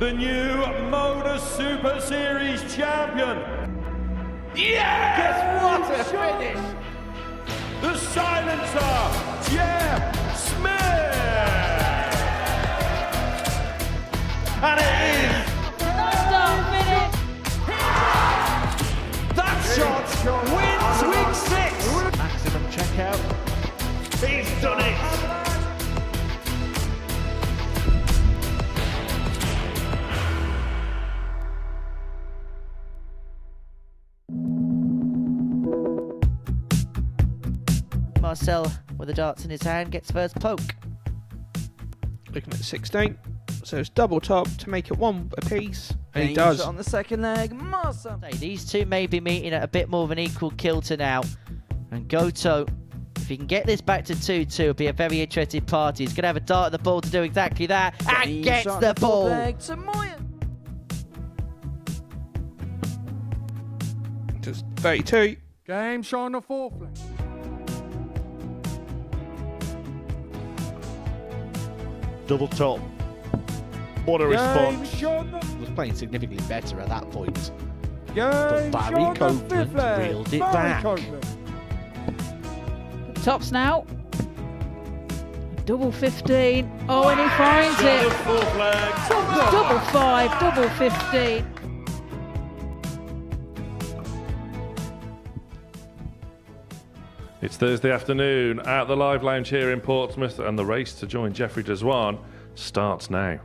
the new Modus Super Series champion. Yes! What a finish! The silencer, Jeff Smith! And it is! That shot wins week 6! Maximum checkout. He's done it! Marcel, with the darts in his hand, gets first poke. Looking at 16, so it's double top to make it one apiece, and he does. On the second leg, Marcel. These two may be meeting at a bit more of an equal kilter now. And Goto, if he can get this back to 2-2, it'll be a very interesting party. He's going to have a dart at the ball to do exactly that, and gets the ball. Just 32. Game shot on the fourth leg. Double top. What a response. Was playing significantly better at that point. But Barry Copeland reeled it back. Tops now. Double 15. Oh, and he finds it. Double 5, double 15. It's Thursday afternoon at the Live Lounge here in Portsmouth, and the race to join Jeffrey Deswan starts now.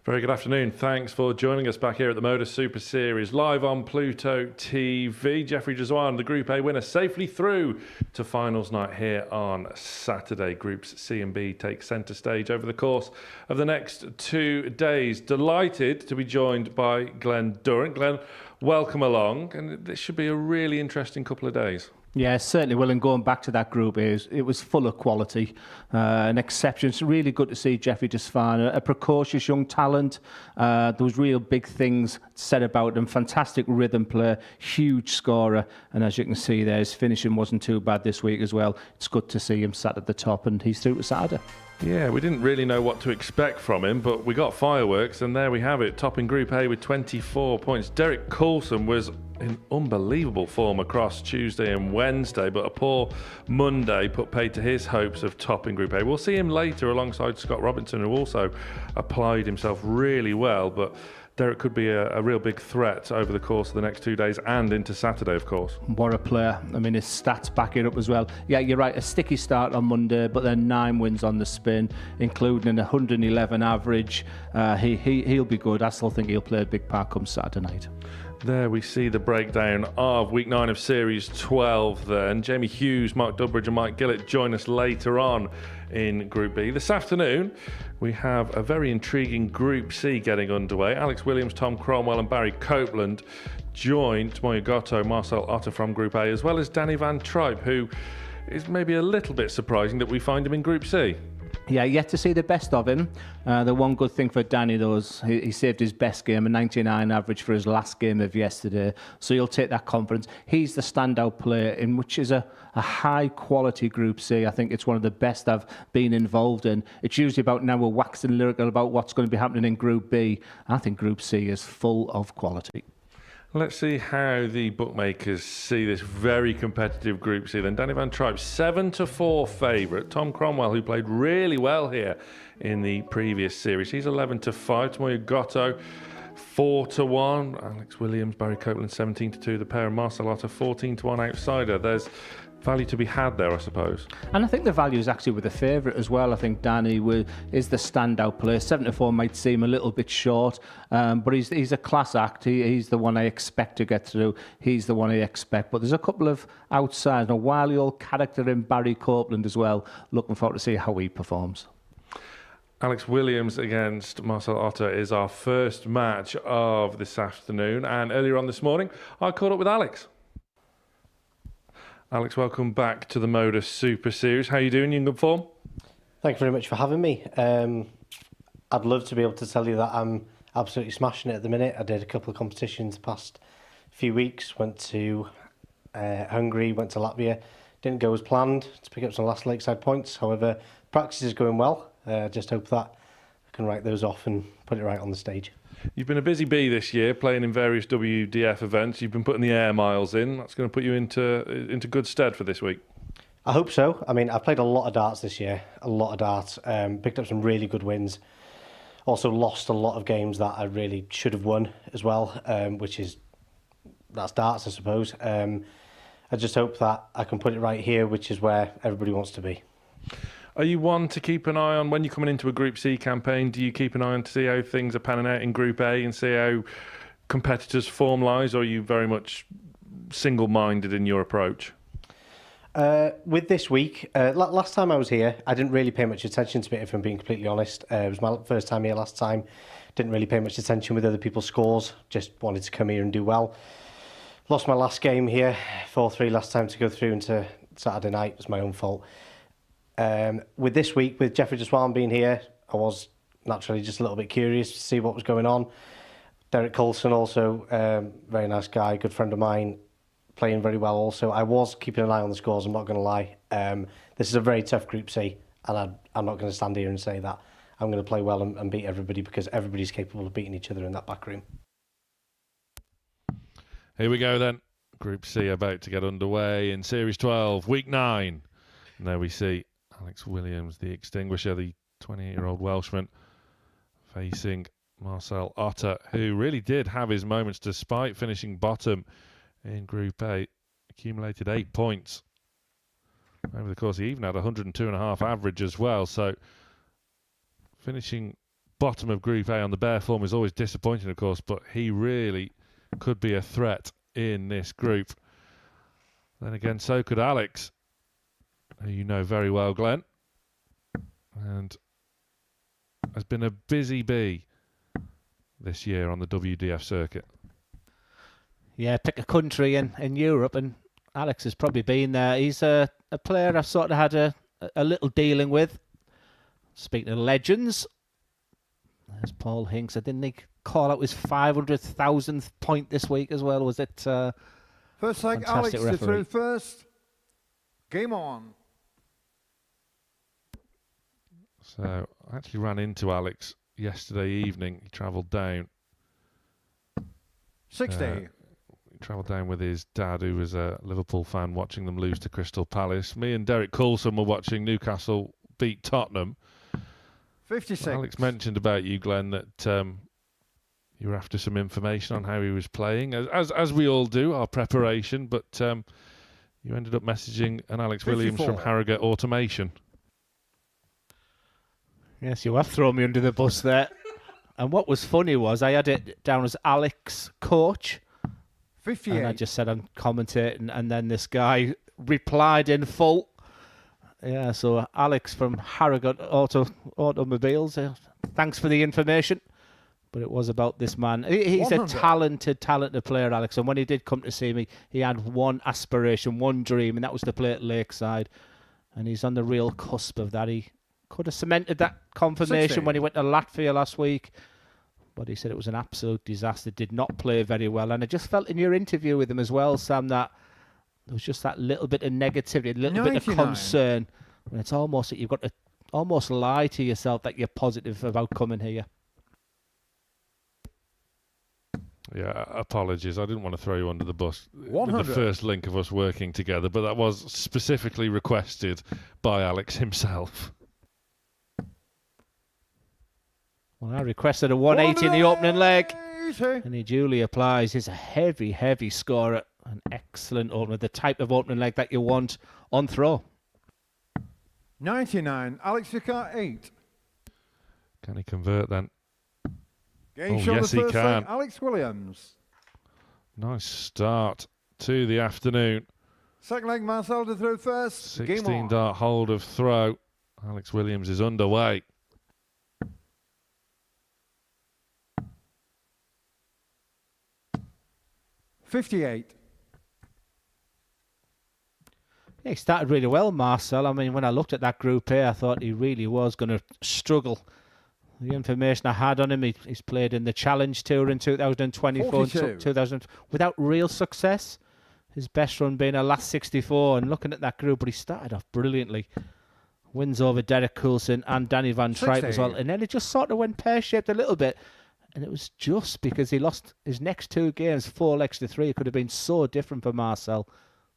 Very good afternoon. Thanks for joining us back here at the Modus Super Series, live on Pluto TV. Jeffrey Deswan, the Group A winner, safely through to finals night here on Saturday. Groups C and B take centre stage over the course of the next 2 days. Delighted to be joined by Glenn Durrant. Glenn, welcome along, and this should be a really interesting couple of days. Yeah, certainly will. And going back to that group, it was full of quality, an exception. It's really good to see Jeffrey Desvan, a precocious young talent. There was real big things said about him. Fantastic rhythm player, huge scorer. And as you can see there, his finishing wasn't too bad this week as well. It's good to see him sat at the top, and he's through to Saturday. Yeah, we didn't really know what to expect from him, but we got fireworks, and there we have it. Topping Group A with 24 points. Derek Coulson was in unbelievable form across Tuesday and Wednesday, but a poor Monday put paid to his hopes of topping Group A. We'll see him later alongside Scott Robinson, who also applied himself really well, but Derek could be a real big threat over the course of the next 2 days and into Saturday, of course. What a player. I mean, his stats back it up as well. Yeah, you're right, a sticky start on Monday, but then 9 wins on the spin, including an 111 average. He'll be good. I still think he'll play a big part come Saturday night. There we see the breakdown of Week 9 of Series 12 then. Jamie Hughes, Mark Dudbridge and Mike Gillett join us later on in Group B. This afternoon, we have a very intriguing Group C getting underway. Alex Williams, Tom Cromwell and Barry Copeland join Tomoya Goto, Marcel Otter from Group A, as well as Danny van Trijp, who is maybe a little bit surprising that we find him in Group C. Yeah, yet to see the best of him. The one good thing for Danny, though, is he saved his best game, a 99 average for his last game of yesterday. So you'll take that confidence. He's the standout player in which is a high-quality Group C. I think it's one of the best I've been involved in. It's usually about now we're waxing lyrical about what's going to be happening in Group B. I think Group C is full of quality. Let's see how the bookmakers see this very competitive Group C. Then Danny van Trijp, 7-4 favourite. Tom Cromwell, who played really well here in the previous series, he's 11-5. Tomoya Goto, 4-1. Alex Williams, Barry Copeland, 17-2. The pair of Marcel Otter, 14-1 outsider. There's value to be had there, I suppose. And I think the value is actually with the favourite as well. I think Danny is the standout player. 7-4 might seem a little bit short, but he's a class act. He's the one I expect to get through. He's the one I expect. But there's a couple of outsiders. A wily old character in Barry Copeland as well. Looking forward to see how he performs. Alex Williams against Marcel Otter is our first match of this afternoon. And earlier on this morning, I caught up with Alex. Alex, welcome back to the Modus Super Series. How are you doing? You in good form? Thank you very much for having me. I'd love to be able to tell you that I'm absolutely smashing it at the minute. I did a couple of competitions the past few weeks. Went to Hungary, went to Latvia. Didn't go as planned to pick up some last lakeside points. However, practice is going well. Just hope that can write those off and put it right on the stage. You've been a busy bee this year, playing in various WDF events. You've been putting the air miles in. That's going to put you into good stead for this week. I hope so. I mean, I've played a lot of darts this year, a lot of darts. Picked up some really good wins. Also lost a lot of games that I really should have won as well, that's darts, I suppose. I just hope that I can put it right here, which is where everybody wants to be. Are you one to keep an eye on when you're coming into a Group C campaign? Do you keep an eye on to see how things are panning out in Group A and see how competitors' form lies, or are you very much single-minded in your approach? With this week, last time I was here, I didn't really pay much attention to it, if I'm being completely honest. It was my first time here last time. Didn't really pay much attention with other people's scores. Just wanted to come here and do well. Lost my last game here, 4-3 last time to go through into Saturday night. It was my own fault. With this week, with Jeffrey Deswan being here, I was naturally just a little bit curious to see what was going on. Derek Coulson also, very nice guy, good friend of mine, playing very well also. I was keeping an eye on the scores, I'm not going to lie. This is a very tough Group C, and I'm not going to stand here and say that I'm going to play well and beat everybody, because everybody's capable of beating each other in that back room. Here we go then. Group C about to get underway in Series 12, Week 9. And there we see Alex Williams, the extinguisher, the 28-year-old Welshman, facing Marcel Otter, who really did have his moments despite finishing bottom in Group A. Accumulated 8 points. Over the course, he even had 102.5 average as well. So finishing bottom of Group A on the bare form is always disappointing, of course, but he really could be a threat in this group. Then again, so could Alex, who you know very well, Glenn, and has been a busy bee this year on the WDF circuit. Yeah, pick a country in Europe, and Alex has probably been there. He's a player I've sort of had a little dealing with. Speaking of legends, there's Paul Hinks. Didn't he call out his 500,000th point this week as well? Was it first take Alex to throw first. Game on. So I actually ran into Alex yesterday evening. He travelled down. 60. He travelled down with his dad, who was a Liverpool fan, watching them lose to Crystal Palace. Me and Derek Coulson were watching Newcastle beat Tottenham. 56. Alex mentioned about you, Glenn, that you were after some information on how he was playing, as we all do, our preparation, but you ended up messaging an Alex 54. Williams from Harrogate Automation. Yes, you have thrown me under the bus there. And what was funny was I had it down as Alex Coach. 58. And I just said I'm commentating, and then this guy replied in full. Yeah, so Alex from Harrogate Automobiles, thanks for the information. But it was about this man. He's 100. a talented player, Alex. And when he did come to see me, he had one aspiration, one dream, and that was to play at Lakeside. And he's on the real cusp of that. He could have cemented that confirmation 60. when he went to Latvia last week. But he said it was an absolute disaster, did not play very well. And I just felt in your interview with him as well, Sam, that there was just that little bit of negativity, a little bit of 99. concern. And it's almost that you've got to almost lie to yourself that you're positive about coming here. Yeah, apologies. I didn't want to throw you under the bus 100. with the first link of us working together, but that was specifically requested by Alex himself. Well, I requested a 180 in the opening leg, 180. and he duly applies. He's a heavy, heavy scorer. An excellent opener, the type of opening leg that you want on throw. 99. Alex Vicar 8. Can he convert then? Game Oh, shot yes, the he first can. leg, Alex Williams. Nice start to the afternoon. Second leg, Marcel to throw first. Game 16 on. dart hold of throw. Alex Williams is underway. $58. Yeah, he started really well, Marcel. I mean, when I looked at that Group A, I thought he really was going to struggle. The information I had on him, he's played in the Challenge Tour in 2024 and 2000 without real success. His best run being a last 64, and looking at that group, but he started off brilliantly. Wins over Derek Coulson and Danny Van Trijp as well. And then it just sort of went pear-shaped a little bit. And it was just because he lost his next 2 games, 4 legs to 3. It could have been so different for Marcel.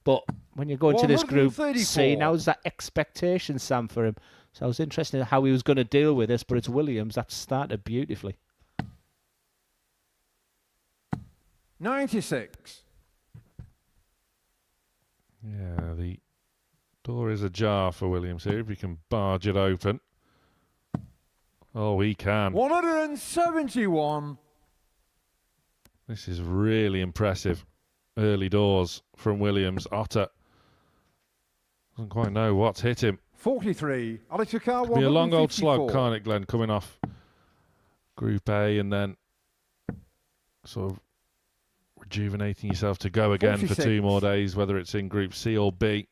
But when you go into this group C, now there's that expectation, Sam, for him. So I was interested in how he was going to deal with this, but it's Williams that started beautifully. 96. Yeah, the door is ajar for Williams here. If he can barge it open. Oh, he can. 171. This is really impressive. Early doors from Williams. Otter doesn't quite know what's hit him. 43. Alex Ricard, It'll be a long old slog, can't it, Glenn? Coming off Group A and then sort of rejuvenating yourself to go again 46. for 2 more days, whether it's in Group C or B.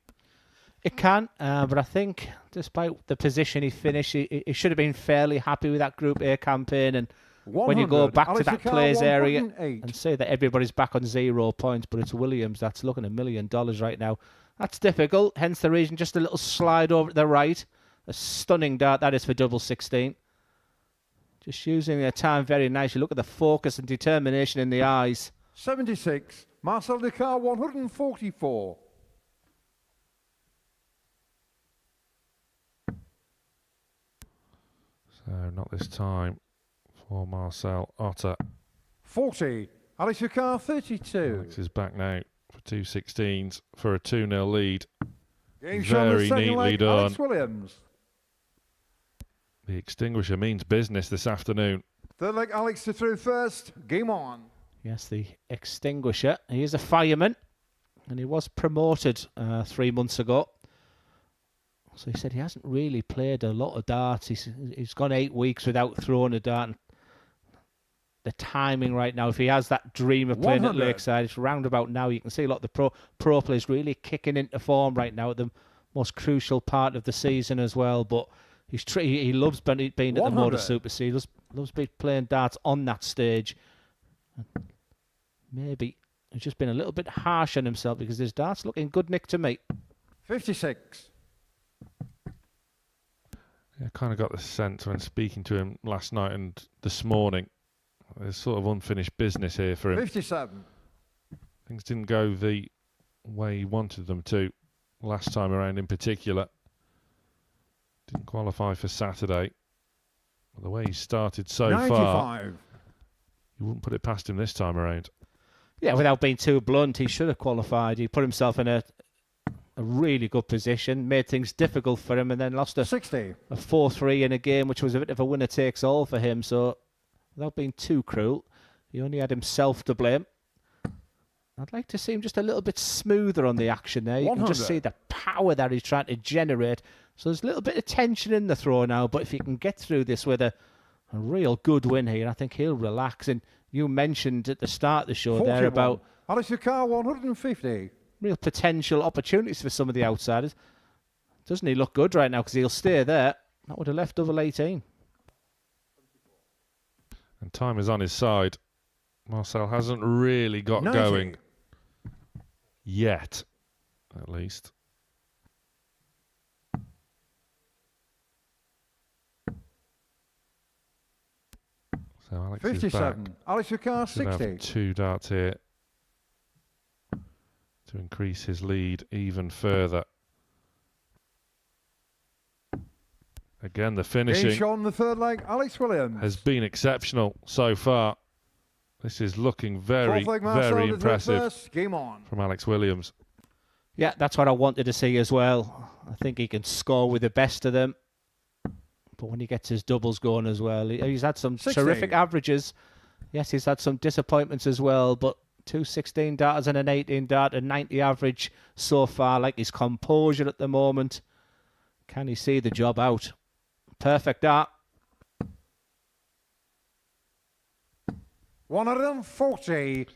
It can, but I think despite the position he finished, he should have been fairly happy with that Group A campaign. And when you go back to that players area and say that everybody's back on 0 points, but it's Williams that's looking $1 million right now, that's difficult. Hence the reason, just a little slide over to the right. A stunning dart that is for double 16. Just using their time very nicely. Look at the focus and determination in the eyes. 76. Marcel Ricard, 144. So not this time for Marcel. Otter. 40. Alex Ricard, 32. Alex is back now for 2 16s for a 2-0 lead. Game shown the Very second neatly leg, done. Alex Williams. The extinguisher means business this afternoon. Third leg, Alex to through first. Game on. Yes, the extinguisher. He is a fireman, and he was promoted 3 months ago. So he said he hasn't really played a lot of darts. He's gone 8 weeks without throwing a dart. And the timing right now, if he has that dream of playing 100. at Lakeside, it's roundabout now. You can see a lot of the pro players really kicking into form right now at the most crucial part of the season as well. But he loves being at the 100. Modus Super C. He loves playing darts on that stage. Maybe he's just been a little bit harsh on himself because his darts looking good, Nick, to me. 56. I kind of got the sense when speaking to him last night and this morning, there's sort of unfinished business here for him. 57. Things didn't go the way he wanted them to last time around in particular. Didn't qualify for Saturday. But the way he started so 95. far, you wouldn't put it past him this time around. Yeah, without being too blunt, he should have qualified. He put himself in a really good position, made things difficult for him, and then lost a 4-3 in a game, which was a bit of a winner-takes-all for him. So, without being too cruel, he only had himself to blame. I'd like to see him just a little bit smoother on the action there. You 100. can just see the power that he's trying to generate. So there's a little bit of tension in the throw now, but if he can get through this with a real good win here, I think he'll relax. And you mentioned at the start of the show 41. there about Alex Ricard, 150. real potential opportunities for some of the outsiders. Doesn't he look good right now because he'll stay there? That would have left double 18. And time is on his side. Marcel hasn't really got 90. going yet, at least. So Alex is 57. back. Alex Ricard, Should have 60. 2 darts here to increase his lead even further. Again, the Game finishing shown the third leg, Alex Williams. has been exceptional so far. This is looking very, Fourth leg, Marcel very to through impressive first. Game on. from Alex Williams. Yeah, that's what I wanted to see as well. I think he can score with the best of them. But when he gets his doubles going as well, he's had some 60. terrific averages. Yes, he's had some disappointments as well, but 2 16 darters and an 18 dart, a 90 average so far. Like his composure at the moment. Can he see the job out? Perfect dart. 140.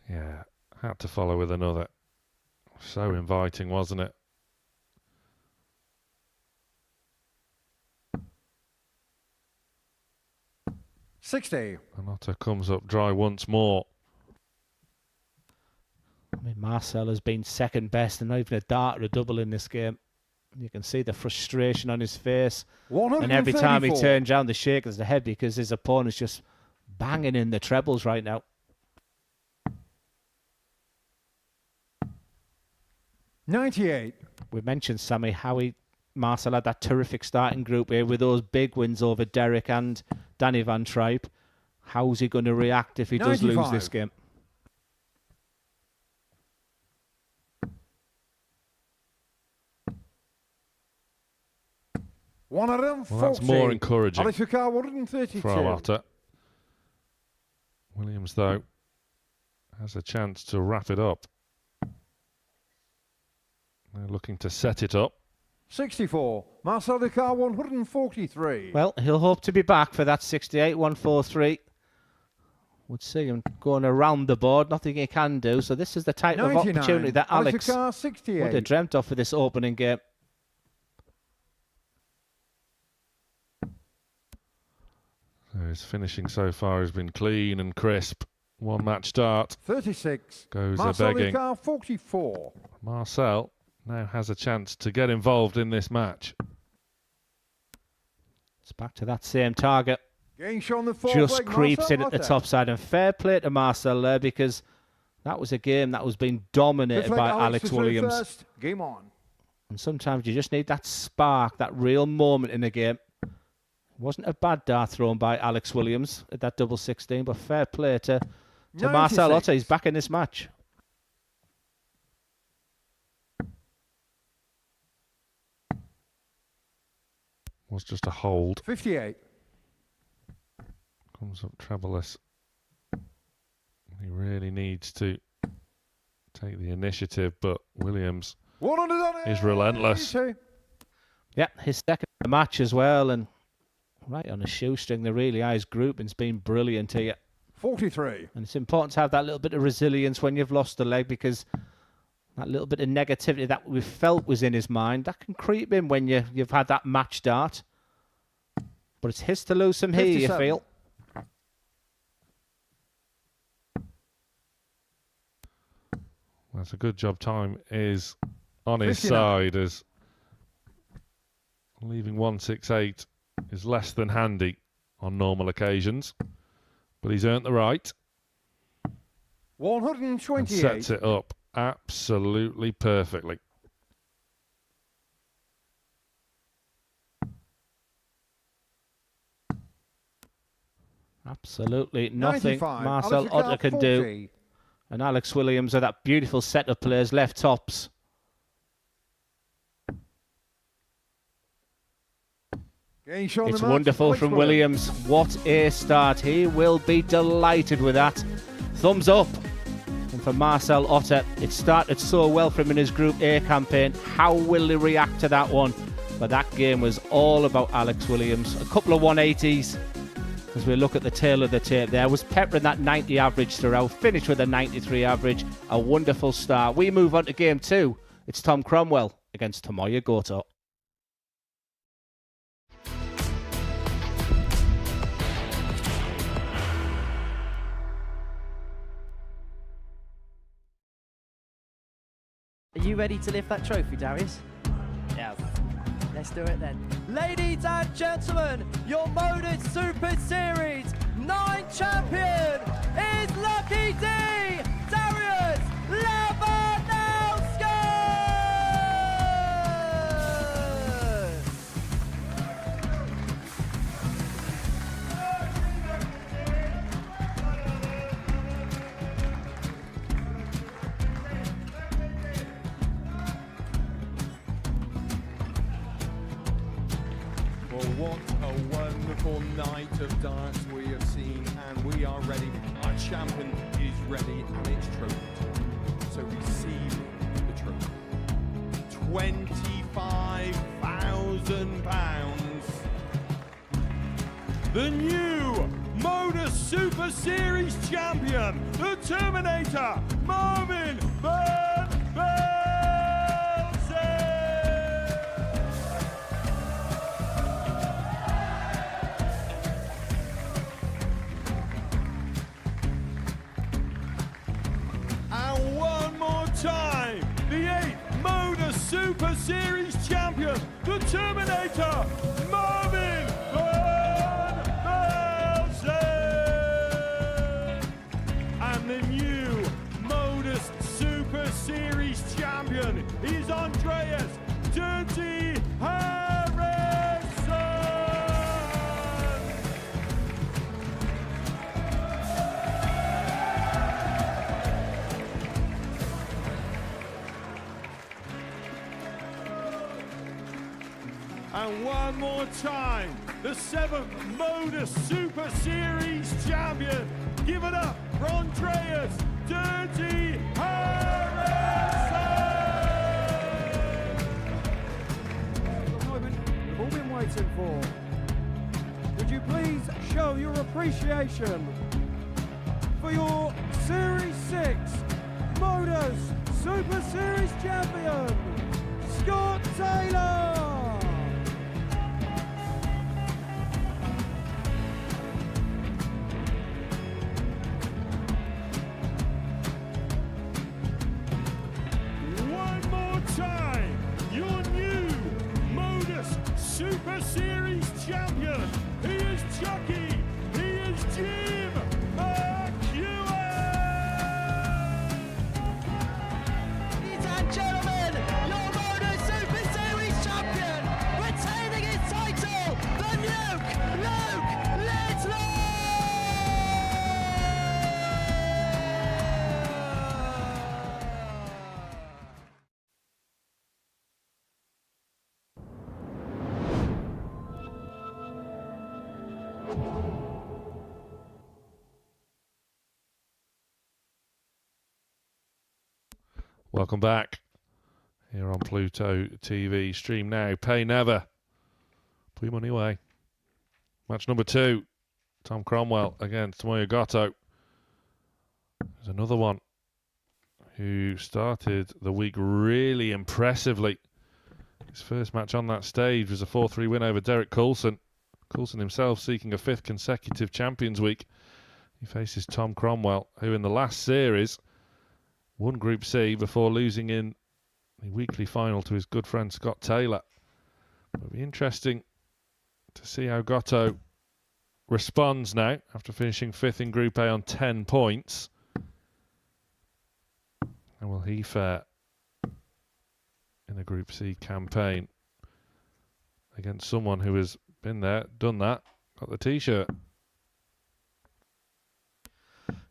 Yeah, had to follow with another. So inviting, wasn't it? $60. And Otter comes up dry once more. I mean, Marcel has been second best and not even a dart or a double in this game. You can see the frustration on his face. 134. And every time he turns around, the shakers the head because his opponent's just banging in the trebles right now. 98. We mentioned, Sammy, how Marcel had that terrific starting group here with those big wins over Derek and Danny Van Trijp. How's he going to react if he does lose this game? Well, that's more encouraging 132. from Otter. Williams, though, has a chance to wrap it up. They're looking to set it up. 64. Marcel Ducar, 143. Well, he'll hope to be back for that 68, 143. Would see him going around the board. Nothing he can do. So this is the type 99. of opportunity that Alex Ducar, 68. would have dreamt of for this opening game. So his finishing so far has been clean and crisp. One match start. 36. Goes Marcel begging. Ducar, 44. Marcel now has a chance to get involved in this match. It's back to that same target. On the Just creeps in at the top side. And fair play to Marcel there, because that was a game that was being dominated by Alex Williams. First. Game on. And sometimes you just need that spark, that real moment in a game. Wasn't a bad dart thrown by Alex Williams at that double 16, but fair play to Marcel Otter. He's back in this match. Was just a hold. 58. Comes up trebleless. He really needs to take the initiative, but Williams is relentless. Yeah, his second match as well, and right on a shoestring. The really eyes grouping's been brilliant here. 43. And it's important to have that little bit of resilience when you've lost a leg, because that little bit of negativity that we felt was in his mind, that can creep in when you've had that match dart. But it's his to lose some here, you feel. That's a good job. Time is on his side, as leaving 168 is less than handy on normal occasions. But he's earned the right. 128. And sets it up absolutely perfectly. Absolutely nothing 95. Marcel Otter can 40. do. And Alex Williams are that beautiful set of players, left tops. It's wonderful from Williams. What a start. He will be delighted with that. Thumbs up. And for Marcel Otter, it started so well for him in his Group A campaign. How will he react to that one? But that game was all about Alex Williams. A couple of 180s. As we look at the tail of the tape there, was peppering that 90 average throughout, finished with a 93 average. A wonderful start. We move on to game 2. It's Tom Cromwell against Tomoya Goto. Are you ready to lift that trophy, Darius? Yes. Let's do it then. Ladies and gentlemen, your Modus Super Series 9 champion is Lucky D, Darius Labanowski! What a wonderful night of darts we have seen, and we are ready. Our champion is ready, and it's trophy time. So receive the trophy. £25,000. The new Modus Super Series champion, the Terminator, Marvin Van time, the 8th Modus Super Series champion, fighter, Marvin Van Velzen. And the new Modus Super Series champion is Andreas Dirty Harrison. And one more time, the 7th Modus Super Series champion. Give it up for Andreas Dirty Harrison. The moment we've all been waiting for. Would you please show your appreciation for your Series 6 Modus Super Series champion, Scott Taylor. Super Series champion. He is Chucky. He is Jim McEwen. Ladies and gentlemen, your Modus Super Series champion, retaining his title, the Nuke, Luke Littler. Welcome back here on Pluto TV. Stream now, pay never. Put your money away. Match number 2. Tom Cromwell against Tomoya Goto. There's another one who started the week really impressively. His first match on that stage was a 4-3 win over Derek Coulson. Coulson himself seeking a 5th consecutive Champions Week. He faces Tom Cromwell, who in the last series won Group C before losing in the weekly final to his good friend Scott Taylor. It'll be interesting to see how Goto responds now after finishing 5th in Group A on 10 points. How will he fare in a Group C campaign against someone who has been there, done that, got the T-shirt?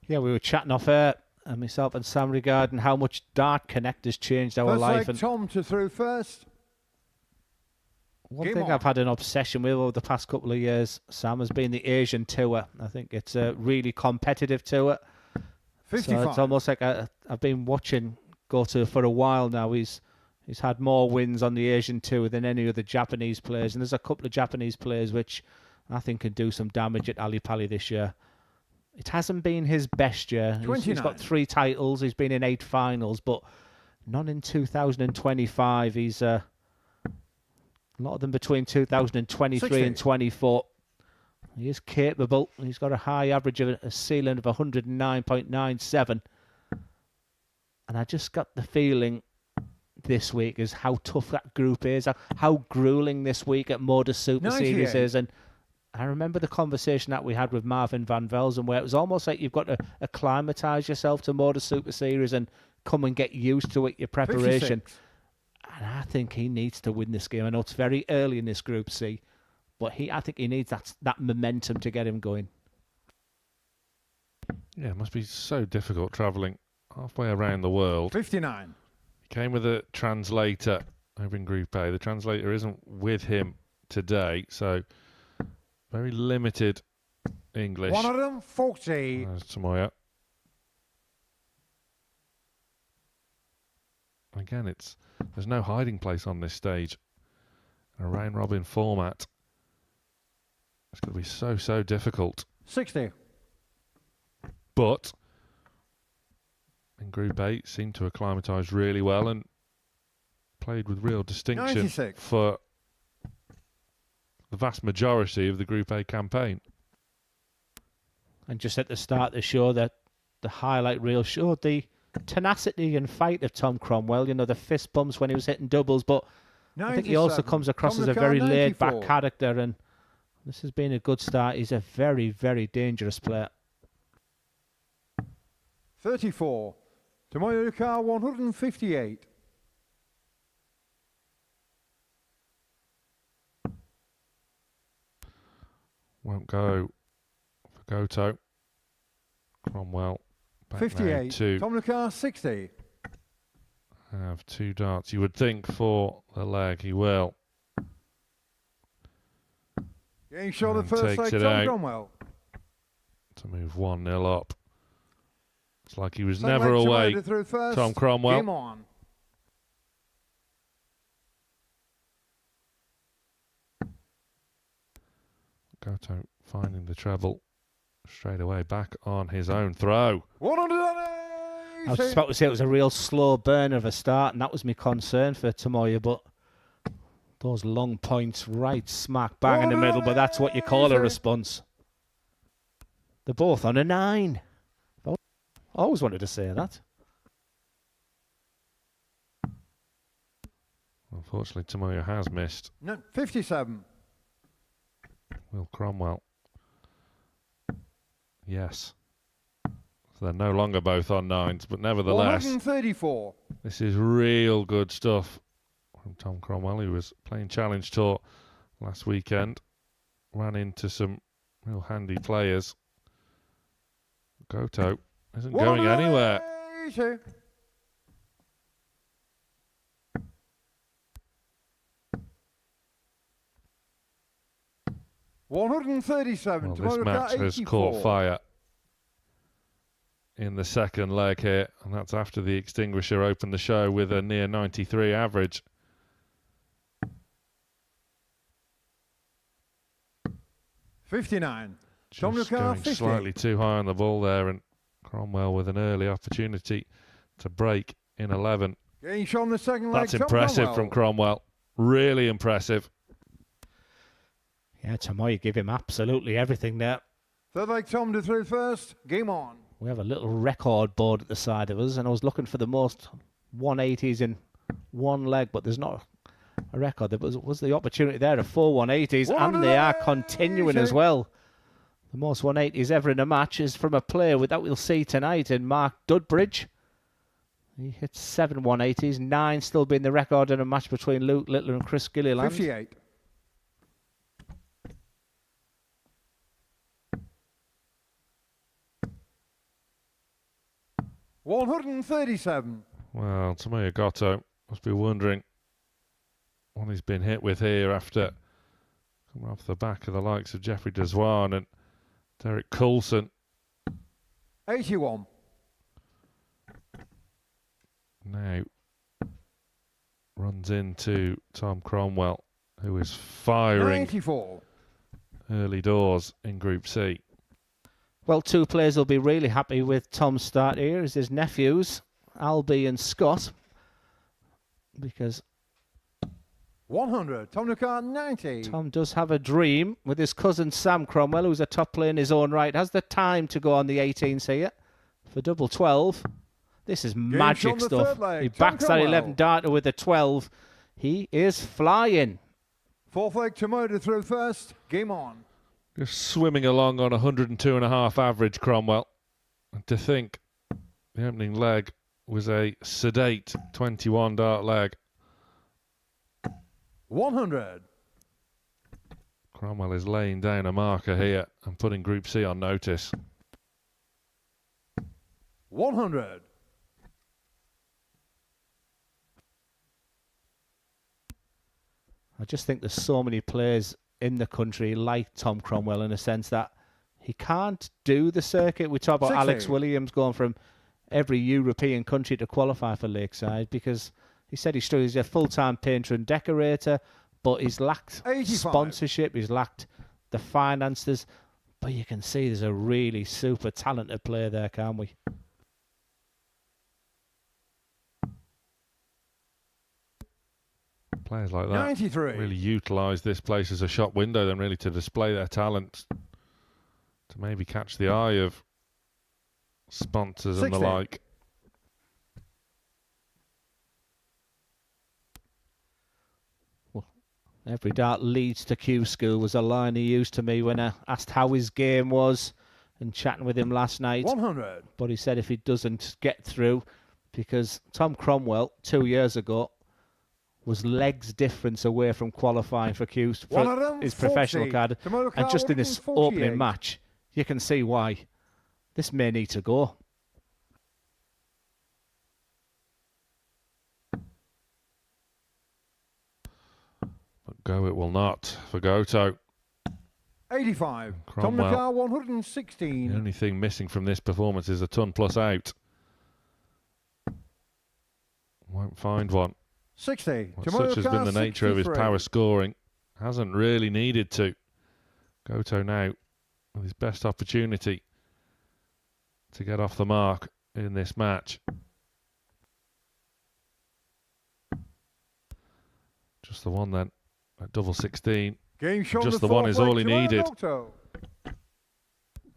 Yeah, we were chatting off air, myself and Sam, regarding how much Dart Connect has changed our life. First, Tom to through first. One thing I've had an obsession with over the past couple of years, Sam, has been the Asian Tour. I think it's a really competitive tour. 55. So it's almost like I've been watching Goto for a while now. He's had more wins on the Asian Tour than any other Japanese players, and there's a couple of Japanese players which I think can do some damage at Ali Pali this year. It hasn't been his best year. He's got 3 titles. He's been in 8 finals, but none in 2025. He's a lot of them between 2023 60. and 24. He is capable. He's got a high average of a ceiling of 109.97. And I just got the feeling this week is how tough that group is, how grueling this week at Modus Super Series is. And I remember the conversation that we had with Marvin Van Velzen, where it was almost like you've got to acclimatise yourself to Modus Super Series and come and get used to it, your preparation. 56. And I think he needs to win this game. I know it's very early in this Group C, but I think he needs that momentum to get him going. Yeah, it must be so difficult travelling halfway around the world. 59. He came with a translator over in Group A. The translator isn't with him today, so very limited English. 140. There's Tomoya. Again, there's no hiding place on this stage. A round robin format. It's going to be so difficult. 60. But in Group 8 seemed to acclimatise really well and played with real distinction 96. for the vast majority of the Group A campaign. And just at the start of the show, the highlight reel showed the tenacity and fight of Tom Cromwell. You know, the fist bumps when he was hitting doubles, but I think he also comes across as a very laid-back character, and this has been a good start. He's a very, very dangerous player. 34. Tomoyo Car 158. Won't go for Goto. Cromwell. Back 58. To Tomoyo Car 60. have 2 darts. You would think for the leg he will. Getting shot at And first takes leg, it Tom out Cromwell. To move 1-0 up. It's like he was Second never leg, away. Tomoyo through first. Tom Cromwell. Game on. Goto finding the treble straight away back on his own throw. 180. I was about to say it was a real slow burn of a start, and that was my concern for Tomoyo, but those long points right smack bang in the middle, but that's what you call a response. They're both on a 9. I always wanted to say that. Unfortunately, Tomoyo has missed. No, 57. Will Cromwell. Yes. So they're no longer both on 9s, but nevertheless, 134. this is real good stuff from Tom Cromwell, who was playing Challenge Tour last weekend. Ran into some real handy players. Goto isn't going anywhere. 137. Well, this match has caught fire in the second leg here, and that's after the Extinguisher opened the show with a near 93 average. $59. Just going slightly too high on the ball there, and Cromwell with an early opportunity to break in 11. Getting shot on the second leg. That's impressive from Cromwell. Really impressive. Yeah, Tomoyo give him absolutely everything there. Third leg, Tom to through first. Game on. We have a little record board at the side of us, and I was looking for the most 180s in one leg, but there's not a record. There was the opportunity there of 4 180s, and they are continuing as well. The most 180s ever in a match is from a player that we'll see tonight in Mark Dudbridge. He hit 7 180s, 9 still being the record in a match between Luke Littler and Chris Gilliland. 58. $137. Well, Tomoyo Goto must be wondering what he's been hit with here after coming off the back of the likes of Jeffrey Deswan and Derek Coulson. 81. Now runs into Tom Cromwell, who is firing 94. early doors in Group C. Well, 2 players will be really happy with Tom's start here is his nephews, Albie and Scott, because 100. Tom Nucar 90. Tom does have a dream with his cousin Sam Cromwell, who's a top player in his own right, has the time to go on the 18s here for double 12. This is magic stuff. He backs that 11 darter with a 12. He is flying. Fourth leg, Tomoyo through first. Game on. Just swimming along on 102.5 average, Cromwell. And to think the opening leg was a sedate 21 dart leg. 100. Cromwell is laying down a marker here and putting Group C on notice. 100. I just think there's so many players in the country like Tom Cromwell in a sense that he can't do the circuit. We talk about 60. Alex Williams going from every European country to qualify for Lakeside because he said he's a full-time painter and decorator, but he's lacked 85. sponsorship, he's lacked the finances, but you can see there's a really super talented player there, can't we? Players like that 93. really utilise this place as a shop window then really to display their talent, to maybe catch the eye of sponsors 60. and the like. Every dart leads to Q School was a line he used to me when I asked how his game was and chatting with him last night. 100. But he said if he doesn't get through, because Tom Cromwell 2 years ago was legs difference away from qualifying for Q for his professional card, and just in this opening match, you can see why this may need to go. But go it will not for Goto. 85. Cromwell. Tom McCarr 116. The only thing missing from this performance is a ton plus out. Won't find one. 60. Such has been the nature of his power scoring. Hasn't really needed to. Goto now with his best opportunity to get off the mark in this match. Just the one then at double 16. Just the one is all he needed.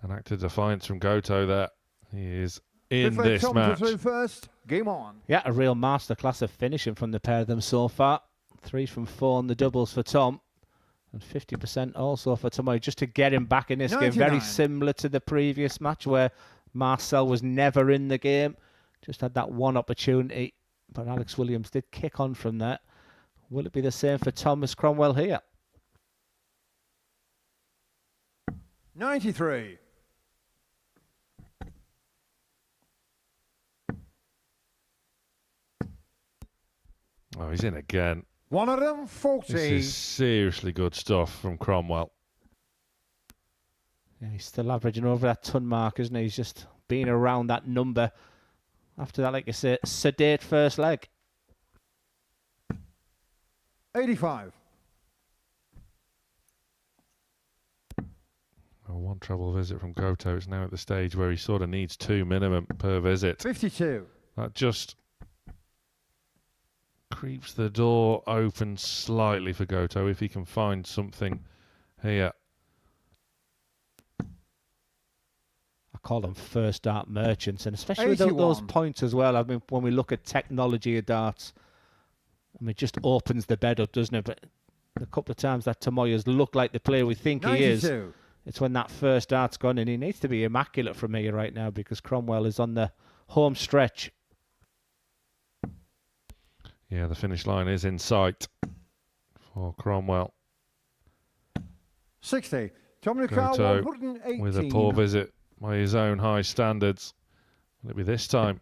An act of defiance from Goto there. He is in this match. First. Game on. Yeah, a real masterclass of finishing from the pair of them so far. 3 from 4 on the doubles for Tom. And 50% also for Tomoyo, just to get him back in this 99. Game. Very similar to the previous match where Marcel was never in the game. Just had that one opportunity. But Alex Williams did kick on from there. Will it be the same for Thomas Cromwell here? 93. Oh, he's in again. 140. This is seriously good stuff from Cromwell. Yeah, he's still averaging over that ton mark, isn't he? He's just been around that number. After that, like you say, sedate first leg. 85. Oh, one treble visit from Goto. It's now at the stage where he sort of needs 2 minimum per visit. 52. That just creeps the door open slightly for Goto if he can find something here. I call them first dart merchants, and especially those points as well. I mean, when we look at technology of darts, I mean, it just opens the bed up, doesn't it? But a couple of times that Tomoya's looked like the player we think 92. He is. It's when that first dart's gone, and he needs to be immaculate from here right now because Cromwell is on the home stretch. Yeah, the finish line is in sight for Cromwell. 60. Goto 118. With a poor visit by his own high standards. Will it be this time?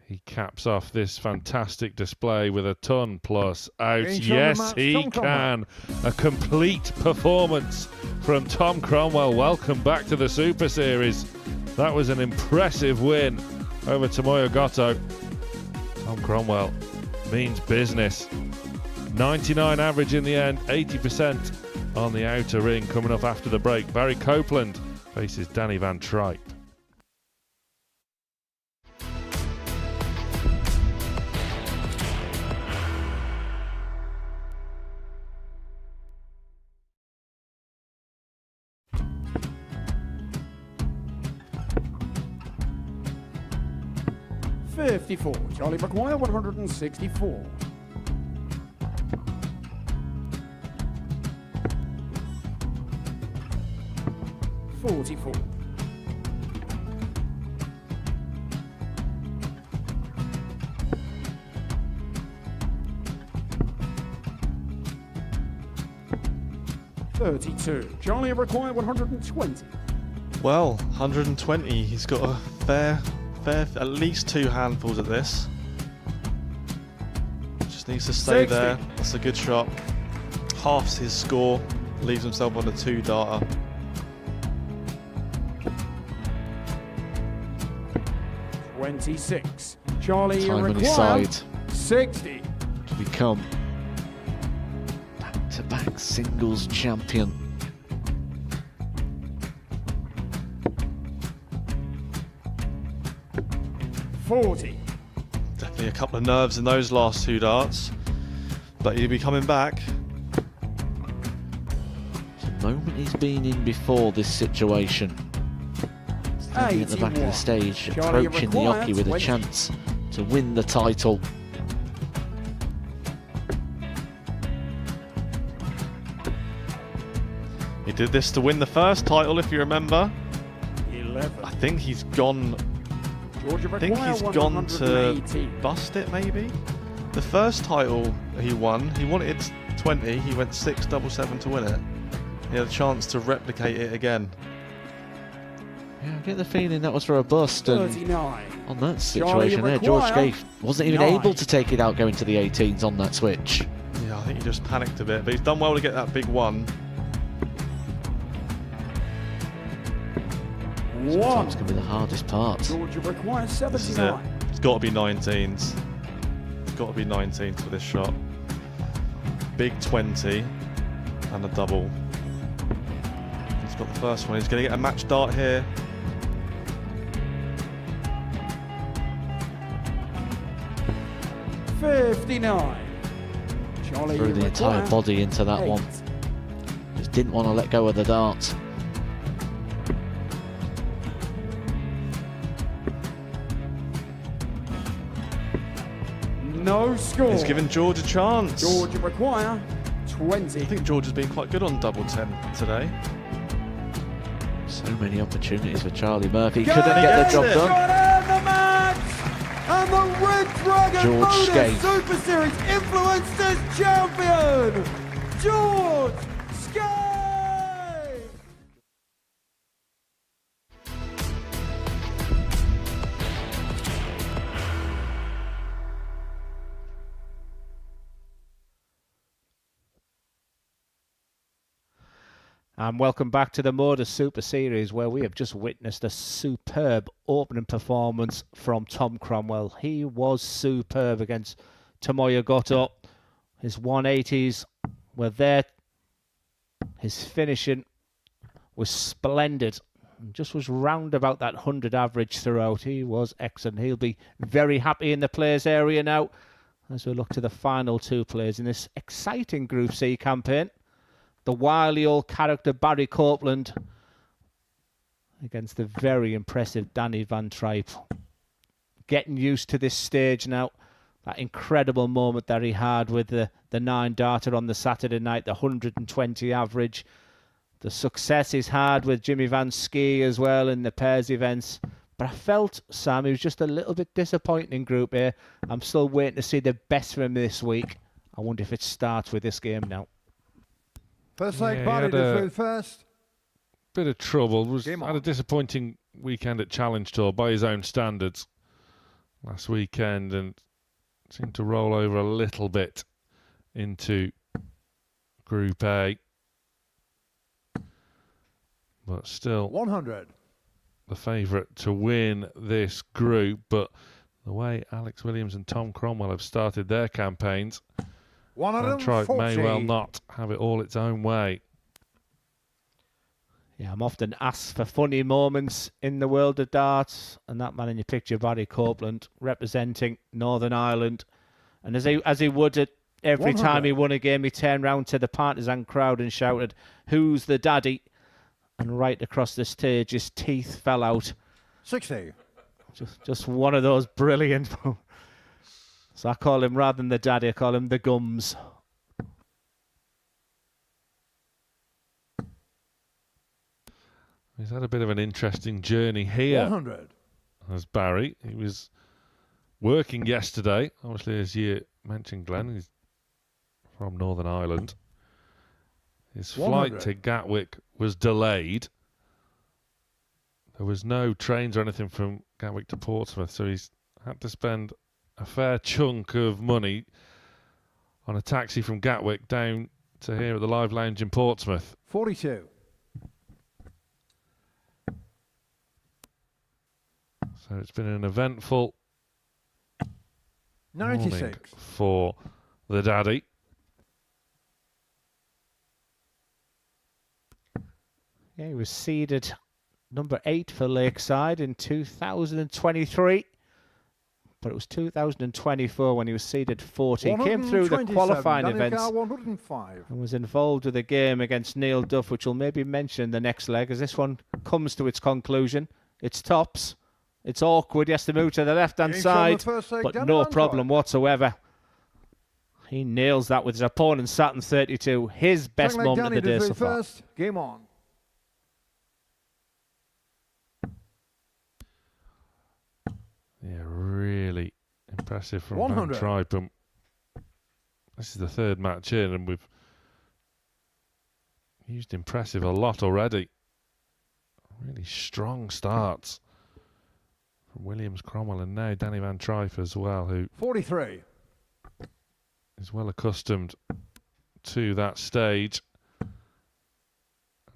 He caps off this fantastic display with a ton plus out. Yes, he can. A complete performance from Tom Cromwell. Welcome back to the Super Series. That was an impressive win over Tomoyo Goto. Tom Cromwell means business. 99 average in the end, 80% on the outer ring. Coming up after the break, Barry Copeland faces Danny van Trijp. Charlie McGuire 164. 44. 32. Charlie required 120. Well, 120. He's got a fair, at least 2 handfuls at this. Just needs to stay 60. There. That's a good shot. Halves his score. Leaves himself on a 2-darter. $26. Charlie time on his required side 60. to become back-to-back singles champion. $40. Definitely a couple of nerves in those last 2 darts, but he'll be coming back. The moment he's been in before this situation. Standing at the back of the stage, approaching the Yoki with a chance to win the title. He did this to win the first title, if you remember. 11. I think he's gone. Georgia I think he's gone to bust it, maybe. The first title he wanted 20. He went 6-7-7 to win it. He had a chance to replicate it again. Yeah, I get the feeling that was for a bust. And 39. on that situation there, George Scaife wasn't even able to take it out going to the 18s on that switch. Yeah, I think he just panicked a bit, but he's done well to get that big one. Sometimes can be the hardest part. Georgia requires This is it. 79. It's got to be 19s. It's got to be 19s for this shot. Big 20 and a double. He's got the first one. He's going to get a match dart here. $59. Charlie Threw the entire body into that one. Just didn't want to let go of the dart. No score. He's given George a chance. Georgia require 20. I think George has been quite good on double 10 today. So many opportunities for Charlie Murphy. Couldn't get the job done. And the match! And the Red Dragon George Modus Scaife. Super Series Influencers Champion, George Scaife! And welcome back to the Modus Super Series, where we have just witnessed a superb opening performance from Tom Cromwell. He was superb against Tomoya Goto. His 180s were there. His finishing was splendid. And just was round about that 100 average throughout. He was excellent. He'll be very happy in the players area now as we look to the final two players in this exciting Group C campaign. The wily old character Barry Copeland against the very impressive Danny van Trijp. Getting used to this stage now. That incredible moment that he had with the 9-darter on the Saturday night, the 120 average. The success he's had with Jimmy Van Ski as well in the pairs events. But I felt, Sam, he was just a little bit disappointing in Group A. I'm still waiting to see the best from him this week. I wonder if it starts with this game now. First leg, Barry through first. Bit of trouble. Had a disappointing weekend at Challenge Tour by his own standards last weekend, and seemed to roll over a little bit into Group A. But still 100. The favourite to win this group. But the way Alex Williams and Tom Cromwell have started their campaigns, and Trijp may well not have it all its own way. Yeah, I'm often asked for funny moments in the world of darts, and that man in your picture, Barry Copeland, representing Northern Ireland. And as he would at every 100. time he won a game, he turned round to the partisan crowd and shouted, "Who's the daddy?" And right across the stage, his teeth fell out. 60. Just one of those brilliant. So I call him, rather than the daddy, I call him the gums. He's had a bit of an interesting journey here. 100. As Barry. He was working yesterday. Obviously, as you mentioned, Glenn, he's from Northern Ireland. His flight 100. to Gatwick was delayed. There was no trains or anything from Gatwick to Portsmouth, so he's had to spend a fair chunk of money on a taxi from Gatwick down to here at the Live Lounge in Portsmouth. 42. So it's been an eventful 96. morning for the daddy. Yeah, he was seeded number 8 for Lakeside in 2023. But it was 2024 when he was seeded 40. He came through the qualifying events 105. and was involved with a game against Neil Duff, which we'll maybe mention in the next leg as this one comes to its conclusion. It's tops. It's awkward. He has to move to the left-hand Games on the side, first leg, but Danny no Van problem Trijp. whatsoever. He nails that with his opponent sat in 32. His best Second leg, moment of the Danny day to so far. first. Game on. Yeah, really impressive from 100. Trijp. This is the third match in, and we've used impressive a lot already. Really strong starts from Williams, Cromwell, and now Danny van Trijp as well, who 43. is well accustomed to that stage. And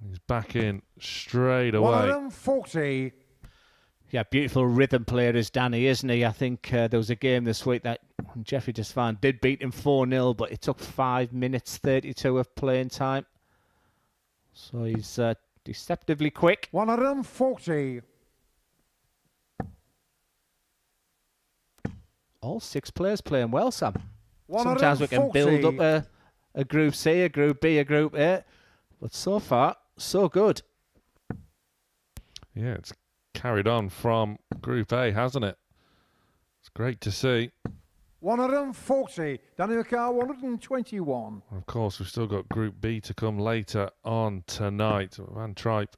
he's back in straight away. 140. Yeah, beautiful rhythm player is Danny, isn't he? I think there was a game this week that Jeffrey Desvan did beat him 4-0, but it took 5 minutes 32 of playing time. So he's deceptively quick. 140. All 6 players playing well, Sam. Sometimes we can build up a Group C, a Group B, a Group A. But so far, so good. Yeah, it's carried on from Group A, hasn't it? It's great to see. 140. Danny McCarr, 121. And of course, we've still got Group B to come later on tonight. Van Trijp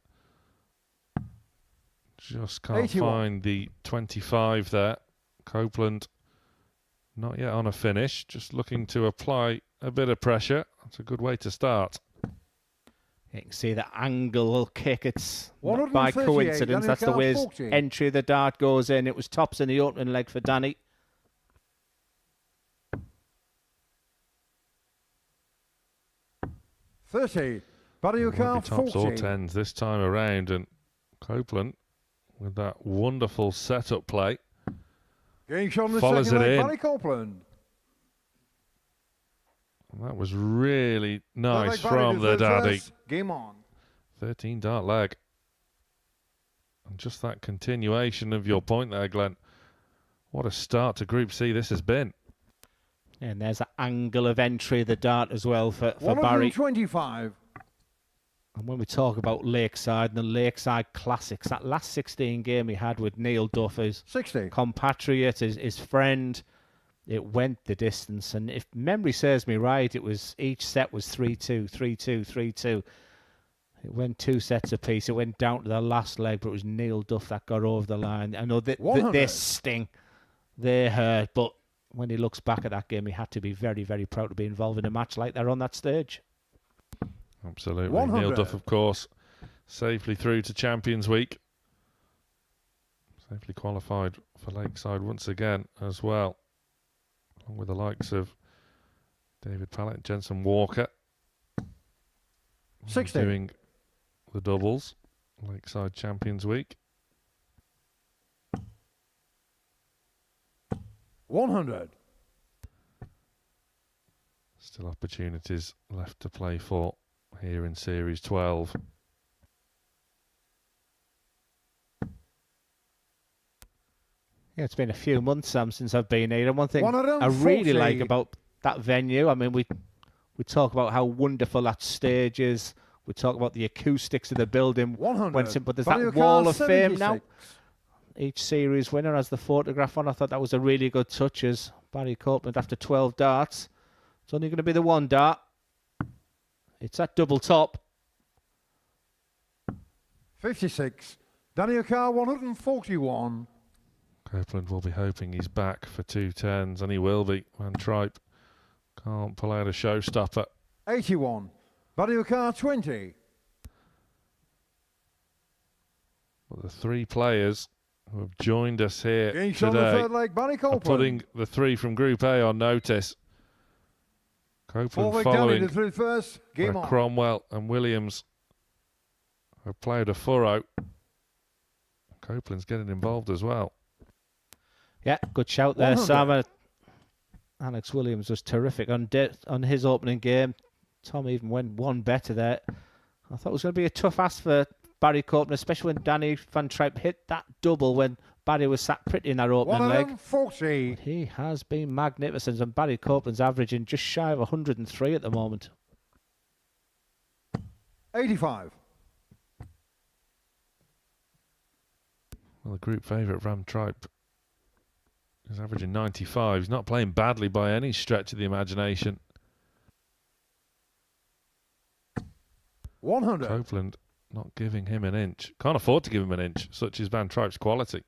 just can't 81. find the 25 there. Copeland not yet on a finish, just looking to apply a bit of pressure. That's a good way to start. You can see the angle kick. It's not by 138, coincidence. Danny That's the way his 40. entry of the dart goes in. It was tops in the opening leg for Danny. $30. Barry It won't be McCarr, tops 40. or tens this time around, and Copeland with that wonderful setup play Getting shot on the follows second it leg, in. Barry Copeland. And that was really nice Third leg, Barry from to the third daddy. first. Game on. 13 dart leg. And just that continuation of your point there, Glenn. What a start to Group C this has been. And there's an angle of entry of the dart as well for Barry. 125. And when we talk about Lakeside and the Lakeside Classics, that last 16 game he had with Neil Duff, his 60. compatriot, his friend, it went the distance. And if memory serves me right, it was each set was 3-2, 3-2, 3-2. It went 2 sets apiece. It went down to the last leg, but it was Neil Duff that got over the line. I know that they sting, they hurt, but when he looks back at that game, he had to be very, very proud to be involved in a match like that on that stage. Absolutely. 100. Neil Duff, of course, safely through to Champions Week. Safely qualified for Lakeside once again as well, along with the likes of David Pallett, Jensen Walker. 60. Doing the doubles, Lakeside Champions Week. 100. Still opportunities left to play for here in Series 12. Yeah, it's been a few months, Sam, since I've been here. And one thing I 140. really like about that venue, I mean, we talk about how wonderful that stage is. We talk about the acoustics of the building. 100. But there's Barry that McCarr, wall of fame 76. now. Each series winner has the photograph on. I thought that was a really good touch as Barry Copeland, after 12 darts, it's only going to be the one dart. It's that double top. 56. Danny McCarr, 141. Copeland will be hoping he's back for 2 10s, and he will be. Van Trijp can't pull out a showstopper. 81. Barry McCarr, 20. But the 3 players who have joined us here Getting shot on the today third leg, Barry are Copeland. putting the 3 from Group A on notice. Copeland Fourth leg, Danny following to through first. Game where on. Cromwell and Williams have played a furrow. Copeland's getting involved as well. Yeah, good shout there, 100. Sam. Alex Williams was terrific on his opening game. Tom even went one better there. I thought it was going to be a tough ask for Barry Copeland, especially when Danny van Trijp hit that double when Barry was sat pretty in that opening leg. 140. But he has been magnificent, and Barry Copeland's averaging just shy of 103 at the moment. 85. Well, the group favourite Van Trijp He's averaging 95. He's not playing badly by any stretch of the imagination. 100. Copeland not giving him an inch. Can't afford to give him an inch, such is Van Trijp's quality.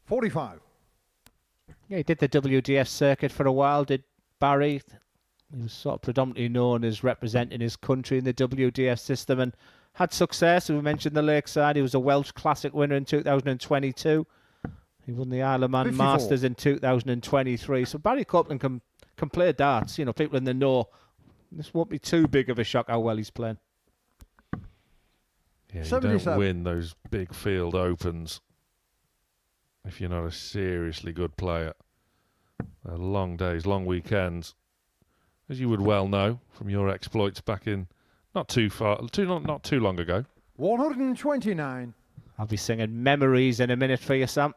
45. Yeah, he did the WDF circuit for a while, did Barry. He was sort of predominantly known as representing his country in the WDF system and had success. We mentioned the Lakeside. He was a Welsh Classic winner in 2022. He won the Isle of Man 54. Masters in 2023. So Barry Copeland can play darts. You know, people in the know. This won't be too big of a shock how well he's playing. Yeah, you don't win those big field opens if you're not a seriously good player. They're long days, long weekends, as you would well know from your exploits back in not too long ago. 129. I'll be singing Memories in a minute for you, Sam.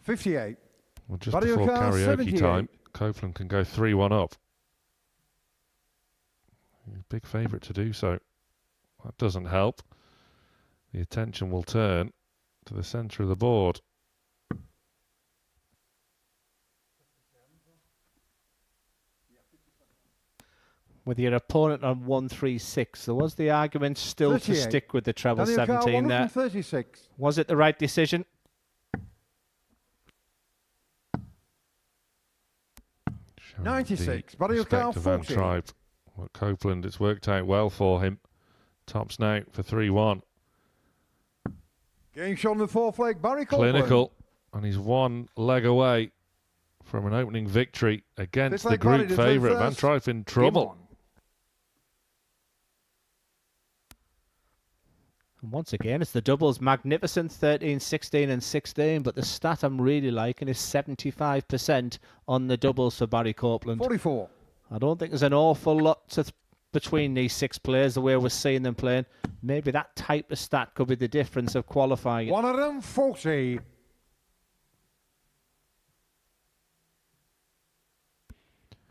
$58. Well, just before karaoke 78. time, Copeland can go 3-1 up. He's a big favourite to do so. That doesn't help. The attention will turn to the centre of the board. With your opponent on 136, there was the argument still 38. to stick with the treble Daniel 17 there. 136. Was it the right decision? Showing 96. the Barry respect to Van 40. Trijp. Well, Copeland, it's worked out well for him. Tops now for 3-1. Game shot on the fourth leg. Barry Copeland. Clinical, and he's one leg away from an opening victory against the leg Barry group to third favourite. Van first. Trijp in trouble. And once again, it's the doubles. Magnificent 13, 16 and 16. But the stat I'm really liking is 75% on the doubles for Barry Copeland. 44. I don't think there's an awful lot between these six players, the way we're seeing them playing. Maybe that type of stat could be the difference of qualifying. 140.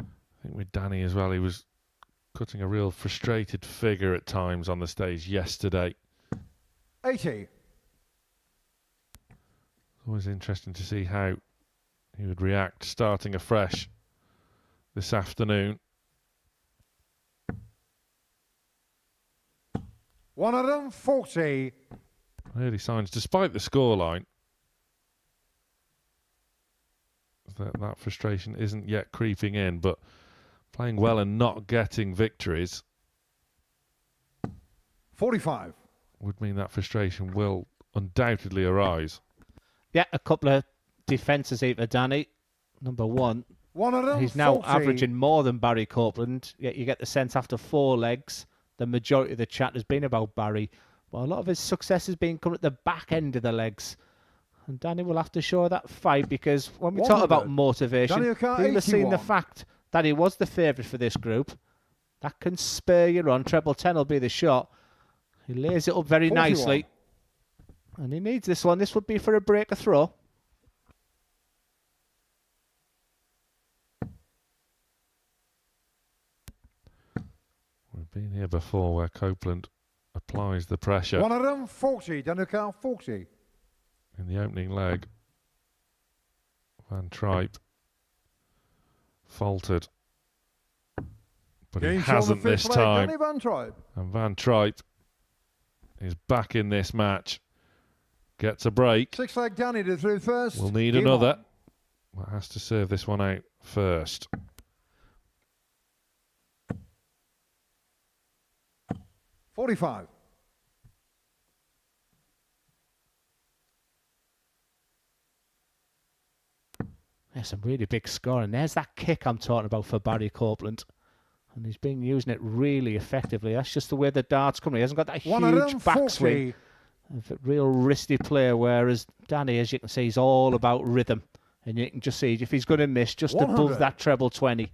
I think with Danny as well, he was cutting a real frustrated figure at times on the stage yesterday. 80. Always interesting to see how he would react starting afresh this afternoon. 140. Early signs, despite the scoreline, that frustration isn't yet creeping in, but playing well and not getting victories 45. would mean that frustration will undoubtedly arise. Yeah, a couple of defences here for Danny. Number one, he's now averaging more than Barry Copeland, yet you get the sense after 4 legs, the majority of the chat has been about Barry. But a lot of his success has been coming at the back end of the legs. And Danny will have to show that fight, because when we talk about motivation, you'll have seen the fact that he was the favourite for this group. That can spur you on. Treble 10 will be the shot. He lays it up very 41. nicely. And he needs this one. This would be for a break, a throw. We've been here before where Copeland applies the pressure. 140. Danuka 40. In the opening leg, Van Trijp faltered, but he hasn't this time. And Van Trijp is back in this match. Gets a break. 6 leg Danny to through first. We'll need another. But has to serve this one out first. $45. There's some really big scoring. There's that kick I'm talking about for Barry Copeland. And he's been using it really effectively. That's just the way the dart's coming. He hasn't got that huge backswing. A real wristy player, whereas Danny, as you can see, is all about rhythm. And you can just see if he's going to miss just 100. above that treble 20.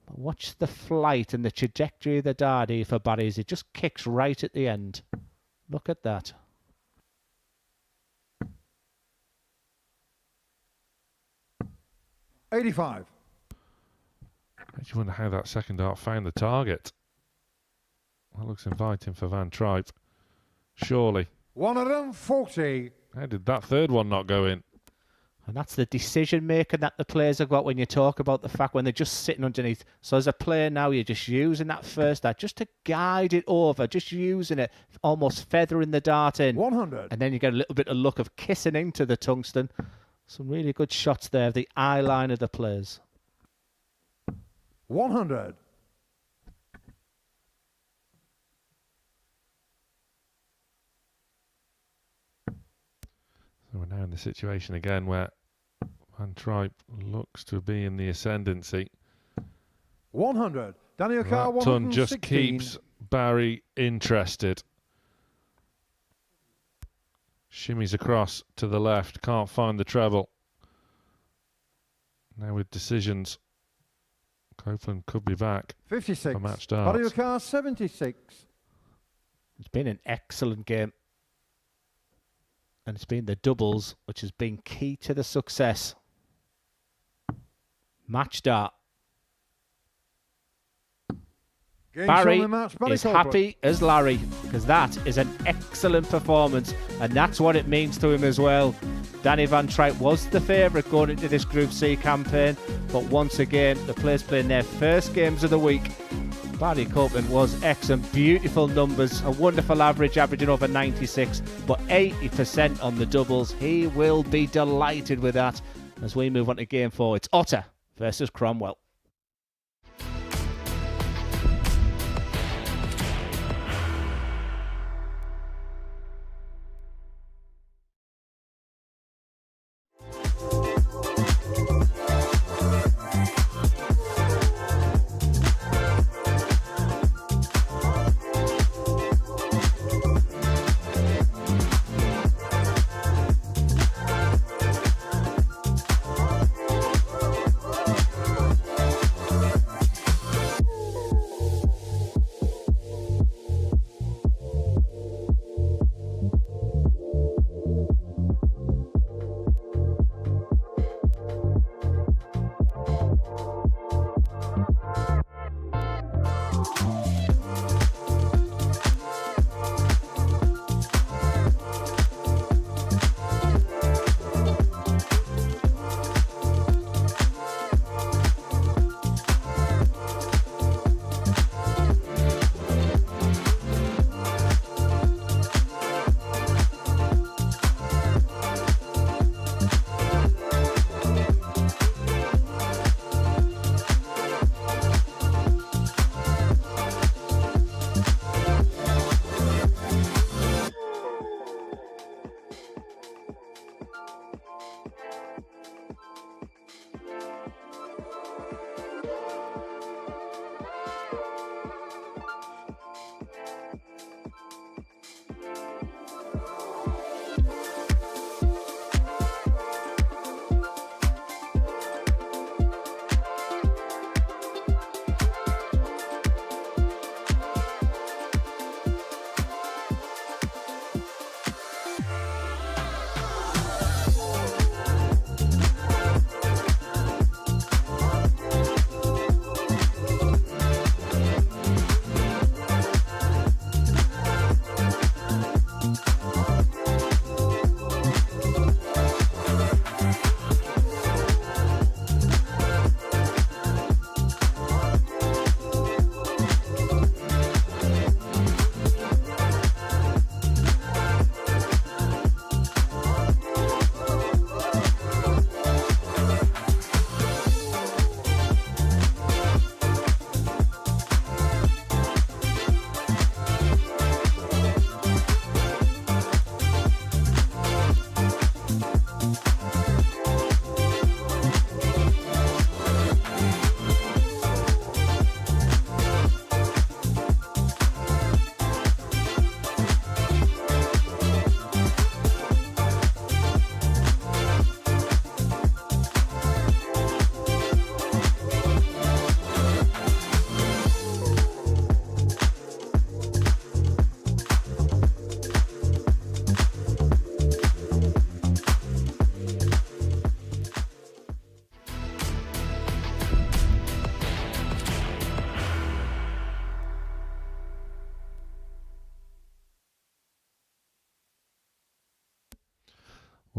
But watch the flight and the trajectory of the dart here for Barry as it just kicks right at the end. Look at that. $85. I just wonder how that second dart found the target. That looks inviting for Van Trijp. Surely. 140. How did that third one not go in? And that's the decision making that the players have got when you talk about the fact when they're just sitting underneath. So as a player now, you're just using that first dart just to guide it over, just using it, almost feathering the dart in. 100. And then you get a little bit of luck of kissing into the tungsten. Some really good shots there, the eye line of the players. 100. So we're now in the situation again where Van Trijp looks to be in the ascendancy. 100. Daniel Carr, That ton 116. just keeps Barry interested. Shimmies across to the left, can't find the treble. Now with decisions, Copeland could be back 56. for match darts. Daniel Carr, 76. It's been an excellent game. And it's been the doubles which has been key to the success. Match dart. Barry is happy as Larry because that is an excellent performance and that's what it means to him as well. Danny Van Trijp was the favourite going into this Group C campaign, but once again the players playing their first games of the week. Barry Copeland was excellent, beautiful numbers, a wonderful average, averaging over 96, but 80% on the doubles. He will be delighted with that as we move on to game 4. It's Otter versus Cromwell.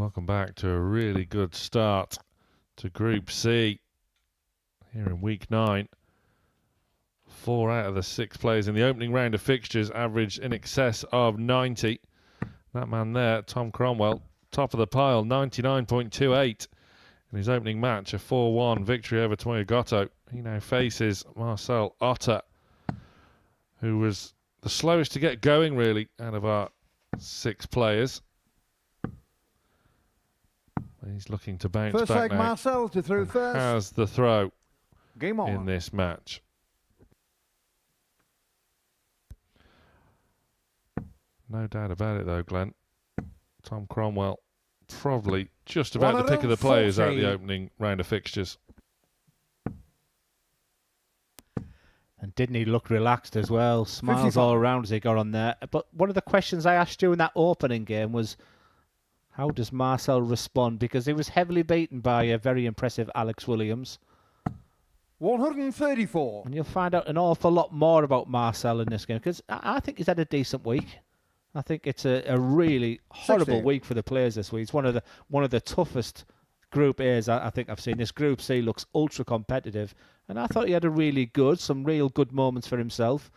Welcome back to a really good start to Group C here in Week 9. 4 out of the 6 players in the opening round of fixtures averaged in excess of 90. That man there, Tom Cromwell, top of the pile, 99.28 in his opening match, a 4-1 victory over Tomoya Goto. He now faces Marcel Otter, who was the slowest to get going, really, out of our 6 players. He's looking to bounce first back leg, now. Marcel to throw first. Has the throw Game on. in this match. No doubt about it, though, Glenn. Tom Cromwell probably just about the pick of the players out of the opening round of fixtures. And didn't he look relaxed as well? Smiles 55. all around as he got on there. But one of the questions I asked you in that opening game was, how does Marcel respond? Because he was heavily beaten by a very impressive Alex Williams. 134. And you'll find out an awful lot more about Marcel in this game, because I think he's had a decent week. I think it's a really horrible 60. week for the players this week. It's one of the toughest Group A's I think I've seen. This Group C looks ultra competitive, and I thought he had some real good moments for himself.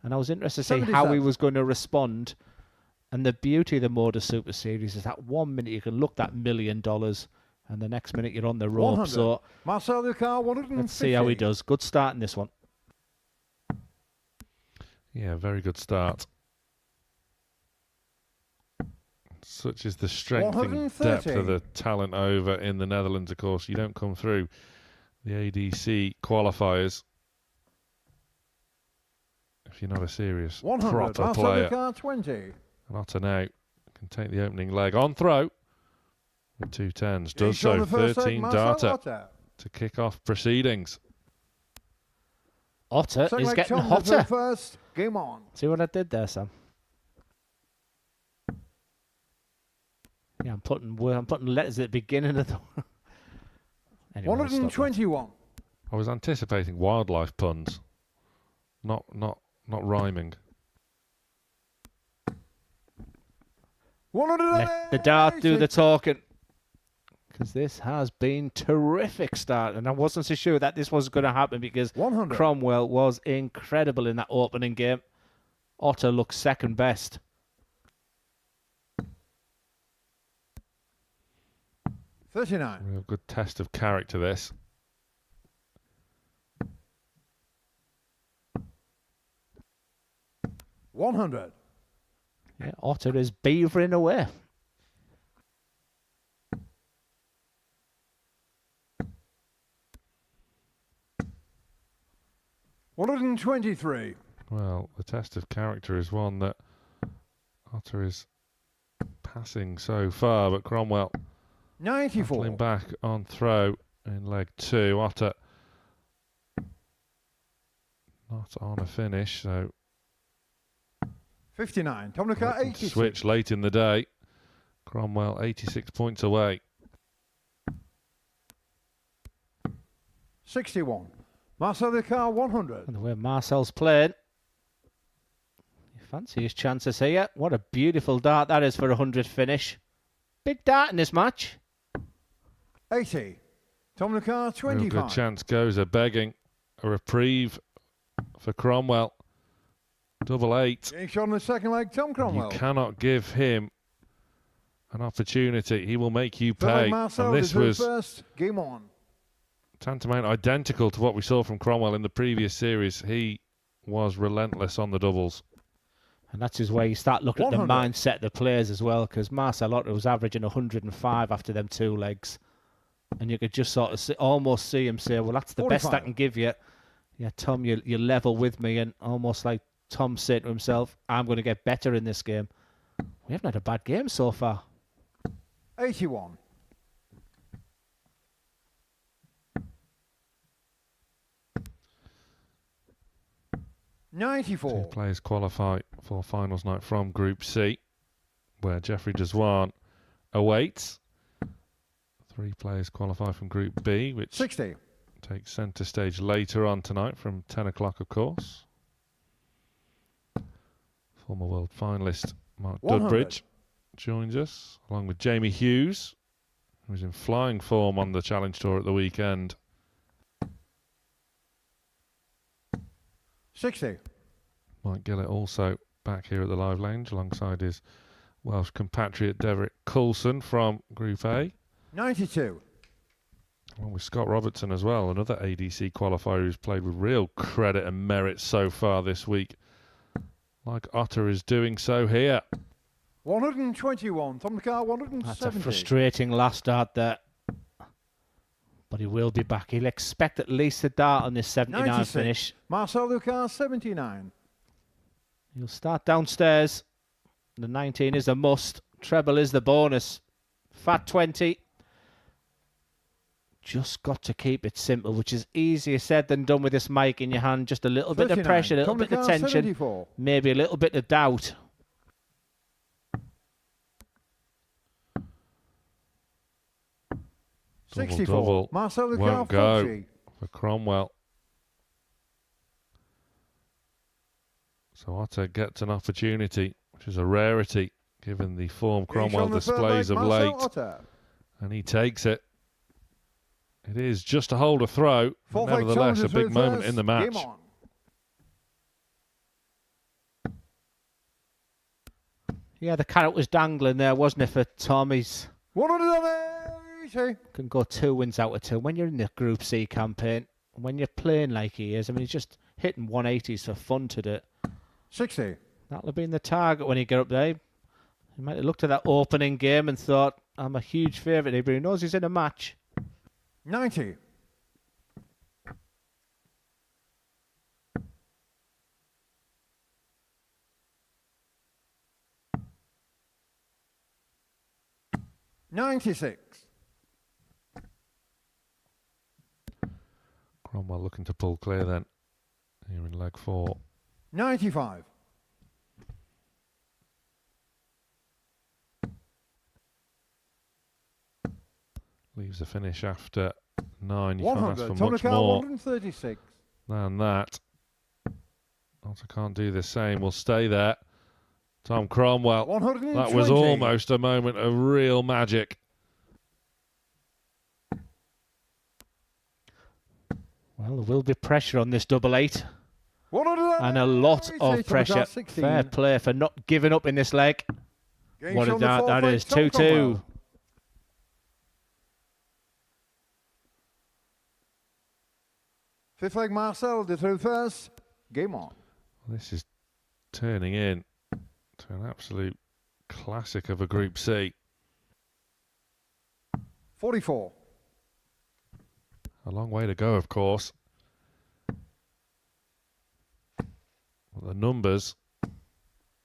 And I was interested to see how he was going to respond. And the beauty of the Modus Super Series is that 1 minute you can look that $1 million, and the next minute you're on the rope. 100. So Marcel Lucas, 150. let's see how he does. Good start in this one. Yeah, very good start. Such is the strength and depth of the talent over in the Netherlands, of course. You don't come through the ADC qualifiers if you're not a serious 100. proper Marcel player. Lucas, 20. And Otter now can take the opening leg on throw with 2 10s. Does so. 13 data to kick off proceedings. Otter is getting hotter. First. Game on. See what I did there, Sam? Yeah, I'm putting letters at the beginning of the... Anyway, 121. I was anticipating wildlife puns, not rhyming. Let the dart do the talking, because this has been terrific start, and I wasn't so sure that this was going to happen, because 100. Cromwell was incredible in that opening game. Otter looks second best. $39. Real good test of character, this. $100. Yeah, Otter is beavering away. $123. Well, the test of character is one that Otter is passing so far, but Cromwell 94. pulling back on throw in leg 2. Otter not on a finish, so 59. Tom Lucas, 86. switch late in the day. Cromwell 86 points away. 61. Marcel Lucas, 100. And the way Marcel's played, you fancy his chances here. What a beautiful dart that is for a 100 finish. Big dart in this match. 80. Tom Lucas, 25. Real good chance goes a begging a reprieve for Cromwell. Double 8. Getting shot on the second leg, Tom Cromwell. You cannot give him an opportunity. He will make you pay. And this was first. Game on. tantamount identical to what we saw from Cromwell in the previous series. He was relentless on the doubles. And that's his way. You start looking at the 100. mindset of the players as well, because Marcel Otter was averaging 105 after them 2 legs. And you could just sort of almost see him say, well, that's the best I 45. can give you. Yeah, Tom, you're level with me. And almost like Tom said to himself, I'm going to get better in this game. We haven't had a bad game so far. 81. $94. 2 players qualify for finals night from Group C, where Jeffrey Deswan awaits. 3 players qualify from Group B, which 60. takes centre stage later on tonight from 10 o'clock, of course. Former world finalist Mark 100. Dudbridge joins us, along with Jamie Hughes, who's in flying form on the Challenge Tour at the weekend. 60. Mike Gillett also back here at the Live Lounge alongside his Welsh compatriot Derek Coulson from Group A. 92. Along with Scott Robertson as well, another ADC qualifier who's played with real credit and merit so far this week, like Otter is doing so here. 121. Tom the car, 170. That's a frustrating last start there. But he will be back. He'll expect at least a dart on this 79 96. finish. Marcel Lucas, 79. He'll start downstairs. The 19 is a must. Treble is the bonus. Fat 20. Just got to keep it simple, which is easier said than done with this mic in your hand. Just a little bit of pressure, a little bit of tension, 74. maybe a little bit of doubt. Double, 64. double. Marcel Lucas, Won't go 40. for Cromwell. So Otter gets an opportunity, which is a rarity given the form Cromwell displays of late. And he takes it. It is just a hold of throw, but nevertheless a big moment in the match. Yeah, the carrot was dangling there, wasn't it, for Tom? He's 180. can go 2 wins out of 2. When you're in the Group C campaign, when you're playing like he is, I mean, he's just hitting 180s for fun today. 60. That'll have been the target when he got up there. He might have looked at that opening game and thought, I'm a huge favourite here, but he knows he's in a match. 90. $96. Cromwell looking to pull clear then, here in leg 4. 95. Leaves the finish after 9. You can't ask 100. for much more 136. than that. Otter can't do the same. We'll stay there. Tom Cromwell. 120. That was almost a moment of real magic. Well, there will be pressure on this double 8. 180. And a lot of pressure. Fair play for not giving up in this leg. What a dart that is. 2-2. Fifth leg, Marcel, the through first. Game on. This is turning in to an absolute classic of a Group C. 44. A long way to go, of course. But the numbers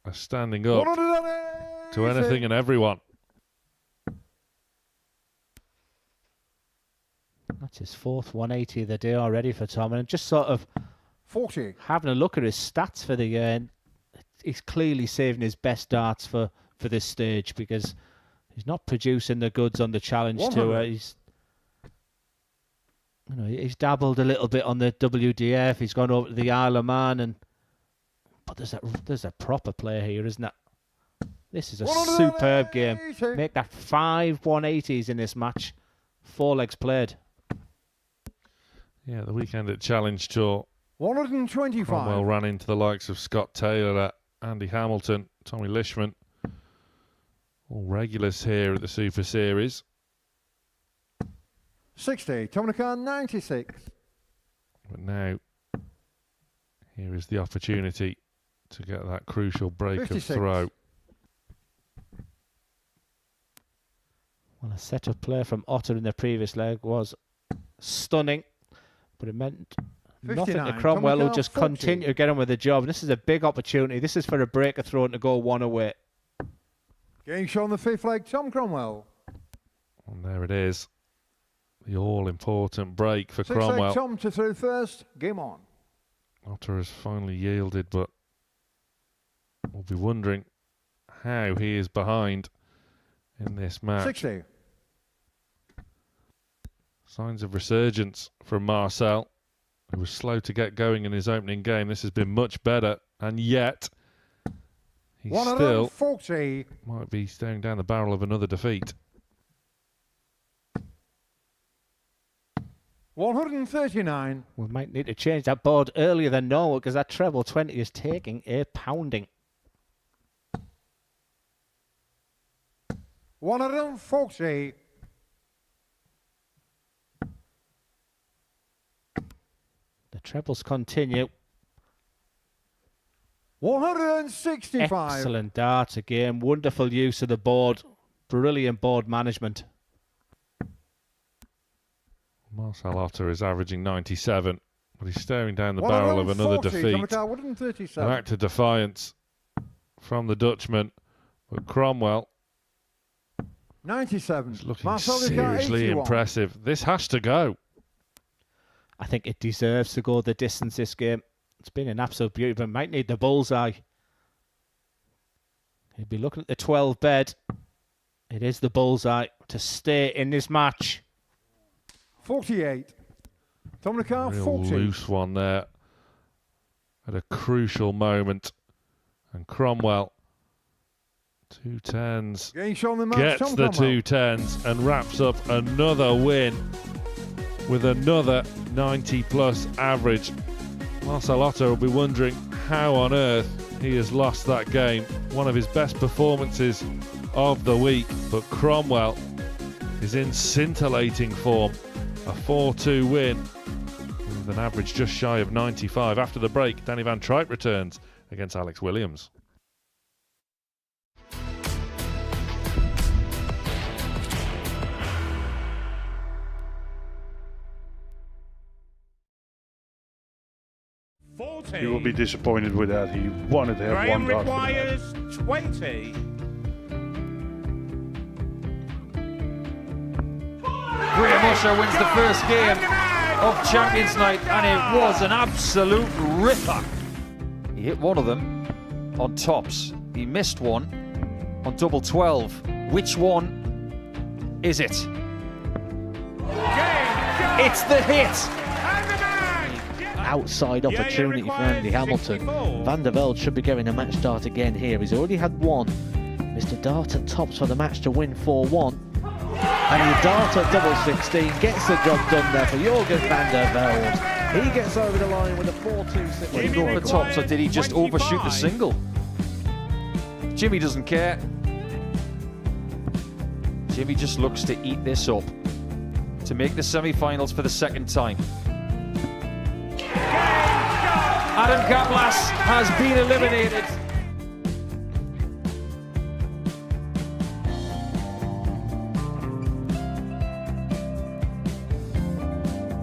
are standing up to anything and everyone. That's his 4th 180 of the day already for Tom. And just sort of 40. Having a look at his stats for the year, he's clearly saving his best darts for this stage because he's not producing the goods on the Challenge Tour. He's dabbled a little bit on the WDF. He's gone over to the Isle of Man, but there's a proper player here, isn't it? This is a superb game. Make that 5 180s in this match. 4 legs played. Yeah, the weekend at Challenge Tour. 125. Cromwell ran into the likes of Scott Taylor, Andy Hamilton, Tommy Lishman. All regulars here at the Super Series. 60. Tominica 96. But now, here is the opportunity to get that crucial break 56. of throw. Well, a set of play from Otter in the previous leg was stunning, but it meant nothing to Cromwell, who just continued to get on with the job. And this is a big opportunity. This is for a breaker throw to go 1 away. Getting shown the 5th leg, Tom Cromwell. And there it is. The all-important break for 6th Cromwell. leg, Tom to through first. Game on. Otter has finally yielded, but we'll be wondering how he is behind in this match. 60. Signs of resurgence from Marcel, who was slow to get going in his opening game. This has been much better, and yet he still 140. might be staring down the barrel of another defeat. 139. We might need to change that board earlier than normal because that treble 20 is taking a pounding. 140. The trebles continue. 165. Excellent darts again. Wonderful use of the board. Brilliant board management. Marcel Otter is averaging 97, but he's staring down the barrel of another defeat. An act of defiance from the Dutchman, but Cromwell 97. is looking seriously impressive. This has to go. I think it deserves to go the distance this game. It's been an absolute beauty, but might need the bullseye. He'd be looking at the 12 bed. It is the bullseye to stay in this match. 48. Dominica, Real 40. loose one there at a crucial moment. And Cromwell, 2 10s, gets the 2 10s and wraps up another win with another 90-plus average. Marcel Otter will be wondering how on earth he has lost that game. One of his best performances of the week, but Cromwell is in scintillating form. A 4-2 win with an average just shy of 95. After the break, Danny van Trijp returns against Alex Williams. You will be disappointed with that. He wanted to have one dart. Requires 20. Graham Usher wins the first game of Champions Night, and it was an absolute ripper. He hit one of them on tops. He missed one on double 12. Which one is it? It's the hit. Outside opportunity for Andy Hamilton. Van der Velde should be getting a match dart again here. He's already had one. Mr. Dart at tops for the match to win 4-1. And he dart at double 16, gets the job done there for Jurgen van der Velde. He gets over the line with a 4-2. Did he go for the tops, or did he just overshoot the single? Jimmy doesn't care. Jimmy just looks to eat this up to make the semi-finals for the second time. Adam Gablas has been eliminated.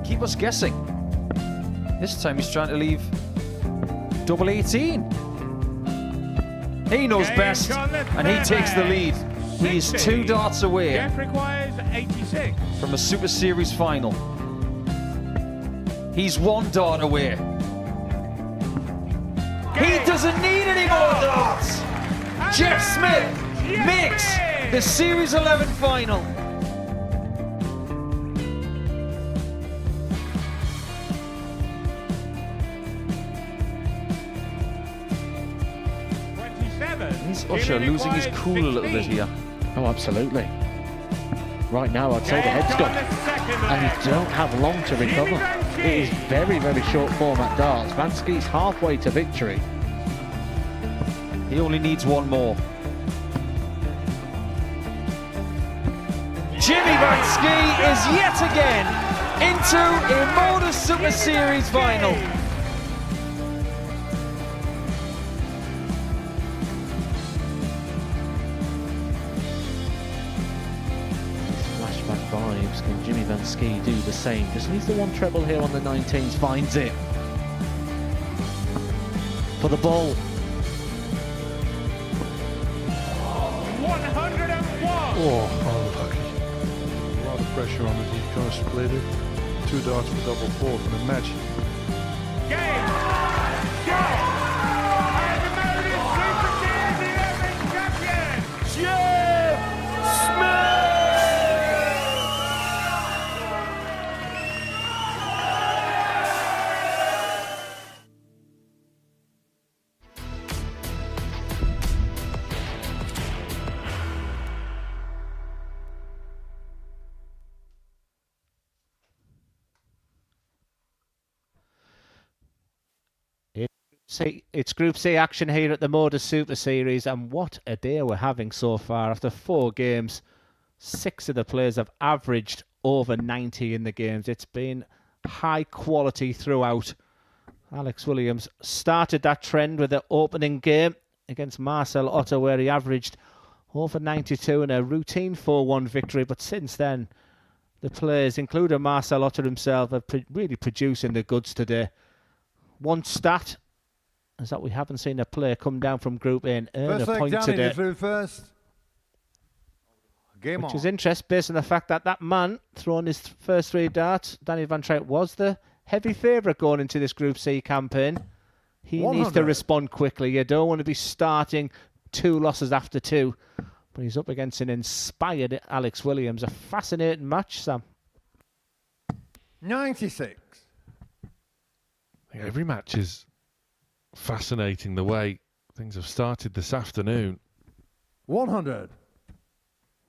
Keep us guessing. This time he's trying to leave double 18. He knows best, and he takes the lead. He's 2 darts away from a Super Series final. He's 1 dart away. He doesn't need any more darts. Jeff Smith makes the Series 11 final. Is Usher losing his cool a little bit here? Oh, absolutely. Right now, I'd say the head's gone. And you don't have long to recover. It is very, very short format darts. Vansky's halfway to victory. He only needs one more. Jimmy Vansky is yet again into a Modus Super Series final. Flashback vibes. Can Jimmy Vansky do the same? Just needs the one treble here on the 19s. Finds it. For the ball. 101. Oh, unlucky. A lot of pressure on it. He's going to split it. 2 darts for double 4 for the match. Game. Go. And the Modus Super Series 11 champion, Jeff Smith. C. It's Group C action here at the Modus Super Series, and what a day we're having so far. After 4 games, 6 of the players have averaged over 90 in the games. It's been high quality throughout. Alex Williams started that trend with the opening game against Marcel Otter, where he averaged over 92 in a routine 4-1 victory. But since then, the players, including Marcel Otter himself, are really producing the goods today. One stat is that we haven't seen a player come down from Group A and earn a point today. Which is interesting based on the fact that that man throwing his first 3 darts, Danny Van Trijp, was the heavy favourite going into this Group C campaign. He 100. needs to respond quickly. You don't want to be starting 2 losses after 2. But he's up against an inspired Alex Williams. A fascinating match, Sam. 96. Every match is fascinating the way things have started this afternoon. 100.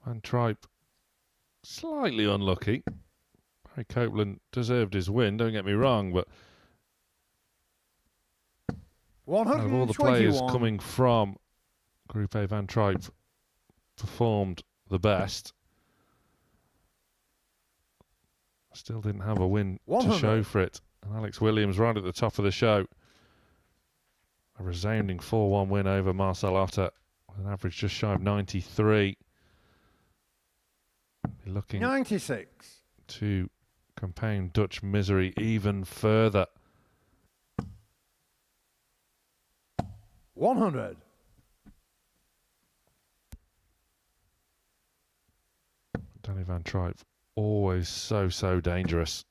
Van Trijp slightly unlucky. Harry Copeland deserved his win, don't get me wrong, but out of all the players coming from Group A, Van Trijp performed the best. Still didn't have a win 100. to show for it. And Alex Williams right at the top of the show. A resounding 4-1 win over Marcel Otter with an average just shy of 93. Looking 96 to compound Dutch misery even further. 100. Danny Van Trijp, always so dangerous.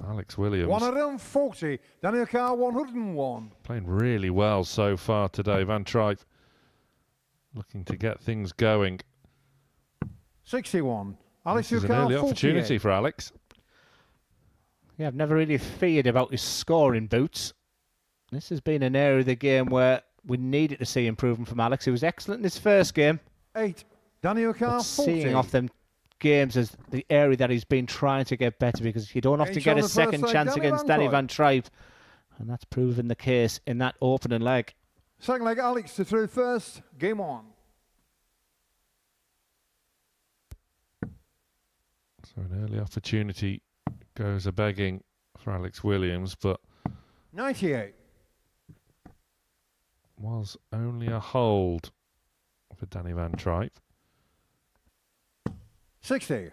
Alex Williams 140. Daniel Carr 101. playing really well so far today. Van Trijp looking to get things going. 61. Alex This is an early opportunity for Alex. Yeah, I've never really feared about his scoring boots. This has been an area of the game where we needed to see improvement from Alex. He was excellent in his first game. 8. Daniel Carr 40. Seeing off them games as the area that he's been trying to get better, because you don't often get a second chance against Danny Van Trijp. And that's proven the case in that opening leg. Second leg, Alex to through first. Game on. So an early opportunity goes a-begging for Alex Williams, but 98. was only a hold for Danny Van Trijp. 60.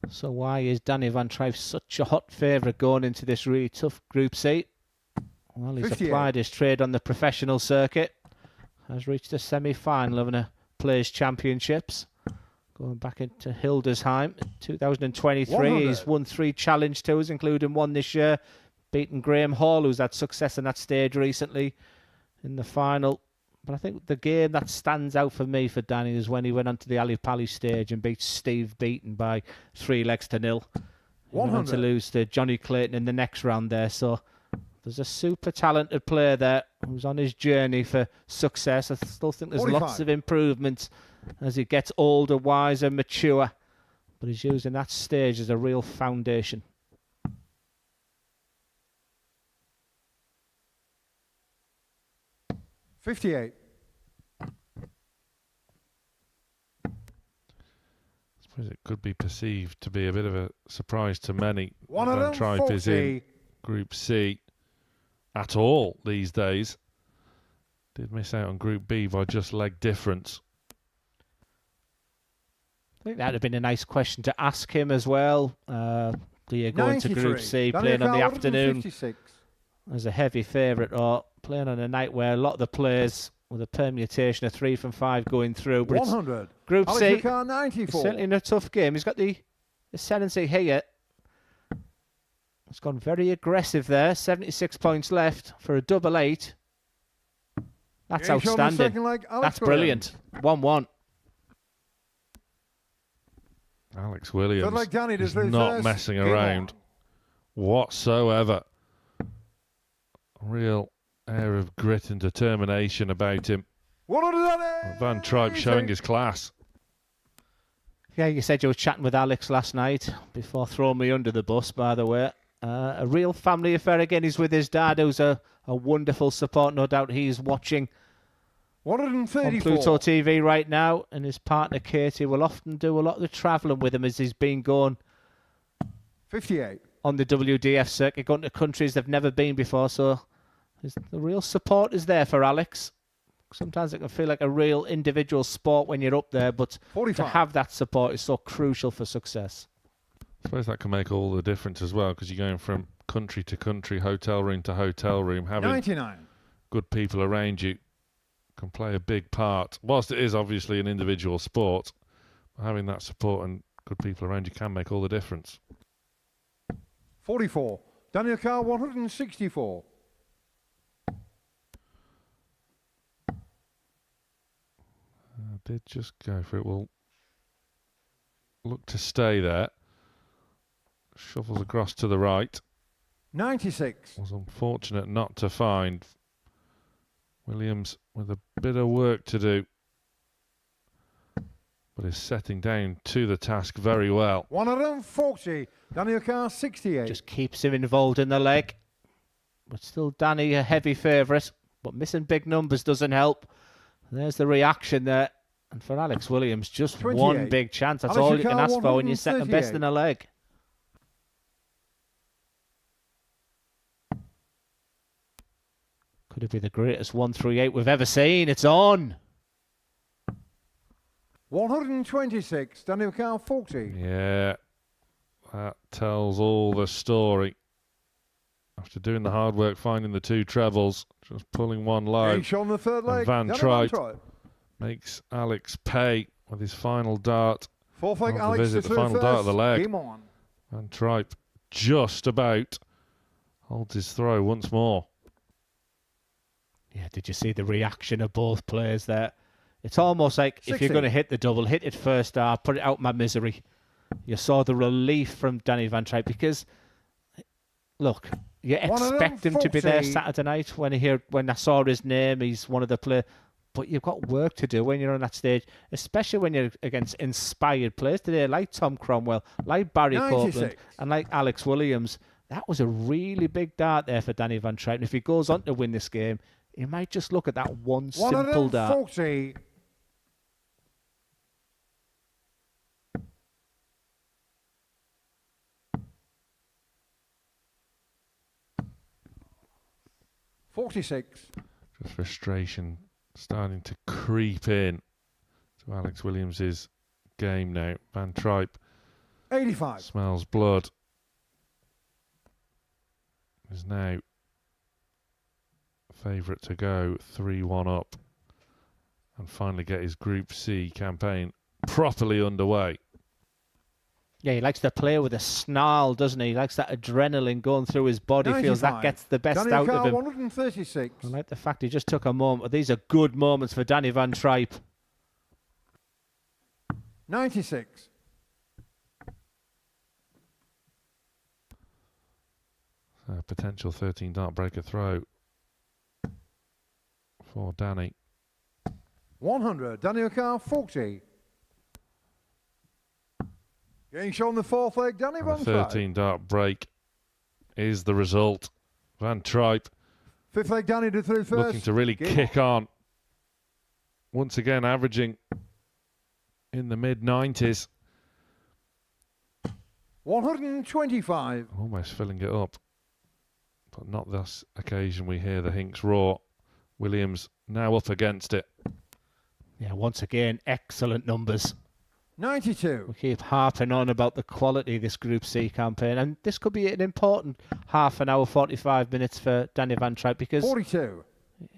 So why is Danny Van Trijp such a hot favourite going into this really tough Group C? Well, he's 58. applied his trade on the professional circuit, has reached the semi-final of the Players' Championships. Going back into Hildesheim in 2023, 100. he's won 3 Challenge Tours, including one this year, beating Graham Hall, who's had success in that stage recently in the final. But I think the game that stands out for me for Danny is when he went onto the Ali Pali stage and beat Steve Beaton by 3-0. He went on to lose to Johnny Clayton in the next round there. So there's a super talented player there who's on his journey for success. I still think there's 45. lots of improvements as he gets older, wiser, mature. But he's using that stage as a real foundation. $58. I suppose it could be perceived to be a bit of a surprise to many. Van Trijp is in Group C at all these days. Did miss out on Group B by just leg difference. I think that would have been a nice question to ask him as well. Do you go into Group C playing on the afternoon as a heavy favourite, or playing on a night where a lot of the players with a permutation of 3 from 5 going through? But 100. Group Alex C, Ricard, 94. certainly in a tough game. He's got the ascendancy here. It's gone very aggressive there. 76 points left for a double 8. That's Game shown the outstanding. second leg, Alex That's brilliant. 1-1. Alex Williams like Danny does is lose not first. messing Game around whatsoever. Real air of grit and determination about him. Van Trijp showing his class. Yeah, you said you were chatting with Alex last night before throwing me under the bus, by the way. A real family affair again. He's with his dad, who's a wonderful support. No doubt he's watching 134. on Pluto TV right now, and his partner Katie will often do a lot of the travelling with him as he's been going 58. on the WDF circuit, going to countries they've never been before. So the real support is there for Alex. Sometimes it can feel like a real individual sport when you're up there, but 45. to have that support is so crucial for success. I suppose that can make all the difference as well, because you're going from country to country, hotel room to hotel room. Having 99. good people around you can play a big part. Whilst it is obviously an individual sport, having that support and good people around you can make all the difference. 44. Daniel Carr, 164. Did just go for it. Will look to stay there. Shuffles across to the right. 96. Was unfortunate not to find. Williams with a bit of work to do, but is setting down to the task very well. 140. Daniel Carr, 68. Just keeps him involved in the leg. But still Danny a heavy favourite. But missing big numbers doesn't help. There's the reaction there. And for Alex Williams, just 28. one big chance. That's Alex all you can Carr, ask for when you're second best 138. in a leg. Could it be the greatest 138 we've ever seen? It's on. 126. Daniel Carr, 40. Yeah, that tells all the story. After doing the hard work, finding the two trebles, just pulling one low. Each on the third And leg. Van Daniel Trijp makes Alex pay with his final dart. Fourth leg, of the Alex visit, to the final third dart of the first. leg. Game on. Van Trijp just about holds his throw once more. Yeah, did you see the reaction of both players there? It's almost like 60. if you're going to hit the double, hit it first, put it out my misery. You saw the relief from Danny Van Trijp because, look, you expect him to be there 140. Saturday night. When I saw his name, he's one of the players. But you've got work to do when you're on that stage, especially when you're against inspired players today, like Tom Cromwell, like Barry 96. Copeland, and like Alex Williams. That was a really big dart there for Danny Van Trijp. And if he goes on to win this game, he might just look at that one simple dart. 140. $46. Just frustration starting to creep in to Alex Williams's game now. Van Trijp 85. smells blood. Is now favourite to go 3-1 up and finally get his Group C campaign properly underway. Yeah, he likes to play with a snarl, doesn't he? He likes that adrenaline going through his body. 95. Feels that gets the best Daniel out Carr, of him. 136. I like the fact he just took a moment. These are good moments for Danny Van Trijp. 96. So potential 13 dart breaker throw for Danny. 100. Daniel Carr, 40. Getting shown the fourth leg, Danny And Van a Trijp. 13 dart break is the result. Van Trijp Fifth leg, Danny to through first. looking to really Game kick on. Once again averaging in the mid-90s. 125. Almost filling it up. But not this occasion. We hear the Hinks roar. Williams now up against it. Yeah, once again, excellent numbers. 92. We keep harping on about the quality of this Group C campaign, and this could be an important half an hour, 45 minutes for Danny Van Trijp because 42.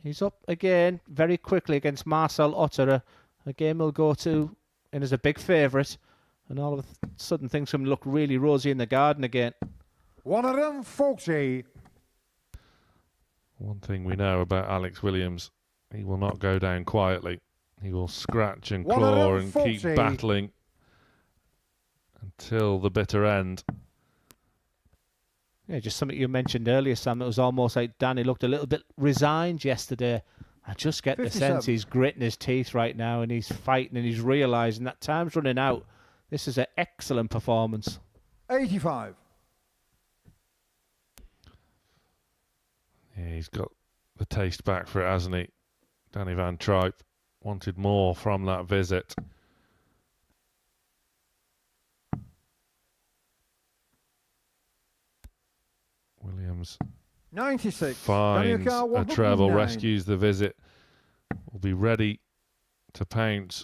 he's up again very quickly against Marcel Otter, a game he'll go to and is a big favourite, and all of a sudden things can look really rosy in the garden again. 140. One thing we know about Alex Williams, he will not go down quietly. He will scratch and claw and keep 140. battling until the bitter end. Yeah, just something you mentioned earlier, Sam. It was almost like Danny looked a little bit resigned yesterday. I just get 57. the sense he's gritting his teeth right now and he's fighting and he's realising that time's running out. This is an excellent performance. 85. Yeah, he's got the taste back for it, hasn't he? Danny Van Trijp wanted more from that visit. Williams 96. finds a treble, rescues the visit, will be ready to pounce.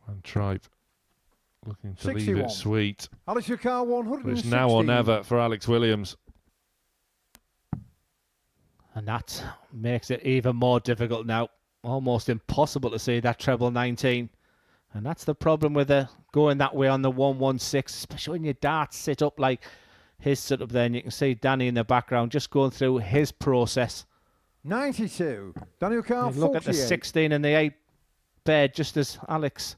Van Trijp looking to 61. leave it sweet. Alex, your car 116. It's now or never for Alex Williams. And that makes it even more difficult now. Almost impossible to see that treble 19. And that's the problem with going that way on the 116, especially when your darts sit up like his sit up there. And you can see Danny in the background just going through his process. 92. Daniel Carr, Look at the 16 and the 8 bed, just as Alex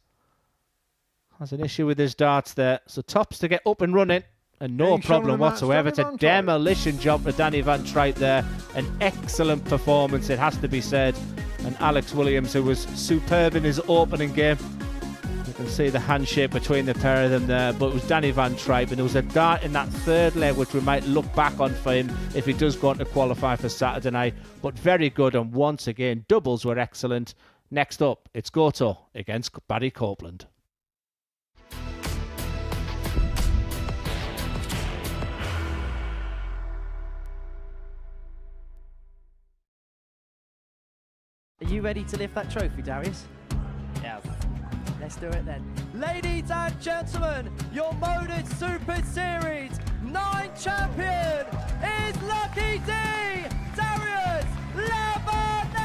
has an issue with his darts there. So tops to get up and running. And no problem whatsoever. It's a demolition job for Danny Van Trijp there. An excellent performance, it has to be said. And Alex Williams, who was superb in his opening game. You can see the handshake between the pair of them there. But it was Danny Van Trijp. And there was a dart in that third leg, which we might look back on for him if he does go on to qualify for Saturday night. But very good. And once again, doubles were excellent. Next up, it's Goto against Barry Copeland. Are you ready to lift that trophy, Darius? Yeah. Let's do it then. Ladies and gentlemen, your Modus Super Series 9 champion is Lucky D, Darius Labanowski!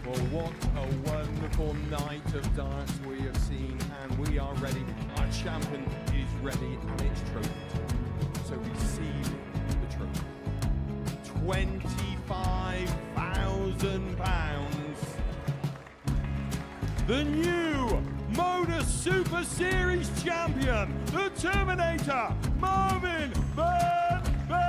Well, what a wonderful night of darts we have seen, and we are ready. Our champion is ready, and it's trophy. So receive the trophy. £25,000. The new Modus Super Series champion, the Terminator, Marvin Van Velzen.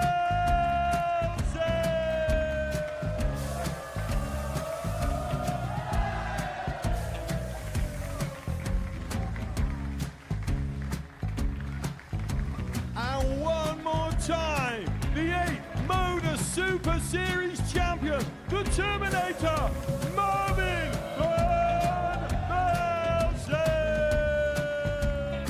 And one more time, the 8th Modus Super Series champion, the Terminator, Marvin Van Velzen.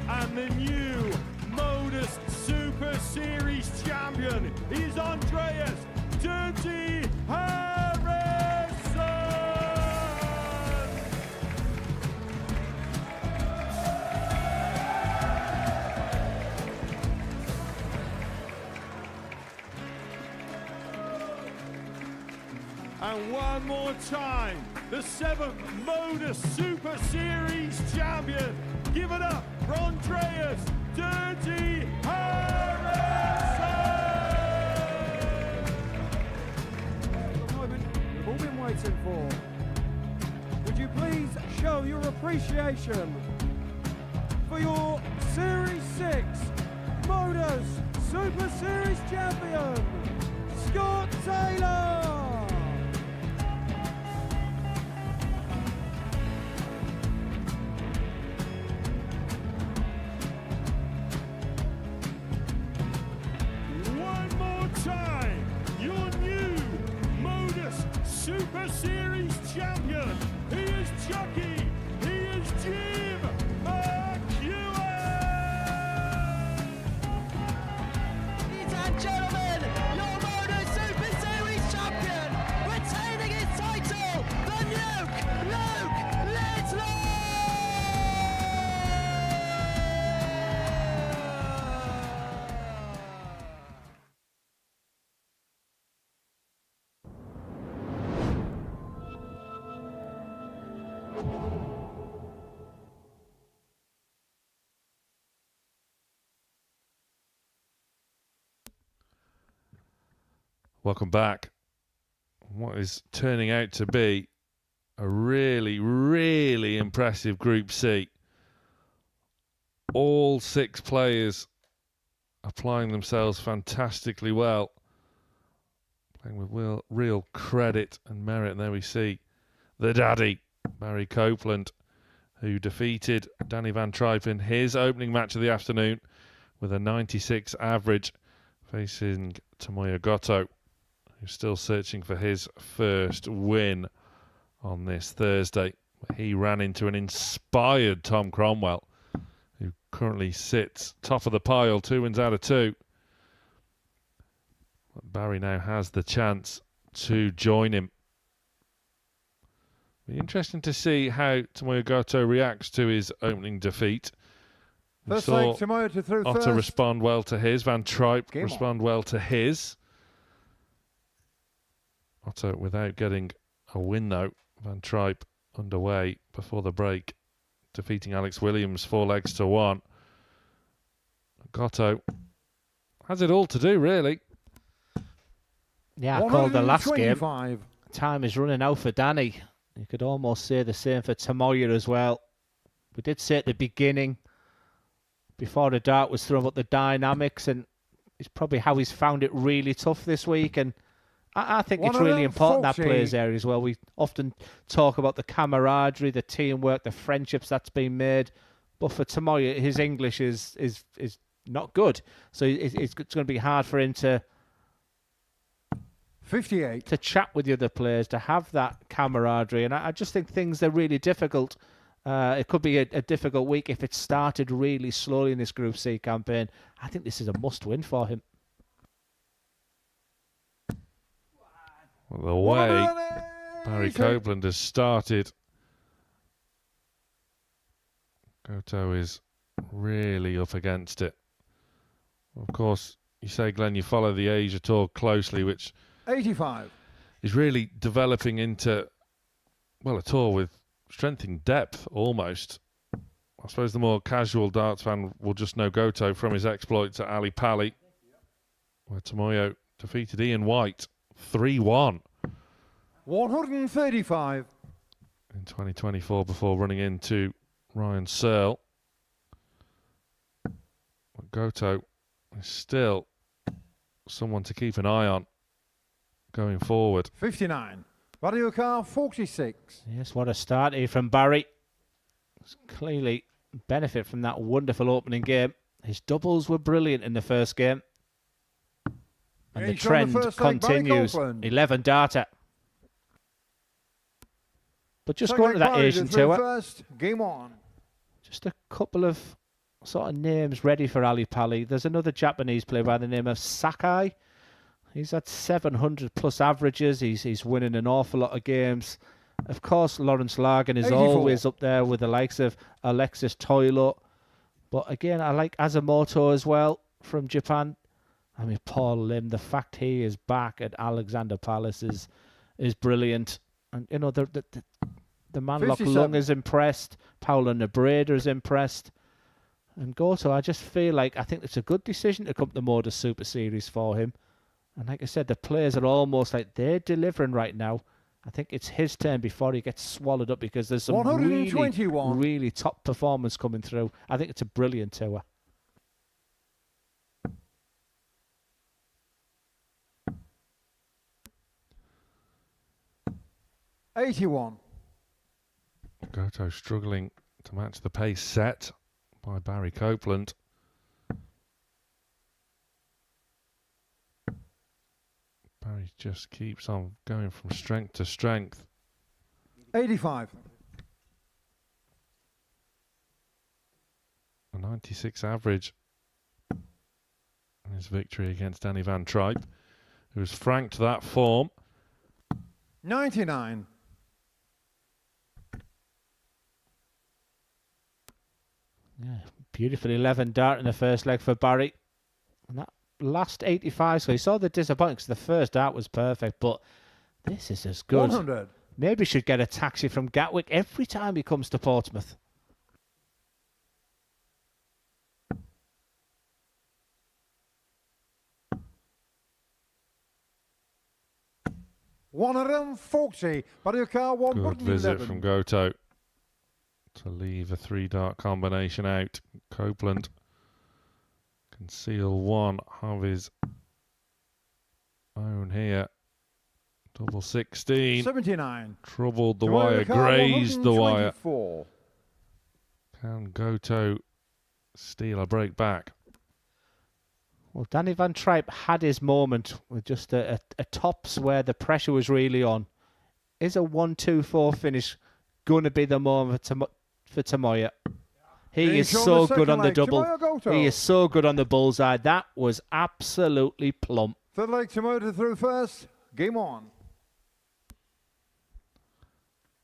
And the new Modus Super Series champion is Andreas Dirty Harrison. And one more time, the 7th Modus Super Series champion. Give it up for Andreas Dirty Harrison. The moment we've all been waiting for. Would you please show your appreciation for your Series 6 Modus Super Series champion, Scott Taylor? One more time, your new Modus Super Series champion. He is Chucky. He is Jim McEwen. Ladies and gentlemen, Welcome back. What is turning out to be a really, really impressive Group C. All 6 players applying themselves fantastically well. Playing with real credit and merit. And there we see the daddy, Barry Copeland, who defeated Danny van Trijp in his opening match of the afternoon with a 96 average, facing Tomoya Goto, who's still searching for his first win on this Thursday. He ran into an inspired Tom Cromwell, who currently sits top of the pile, 2 wins out of 2. But Barry now has the chance to join him. Be interesting to see how Tomoya Goto reacts to his opening defeat. We First saw leg, Tomoya to throw Otter first. respond well to his, Van Trijp respond well to his. Otter without getting a win though. Van Trijp underway before the break, defeating Alex Williams 4 legs to 1. Goto has it all to do, really. Yeah, I called the last game. Time is running out for Danny. You could almost say the same for Tomoya as well. We did say at the beginning, before the dart was thrown, about the dynamics, and it's probably how he's found it really tough this week. And I think it's really important that plays there as well. We often talk about the camaraderie, the teamwork, the friendships that's been made. But for Tomoya, his English is not good. So it's going to be hard for him to 58 to chat with the other players, to have that camaraderie. And I just think things are really difficult. It could be a difficult week if it started really slowly in this Group C campaign. I think this is a must-win for him. Well, the way Barry Copeland has started, Goto is really up against it. Of course, you say, Glenn, you follow the Asia Tour closely, which 85 is really developing into, well, a tour with strength in depth, almost. I suppose the more casual darts fan will just know Goto from his exploits at Ali Pali, where Tomoya defeated Ian White 3-1. 135 in 2024 before running into Ryan Searle. But Goto is still someone to keep an eye on going forward. 59. Variokar 46. Yes, what a start here from Barry. He's clearly benefit from that wonderful opening game. His doubles were brilliant in the first game. And the trend continues. 11 data. But just going to that Asian tour. Game on. Just a couple of sort of names ready for Ali Pali. There's another Japanese player by the name of Sakai. He's had 700 plus averages. He's winning an awful lot of games. Of course, Lawrence Lagan is 84. Always up there with the likes of Alexis Toilo. But again, I like Asamoto as well from Japan. I mean, Paul Lim, the fact he is back at Alexander Palace is brilliant. And, you know, the Manlock Lung is impressed. Paolo Nebreda is impressed. And Goto, I just feel like I think it's a good decision to come to the Modus Super Series for him. And like I said, the players are almost like they're delivering right now. I think it's his turn before he gets swallowed up, because there's some really top performance coming through. I think it's a brilliant tour. $81. Goto struggling to match the pace set by Barry Copeland. Barry just keeps on going from strength to strength. 85. A 96 average in his victory against Danny van Trijp, who has franked that form. 99. Yeah, beautiful 11 dart in the first leg for Barry. And that last 85, so he saw the disappointment because the first dart was perfect, but this is as good. 100. Maybe he should get a taxi from Gatwick every time he comes to Portsmouth. 140. Bariuka, Good 111. visit from Goto to leave a 3-dart combination out. Copeland can seal one of his own here. Double 16. 79. Troubled the wire, grazed the wire. Can Goto steal a break back? Well, Danny Van Trijp had his moment with just a tops where the pressure was really on. Is a 1-2-4 finish going to be the moment for Tomoya? He is so good on the double. He is so good on the bullseye. That was absolutely plump. Third leg, Tomoya through first. Game on.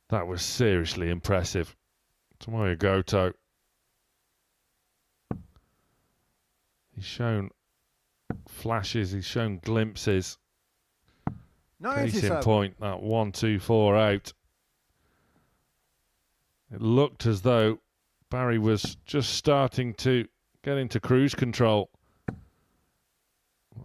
That was seriously impressive. Tomoya Goto. He's shown flashes, he's shown glimpses. Case in point, that 1-2-4 out. It looked as though Barry was just starting to get into cruise control.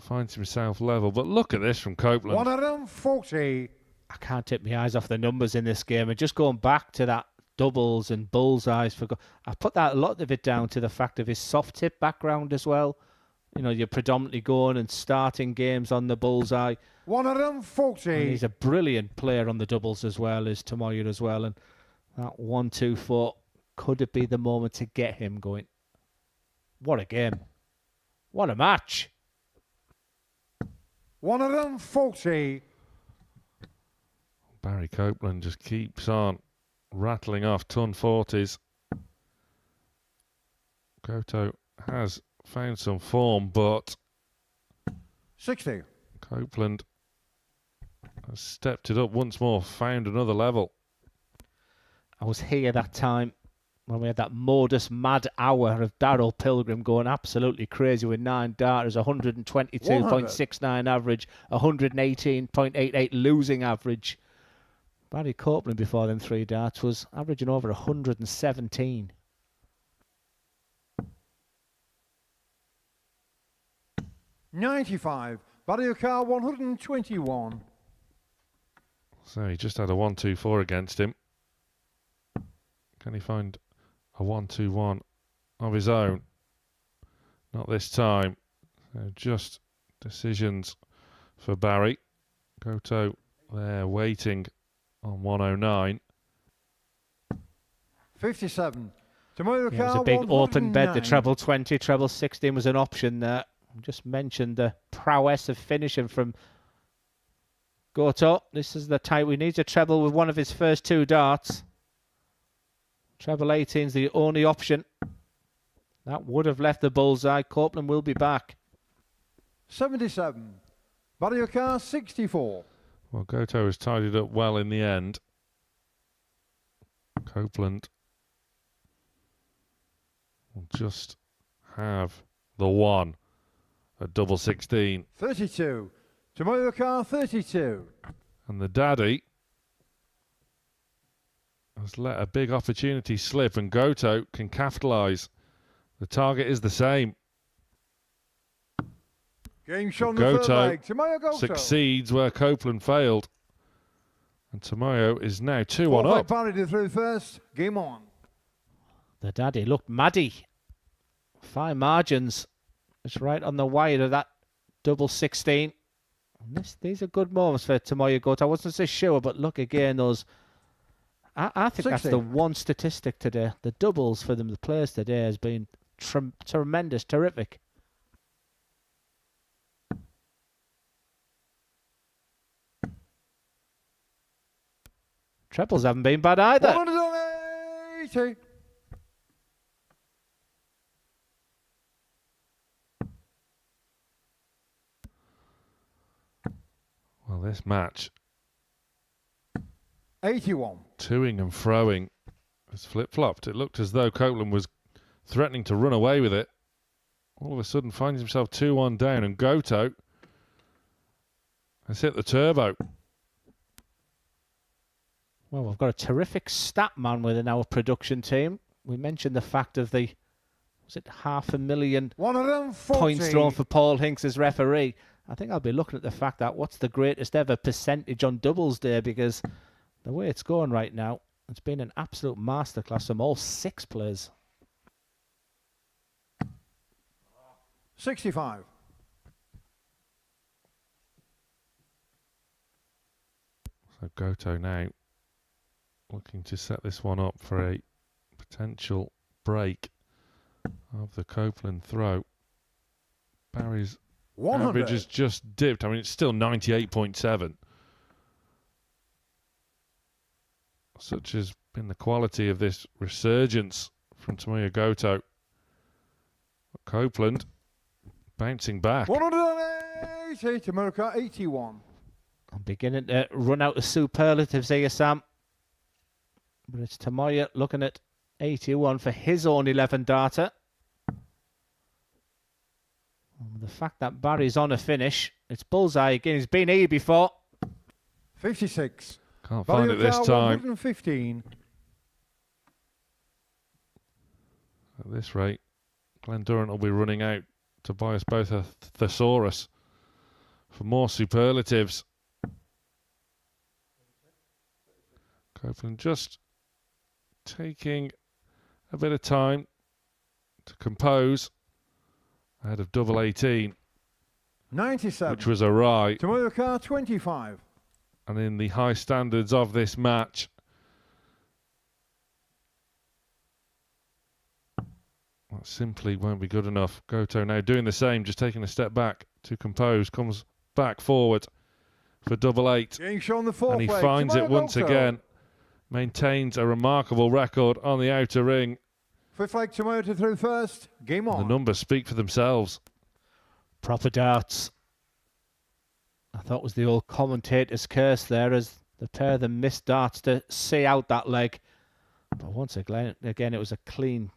Finds himself level, but look at this from Copeland. 140. I can't take my eyes off the numbers in this game, and just going back to that doubles and bullseyes. I put that a lot of it down to the fact of his soft tip background as well. You know, you're predominantly going and starting games on the bullseye. 140. And he's a brilliant player on the doubles as well as Tomoya as well. And that 1-2-4, could it be the moment to get him going? What a game. What a match. 140. Barry Copeland just keeps on rattling off ton 40s. Goto has found some form, but 60. Copeland has stepped it up once more, found another level. I was here that time when we had that Modus mad hour of Darryl Pilgrim going absolutely crazy with 9 darters, 122.69 average, 118.88 losing average. Barry Copeland before them 3 darts was averaging over 117. $95. Bariuka 121. So he just had a 1-2-4 against him. Can he find a 1-2-1 of his own? Not this time. So just decisions for Barry. Goto there waiting on 109. 57. It was a big open bed. The treble 20, treble 16 was an option there. Just mentioned the prowess of finishing from Goto. This is the type we need to treble with one of his first 2 darts. Treble 18 is the only option. That would have left the bullseye. Copeland will be back. 77. Bariuka 64. Well, Goto has tidied up well in the end. Copeland will just have the one. A double 16. 32. Tomoya 32. And the daddy has let a big opportunity slip, and Goto can capitalise. The target is the same. Game shot the third leg. Tomoya Goto succeeds where Copeland failed. And Tomoya is now 2-1 up. Barry through first. Game on. The daddy looked maddy. 5 margins. It's right on the wire of that double 16. These are good moments for Tomoya Goto. I wasn't so sure, but look again, those. I think 60. That's the one statistic today. The doubles for them, the players today, has been tremendous, terrific. Trebles haven't been bad either. 180. Well, this match, 81. Toing and froing, has flip-flopped. It looked as though Copeland was threatening to run away with it. All of a sudden finds himself 2-1 down, and Goto has hit the turbo. Well, we've got a terrific stat man within our production team. We mentioned the fact of the, was it 500,000 140 points thrown for Paul Hinks as referee. I think I'll be looking at the fact that what's the greatest ever percentage on doubles day, because the way it's going right now, it's been an absolute masterclass from all 6 players. 65. So Goto now looking to set this one up for a potential break of the Copeland throw. Barry's 100. average has just dipped. I mean, it's still 98.7. Such has been the quality of this resurgence from Tomoya Goto. Copeland bouncing back. 180 to America, 81. I'm beginning to run out of superlatives here, Sam. But it's Tomoya looking at 81 for his own 11 data. And the fact that Barry's on a finish, it's bullseye again. He's been here before. 56. Can't find it this time. 115. At this rate, Glenn Durrant will be running out to buy us both a thesaurus for more superlatives. Copeland just taking a bit of time to compose ahead of double 18, 97. which was awry. Tomoya 25. And in the high standards of this match, that simply won't be good enough. Goto now doing the same, just taking a step back to compose, comes back forward for double 8, Getting shown the fourth and he leg. finds it Tomoya once Goto. again. Maintains a remarkable record on the outer ring. Fifth leg Tomoya through first. Game on. The numbers speak for themselves. Proper darts. I thought was the old commentator's curse there, as the pair of them missed darts to see out that leg. But once again, it was a clean,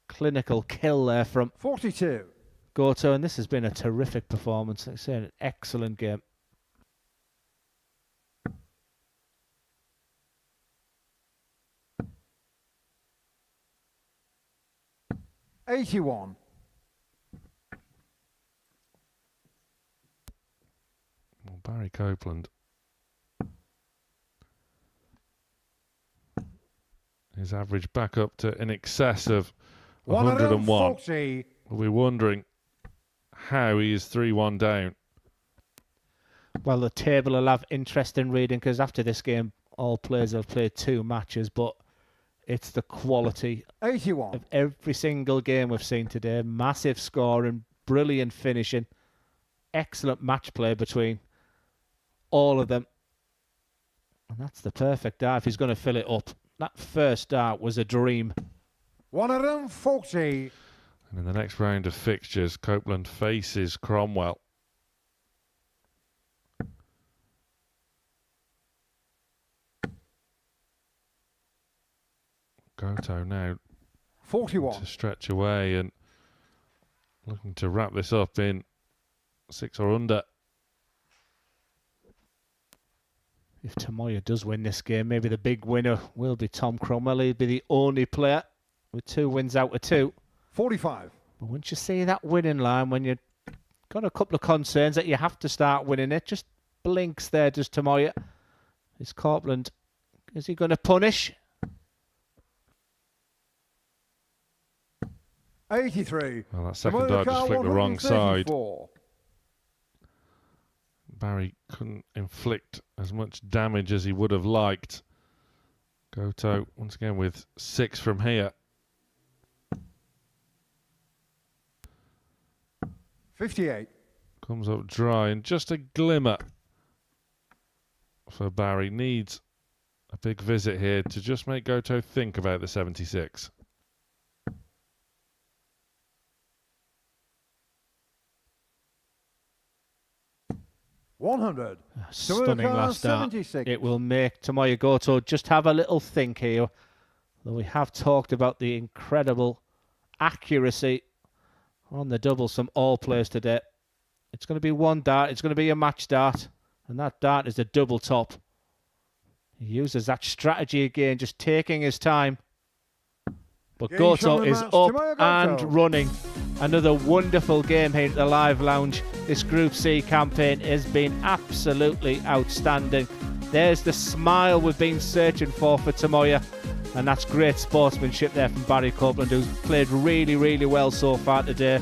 clinical kill there from 42. Goto, and this has been a terrific performance. Like I say, an excellent game. $81. Well, Barry Copeland, his average back up to in excess of 101. 140. We'll be wondering how he is 3-1 down. Well, the table will have interesting reading, because after this game, all players have played 2 matches, but it's the quality 81. of every single game we've seen today. Massive scoring, brilliant finishing, excellent match play between all of them. And that's the perfect dart if he's going to fill it up. That first dart was a dream. 140. And in the next round of fixtures, Copeland faces Cromwell. Goto now 41. to stretch away and looking to wrap this up in 6 or under. If Tomoya does win this game, maybe the big winner will be Tom Cromwell. He'll be the only player with 2 wins out of 2. 45. But once you see that winning line, when you've got a couple of concerns that you have to start winning it, just blinks there, does Tomoya. Is Copeland, is he going to punish? 83. Well, that second dart just flicked the wrong side. Barry couldn't inflict as much damage as he would have liked. Goto, once again, with 6 from here. 58. Comes up dry, and just a glimmer for Barry. Needs a big visit here to just make Goto think about the 76. $100. Stunning last start. 76. It will make Tomoya Goto just have a little think here. Though we have talked about the incredible accuracy on the doubles from all players today. It's going to be one dart. It's going to be a match dart. And that dart is a double top. He uses that strategy again, just taking his time. But Goto is up and running. Another wonderful game here at the Live Lounge. This Group C campaign has been absolutely outstanding. There's the smile we've been searching for Tomoya, and that's great sportsmanship there from Barry Copeland, who's played really, really well so far today.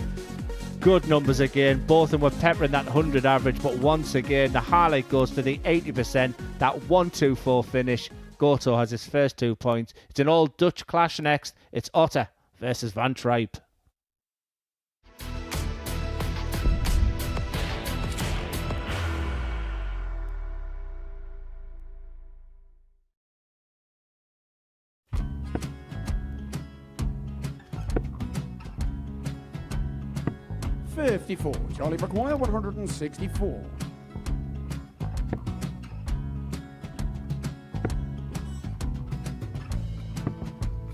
Good numbers again. Both of them were peppering that 100 average, but once again, the highlight goes to the 80%, that 1-2-4 finish. Goto has his first 2 points. It's an old Dutch clash next. It's Otter versus Van Trijp. $54. Charlie require 164.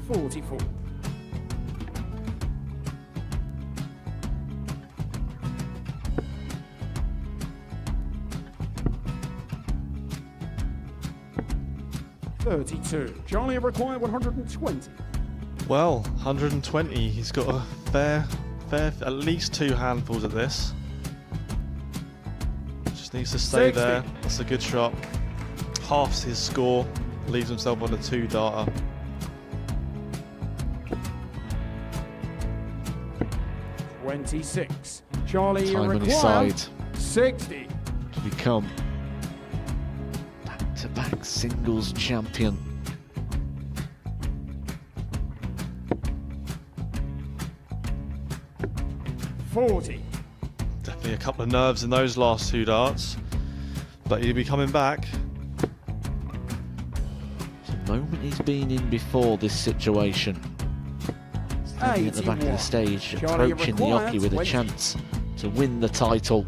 $44. $32. Charlie require 120. Well, 120. He's got a fair, at least 2 handfuls of this. Just needs to stay 60. there. That's a good shot. Halves his score. Leaves himself on a 2-darter. $26. Charlie Time on his require side 60. to become back-to-back singles champion. $40. Definitely a couple of nerves in those last 2 darts, but he'll be coming back. It's a moment he's been in before this situation. Standing at the back of the stage, Charlie approaching the require jockey with a 20. chance to win the title.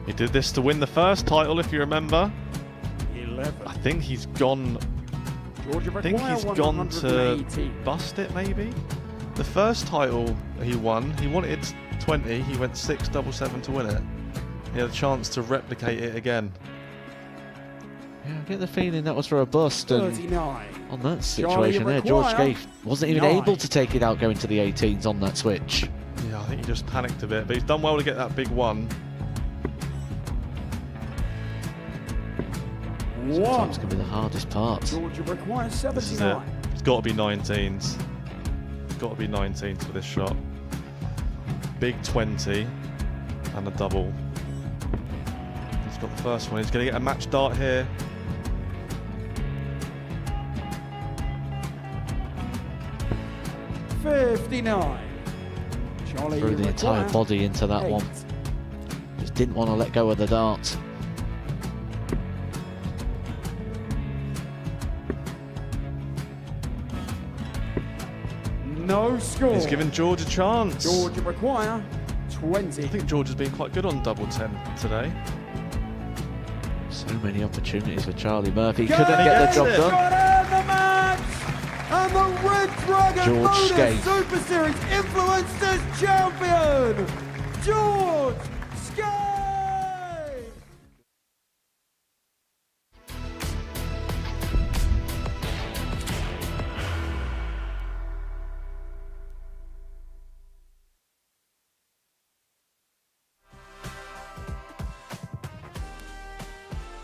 He did this to win the first title, if you remember. 11. I think he's gone. Georgia I think he's gone to 180. bust it, maybe. The first title he won, he wanted 20. He went 6-7-7 to win it. He had a chance to replicate it again. Yeah, I get the feeling that was for a bust, and 39. on that situation there, George Gay wasn't even 9. able to take it out going to the 18s on that switch. Yeah, I think he just panicked a bit, but he's done well to get that big one. Sometimes can be the hardest part. Georgia requires This is it. 79. It's got to be 19s. It's got to be 19s for this shot. Big 20 and a double. He's got the first one. He's going to get a match dart here. $59. Charlie Threw the entire require body into that 8. one. Just didn't want to let go of the dart. No score. He's given George a chance. Georgia require 20. I think George has been quite good on double 10 today. So many opportunities for Charlie Murphy. Go Couldn't get the job Got done. in the match! And the Red Dragon George Modus Skate. Super Series Influencers Champion, George Skate!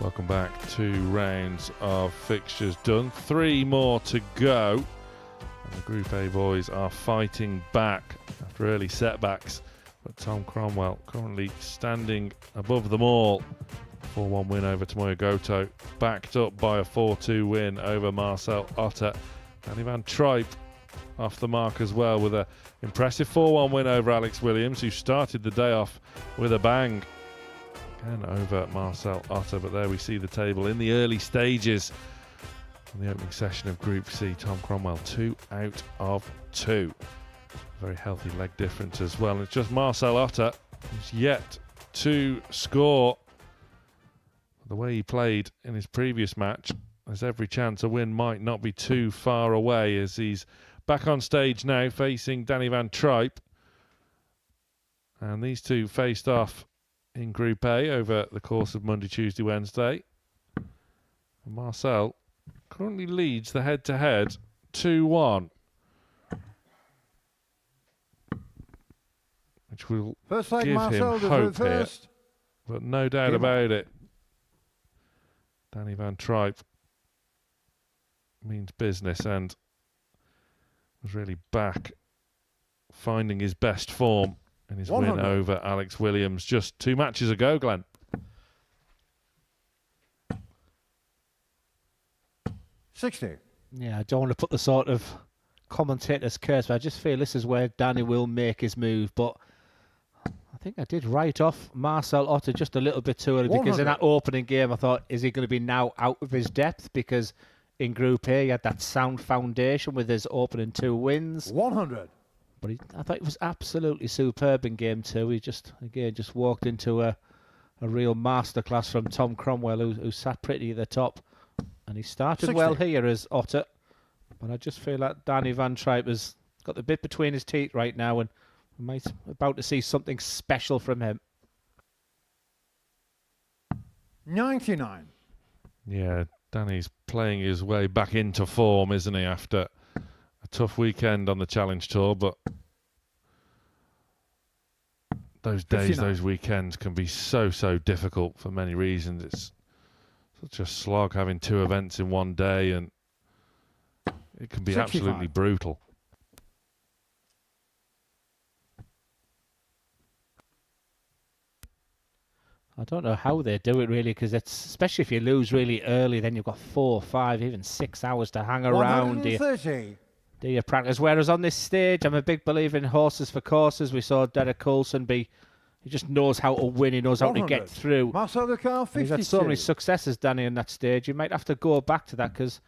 Welcome back. 2 rounds of fixtures done. 3 more to go. And the Group A boys are fighting back after early setbacks. But Tom Cromwell currently standing above them all. 4-1 win over Tomoya Goto. Backed up by a 4-2 win over Marcel Otter. And Van Trijp off the mark as well with an impressive 4-1 win over Alex Williams, who started the day off with a bang. And over Marcel Otter, but there we see the table in the early stages. In the opening session of Group C, Tom Cromwell 2 out of 2. Very healthy leg difference as well. And it's just Marcel Otter who's yet to score. The way he played in his previous match, there's every chance a win might not be too far away, as he's back on stage now facing Danny Van Trijp. And these two faced off in Group A over the course of Monday, Tuesday, Wednesday. And Marcel currently leads the head-to-head 2-1. Which will give him hope here. But no doubt about it, Danny Van Trijp means business and was really back, finding his best form in his win over Alex Williams just 2 matches ago, Glenn. 60. Yeah, I don't want to put the sort of commentator's curse, but I just feel this is where Danny will make his move. But I think I did write off Marcel Otter just a little bit too early, because in that opening game I thought, is he going to be now out of his depth? Because in Group A he had that sound foundation with his opening 2 wins. 100. But I thought it was absolutely superb in Game 2. He just walked into a real masterclass from Tom Cromwell, who sat pretty at the top. And he started 60. well here as Otter. But I just feel like Danny Van Trijp has got the bit between his teeth right now, and we might about to see something special from him. 99. Yeah, Danny's playing his way back into form, isn't he, after a tough weekend on the Challenge Tour, but those days, 59. those weekends can be so difficult for many reasons. It's such a slog having 2 events in one day, and it can be 65. absolutely brutal. I don't know how they do it really, because it's, especially if you lose really early, then you've got 4, 5, even 6 hours to hang around. Do you practice? Whereas on this stage, I'm a big believer in horses for courses. We saw Derek Coulson he just knows how to win. He knows how to get through. Marcel Leclerc, 52. He's had so many successes, Danny, in that stage. You might have to go back to that, because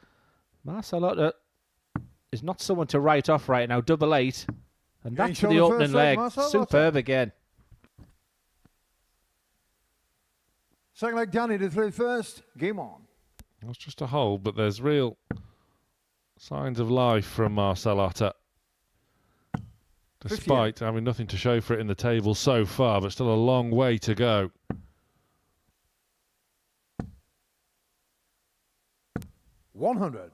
Marcel Otter is not someone to write off right now. 888, and that's for the opening leg. Superb again. Second leg, Danny to through first. Game on. It's just a hold, but there's real signs of life from Marcel Otter. Despite having nothing to show for it in the table so far, but still a long way to go. $100.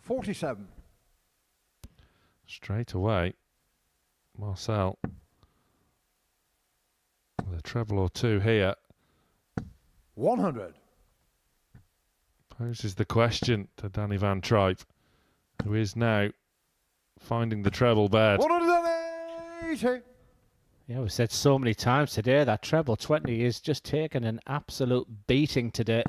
47. Straight away, Marcel with a treble or 2 here. 100. Poses the question to Danny Van Trijp, who is now finding the treble bed. 180. Yeah, we've said so many times today that treble 20 is just taking an absolute beating today.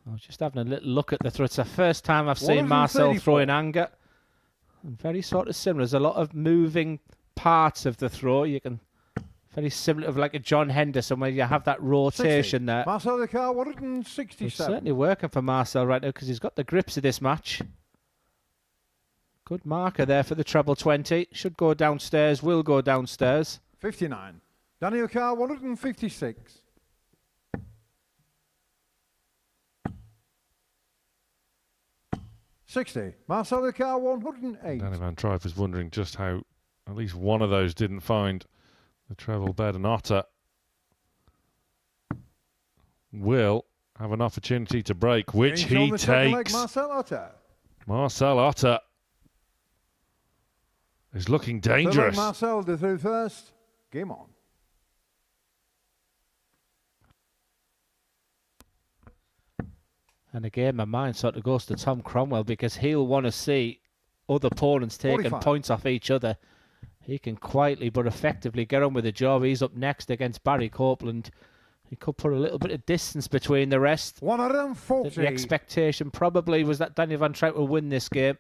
I was just having a little look at the throw. It's the first time I've seen Marcel throw in anger. And very sort of similar. There's a lot of moving parts of the throw. You can very similar of like a John Henderson, where you have that rotation 60. there. Marcel Leclerc, 167. It's certainly working for Marcel right now, because he's got the grips of this match. Good marker there for the treble 20. Should go downstairs, will go downstairs. 59. Danny Leclerc, 156. $60. Marcel Leclerc, 108. Danny Van Trijp is wondering just how at least one of those didn't find the treble bed, and Otter will have an opportunity to break, which he takes. Marcel Otter. Marcel Otter is looking dangerous. Marcel to through first. Game on. And again, my mind sort of goes to Tom Cromwell, because he'll want to see other opponents taking 45. points off each other. He can quietly but effectively get on with the job. He's up next against Barry Copeland. He could put a little bit of distance between the rest. 140. The expectation probably was that Danny Van Trijp will win this game.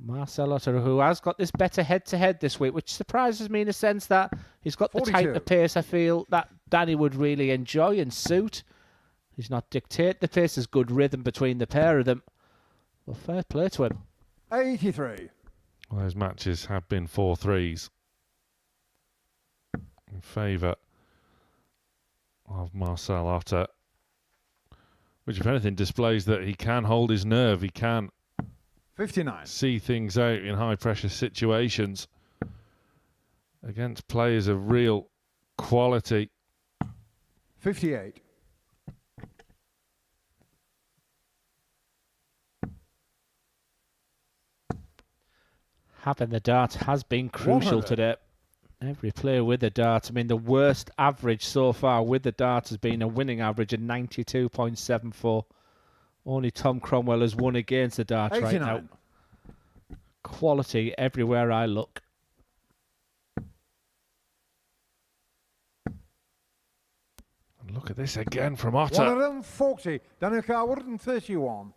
Marcel Otter, who has got this better head-to-head this week, which surprises me in the sense that he's got the 42. type of pace I feel that Danny would really enjoy and suit. He's not dictate the pace. There's good rhythm between the pair of them. Well, fair play to him. 83. Well, those matches have been 4-3s in favour of Marcel Otter, which, if anything, displays that he can hold his nerve. He can 59. see things out in high-pressure situations. against players of real quality. 58. Having the dart has been crucial 100. today. Every player with the dart. I mean, the worst average so far with the dart has been a winning average of 92.74. Only Tom Cromwell has won against the dart 89. right now. Quality everywhere I look. And look at this again from Otter. 140. Daniel Carr, 131.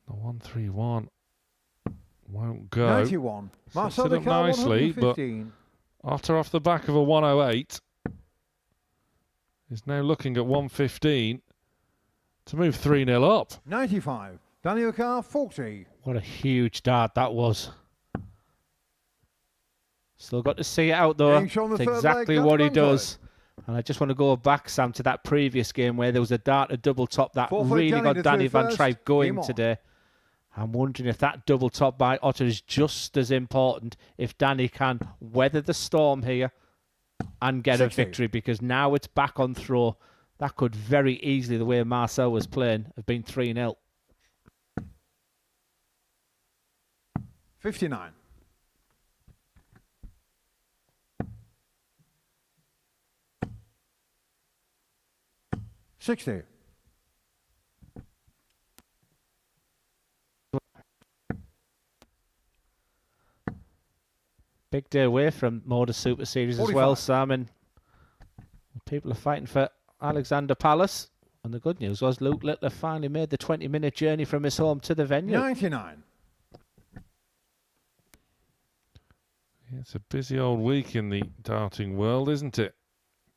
The 131 won't go. 91. Marcel Sets it up Carr, nicely, but 115. Otter off the back of a 108 is now looking at 115 to move 3-0 up. 95. Daniel Carr, 40. What a huge dart that was. Still got to see it out though. Being shown the It's third exactly leg, what he Van Trijp. does. And I just want to go back, Sam, to that previous game where there was a dart, a double top that Forfeit really Danny got to Danny through Van first. Trijp going Game on. today. I'm wondering if that double top by Otter is just as important if Danny can weather the storm here and get 60. a victory, because now it's back on throw. That could very easily, the way Marcel was playing, have been 3-0. 59. $60. Big day away from Modus Super Series as 45. well, Sam, and people are fighting for Alexander Palace. And the good news was Luke Littler finally made the 20-minute journey from his home to the venue. 99. Yeah, it's a busy old week in the darting world, isn't it?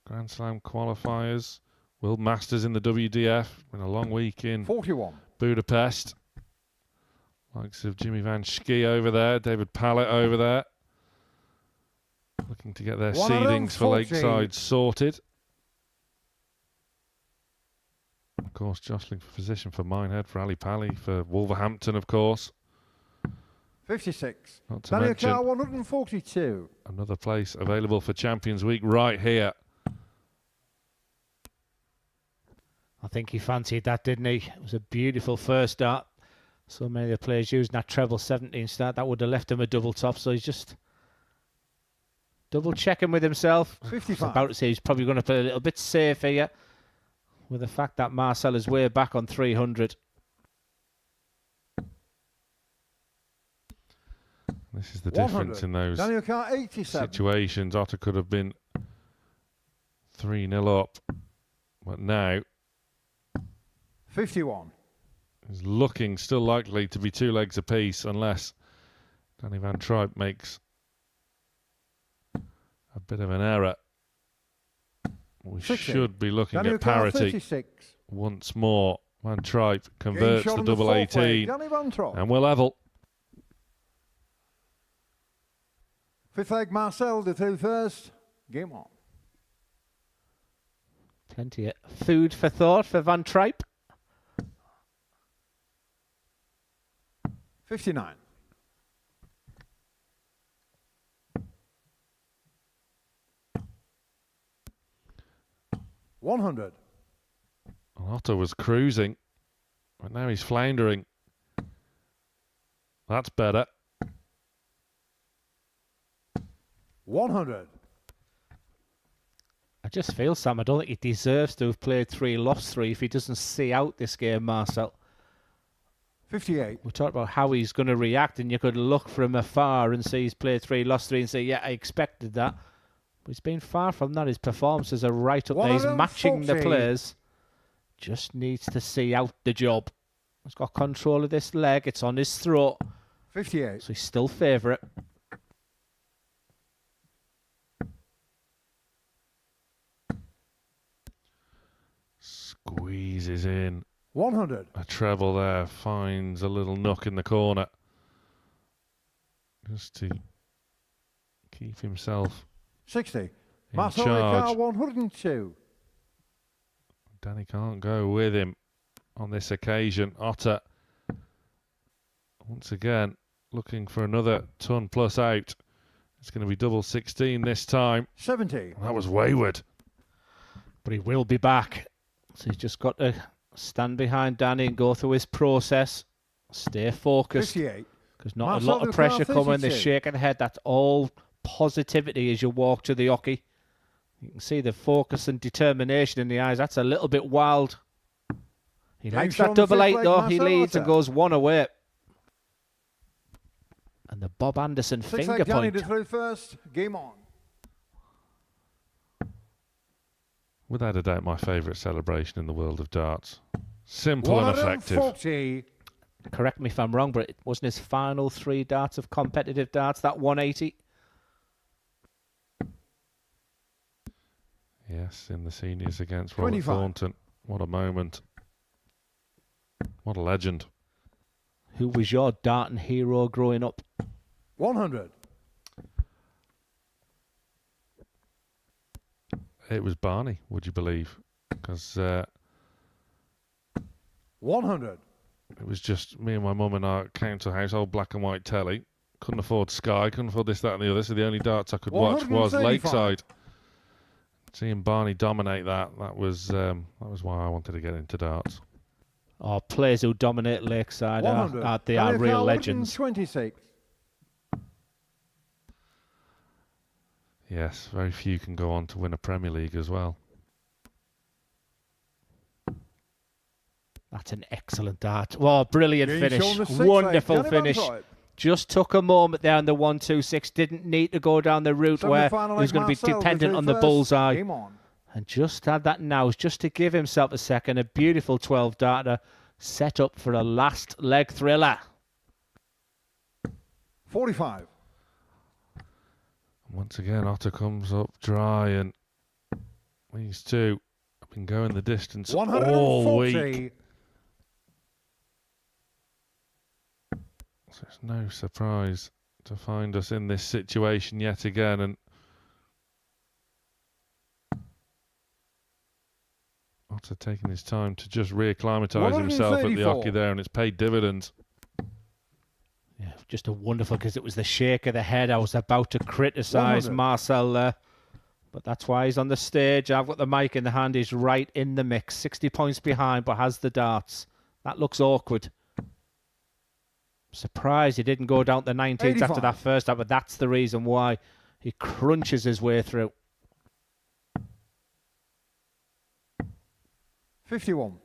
Grand Slam qualifiers, World Masters in the WDF, been a long week in 41. Budapest. Likes of Jimmy Van Schie over there, David Pallett over there. Looking to get their seedings for 140. Lakeside sorted. Of course, jostling for position for Minehead, for Ali Pally, for Wolverhampton, of course. 56. Not to Daniel mention Carr, 142. another place available for Champions Week right here. I think he fancied that, didn't he? It was a beautiful first start. So many of the players using that treble 17 start, that would have left him a double top. So he's just double checking with himself. 55. I was about to say he's probably going to play a little bit safe here with the fact that Marcel is way back on 300. This is the difference in those Daniel Carr, 87. situations. Otter could have been 3-0 up, but now 51. is looking still likely to be 2 legs apiece unless Danny Van Trijp makes a bit of an error. We 60. should be looking Daniel at Carr, parity 36. once more. Van Trijp converts shot the on the double fourth leg, 18 Danny Van Trijp. and we're level. Fifth leg, Marcel, the two first. Game on. Plenty of food for thought for Van Trijp. 59. $100. Otter was cruising, but now he's floundering. That's better. 100. I just feel, Sam, I don't think he deserves to have played 3, lost 3 if he doesn't see out this game, Marcel. 58. We talked about how he's going to react, and you could look from afar and see he's played 3, lost 3, and say, yeah, I expected that. But he's been far from that. His performances are right up there. He's matching the players. Just needs to see out the job. He's got control of this leg. It's on his throat. 58. So he's still favourite. Squeezes in. 100. A treble there, finds a little nook in the corner. Just to keep himself 60. in Marcel charge. Carr, 102. Danny can't go with him on this occasion. Otter, once again, looking for another ton plus out. It's going to be double 16 this time. 70. That was wayward. But he will be back. So he's just got to stand behind Danny and go through his process. Stay focused. 58. Because not a lot of pressure coming. They're shaking the head. That's all positivity as you walk to the hockey. You can see the focus and determination in the eyes. That's a little bit wild. He likes that double 8 though. He leads and goes one away. And the Bob Anderson finger point. To through first. Game on. Without a doubt, my favourite celebration in the world of darts. Simple and effective. Correct me if I'm wrong, but it wasn't his final 3 darts of competitive darts, that 180. Yes, in the seniors against Robert 25. Thornton. What a moment. What a legend. Who was your darting hero growing up? 100. It was Barney, would you believe? Because 100. it was just me and my mum in our council house, old black and white telly. Couldn't afford Sky, couldn't afford this, that and the other. So the only darts I could watch was Lakeside. Seeing Barney dominate that was why I wanted to get into darts. Oh, players who dominate Lakeside they are real legends. 26. Yes, very few can go on to win a Premier League as well. That's an excellent dart. Oh, brilliant finish. Wonderful finish. Just took a moment there on the 1-2-6. Didn't need to go down the route where he was going to be dependent on the bullseye. And just had that now, just to give himself a second. A beautiful 12 darter set up for a last leg thriller. 45. Once again, Otter comes up dry, and these two have been going the distance all week. So it's no surprise to find us in this situation yet again, and Otter taking his time to just reacclimatise himself at the hockey there, and it's paid dividends. Yeah, just a wonderful, because it was the shake of the head. I was about to criticise Marcel there, but that's why he's on the stage. I've got the mic in the hand. He's right in the mix. 60 points behind, but has the darts. That looks awkward. Surprised he didn't go down to the 19s 85. After that first dart, but that's the reason why. He crunches his way through. 51.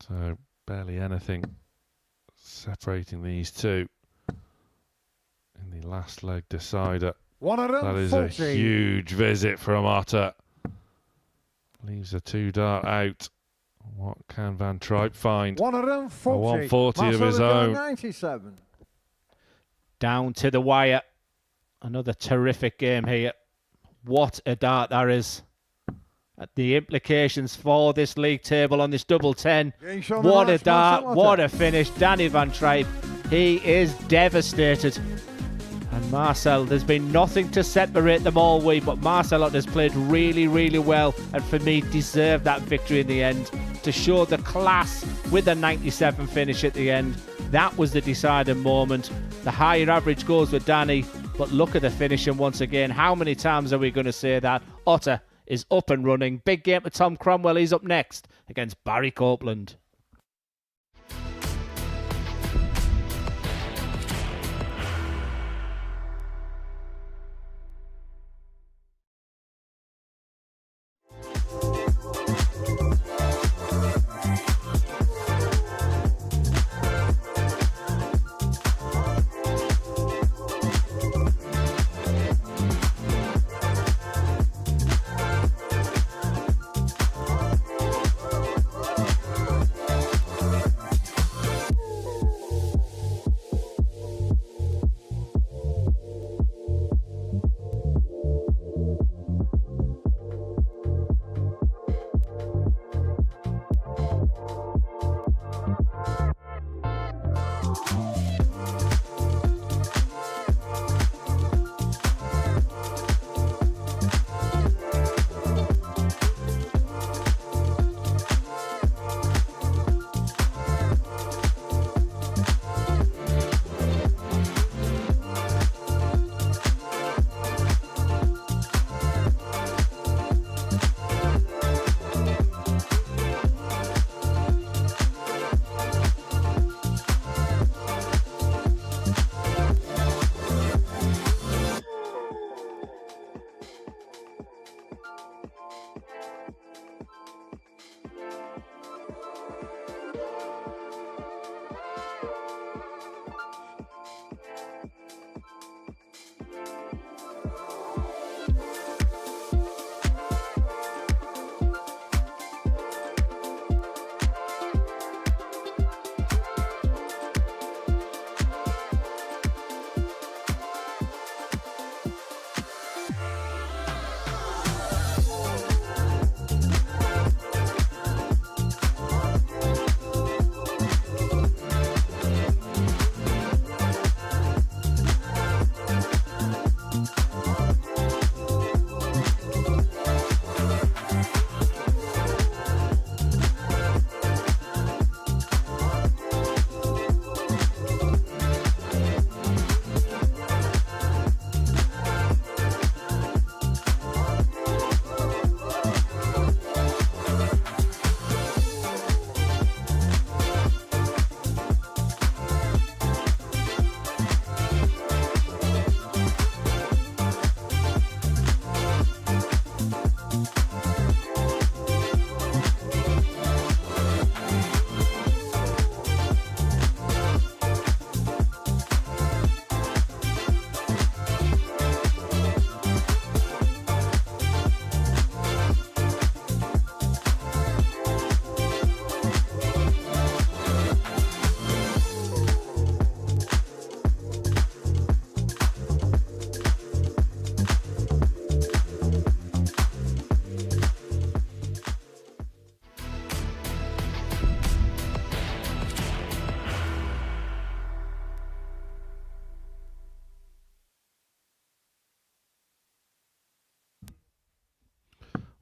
So barely anything separating these two in the last leg decider. That is a huge visit from Otter. Leaves a 2-dart out. What can Van Trijp find? 140. A 140 of his own. 97. Down to the wire. Another terrific game here. What a dart that is. The implications for this league table on this double 10. What a dart, what a finish. Danny Van Trijp, he is devastated. And Marcel, there's been nothing to separate them all week, but Marcel has played really, really well, and for me, deserved that victory in the end to show the class with a 97 finish at the end. That was the deciding moment. The higher average goes with Danny, but look at the finishing once again. How many times are we going to say that? Otter is up and running. Big game for Tom Cromwell. He's up next against Barry Copeland.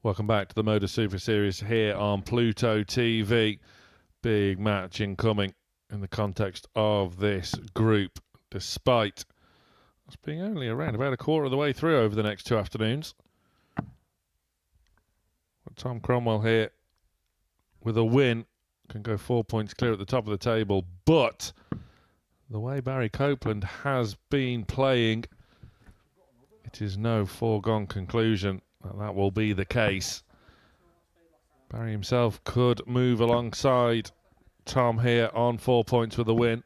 Welcome back to the Modus Super Series here on Pluto TV. Big match incoming in the context of this group, despite us being only around about a quarter of the way through over the next 2 afternoons. But Tom Cromwell here with a win can go 4 points clear at the top of the table, but the way Barry Copeland has been playing, it is no foregone conclusion that will be the case. Barry himself could move alongside Tom here on 4 points with a win.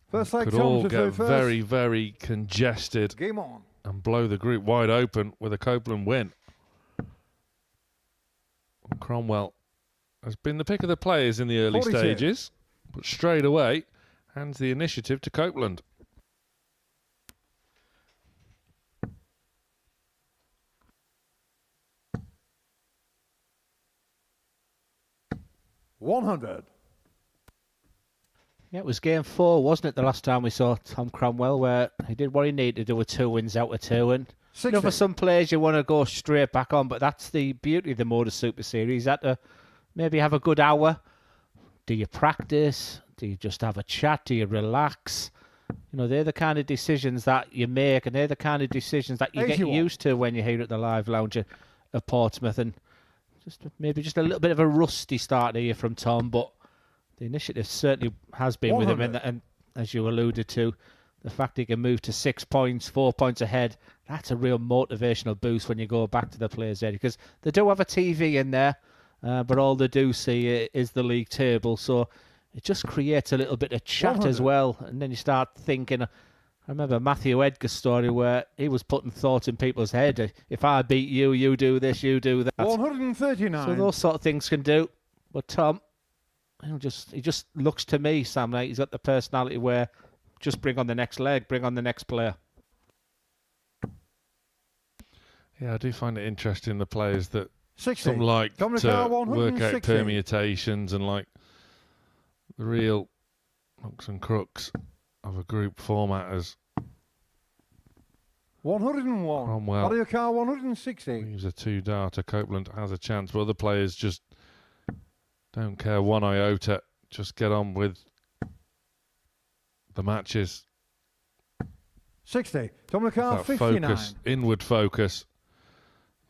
First leg, could all get very, very congested. Game on. And blow the group wide open with a Copeland win. Cromwell has been the pick of the players in the early 42. stages, but straight away hands the initiative to Copeland. $100. Yeah, it was game 4, wasn't it, the last time we saw Tom Cromwell, where he did what he needed to do with 2 wins out of 2. And you know, for some players, you want to go straight back on, but that's the beauty of the Modus Super Series. That to maybe have a good hour. Do you practice? Do you just have a chat? Do you relax? You know, they're the kind of decisions that you make, and they're the kind of decisions that you get used to when you're here at the Live Lounge of Portsmouth. And maybe just a little bit of a rusty start here from Tom, but the initiative certainly has been 100. with him. And as you alluded to, the fact he can move to 6 points, 4 points ahead, that's a real motivational boost when you go back to the players' area, because they do have a TV in there, but all they do see is the league table. So it just creates a little bit of chat 100. as well. And then you start thinking, I remember Matthew Edgar's story where he was putting thoughts in people's head. If I beat you, you do this, you do that. 139. So those sort of things can do. But Tom, he just looks to me, Sam, like he's got the personality where just bring on the next leg, bring on the next player. Yeah, I do find it interesting, the players that 60. some like to work out 160. permutations and like the real hooks and crooks of a group format as 101. Cromwell Audio car 160. leaves a 2-darter. Copeland has a chance, but other players just don't care one iota. Just get on with the matches. 60. Tom car That 59. focus, inward focus.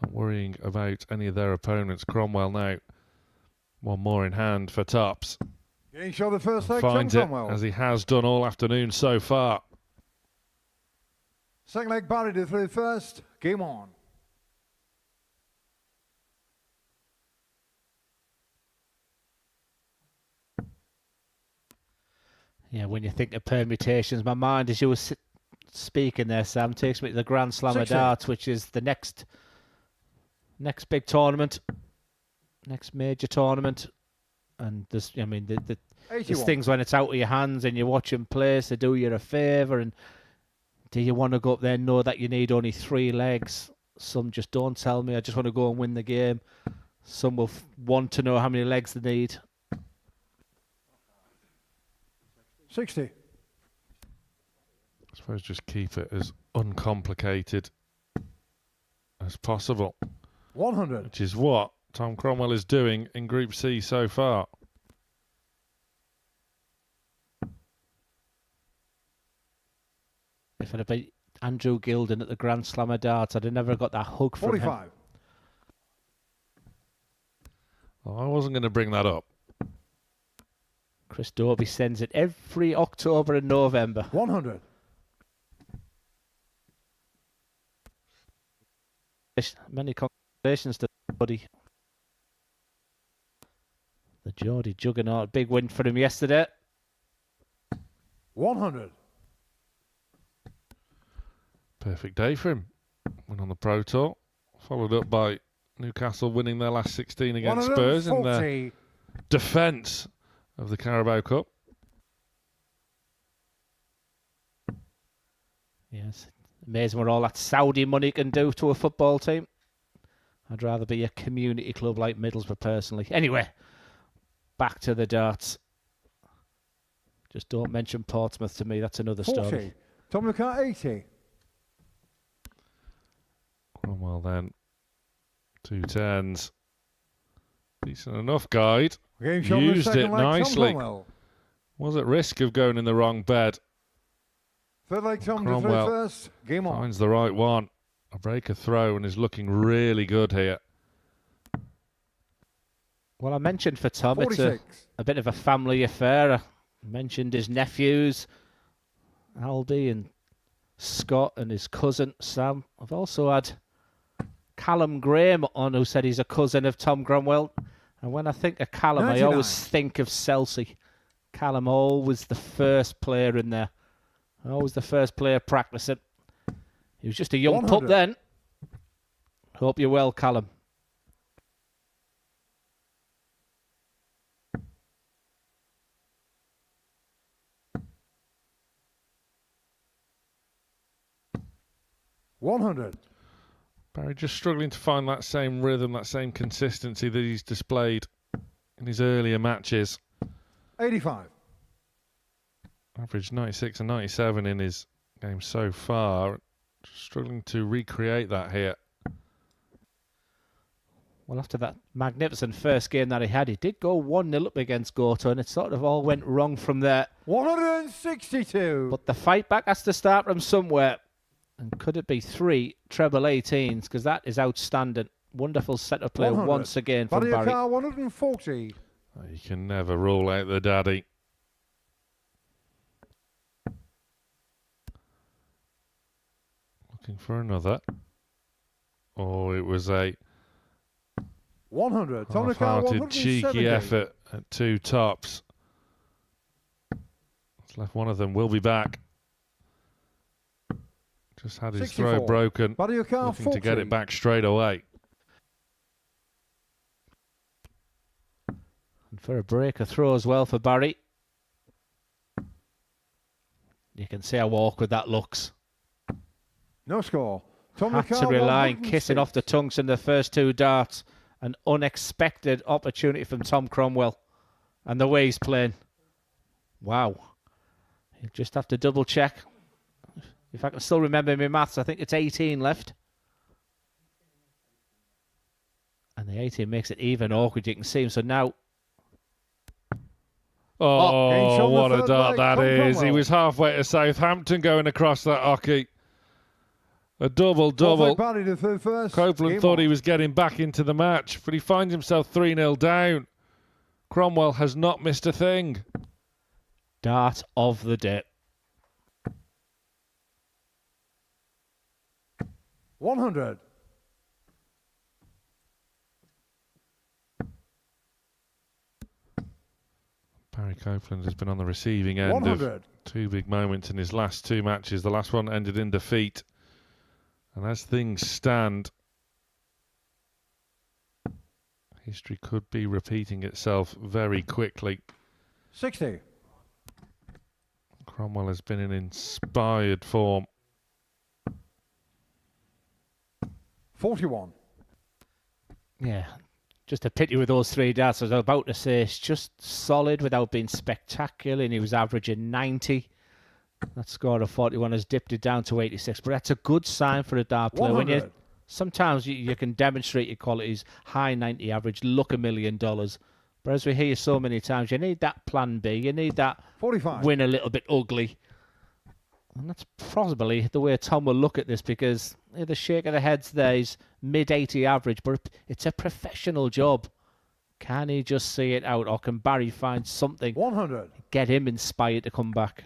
Not worrying about any of their opponents. Cromwell now. One more in hand for tops. Getting shot the first leg, Tom Finds it, Cromwell. as he has done all afternoon so far. Second leg, Barry to through first. Game on. Yeah, when you think of permutations, my mind, as you were speaking there, Sam, takes me to the Grand Slam of Darts, which is the next big tournament, next major tournament. And there's things when it's out of your hands and you watch them play, so do you a favour. And do you want to go up there and know that you need only 3 legs? Some just don't tell me, I just want to go and win the game. Some will want to know how many legs they need. 60. I suppose just keep it as uncomplicated as possible. 100. Which is what Tom Cromwell is doing in Group C so far. If it had been Andrew Gilden at the Grand Slam of Darts, I'd have never got that hug from 45. him. Well, I wasn't going to bring that up. Chris Dobie sends it every October and November. 100. Many congratulations to Buddy. The Geordie juggernaut. Big win for him yesterday. 100. Perfect day for him. Win on the Pro Tour. Followed up by Newcastle winning their last 16 against Spurs in their defence of the Carabao Cup. Yes. Amazing what all that Saudi money can do to a football team. I'd rather be a community club like Middlesbrough personally. Anyway, back to the darts. Just don't mention Portsmouth to me. That's another 40. story. Tom McCart 80. Cromwell then 2 10s. Decent enough guide. Game shot on the Used second it leg, Tom nicely. Cromwell. Was at risk of going in the wrong bed. Third leg, Tom to throw Cromwell first. Game on. finds the right one. A breaker throw and is looking really good here. Well, I mentioned for Tom, 46. it's a bit of a family affair. I mentioned his nephews, Aldi and Scott, and his cousin Sam. I've also had Callum Graham on, who said he's a cousin of Tom Cromwell. And when I think of Callum, 99. I always think of Chelsea. Callum always the first player in there. Always the first player practicing. He was just a young 100. pup then. Hope you're well, Callum. $100. Barry just struggling to find that same rhythm, that same consistency that he's displayed in his earlier matches. 85. Average 96 and 97 in his game so far. Struggling to recreate that here. Well, after that magnificent first game that he had, he did go 1-0 up against Goto, and it sort of all went wrong from there. 162. But the fight back has to start from somewhere. And could it be 3 treble 18s? Because that is outstanding. Wonderful set of play 100. once again from Barry. Car 140. You can never rule out the daddy. Looking for another. Oh, it was a 100. Tom the car half-hearted, cheeky effort at 2 tops. It's left one of them. Will be back. Just had his 64. throw broken. Barry car Looking 40. to get it back straight away. And for a breaker throw as well for Barry. You can see how awkward that looks. No score. Tom the Had to car rely on 106. kissing off the tongues in the first 2 darts. An unexpected opportunity from Tom Cromwell. And the way he's playing. Wow. You just have to double check. If I can still remember my maths, I think it's 18 left. And the 18 makes it even awkward. You can see him. So now... Oh, what a dart that Tom is. He Cromwell. was halfway to Southampton going across that hockey. A double-double. Barry to throw first. Copeland Game thought on. he was getting back into the match, but he finds himself 3-0 down. Cromwell has not missed a thing. Dart of the day. 100. Barry Copeland has been on the receiving end 100. of 2 big moments in his last 2 matches. The last one ended in defeat. And as things stand, history could be repeating itself very quickly. 60. Cromwell has been in inspired form. 41. Yeah, just a pity with those 3 darts. I was about to say it's just solid without being spectacular, and he was averaging 90. That score of 41 has dipped it down to 86, but that's a good sign for a dart player. When 100. sometimes you can demonstrate your qualities, high 90 average, look $1 million. But as we hear so many times, you need that plan B. You need that 45. win a little bit ugly. And that's probably the way Tom will look at this, because the shake of the heads there is mid-80 average, but it's a professional job. Can he just see it out, or can Barry find something, 100. get him inspired to come back?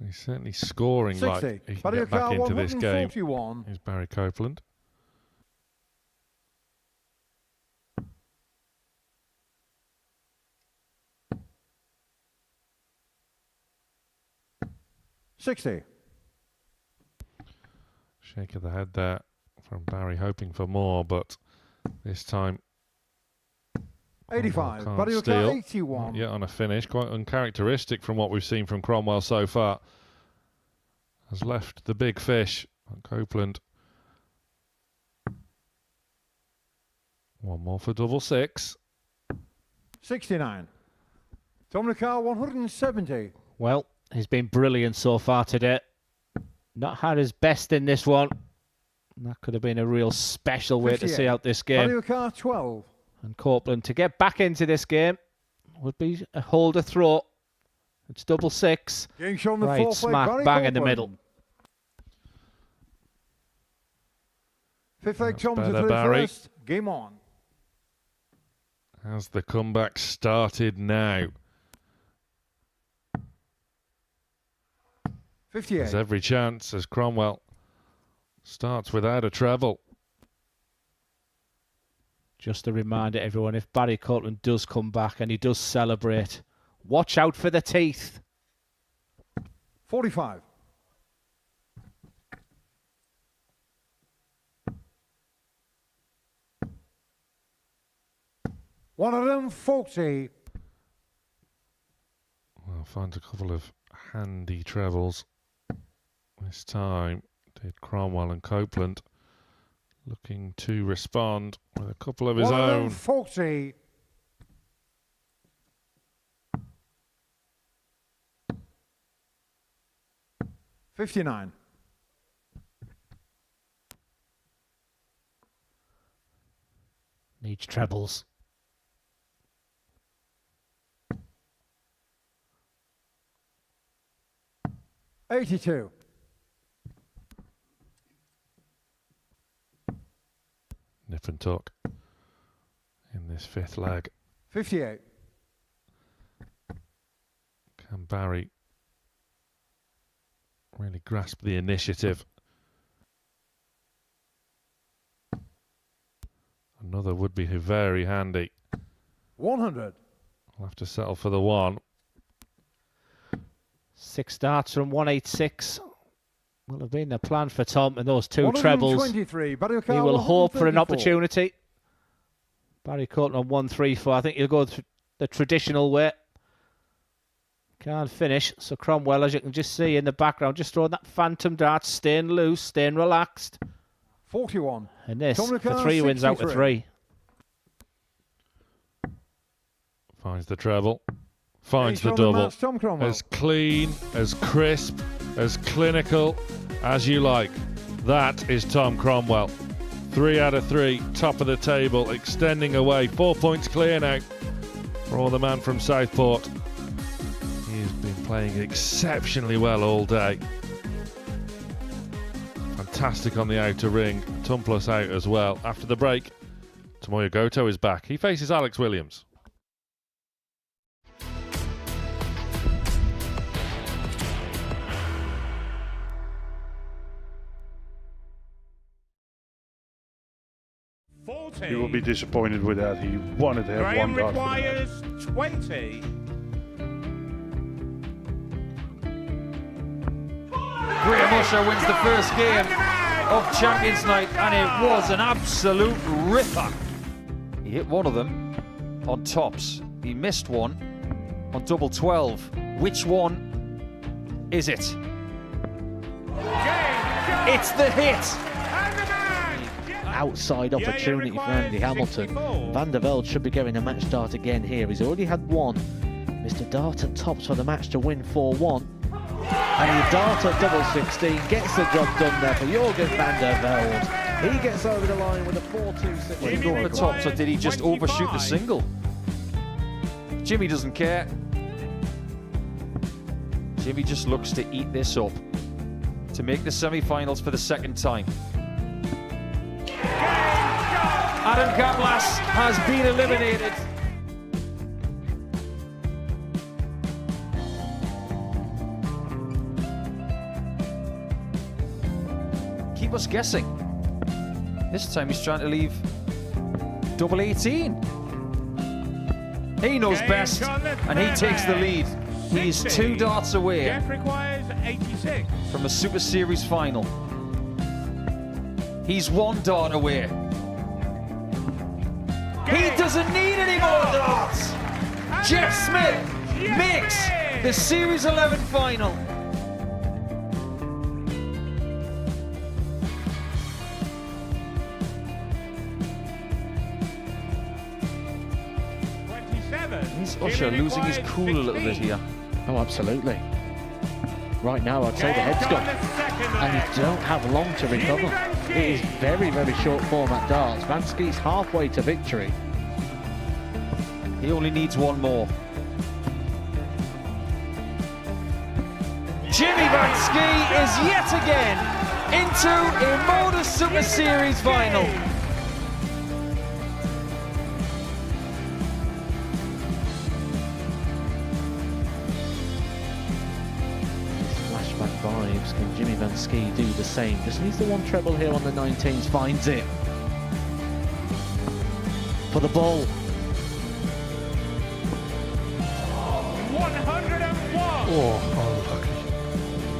He's certainly scoring 60. like he can Barry get back O'Carr, into this game. 141. Is Barry Copeland. $60. Shake of the head there from Barry, hoping for more, but this time 85. can't Barry steal. O'Carr, 81. Not yet on a finish, quite uncharacteristic from what we've seen from Cromwell so far. Has left the big fish on Copeland. One more for double 6. 69. Tom O'Carr, 170. Well, he's been brilliant so far today. Not had his best in this one. That could have been a real special way to see out this game. Car 12. And Copeland to get back into this game would be a holder throw. It's double six. Right smack bang in the middle. Fifth leg Tom to better, through Barry. first. Game on. Has the comeback started now? 58. There's every chance as Cromwell starts without a treble. Just a reminder, everyone, if Barry Copeland does come back and he does celebrate, watch out for the teeth. 45. One of them 40. Well, finds a couple of handy trebles. This time did Cromwell and Copeland, looking to respond with a couple of his One own. of them 40. $59. Needs trebles. $82. Nip and tuck in this fifth leg. 58. Can Barry really grasp the initiative? Another would be very handy. 100. I'll have to settle for the one. 6 starts from 186. Will have been the plan for Tom and those two trebles. He will hope for an opportunity. Barry Copeland on 134. I think he'll go the traditional way. Can't finish. So Cromwell, as you can just see in the background, just throwing that phantom dart, staying loose, staying relaxed. 41. And this for 3 wins out of 3. Finds the treble. Finds the double. As clean, as crisp, as clinical as you like. That is Tom Cromwell. 3 out of 3, top of the table, extending away. 4 points clear now for the man from Southport. He's been playing exceptionally well all day. Fantastic on the outer ring. Tom plus out as well. After the break, Tomoya Goto is back. He faces Alex Williams. He will be disappointed with that. He wanted to have Graham one dart. requires 20. Graham Usher wins the first game of Champions Night, and it was an absolute ripper. He hit one of them on tops. He missed one on double 12. Which one is it? It's the hit! Outside opportunity for Andy Hamilton. Van der Velde should be getting a match start again here. He's already had one. Mr. Dart at tops for the match to win 4-1. And he Dart at double 16 gets the job done there for Jurgen van der Velde. He gets over the line with a 4-2-6. Did he go on the tops, or did he just overshoot the single? Jimmy doesn't care. Jimmy just looks to eat this up to make the semi-finals for the second time. Adam Kaplas has been eliminated. Keep us guessing. This time he's trying to leave double 18. He knows best, and he takes the lead. He's 2 darts away from a Super Series final. He's 1 dart away. He doesn't need any more darts. Jeff Smith makes the Series 11 final. Is Usher losing his cool a little bit here? Oh, absolutely. Right now, I'd say the head's gone. and you don't have long to recover. It is very, very short format darts. Vansky's halfway to victory. He only needs one more. Jimmy Vansky is yet again into a Modus Super Series final. Flashback vibes. Can Jimmy Vansky do the same? Just needs the one treble here on the 19s. Finds it. For the ball. 101! Oh, unlucky.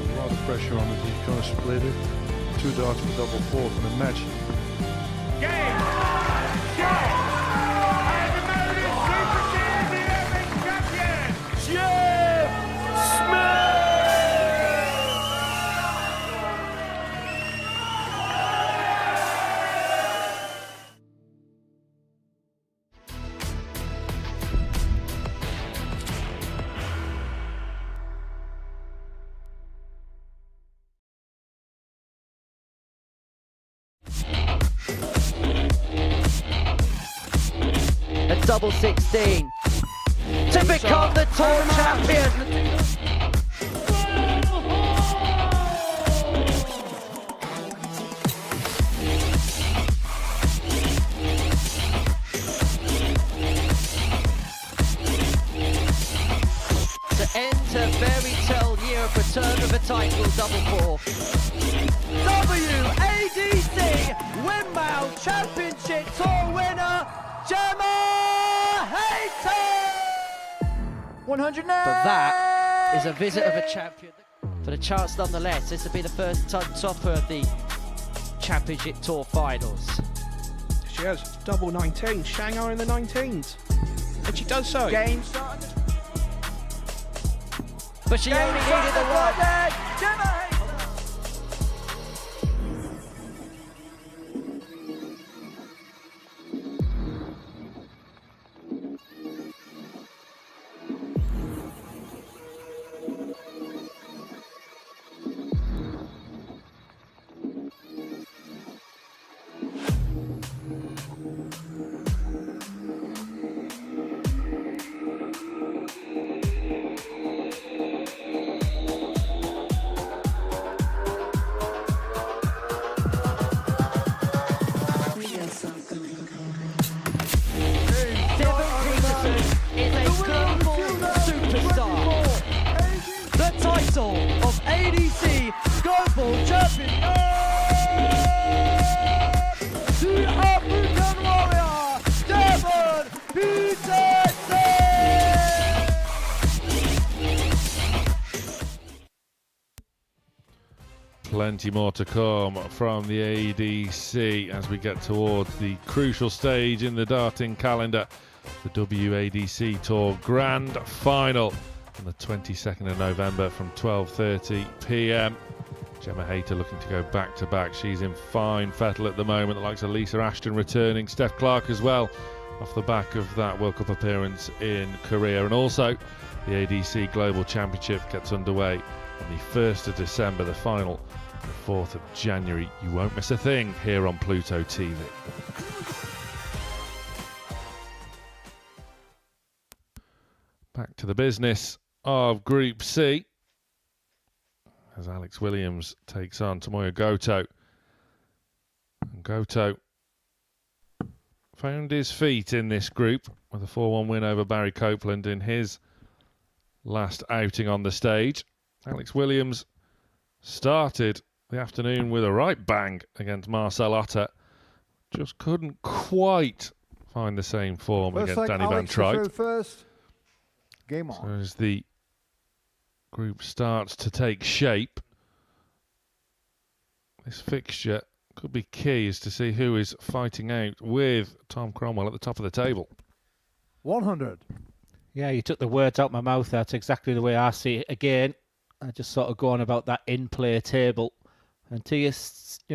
A lot of pressure on it. He's going to split it. 2 darts for double fourth in a match. Game! Shot! And the Modus Super Series 11 champion, Jeff Smith! A double 16 to become the tour champion. To enter fairy tale year of return of a title, double 4. WADC Windmill Championship Tour winner, Gemma Hayton! 100 now! But that is a visit of a champion. For the chance nonetheless, this will be the first topper of the Championship Tour finals. She has double 19, Shanghai in the 19s. And she does so. Game started. But she only needed the one. Gemma Hayton! Of ADC Global Champion, the African Warrior, Devon Peterson! Plenty more to come from the ADC as we get towards the crucial stage in the darting calendar, the WADC Tour Grand Final on the 22nd of November from 12:30 p.m. Gemma Hayton looking to go back-to-back. She's in fine fettle at the moment. The likes of Lisa Ashton returning, Steph Clark as well, off the back of that World Cup appearance in Korea. And also, the ADC Global Championship gets underway on the 1st of December, the final on the 4th of January. You won't miss a thing here on Pluto TV. Back to the business of Group C as Alex Williams takes on Tomoya Goto. And Goto found his feet in this group with a 4-1 win over Barry Copeland in his last outing on the stage. Alex Williams started the afternoon with a right bang against Marcel Otter. Just couldn't quite find the same form against Danny van Trijp. First. Game on. So as the group starts to take shape, this fixture could be key as to see who is fighting out with Tom Cromwell at the top of the table. 100. Yeah, you took the words out my mouth. That's exactly the way I see it. Again, I just sort of go on about that in-play table. And to you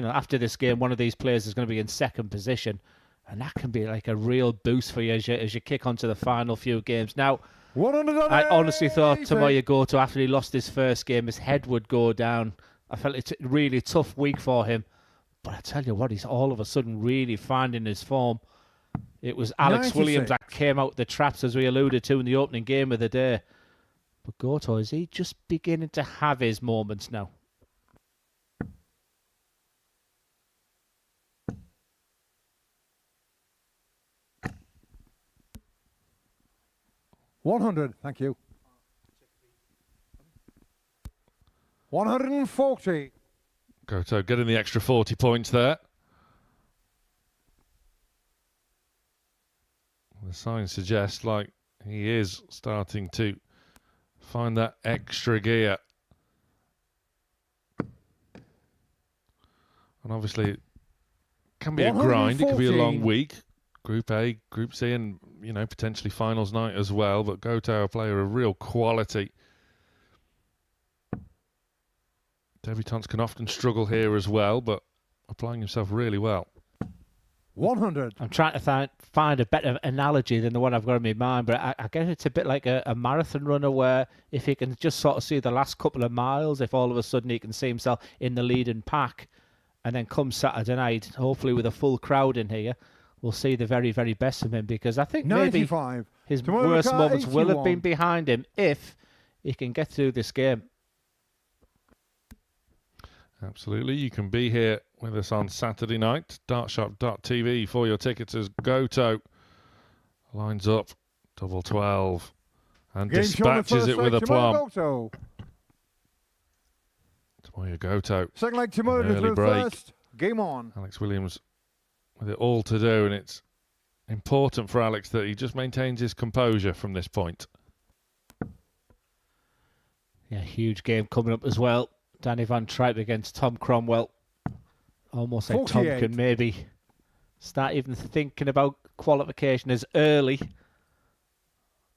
know, after this game, one of these players is going to be in second position, and that can be like a real boost for you as you kick onto the final few games. Now, I honestly thought Tomoya Goto, after he lost his first game, his head would go down I felt it's a really tough week for him. But I tell you what, he's all of a sudden really finding his form. It was Alex 96. Williams that came out the traps, as we alluded to in the opening game of the day. But Goto, is he just beginning to have his moments now? $100, thank you. 140. Goto getting the extra 40 points there. The signs suggest like he is starting to find that extra gear. And obviously it can be a grind, it could be a long week. Group A, Group C, and potentially finals night as well. But Goto, a player of real quality. Debutants can often struggle here as well, but applying himself really well. 100. I'm trying to find a better analogy than the one I've got in my mind, but I guess it's a bit like a marathon runner where if he can just sort of see the last couple of miles, if all of a sudden he can see himself in the leading pack, and then come Saturday night, hopefully with a full crowd in here, we'll see the very, very best of him, because I think 95. Maybe his Tomorrow worst car, moments will have 81. been behind him if he can get through this game. Absolutely. You can be here with us on Saturday night. Dartshop.tv for your tickets as Goto lines up double 12 and Game dispatches it with a plum. Goto. Tomoya Goto. Second leg Tomoya Early through break. first. Game on. Alex Williams with it all to do, and it's important for Alex that he just maintains his composure from this point. Yeah, huge game coming up as well. Danny Van Trijp against Tom Cromwell. Almost like Tom 48. can maybe start even thinking about qualification as early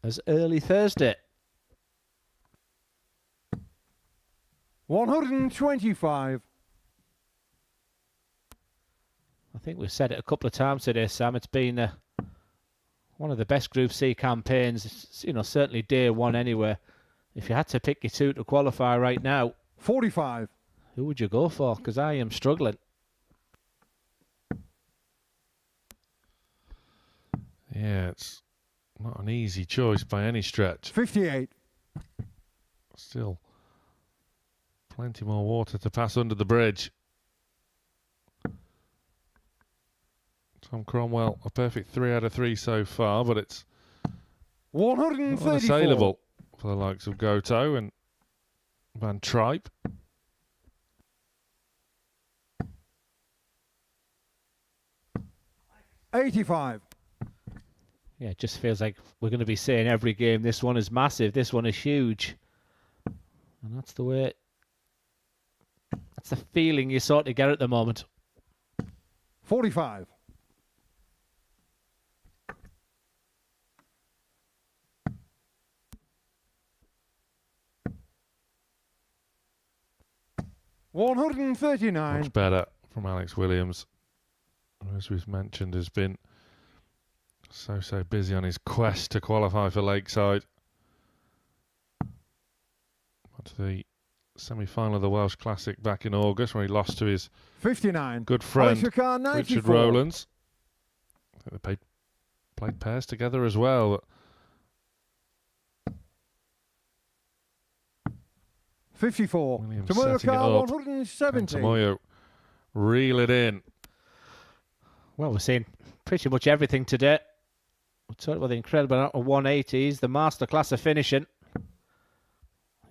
Thursday. 125. I think we've said it a couple of times today, Sam. It's been one of the best Group C campaigns, certainly day one anyway. If you had to pick your two to qualify right now, 45. who would you go for? Because I am struggling. Yeah, it's not an easy choice by any stretch. 58. Still plenty more water to pass under the bridge. Tom Cromwell, a perfect 3 out of 3 so far, but it's 134. unassailable for the likes of Goto and Van Trijp. $85. Yeah, it just feels like we're going to be saying every game, this one is massive, this one is huge. And that's the way, that's the feeling you sort of get at the moment. 45. $139. Much better from Alex Williams, who, as we've mentioned, has been so busy on his quest to qualify for Lakeside. Got to the semi-final of the Welsh Classic back in August, where he lost to his 59. good friend Alex Ricard, Richard 94. Rowlands. I think they played pairs together as well. But 54. Williams Tomoya setting it Car, up, 170. and Tomoya reel it in. Well, we're seeing pretty much everything today. We talked about the incredible amount of 180s, the masterclass of finishing.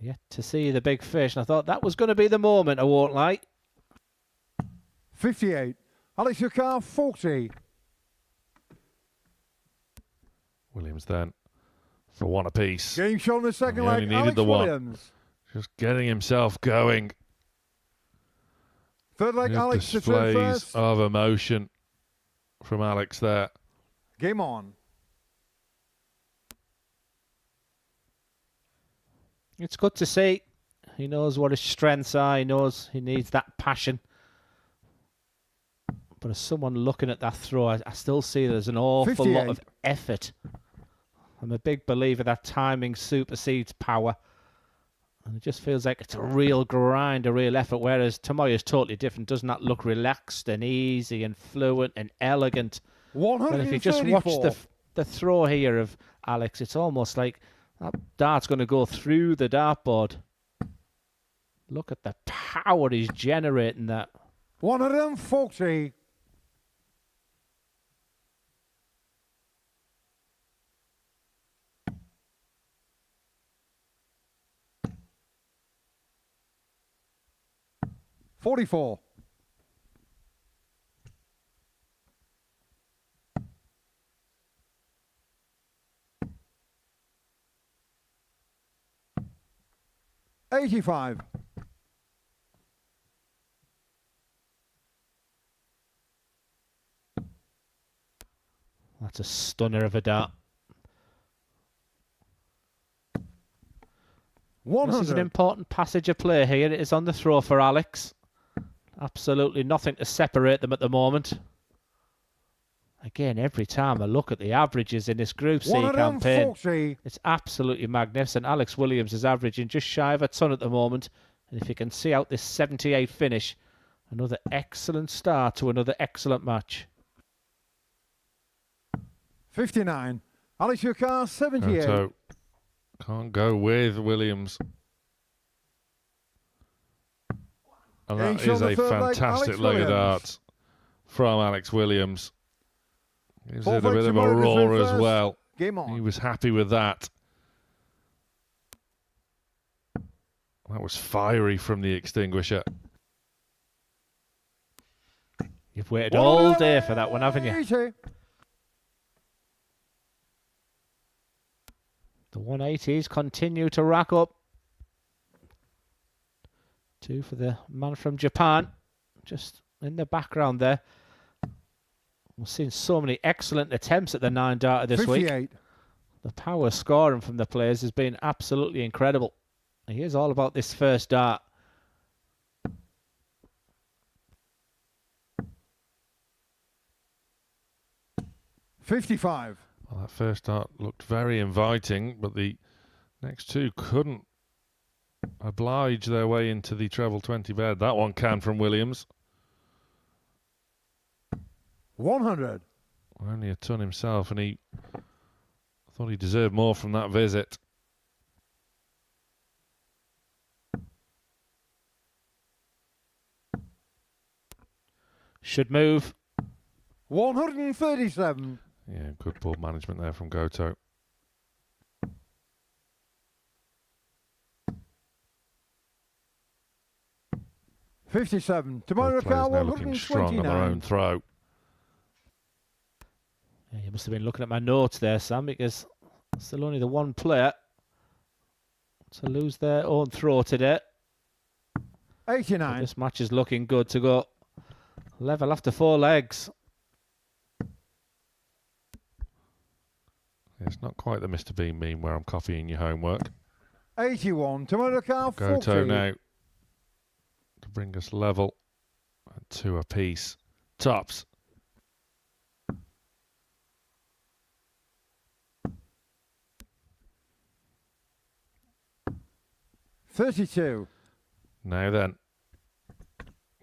Yet to see the big fish, and I thought that was going to be the moment, I won't lie. 58. Alex Ricard, 40. Williams then for one apiece. Game shown in the second And he only leg. needed Alex the one. Williams. Just getting himself going. Third leg, Just Alex to third displays first. of emotion from Alex there. Game on. It's good to see. He knows what his strengths are. He knows he needs that passion. But as someone looking at that throw, I still see there's an awful lot of 58. effort. I'm a big believer that timing supersedes power. And it just feels like it's a real grind, a real effort, whereas Tomoya's totally different. Does not look relaxed and easy and fluent and elegant. But if you just watch the throw here of Alex, it's almost like that dart's going to go through the dartboard. Look at the power he's generating that. 140. $44. $85. That's a stunner of a dart. This is an important passage of play here. It is on the throw for Alex. Absolutely nothing to separate them at the moment. Again, every time I look at the averages in this Group C campaign, it's absolutely magnificent. Alex Williams is averaging just shy of a ton at the moment. And if you can see out this 78 finish, another excellent start to another excellent match. 59. Alex, your car, 78. Goto can't go with Williams. And that is a fantastic leg of darts from Alex Williams. Gives it a bit of a roar as well. He was happy with that. That was fiery from the extinguisher. You've waited all day for that one, haven't you? The 180s continue to rack up. 2 for the man from Japan. Just in the background there. We've seen so many excellent attempts at the 9-darter this 58. week. The power scoring from the players has been absolutely incredible. And here's all about this first dart. $55. Well, that first dart looked very inviting, but the next two couldn't oblige their way into the treble 20 bed. That one can from Williams. 100. Only a ton himself, and he thought he deserved more from that visit. Should move. 137. Yeah, good ball management there from Goto. $57. Tomorrow car, now looking strong on their own throw. Yeah, you must have been looking at my notes there, Sam, because still only the one player to lose their own throw today. 89. But this match is looking good to go level after 4 legs. It's not quite the Mr. Bean meme where I'm copying your homework. 81. Tomorrow car, 40. Goto now to bring us level at 2 apiece. Tops. $32. Now then,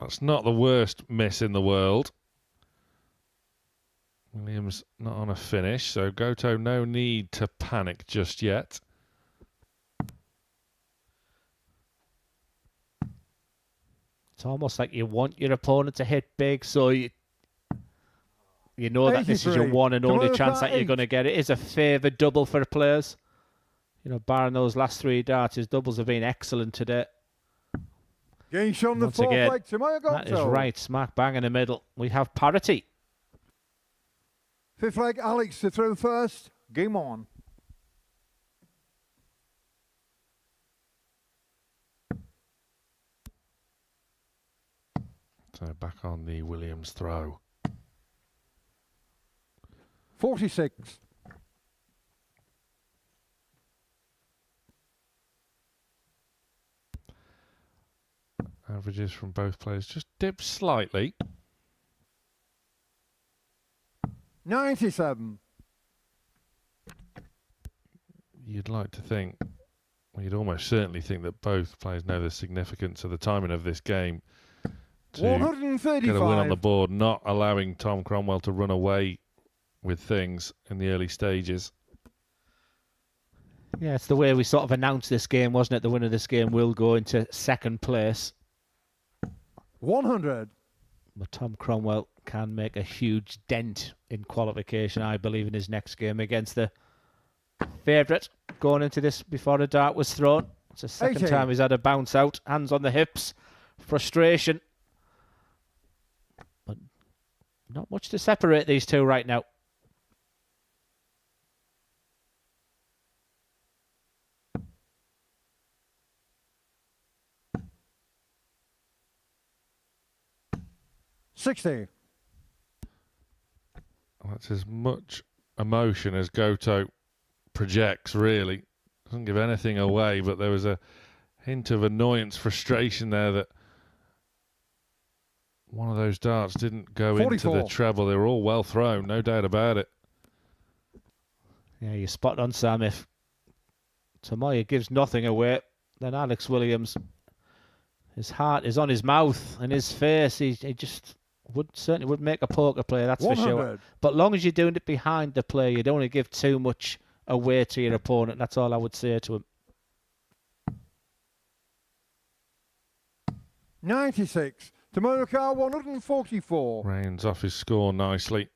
that's not the worst miss in the world. Williams not on a finish, so Goto no need to panic just yet. It's almost like you want your opponent to hit big, so you know that this is your one and only chance that you're going to get. It is a favoured double for the players. You know, barring those last 3 darts, his doubles have been excellent today. Getting shown the 4th leg, Goto. That is right, smack bang in the middle. We have parity. 5th leg, Alex to throw first. Game on. So back on the Williams throw. 46. Averages from both players just dipped slightly. 97. You'd like to think You'd almost certainly think that both players know the significance of the timing of this game to 135. get a win on the board, not allowing Tom Cromwell to run away with things in the early stages. Yeah, it's the way we sort of announced this game, wasn't it? The winner of this game will go into second place. 100. But Tom Cromwell can make a huge dent in qualification, I believe, in his next game against the favourite going into this before the dart was thrown. It's the second 80. time he's had a bounce out. Hands on the hips. Frustration. But not much to separate these two right now. $60. That's as much emotion as Goto projects, really. Doesn't give anything away, but there was a hint of annoyance, frustration there that one of those darts didn't go 44. into the treble. They were all well thrown, no doubt about it. Yeah, you're spot on, Sam. If Tamoya gives nothing away, then Alex Williams, his heart is on his mouth and his face. He just certainly would make a poker player, that's 100. for sure. But long as you're doing it behind the player, you don't want to give too much away to your opponent. That's all I would say to him. 96. Tamoya 144. Rounds off his score nicely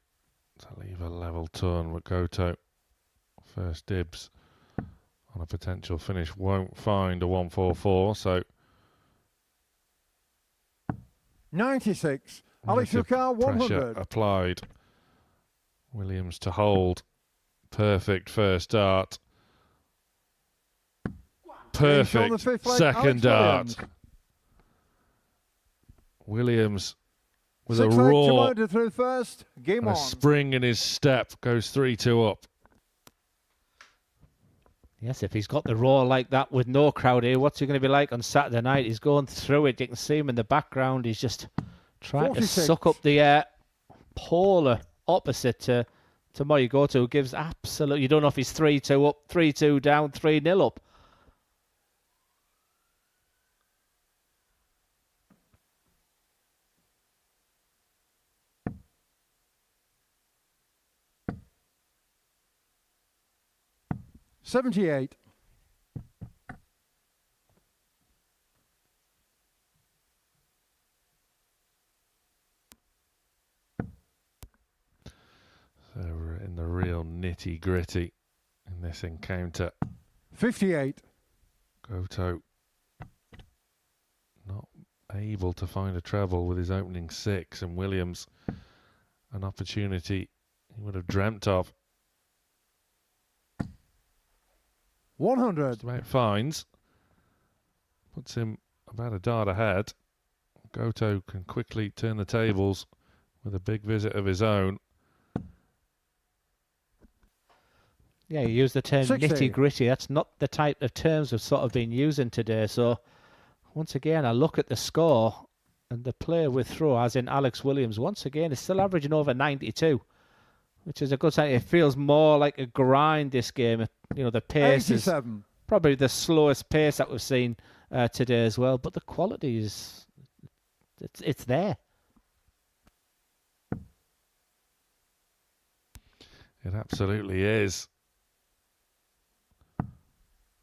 to leave a level turn with Goto. First dibs on a potential finish. Won't find a 144, so 96. Alex Hukar 100. pressure applied. Williams to hold. Perfect first dart. Perfect second dart. Williams with a raw through first. Game and a on. spring in his step, goes 3-2 up. Yes, if he's got the roar like that with no crowd here, what's he going to be like on Saturday night? He's going through it. You can see him in the background. He's just trying 46. to suck up the air. Polar opposite to Moya Goto, who gives absolute... You don't know if he's 3-2 up, 3-2 down, 3-0 up. $78. So we're in the real nitty gritty in this encounter. 58. Goto not able to find a treble with his opening six, and Williams an opportunity he would have dreamt of. 100. Just about finds. Puts him about a dart ahead. Goto can quickly turn the tables with a big visit of his own. Yeah, you use the term 60. nitty-gritty. That's not the type of terms we've sort of been using today. So, once again, I look at the score, and the player with throw, as in Alex Williams, once again, is still averaging over 92, which is a good sign. It feels more like a grind, this game. You know, the pace 87. is probably the slowest pace that we've seen today as well, but the quality is... It's there. It absolutely is.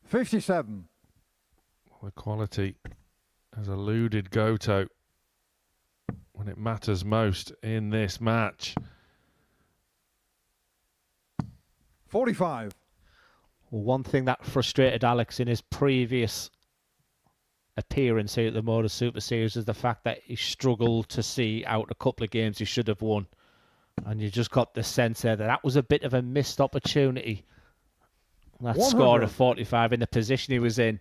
57. The quality has eluded Goto when it matters most in this match. 45. Well, one thing that frustrated Alex in his previous appearance here at the Modus Super Series is the fact that he struggled to see out a couple of games he should have won. And you just got the sense there that that was a bit of a missed opportunity. That 100. score of 45 in the position he was in.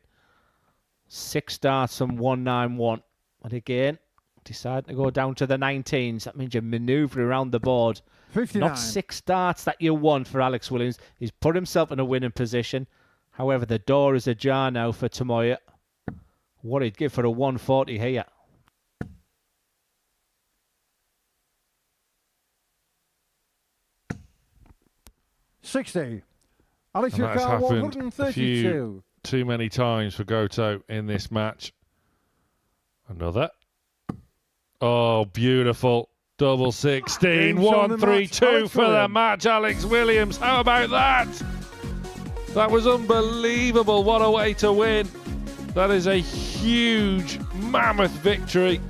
6 darts and 191. And again, deciding to go down to the 19s. That means you're manoeuvring around the board. 59. Not 6 darts that you won for Alex Williams. He's put himself in a winning position. However, the door is ajar now for Tamoya. What he'd give for a 140 here. $60. Alex And that's Hukar happened a few 132. too many times for Goto in this match. Another. Oh, beautiful. Double 16. 1-3-2 for the match. Alex Williams. How about that? That was unbelievable. What a way to win. That is a huge, mammoth victory.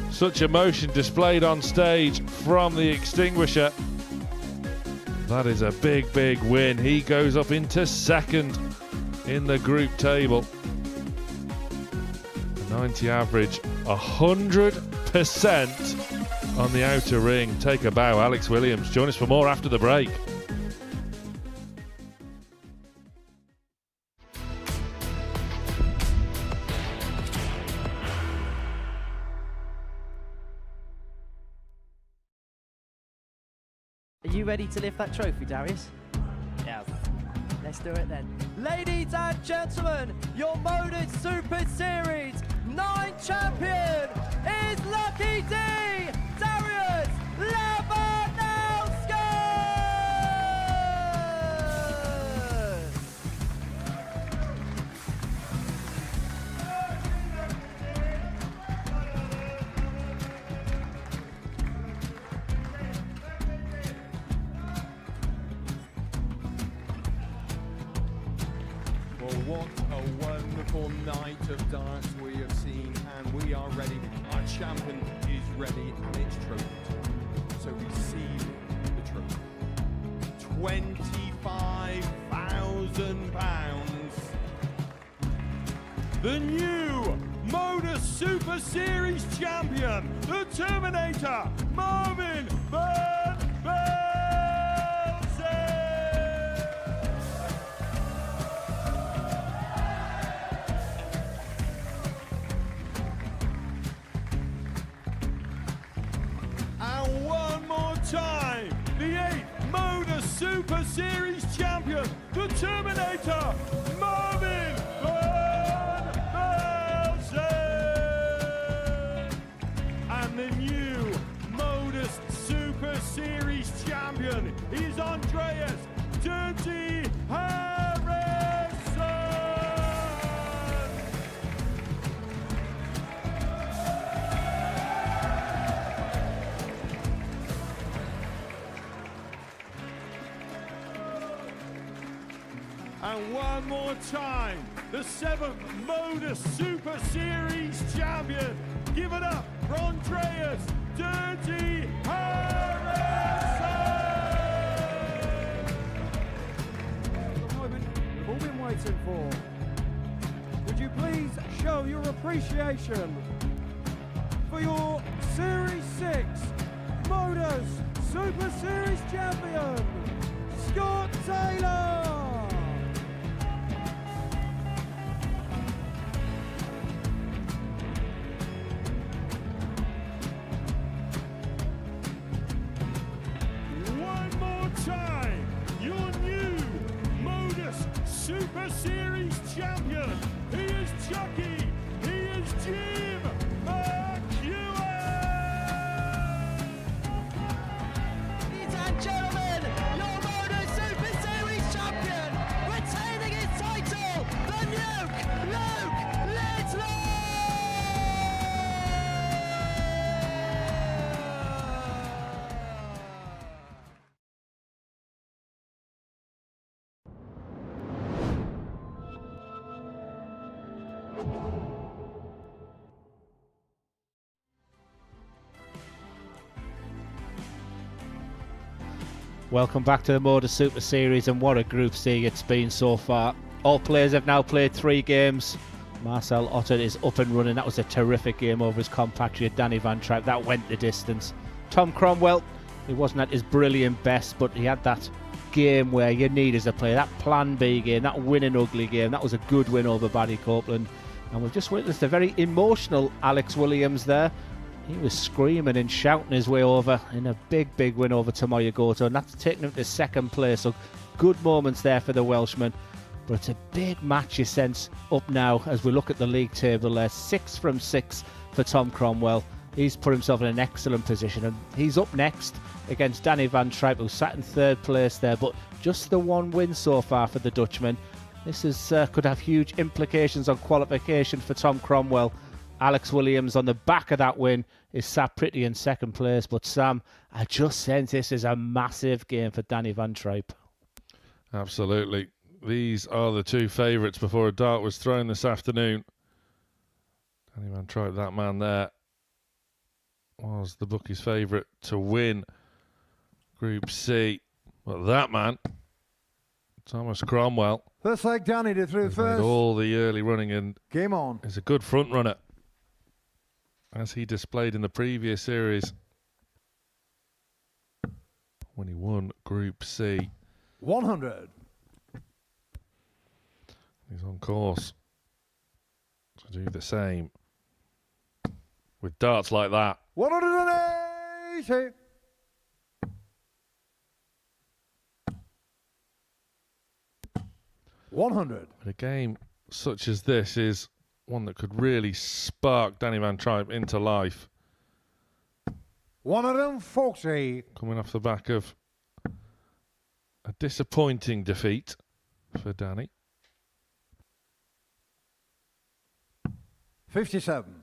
Such emotion displayed on stage from the Extinguisher. That is a big, big win. He goes up into second in the group table. 90 average, 100% on the outer ring. Take a bow, Alex Williams. Join us for more after the break. Are you ready to lift that trophy, Darius? Yes. Let's do it then. Ladies and gentlemen, your Modus Super Series 9 champion is Lucky D, Darius Labanowski! Well, what a wonderful night of darts we have seen, and we are ready. Our champion is ready, and it's trophy. So receive the trophy. £25,000. The new Modus Super Series champion, the Terminator, Marvin Van Velzen. And one more time, the 8th Modus Super Series champion, the Terminator, Marvin Van Velzen. And the new Modus Super Series champion is Andreas Dirty Harrison. And one more time, the 7th Modus Super Series champion. Give it up for Andreas Dirty Harrison! The moment we've all been waiting for. Would you please show your appreciation for your Series 6 Modus Super Series champion, Scott Taylor! One more time, your new Modus Super Series champion. He is Chucky. He is Jim McEwen. Ladies and gentlemen, your Modus Super Series champion, retaining his title, the Nuke, Luke Littler! Welcome back to the Modus Super Series, and what a Group C it's been so far. All players have now played 3 games. Marcel Otter is up and running. That was a terrific game over his compatriot Danny Van Trijp. That went the distance. Tom Cromwell, he wasn't at his brilliant best, but he had that game where you need as a player, that plan B game, that winning ugly game. That was a good win over Barry Copeland. And we've just witnessed a very emotional Alex Williams there. He was screaming and shouting his way over in a big, big win over Tomoya Goto, and that's taken him to 2nd place. So good moments there for the Welshman. But it's a big match, you sense, up now as we look at the league table there. 6 from 6 for Tom Cromwell. He's put himself in an excellent position, and he's up next against Danny Van Trijp, who sat in 3rd place there. But just the one win so far for the Dutchman. This is could have huge implications on qualification for Tom Cromwell. Alex Williams on the back of that win is sat pretty in second place. But Sam, I just sense this is a massive game for Danny Van Trijp. Absolutely. These are the two favourites before a dart was thrown this afternoon. Danny Van Trijp, that man there, was the bookies' favourite to win Group C. But that man, Thomas Cromwell, First leg, Danny did through made first. all the early running and game on. Is a good front runner, as he displayed in the previous series when he won Group C. 100. He's on course to do the same with darts like that. 180. $100. But a game such as this is one that could really spark Danny Van Trijp into life. 140. Coming off the back of a disappointing defeat for Danny. 57.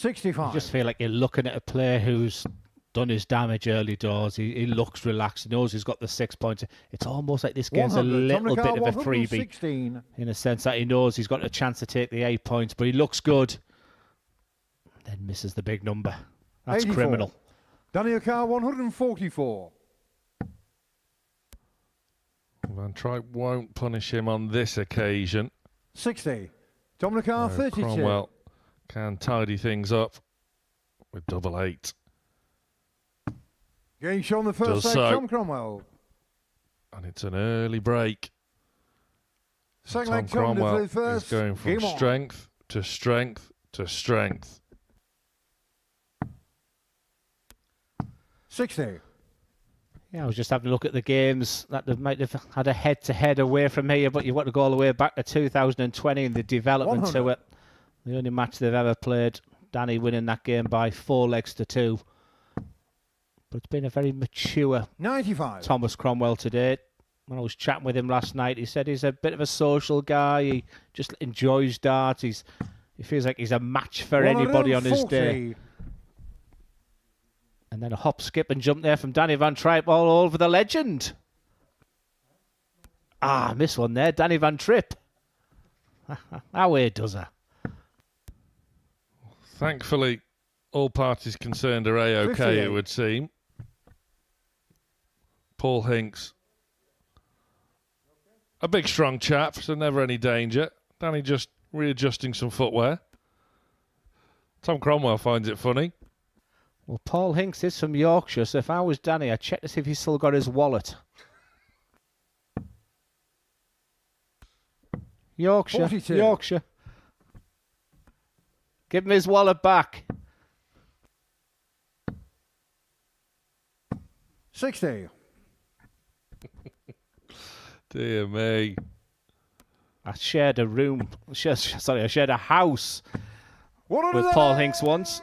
I just feel like you're looking at a player who's done his damage early doors. He looks relaxed. He knows he's got the 6 points. It's almost like this game's a little bit of a freebie in a sense that he knows he's got a chance to take the 8 points, but he looks good. Then misses the big number. That's 84. criminal. Daniel Carr, 144. Van Trijp won't punish him on this occasion. 60. Dominic Carr, 32. Cromwell can tidy things up with double 8. Game shown the first leg, Tom Cromwell. And it's an early break. Second Tom leg, Tom Cromwell first. is going from strength to strength to strength. 60. Yeah, I was just having a look at the games that they might have had a head-to-head away from here, but you want to go all the way back to 2020 and the development 100. To it. The only match they've ever played, Danny winning that game by 4 legs to 2. But it's been a very mature 95. Thomas Cromwell today. When I was chatting with him last night, he said he's a bit of a social guy. He just enjoys darts. He feels like he's a match for anybody on his day. And then a hop, skip and jump there from Danny Van Trijp all over the legend. Ah, missed one there. Danny Van Trijp. How weird does that? Thankfully, all parties concerned are A-OK, it would seem. Paul Hinks. A big, strong chap, so never any danger. Danny just readjusting some footwear. Tom Cromwell finds it funny. Well, Paul Hinks is from Yorkshire, so if I was Danny, I'd check to see if he's still got his wallet. Yorkshire. 42. Yorkshire. Give him his wallet back. 60. Dear me. I shared a room. I shared a house with Paul Hinks once.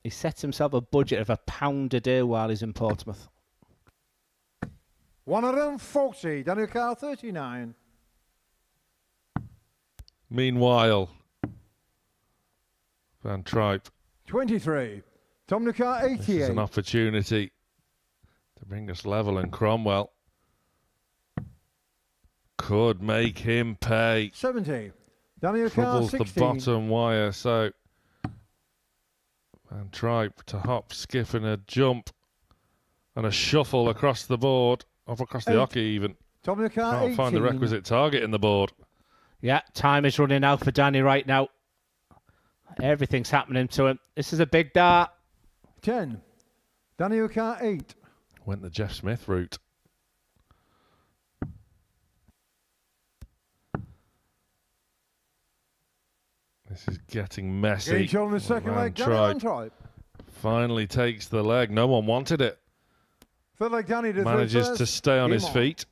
He sets himself a budget of £1 a day while he's in Portsmouth. 140. Daniel Carr, 39. Meanwhile, Van Trijp. 23. Tom Carr, 88. This is an opportunity to bring us level, and Cromwell could make him pay. 70. Daniel Carr, 16. The bottom wire, so Van Trijp to hop, skip and a jump and a shuffle across the board, up across the hockey even. Tom Carr, can't 18. find the requisite target in the board. Yeah, time is running out for Danny right now. Everything's happening to him. This is a big dart. 10. Daniel Carr, 8. Went the Jeff Smith route. This is getting messy. On the second leg, Danny Van Trijp. Finally takes the leg. No one wanted it. Felt like Danny did manages to stay on his feet.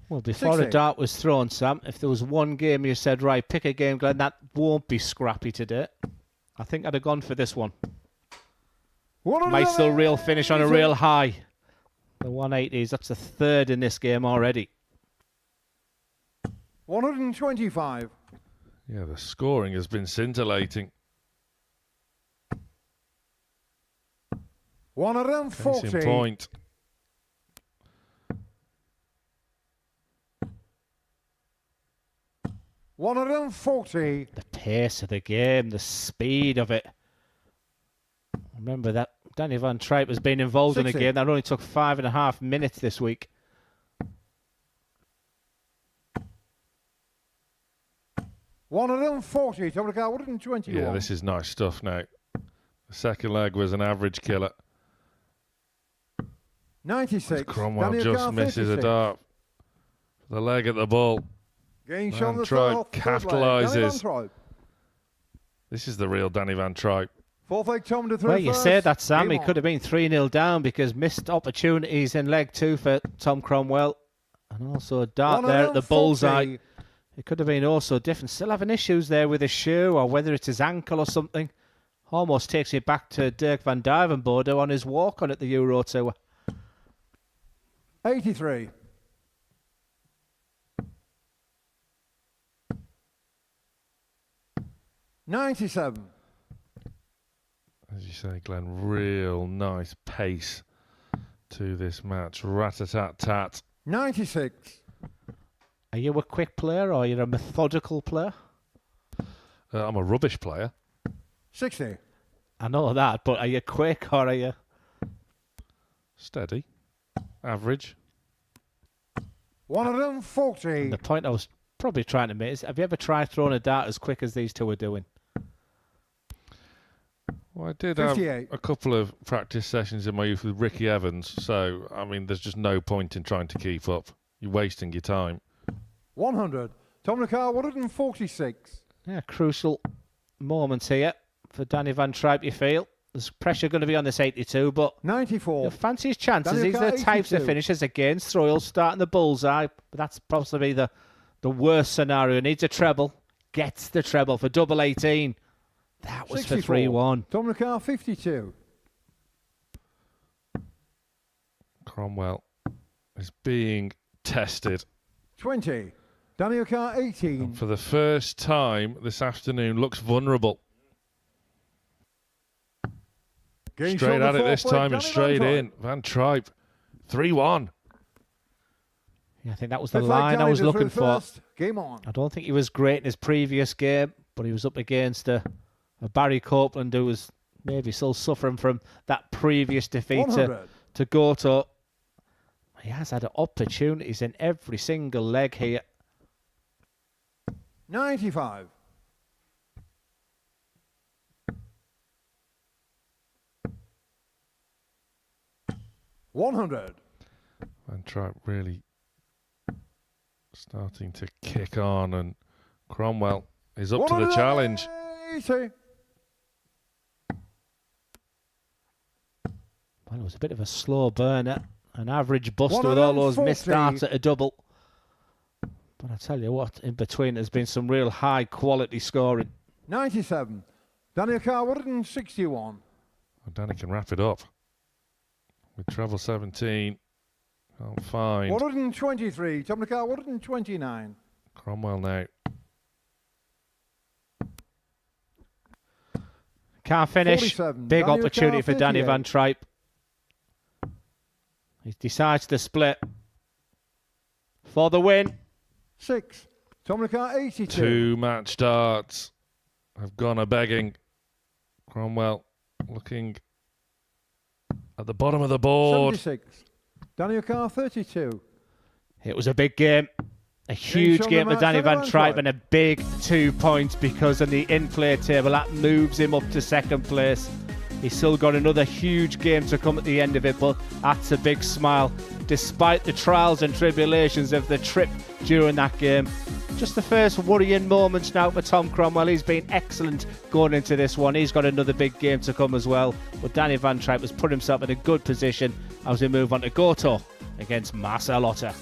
Well, before a dart was thrown, Sam, if there was one game you said, right, pick a game, Glenn, that won't be scrappy today, I think I'd have gone for this one. Might still real finish on a real high. The 180s, that's the third in this game already. 125. Yeah, the scoring has been scintillating. 140. Case in point. $140. The pace of the game, the speed of it. Remember that Danny Van Trijp has been involved in a game that only took 5.5 minutes this week. $140. 120. Yeah, this is nice stuff now. The second leg was an average killer. 96. Cromwell Daniel just Carr, misses 56. a dart. The leg at the ball. Gain Van shot on the Trijp capitalises. capitalises. This is the real Danny Van Trijp. Fourth leg, Tom to throw Well, you first. say that, Sam. Game He on. could have been 3-0 down because missed opportunities in leg 2 for Tom Cromwell. And also a dart there at the 140. bullseye. It could have been also different. Still having issues there with his shoe or whether it's his ankle or something. Almost takes me back to Dirk van Duivenbode on his walk-on at the Euro Tour. 83. $97. As you say, Glenn, real nice pace to this match. Rat-a-tat-tat. 96. Are you a quick player or are you a methodical player? I'm a rubbish player. 60. I know that, but are you quick or are you... Steady. Average. 140. The point I was probably trying to make is, have you ever tried throwing a dart as quick as these two are doing? Well, I did have 58. a couple of practice sessions in my youth with Ricky Evans, so, I mean, there's just no point in trying to keep up. You're wasting your time. 100. Tom Carr, 146. Yeah, crucial moments here for Danny Van Trijp, you feel. There's pressure going to be on this 82, but 94. Fancy his chances. Daniel These are the Carr, types of 82. finishes against Throyle starting the bullseye, but that's possibly the worst scenario. Needs a treble, gets the treble for double 18. That was 64. for 3-1. Tom Carr, 52. Cromwell is being tested. 20. Daniel Carr, 18. And for the first time this afternoon, looks vulnerable. Gain Straight shot at the it this fourth leg, time and Danny straight Van Trijp. in. Van Trijp, 3-1. Yeah, I think that was the Fifth leg, line I Danny was to throw looking for. first. Game on. I don't think he was great in his previous game, but he was up against a Barry Copeland who was maybe still suffering from that previous defeat 100. to Goto. He has had opportunities in every single leg here. 95. $100. Van Trijp really starting to kick on, and Cromwell is up to the challenge. 180. Well, it was a bit of a slow burner, an average buster with all those missed 140. darts at a double. But I tell you what, in between there's been some real high quality scoring. 97. Daniel Carr, 161. Well, Danny can wrap it up with treble 17. Can't find 123. Tom Carr, 129. Cromwell now. Can't finish. 47. Big Daniel opportunity Carr, for Danny 58. Van Trijp. He decides to split for the win. 6. Tom Carr, 82. 2 match darts have gone a begging. Cromwell looking at the bottom of the board. 76. Daniel Carr, 32. It was a big game. A huge on the game for match, Danny Van Van Trijp Trijp. and a big 2 points because on the in-play table that moves him up to second place. He's still got another huge game to come at the end of it, but that's a big smile despite the trials and tribulations of the trip during that game. Just the first worrying moments now for Tom Cromwell. He's been excellent going into this one. He's got another big game to come as well. But Danny Van Trijp has put himself in a good position as we move on to Goto against Marcel Otter.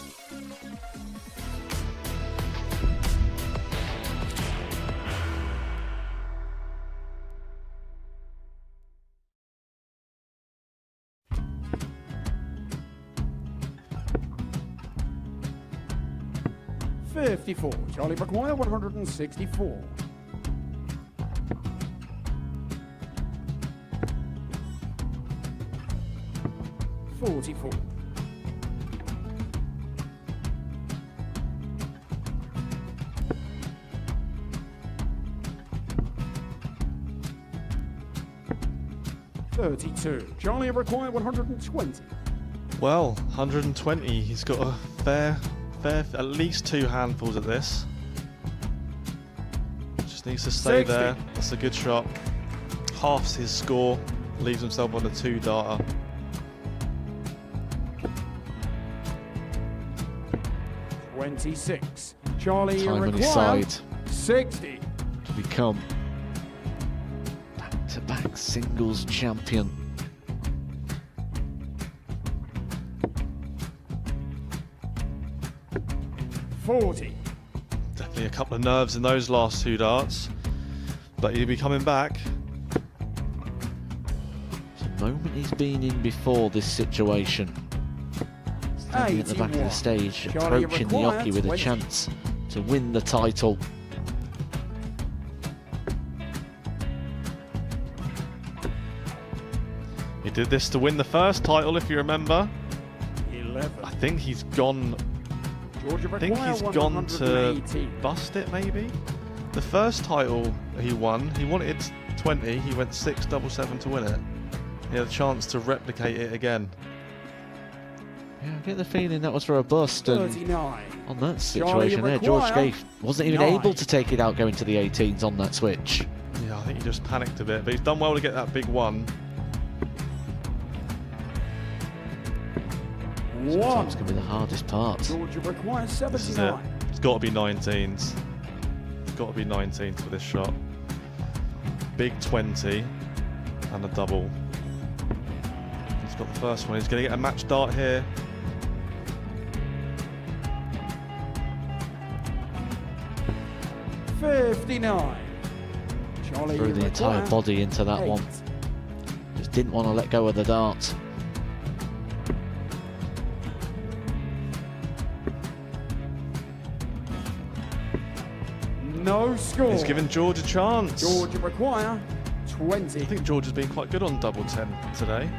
54. Charlie Maguire, 164. 44. 32. Charlie require 120. Well, 120. He's got a fair, at least 2 handfuls at this. Just needs to stay 60. there. That's a good shot. Halves his score. Leaves himself on a 2-darter. $26. Charlie Time on his require side 60. to become back-to-back singles champion. $40. Definitely a couple of nerves in those last 2 darts, but he'll be coming back. It's a moment he's been in before this situation. Standing at the back of the stage, Charlie approaching the require jockey with a 20. chance to win the title. He did this to win the first title, if you remember. 11. I think he's gone. Georgia I think he's gone to bust it, maybe. The first title he won, he wanted 20. He went 6-7-7 to win it. He had a chance to replicate it again. Yeah, I get the feeling that was for a bust, and 39. on that situation there, George Scaife wasn't even able to take it out going to the 18s on that switch. Yeah, I think he just panicked a bit, but he's done well to get that big one. Sometimes can be the hardest part. Georgia requires This is it. 79. It's got to be 19s. It's got to be 19s for this shot. Big 20 and a double. He's got the first one. He's going to get a match dart here. $59. Charlie Threw the entire require body into that 8. one. Just didn't want to let go of the dart. No score. He's given George a chance. Georgia require 20. I think George has been quite good on double 10 today.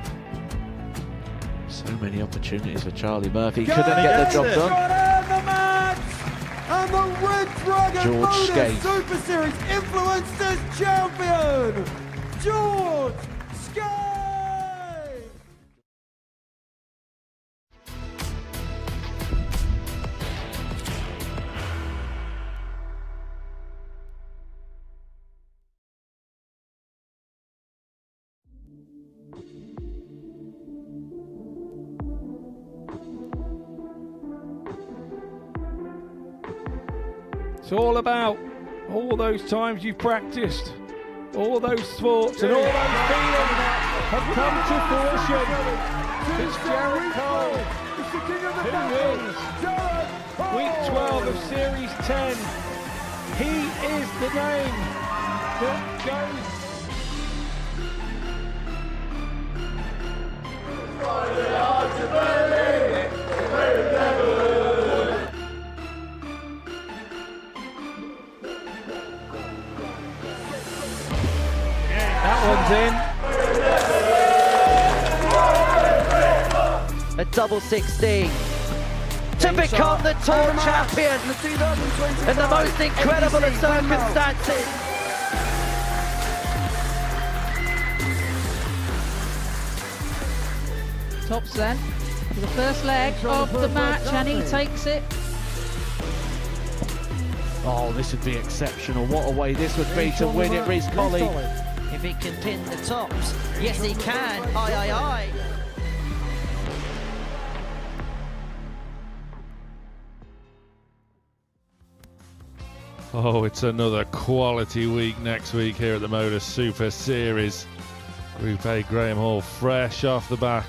So many opportunities for Charlie Murphy. Go Couldn't get the job Got done. in the match! And the Red Dragon George Modus Scaife. Super Series Influencers Champion, George Scaife! It's all about all those times you've practiced, all those thoughts and all those feelings have come to fruition. It's Jared Cole who wins week 12 of Series 10. He is the name that goes. That one's in. A double 16 to become the tour champion in the most incredible of circumstances. Tops then for the first leg of the match, and he takes it. Oh, this would be exceptional. What a way this would be to win it, Reece Colley. If he can pin the tops, yes he can. Aye, aye, aye. Oh, it's another quality week next week here at the Modus Super Series. Group A, Graham Hall fresh off the back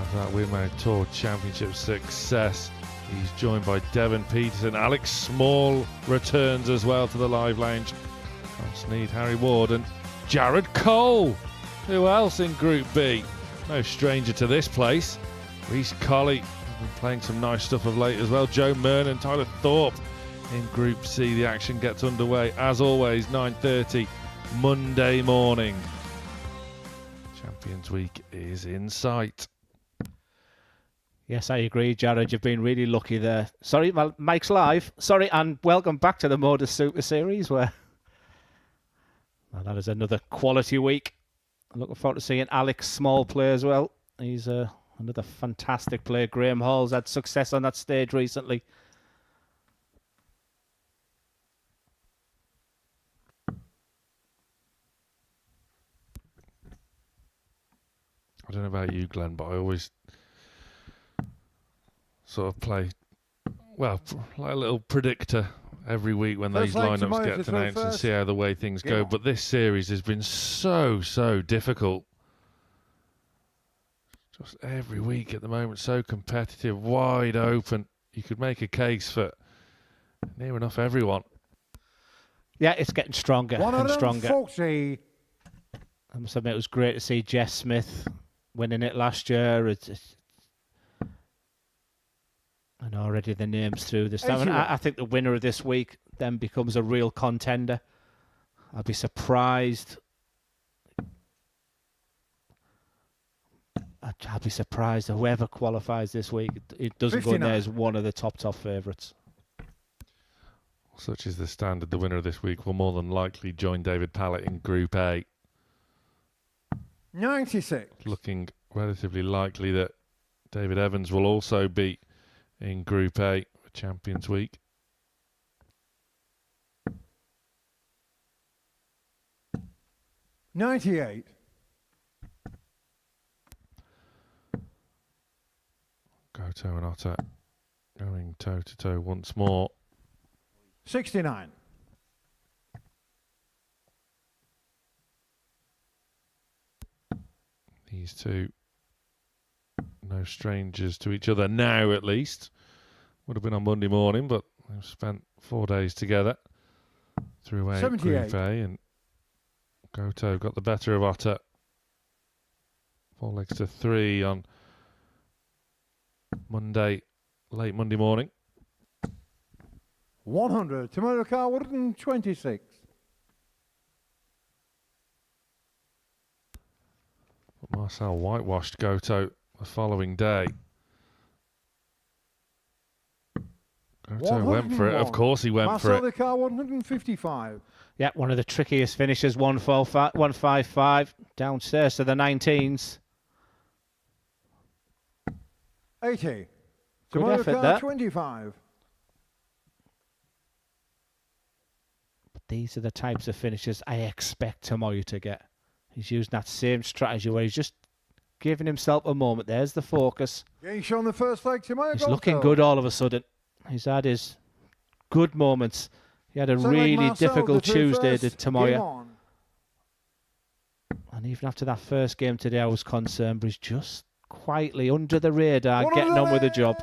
of that Women's Tour Championship success. He's joined by Devon Peterson. Alex Small returns as well to the live lounge. Sneed, Harry Ward and Jared Cole. Who else in Group B? No stranger to this place. Reece Colley, been playing some nice stuff of late as well. Joe Myrne and Tyler Thorpe in Group C. The action gets underway, as always, 9:30 Monday morning. Champions Week is in sight. Yes, I agree, Jared. You've been really lucky there. Sorry, well, Mike's live. Sorry, and welcome back to the Modus Super Series, where that is another quality week. I'm looking forward to seeing Alex Small play as well. He's another fantastic player. Graham Hall's had success on that stage recently. I don't know about you, Glenn, but I always sort of play, well, like a little predictor every week when these lineups get announced and see how the way things go. But this series has been so difficult. Just every week at the moment, so competitive, wide open. You could make a case for near enough everyone. Yeah, it's getting stronger and stronger. 140. I must admit, it was great to see Jess Smith winning it last year. And already the names through this time. And I think the winner of this week then becomes a real contender. I'd be surprised. I'd be surprised whoever qualifies this week, it doesn't 59. Go in there as one of the top favourites. Such is the standard. The winner of this week will more than likely join David Pallett in Group A. 96. Looking relatively likely that David Evans will also be in Group A for Champions Week. $98. Goto and Otter going toe to toe once more. 69. These two, no strangers to each other now, at least. Would have been on Monday morning, but they've spent 4 days together throughout Group A, and Goto got the better of Otter. 4 legs to 3 on Monday, late Monday morning. 100. Tomato car 126. Marcel whitewashed Goto the following day. Goto went for it. Of course he went for it. Marcel car 155. Yeah, one of the trickiest finishes, 155 downstairs to the 19s. 80. Good Tomato effort car there. 25. But these are the types of finishes I expect Tomoyo to get. He's using that same strategy where he's just giving himself a moment. There's the focus. Getting shown the first leg, Tomoyo. He's looking good all of a sudden. He's had his good moments. He had a really difficult Tuesday, did Tomoyo. And even after that first game today, I was concerned, but he's just quietly under the radar, getting on with the job.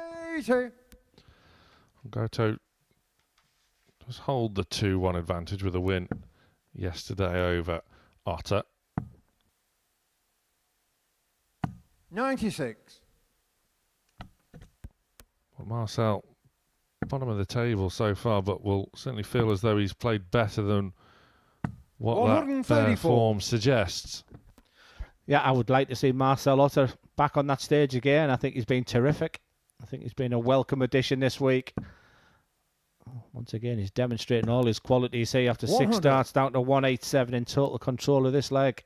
Goto does hold the 2-1 advantage with a win yesterday over Otter. 96. Well, Marcel, bottom of the table so far, but will certainly feel as though he's played better than what that form suggests. Yeah, I would like to see Marcel Otter back on that stage again. I think he's been terrific. I think he's been a welcome addition this week. Once again, he's demonstrating all his qualities here after 6 starts, down to 187 in total control of this leg.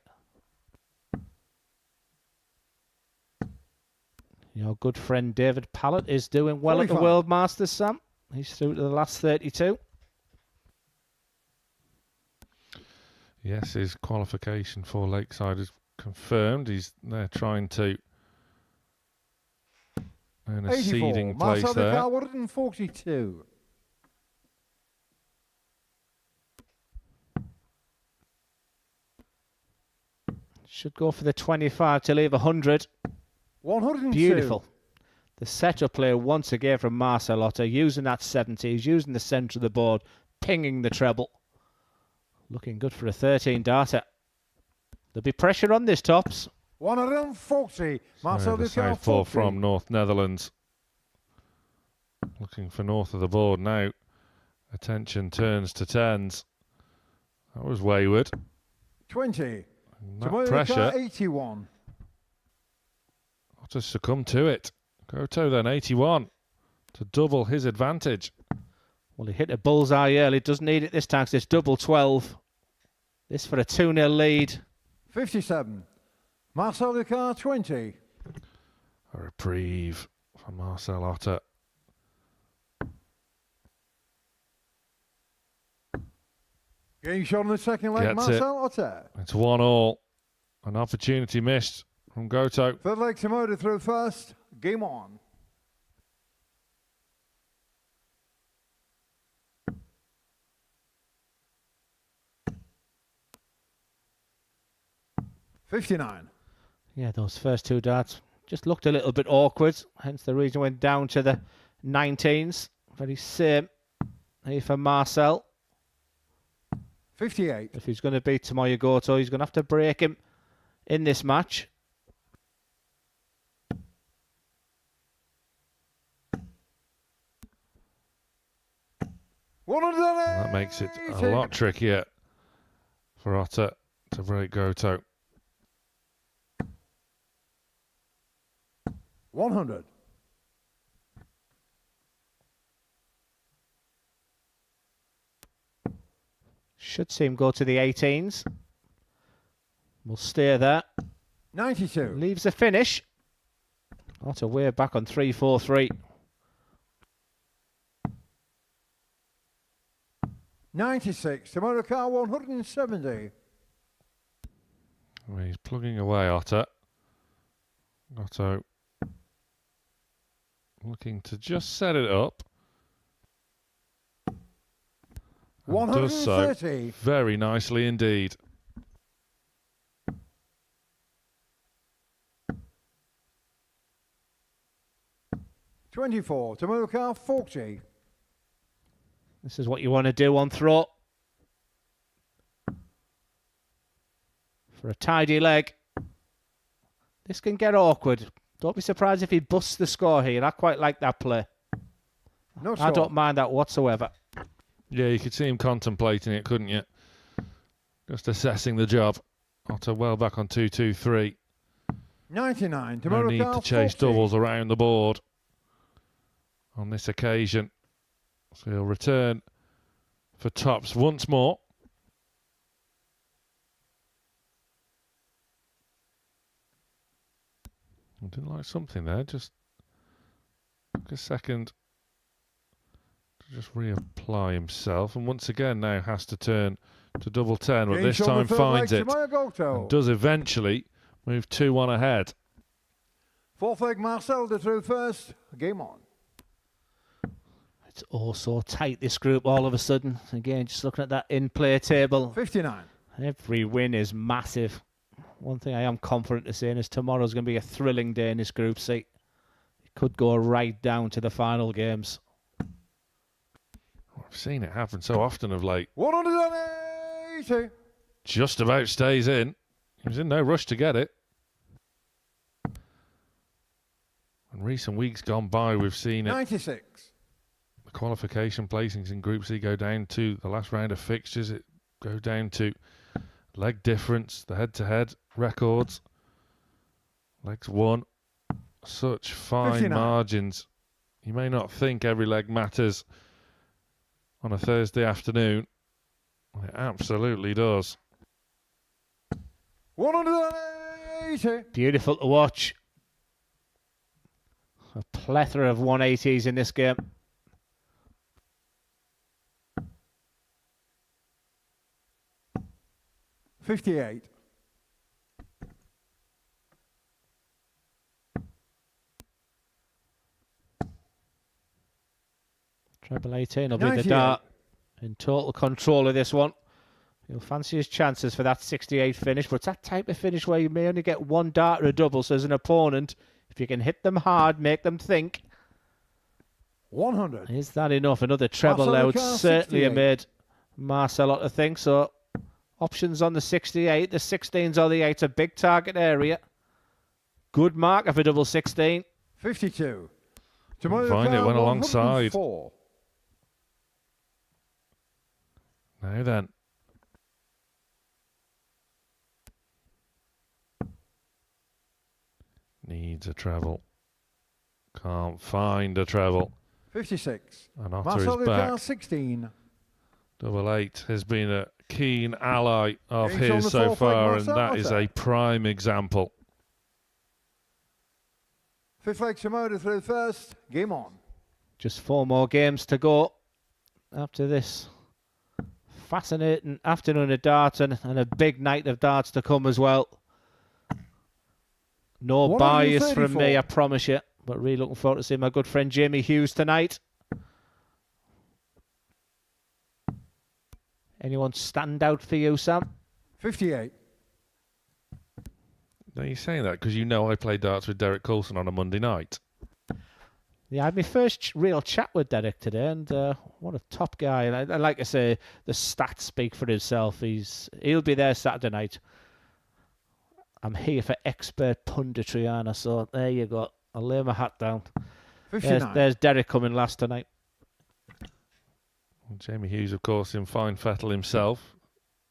Your good friend David Pallett is doing well 45. At the World Masters, Sam. He's through to the last 32. Yes, his qualification for Lakeside is confirmed. He's there trying to earn a seeding place there. Marcel 142. Should go for the 25 to leave 100. 102. Beautiful. The setup play once again from Marcel Otter, using that 70s, using the centre of the board, pinging the treble. Looking good for a 13 darter. There'll be pressure on this, Tops. 140. Marcel the southpaw from North Netherlands. Looking for north of the board now. Attention turns to 10s. That was wayward. 20. That pressure. 81. Otter succumbed to it. Goto then 81 to double his advantage. Well, he hit a bullseye early. Doesn't need it this time because it's double 12. This for a 2-0 lead. 57. Marcel Ducar, 20. A reprieve for Marcel Otter. Game shot on the second leg, Gets Marcel Otter. It's 1-1. An opportunity missed from Goto. Third leg, Motor through first. Game on. $59. Yeah, those first two darts just looked a little bit awkward, hence the reason went down to the 19s. Very same here for Marcel. 58. If he's going to beat Tomoya Goto, he's going to have to break him in this match. That makes it a lot trickier for Otter to break Goto. 100. Should see him go to the 18s. We'll steer there. 92. Leaves a finish. Otter way back on 3-4-3. 96. Tomoya Car 170. Well, he's plugging away, Otter. Goto looking to just set it up. And does so very nicely indeed. $24. Tomoya Car 40. This is what you want to do on throw. For a tidy leg. This can get awkward. Don't be surprised if he busts the score here. I quite like that play. No I score. don't mind that whatsoever. Yeah, you could see him contemplating it, couldn't you? Just assessing the job. Otter well back on 2-2-3. 99. No Tomoya need Car to chase 40. doubles around the board on this occasion. So he'll return for tops once more. I didn't like something there. Just took a second to just reapply himself. And once again now has to turn to double 10. But this time finds it. And does eventually move 2-1 ahead. Fourth leg, Marcel through first. Game on. It's all so tight, this group, all of a sudden. Again, just looking at that in-play table. 59. Every win is massive. One thing I am confident of saying is tomorrow's going to be a thrilling day in this group seat. It could go right down to the final games. I've seen it happen so often of late. 180. Just about stays in. He was in no rush to get it. In recent weeks gone by, we've seen it. 96. The qualification placings in Group C go down to the last round of fixtures. It go down to leg difference, the head-to-head records. Legs won. Such fine 59. margins. You may not think every leg matters on a Thursday afternoon. It absolutely does. 180. Beautiful to watch. A plethora of 180s in this game. $58. Treble 18 will be the dart. In total control of this one. He'll fancy his chances for that 68 finish, but it's that type of finish where you may only get one dart or a double, so as an opponent, if you can hit them hard, make them think. 100. Is that enough? Another treble out. Certainly made Marcel Otter think so. Options on the 68. The 16s or the 8s, a big target area. Good marker for double 16. 52. Find it went alongside. Now then. Needs a treble. Can't find a treble. 56. And Otter Marcel is back. Lucas, 16. Double 8 has been a keen ally of Games on his the so fourth leg, far, and Marcel that is Otter. a prime example. Fifth leg Shimoda through first. Game on. Just 4 more games to go after this fascinating afternoon of darts and a big night of darts to come as well. No bias from me, I promise you. But really looking forward to seeing my good friend Jamie Hughes tonight. Anyone stand out for you, Sam? 58. Now you're saying that because you know I played darts with Derek Coulson on a Monday night. Yeah, I had my first real chat with Derek today, and what a top guy. And like I say, the stats speak for himself. He'll be there Saturday night. I'm here for expert punditry, Anna, so there you go. I'll lay my hat down. There's Derek coming last tonight. Well, Jamie Hughes, of course, in fine fettle himself.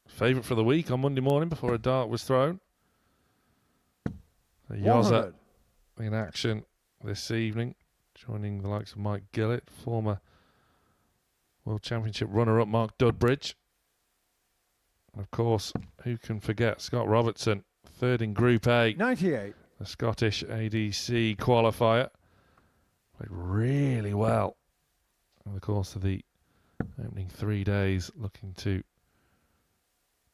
Favourite for the week on Monday morning before a dart was thrown. Yoza in action this evening, joining the likes of Mike Gillett, former World Championship runner-up Mark Dudbridge. And of course, who can forget Scott Robertson, third in Group A. 98. The Scottish ADC qualifier. Played really well over the course of the opening 3 days, looking to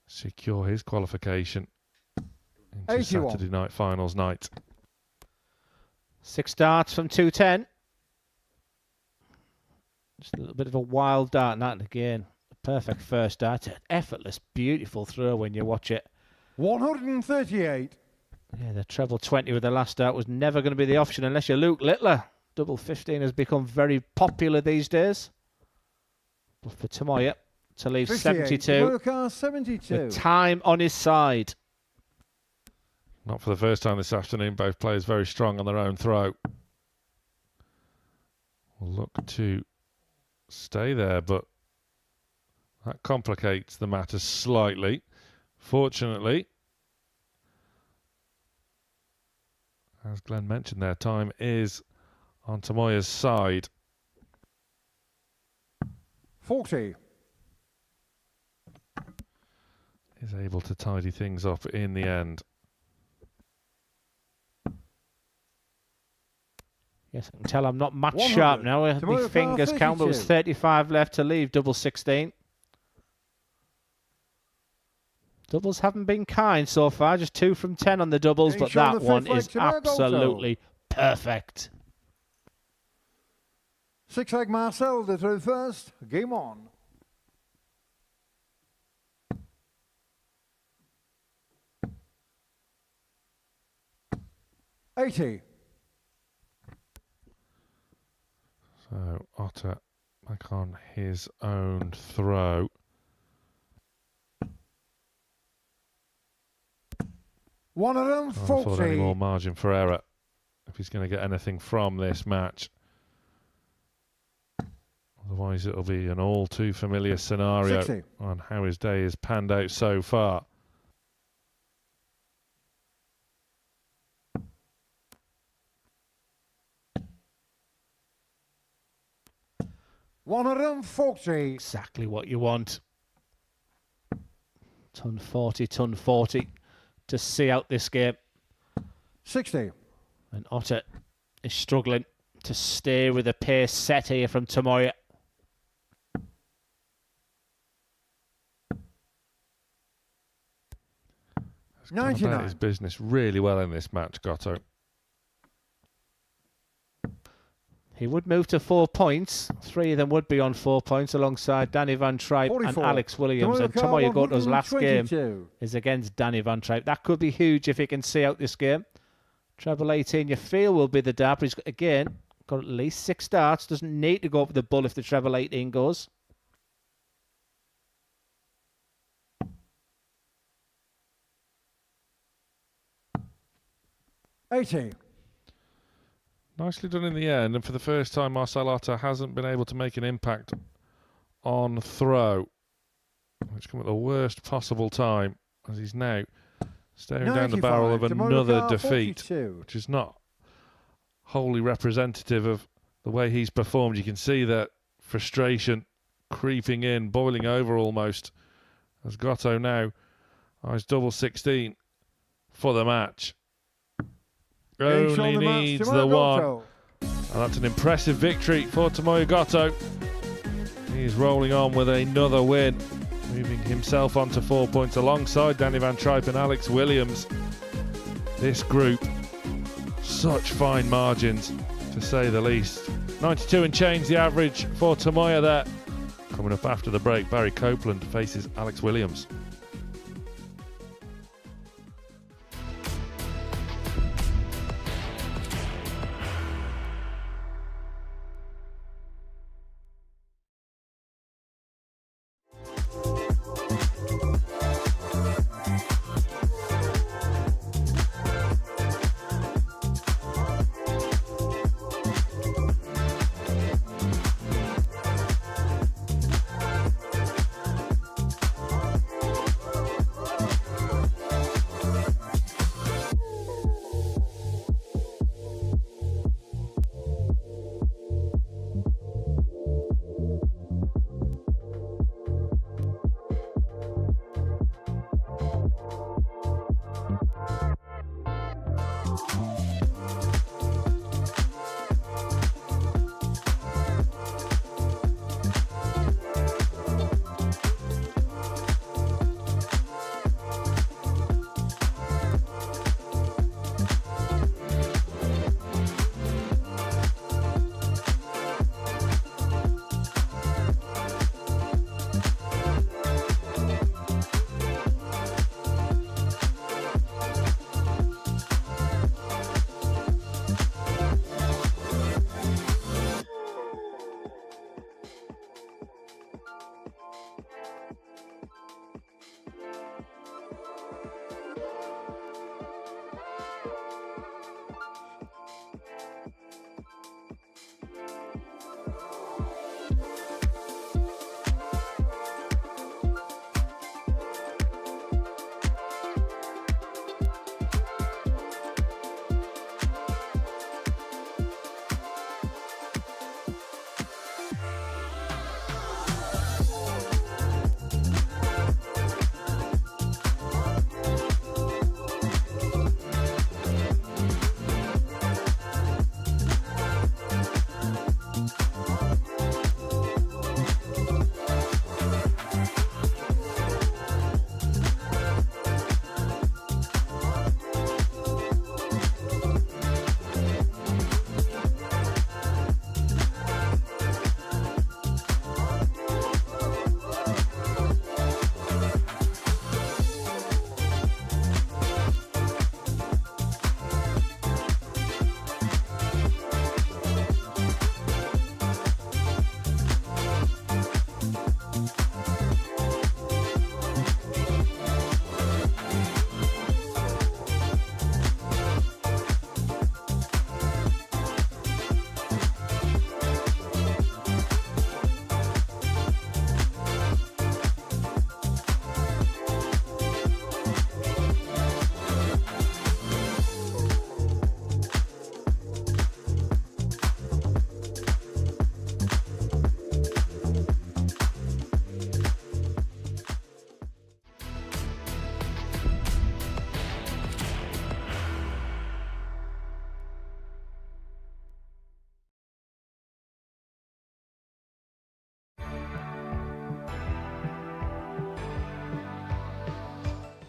secure his qualification into 81. Saturday night finals night. 6 darts from 210. Just a little bit of a wild dart, and that again. Perfect first dart. Effortless, beautiful throw when you watch it. 138. Yeah, the treble 20 with the last dart was never going to be the option unless you're Luke Littler. Double 15 has become very popular these days. But for Tomoya to leave 72, 72. with time on his side. Not for the first time this afternoon, both players very strong on their own throw. Will look to stay there, but that complicates the matter slightly. Fortunately, as Glenn mentioned there, time is on Tomoya's side. 40. Is able to tidy things up in the end. Yes, I can tell I'm not much sharp now. My fingers count, but it was 35 left to leave. Double 16. Doubles haven't been kind so far. Just 2 from 10 on the doubles, but that one is absolutely perfect. 6 leg Marcel through first. Game on. $80. So Otter back on his own throw. One of them, Can't afford any more margin for error if he's going to get anything from this match. Otherwise, it'll be an all too familiar scenario 60. on how his day has panned out so far. $140. Exactly what you want. Ton 40, ton 40 to see out this game. 60. And Otter is struggling to stay with the pace set here from Tomoya. He's gone about his business really well in this match, Goto. He would move to 4 points. 3 of them would be on 4 points alongside Danny Van Trijp 44. and Alex Williams. And Tomoya Goto's last game is against Danny Van Trijp. That could be huge if he can see out this game. Treble 18 you feel will be the dart, but he's again got at least 6 darts. Doesn't need to go up with the bull if the treble 18 goes. $80. Nicely done in the end, and for the first time, Marcel Otter hasn't been able to make an impact on throw. It's come at the worst possible time, as he's now staring down the barrel of another defeat, 42. which is not wholly representative of the way he's performed. You can see that frustration creeping in, boiling over almost, as Goto now eyes double 16 for the match. Only needs the one. And that's an impressive victory for Tomoya Goto. He's rolling on with another win, moving himself on to 4 points alongside Danny Van Trijp and Alex Williams. This group, such fine margins to say the least. 92 and change the average for Tomoya there. Coming up after the break, Barry Copeland faces Alex Williams.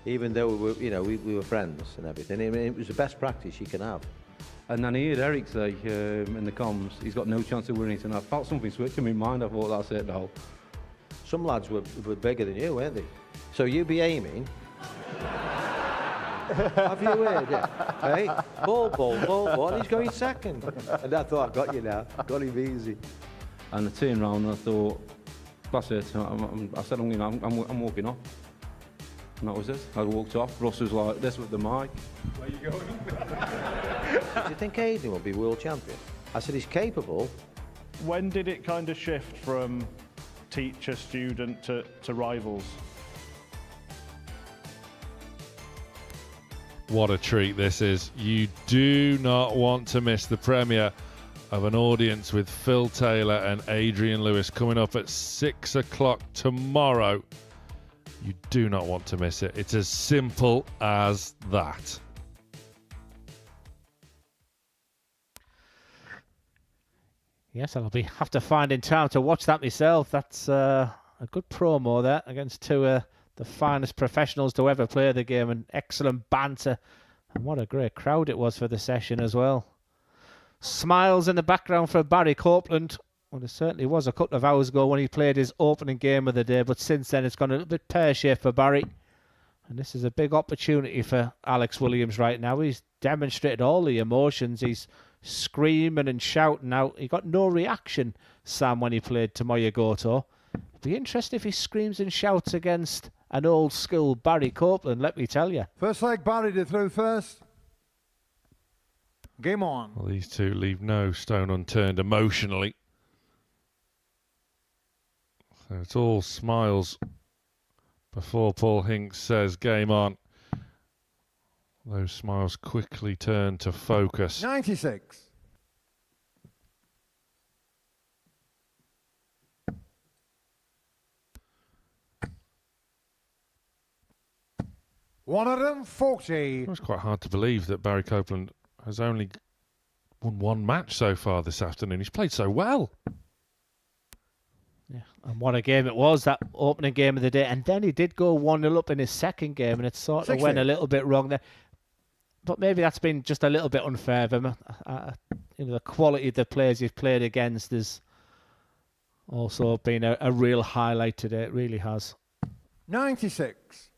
even though we were friends and everything. I mean, it was the best practice you can have. And then I heard Eric say in the comms, he's got no chance of winning tonight. I felt something switch in my mind. I thought, that's it now. Some lads were bigger than you, weren't they? So you'd be aiming. Have you heard it? Hey, ball, and he's going second. And I thought, I got you now. Got him easy. And I turned around and I thought, that's it. I said, I'm walking off. And that was it. I walked off. Russ was like, this with the mic. Where you going? Do you think Aidan will be world champion? I said, he's capable. When did it kind of shift from teacher-student to rivals. What a treat this is. You do not want to miss the premiere of An Audience with Phil Taylor and Adrian Lewis coming up at 6 o'clock tomorrow. You do not want to miss it. It's as simple as that. Yes, I'll have to find in time to watch that myself. That's a good promo there against two the finest professionals to ever play the game, and excellent banter. And what a great crowd it was for the session as well. Smiles in the background for Barry Copeland. Well, it certainly was a couple of hours ago when he played his opening game of the day, but since then it's gone a little bit pear-shaped for Barry. And this is a big opportunity for Alex Williams right now. He's demonstrated all the emotions. He's screaming and shouting out. He got no reaction, Sam, when he played Tomoya Goto. It'd be interesting if he screams and shouts against an old school Barry Copeland, let me tell you. First leg, Barry to throw first. Game on. Well, these two leave no stone unturned emotionally. So it's all smiles before Paul Hinks says game on. Those smiles quickly turn to focus. 96. $140. It was quite hard to believe that Barry Copeland has only won one match so far this afternoon. He's played so well. Yeah, and what a game it was, that opening game of the day. And then he did go 1-0 up in his second game, and it sort of 60. went a little bit wrong there. But maybe that's been just a little bit unfair of him. The quality of the players he's played against has also been a real highlight today. It really has. 96.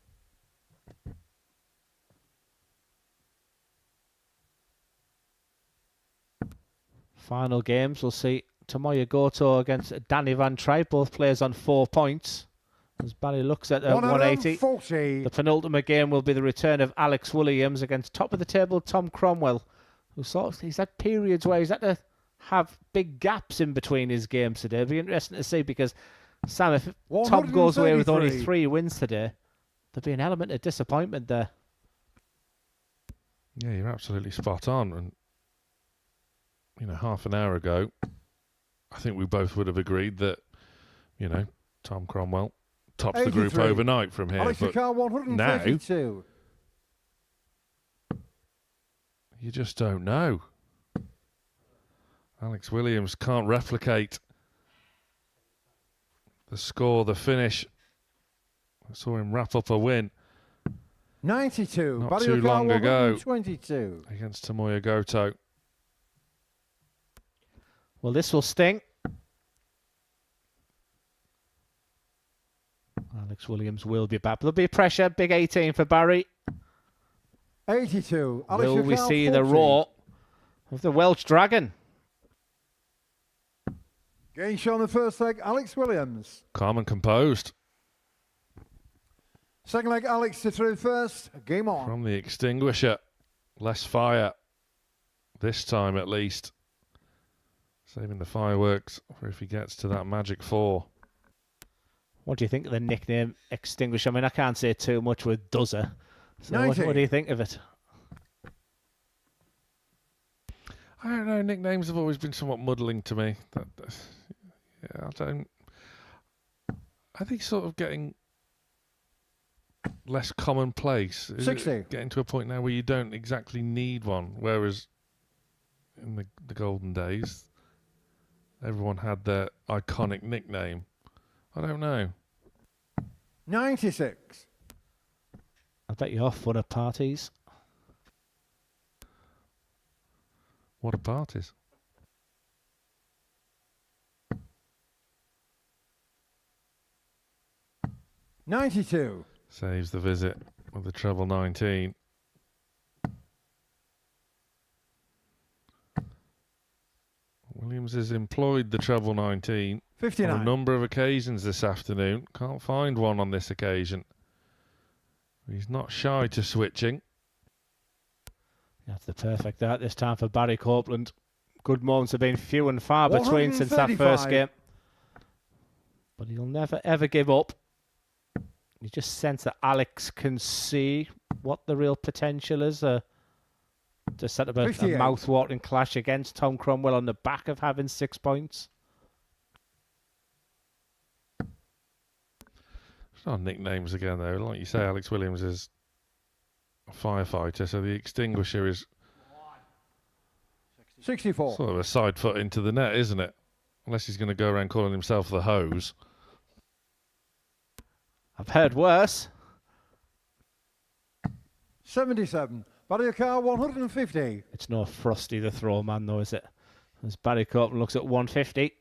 Final games, we'll see Tomoya Goto against Danny Van Trijp. Both players on 4 points. As Barry looks at 180. 140. The penultimate game will be the return of Alex Williams against top of the table Tom Cromwell, who he's had periods where he's had to have big gaps in between his games today. It'll be interesting to see, because Sam, if Tom goes away with only 3 wins today, there'll be an element of disappointment there. Yeah, you're absolutely spot on. And half an hour ago, I think we both would have agreed that, Tom Cromwell tops 83. the group overnight from here. Alex But 132. now, you just don't know. Alex Williams can't replicate the score, the finish. I saw him wrap up a win 92. not Barry too long ago 22. against Tomoya Goto. Well, this will sting. Alex Williams will be back. There'll be pressure. Big 18 for Barry. 82. Will we see the roar of the Welsh Dragon? Game show on the first leg, Alex Williams. Calm and composed. Second leg, Alex to throw first. Game on. From the extinguisher. Less fire. This time at least. Saving the fireworks for if he gets to that magic 4. What do you think of the nickname Extinguisher? I mean, I can't say too much with Dozer. So what do you think of it? I don't know. Nicknames have always been somewhat muddling to me. I think sort of getting less commonplace. 60. Getting to a point now where you don't exactly need one. Whereas in the golden days, everyone had their iconic nickname. I don't know. 96. I bet you're fun at parties. What are parties? $92. Saves the visit with the treble 19. Williams has employed the treble 19 59. on a number of occasions this afternoon. Can't find one on this occasion. He's not shy to switching. That's the perfect start this time for Barry Copeland. Good moments have been few and far between since that first game. But he'll never, ever give up. You just sense that Alex can see what the real potential is. To set up a mouth-watering clash against Tom Cromwell on the back of having 6 points. It's not nicknames again, though. Like you say, Alex Williams is a firefighter, so the extinguisher is 64. sort of a side foot into the net, isn't it? Unless he's going to go around calling himself the hose. I've heard worse. 77. Barry Carr 150. It's no Frosty the throw man, though, is it? As Barry Copeland looks at 150.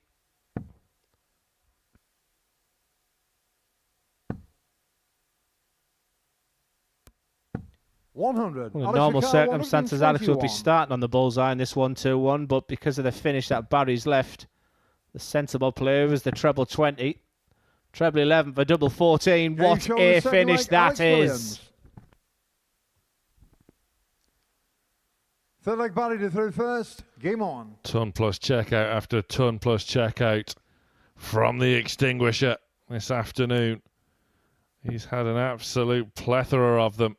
$100. Well, in normal circumstances, Alex would be starting on the bullseye in this 1-2-1, but because of the finish that Barry's left, the sensible player is the treble 20. Treble 11 for double 14. What a finish that is. Third leg Barry to through first. Game on. Ton plus checkout after ton plus checkout from the extinguisher this afternoon. He's had an absolute plethora of them.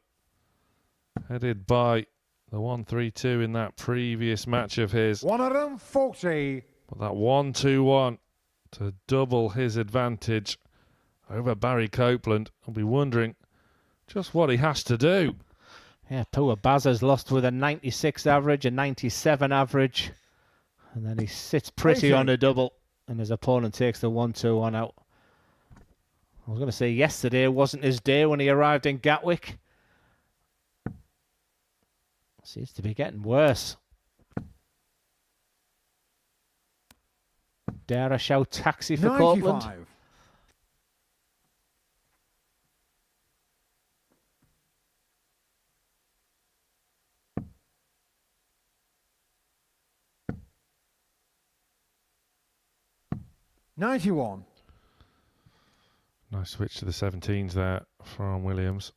Headed by the 1-3-2 in that previous match of his. 140. But that 1-2-1 to double his advantage over Barry Copeland. I'll be wondering just what he has to do. Yeah, poor Bazza's lost with a 96 average, a 97 average. And then he sits pretty on a double, and his opponent takes the 1-2-1 out. I was going to say yesterday wasn't his day when he arrived in Gatwick. Seems to be getting worse. Dare I shout taxi for 95. Copeland? $91. Nice switch to the 17s there from Williams.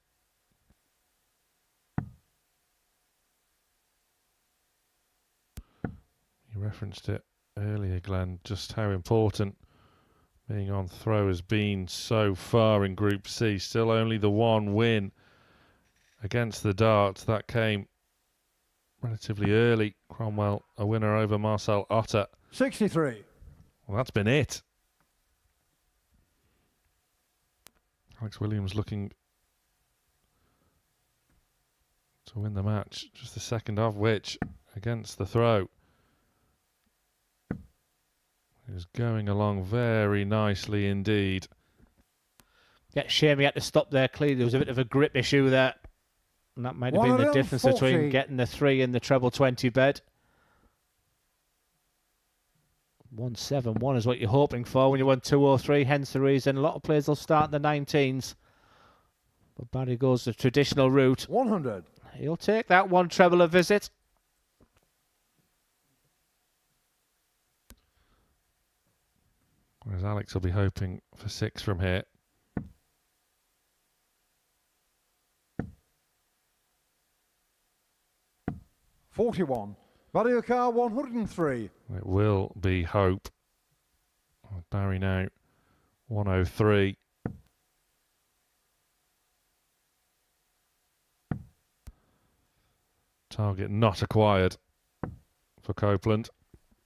You referenced it earlier, Glenn, just how important being on throw has been so far in Group C. Still only the one win against the darts. That came relatively early. Cromwell, a winner over Marcel Otter. 63. Well, that's been it. Alex Williams looking to win the match, just the second of which against the throw. He was going along very nicely indeed. Yeah, shame he had to stop there. Clearly, there was a bit of a grip issue there. And that might have been the difference between getting the 3 and the treble 20 bed. 1-7-1 is what you're hoping for when you won 2-3, hence the reason a lot of players will start in the 19s. But Barry goes the traditional route. 100. He'll take that one treble a visit. Whereas Alex will be hoping for 6 from here. $41. Barry Carr 103. It will be hope. Barry now 103. Target not acquired for Copeland.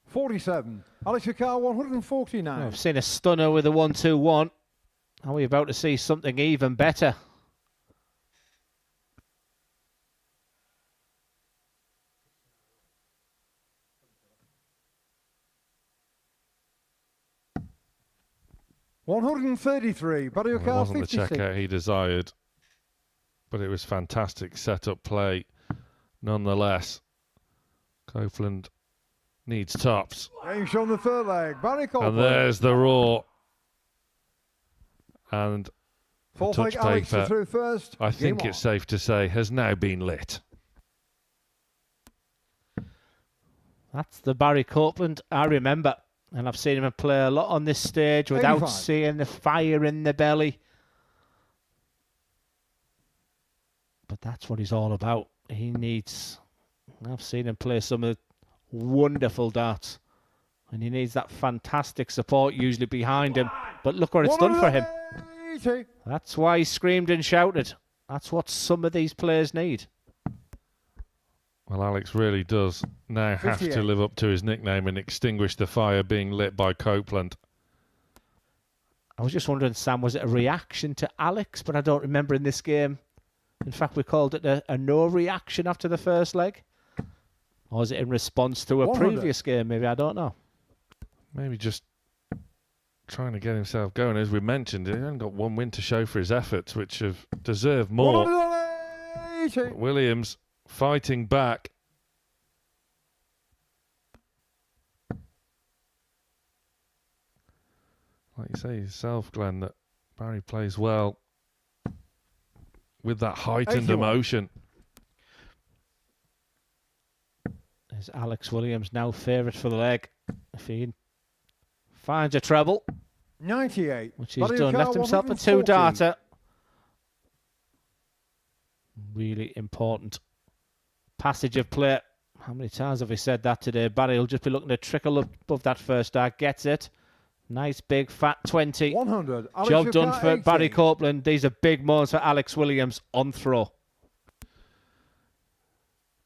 47. Alex Carr 149. I've seen a stunner with a 1-2-1. Are we about to see something even better? $133. Barry Carr 56. It wasn't the checkout he desired, but it was fantastic set-up play nonetheless. Copeland needs tops. Game on the third leg. Barry Copeland. And there's the roar. And the touch paper, through first. I think it's safe to say, has now been lit. That's the Barry Copeland I remember. And I've seen him play a lot on this stage without 85. seeing the fire in the belly. But that's what he's all about. He needs... I've seen him play some of the wonderful darts And he needs that fantastic support usually behind him. But look what it's done for him. That's why he screamed and shouted. That's what some of these players need. Well, Alex really does now have to live up to his nickname and extinguish the fire being lit by Copeland. I was just wondering, Sam, was it a reaction to Alex? But I don't remember in this game. In fact, we called it a no reaction after the first leg. Or was it in response to a previous game? Maybe, I don't know. Maybe just trying to get himself going. As we mentioned, he only got one win to show for his efforts, which have deserved more. But Williams fighting back. Like you say yourself, Glenn, that Barry plays well with that heightened emotion. Is Alex Williams now favourite for the leg? If he finds a treble, 98. Which he's done, left himself a 2-darter. Really important passage of play. How many times have we said that today? Barry will just be looking to trickle up above that first dart. Gets it. Nice big fat 20. 100. Job done for 80. Barry Copeland. These are big moments for Alex Williams on throw.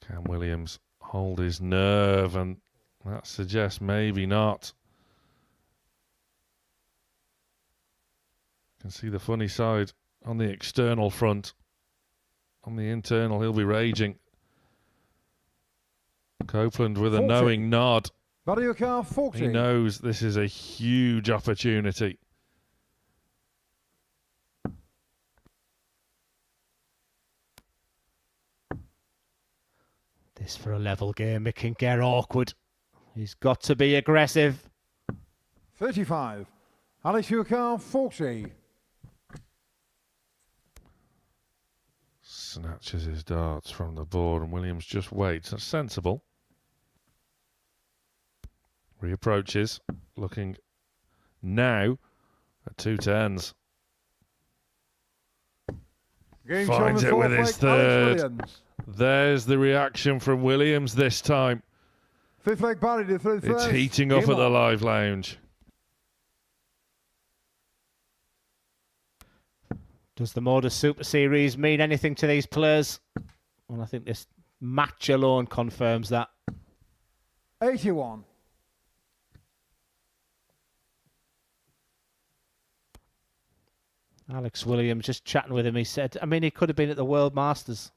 Can Williams hold his nerve? And that suggests maybe not. Can see the funny side on the external front. On the internal, he'll be raging. Copeland with a knowing nod. Car 40. He knows this is a huge opportunity. This for a level game, it can get awkward. He's got to be aggressive. 35. Alex Car 40. Snatches his darts from the board and Williams just waits. That's sensible. Reapproaches, looking now at 210s. Finds it with his third. There's the reaction from Williams this time. Fifth leg Barry to third. It's heating up at the live lounge. Does the Modus Super Series mean anything to these players? Well, I think this match alone confirms that. 81. Alex Williams, just chatting with him, he said, I mean, he could have been at the World Masters.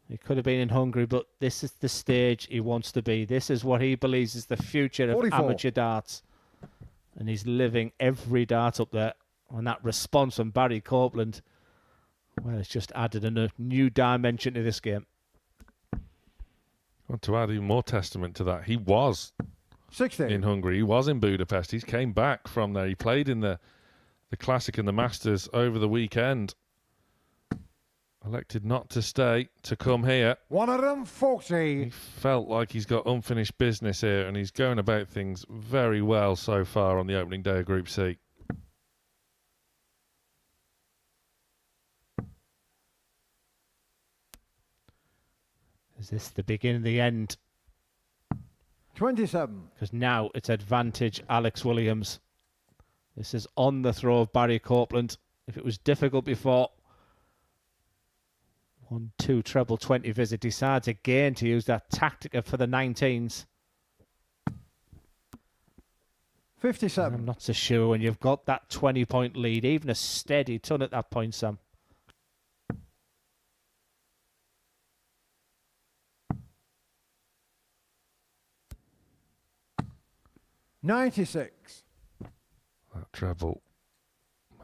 He could have been in Hungary, but this is the stage he wants to be. This is what he believes is the future of 44. amateur darts. And he's living every dart up there. And that response from Barry Copeland, well, it's just added a new dimension to this game. Want to add even more testament to that. He was 16. in Hungary. He was in Budapest. He came back from there. He played in the Classic and the Masters over the weekend. Elected not to stay, to come here. 140. He felt like he's got unfinished business here, and he's going about things very well so far on the opening day of Group C. Is this the beginning of the end? 27. Because now it's advantage Alex Williams. This is on the throw of Barry Copeland. If it was difficult before, 1-2 treble 20 visit, decides again to use that tactic for the 19s. 57. I'm not so sure when you've got that 20-point lead, even a steady ton at that point, Sam. $96. That treble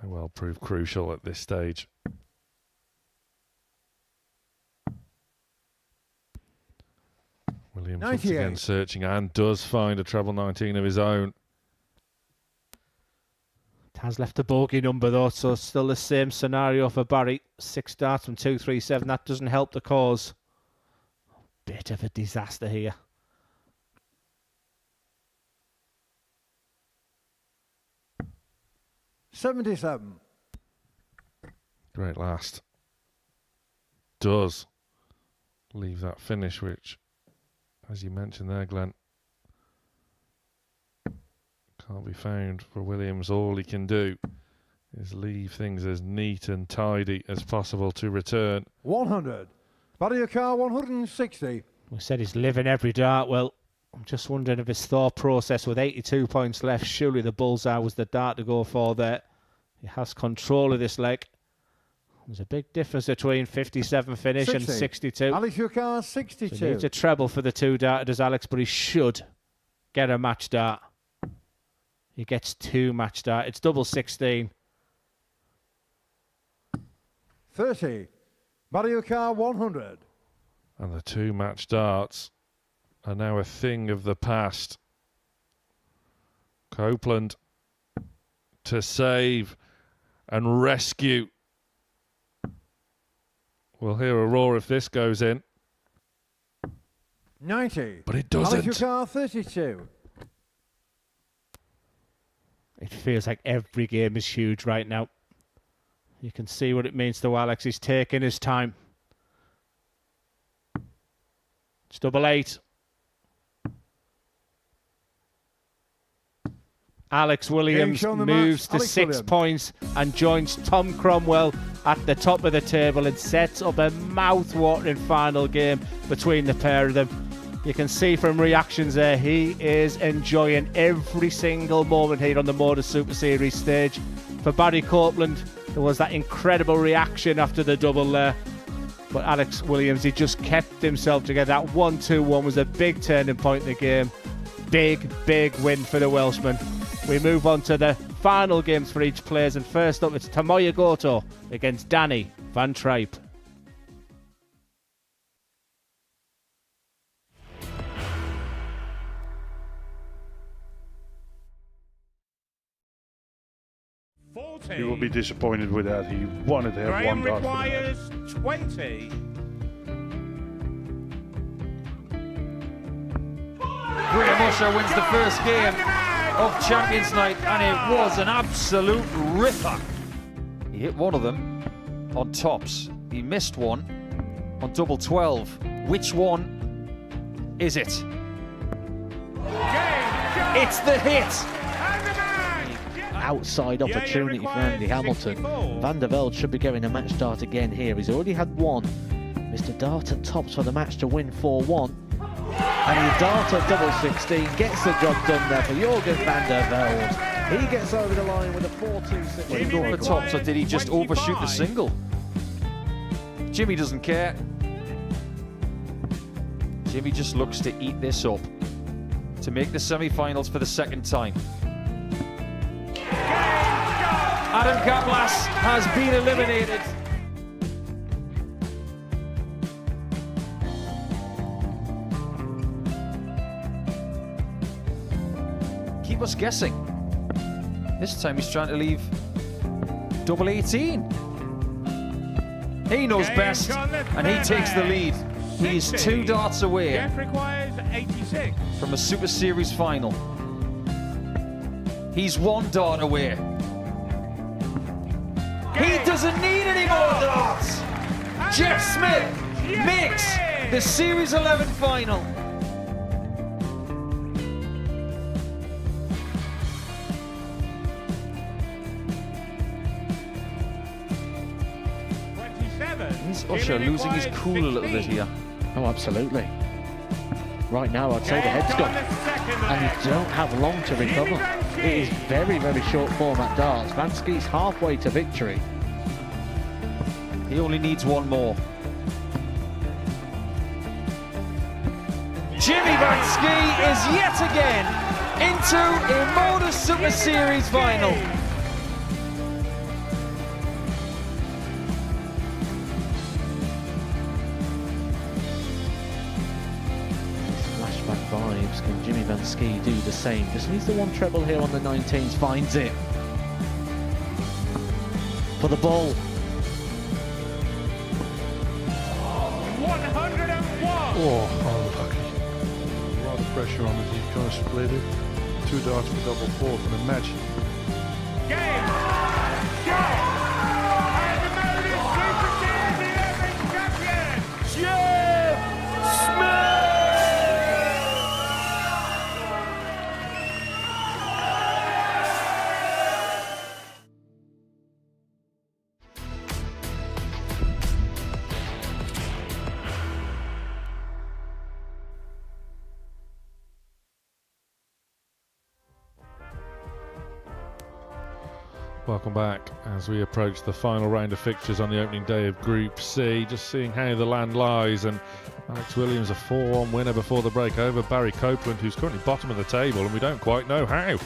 may well prove crucial at this stage. Williams once again searching and does find a treble 19 of his own. It has left a bogey number though, so still the same scenario for Barry. 6 darts from 237. That doesn't help the cause. Bit of a disaster here. $77. Great last. Does leave that finish, which, as you mentioned there, Glenn, can't be found for Williams. All he can do is leave things as neat and tidy as possible to return. 100. Body of car 160. We said he's living every dart. Well, I'm just wondering if his thought process with 82 points left, surely the bullseye was the dart to go for there. He has control of this leg. There's a big difference between 57 finish 60. and 62. Alex, your car 62. So he needs a treble for the two darter, does Alex, but he should get a match dart. He gets 2 match dart. It's double 16. 30. Body of car 100. And the 2 match darts are now a thing of the past. Copeland to save and rescue. We'll hear a roar if this goes in. 90. But it doesn't. Alex, your car 32. It feels like every game is huge right now. You can see what it means to Alex. He's taking his time. It's double 8. Alex Williams moves to 6 points and joins Tom Cromwell at the top of the table and sets up a mouth-watering final game between the pair of them. You can see from reactions there, he is enjoying every single moment here on the Modus Super Series stage. For Barry Copeland, there was that incredible reaction after the double there. But Alex Williams, he just kept himself together. That 1-2-1 was a big turning point in the game. Big, big win for the Welshman. We move on to the final games for each players, and first up it's Tomoya Goto against Danny van Trijp. He will be disappointed with that. He wanted to have Graham one dart for the match. requires 20. Graham Usher wins the first game of Champions Night, and it was an absolute ripper. He hit one of them on tops. He missed one on double 12. Which one is it? It's the hit. Outside opportunity for Andy Hamilton. Van der Velde should be getting a match dart again here. He's already had one. Mr. Dart at tops for the match to win 4-1. And he dart at double 16, gets the job done there for Jurgen van der Velde. He gets over the line with a 4-2-6. Did he go over the tops, or did he just overshoot the single? Jimmy doesn't care. Jimmy just looks to eat this up to make the semi-finals for the second time. Adam Kablas has been eliminated. Keep us guessing. This time he's trying to leave double 18. He knows best, and he takes the lead. He's 2 darts away Jeff requires 86. from a Super Series final. He's 1 dart away. He doesn't need any more darts. Jeff Smith makes the Series 11 final. Is Usher losing his cool a little bit here? Oh, absolutely. Right now, I'd say the head's gone. And you don't have long to recover. It is very, very short format darts. Vansky's halfway to victory. He only needs one more. Jimmy Vansky is yet again into a Modus Super Series final. Flashback vibes. Can Jimmy Vansky do the same? Just needs the one treble here on the 19s. Finds it. For the ball. 101. Oh, unlucky. A lot of pressure on it. He's going to split it. 2 darts for double 4 for the match. Game. Shot. And the Modus Super Series 11 champion, Jeff Smith. Welcome back as we approach the final round of fixtures on the opening day of Group C. Just seeing how the land lies, and Alex Williams a 4-1 winner before the break over Barry Copeland, who's currently bottom of the table, and we don't quite know how.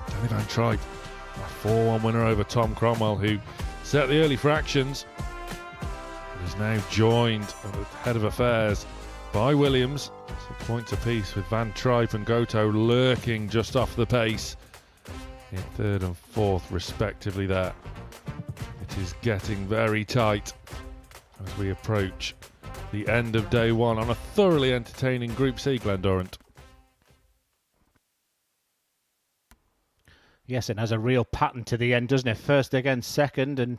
Danny Van Trijp, a 4-1 winner over Tom Cromwell, who set the early fractions, and is now joined at the head of affairs by Williams. 6 points apiece, with Van Trijp and Goto lurking just off the pace in third and fourth respectively there. It is getting very tight as we approach the end of day one on a thoroughly entertaining Group C, Glendorant. Yes, it has a real pattern to the end, doesn't it? First against second, and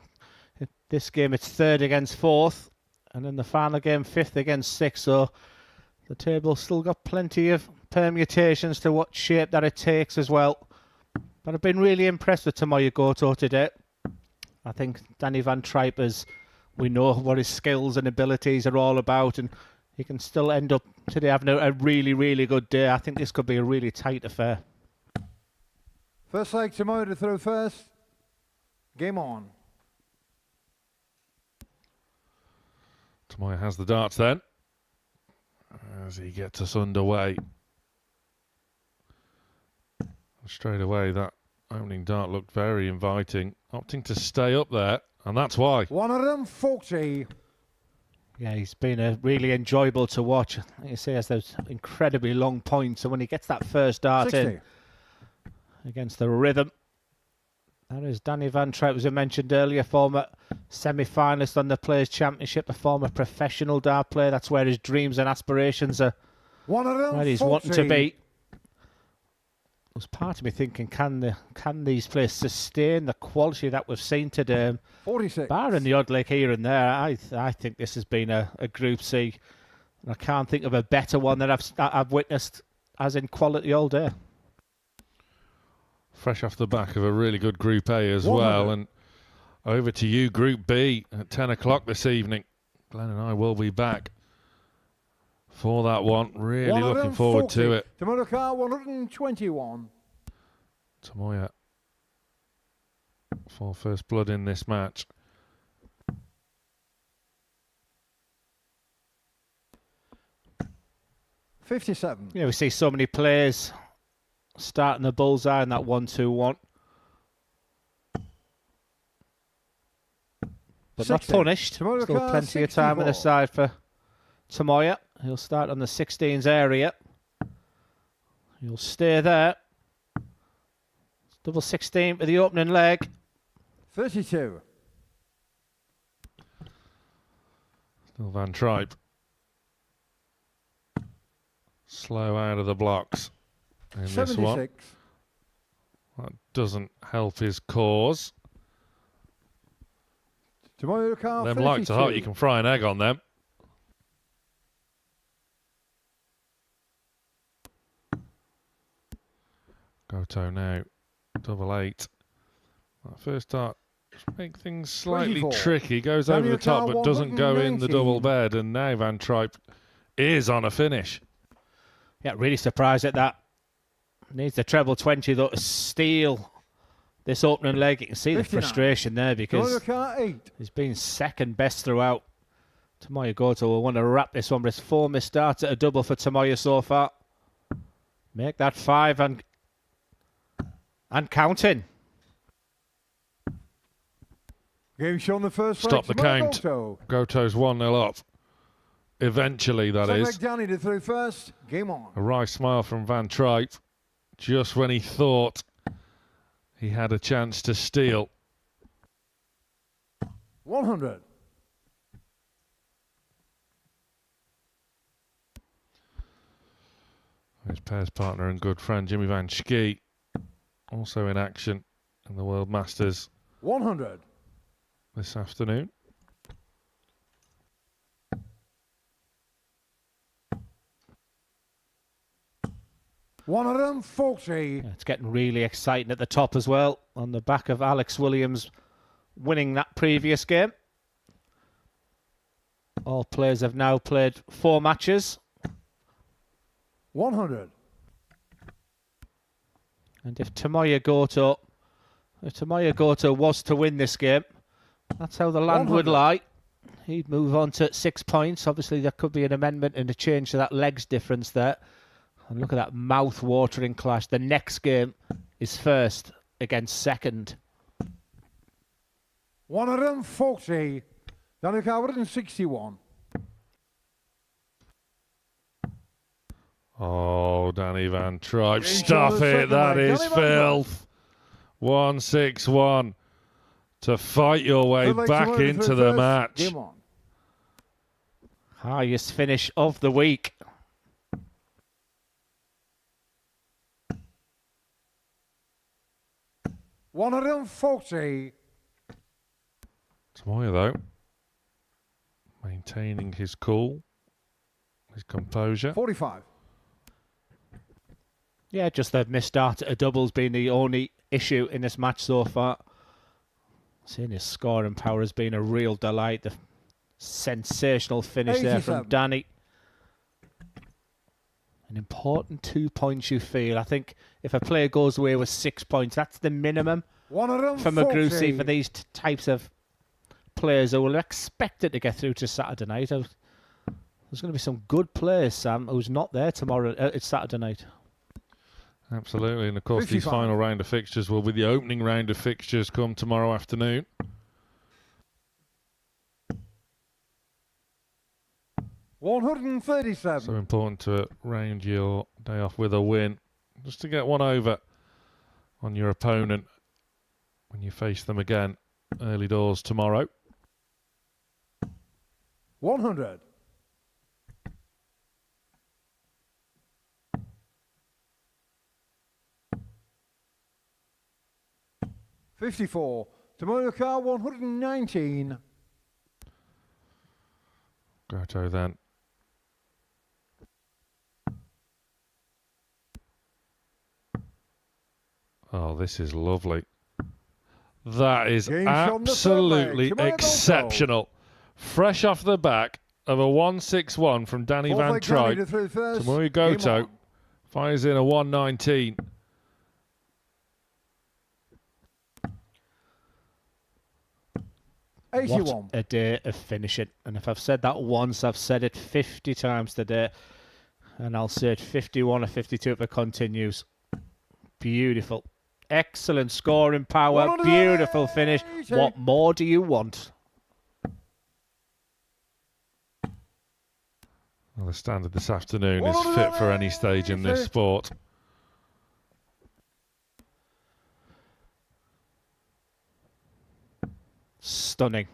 in this game it's third against fourth, and in the final game fifth against sixth, so the table's still got plenty of permutations to what shape that it takes as well. But I've been really impressed with Tomoya Goto today. I think Danny Van Trijp, as we know what his skills and abilities are all about, and he can still end up today having a really, really good day. I think this could be a really tight affair. First leg, Tomoya to throw first. Game on. Tomoya has the darts then, as he gets us underway. Straight away, that opening dart looked very inviting, opting to stay up there, and that's why. 140. Yeah, he's been really enjoyable to watch. Like you say, he has those incredibly long points, and when he gets that first dart 60. in against the rhythm, that is Danny Van Trijp, as I mentioned earlier, former semi-finalist on the Players' Championship, a former professional dart player. That's where his dreams and aspirations are, where he's wanting to be. There's part of me thinking, can these players sustain the quality that we've seen today? 46. Barring the odd leg here and there, I think this has been a Group C. And I can't think of a better one that I've witnessed as in quality all day. Fresh off the back of a really good Group A as well. And over to you, Group B, at 10 o'clock this evening. Glenn and I will be back for that one. Really looking forward to it. Tomoya 121. Tomoya for first blood in this match. $57. Yeah, we see so many players starting the bullseye in that 1-2-1. But 60. not punished. Tomoya Still plenty of time on the side for Tomoya. He'll start on the 16s area. He'll stay there. Double 16 for the opening leg. 32. Still Van Trijp. Slow out of the blocks in 76. this one. That doesn't help his cause. Tomoya Them like to hot, you can fry an egg on them. Goto now, double 8. That first dart make things slightly 24. tricky. Goes over the top but doesn't go in the double bed. And now Van Trijp is on a finish. Yeah, really surprised at that. Needs the treble 20 though to steal this opening leg. You can see 59. the frustration there because he's been second best throughout. Tomoya Goto will want to wrap this one, but it's 4 missed starts at a double for Tomoya so far. Make that 5 and counting. Game shown the first Stop the count. Goto. Goto's 1-0 up. Eventually, that is. Danny to throw first. Game on. A wry smile from Van Trijp just when he thought he had a chance to steal. 100. His pairs partner and good friend Jimmy Van Schie also in action in the World Masters 100. this afternoon. $140. Yeah, it's getting really exciting at the top as well, on the back of Alex Williams winning that previous game. All players have now played 4 matches. 100. And if Tomoya Goto If Tomoya Goto was to win this game, that's how the land would lie. He'd move on to 6 points. Obviously, there could be an amendment and a change to that legs difference there. And look at that mouth-watering clash. The next game is first against second. 140. Danny 161. Oh, Danny Van Trijp. Stuff it. That is filth. 161 to fight your way back into the match. Highest finish of the week. $140. Tomoya, though, maintaining his cool, his composure. 45. Yeah, just the missed start at a doubles being the only issue in this match so far. Seeing his scoring power has been a real delight. The sensational finish there from Danny. An important 2 points you feel. I think if a player goes away with 6 points, that's the minimum from Magrusi for these types of players who will expect it to get through to Saturday night. There's going to be some good players, Sam, who's not there tomorrow. It's Saturday night. Absolutely, and of course 55. These final round of fixtures will be the opening round of fixtures come tomorrow afternoon. $137. So important to round your day off with a win, just to get one over on your opponent when you face them again early doors tomorrow. 100. $54. Tomoya Car 119. Goto then. Oh, this is lovely. That is absolutely exceptional. Fresh off the back of a 161 from Danny Van Trijp. Tomoya Goto fires in a 119. What a day of finishing. And if I've said that once, I've said it 50 times today. And I'll say it 51 or 52 if it continues. Beautiful. Excellent scoring power. Beautiful finish. What more do you want? Well, the standard this afternoon is fit for any stage in this sport. Stunning.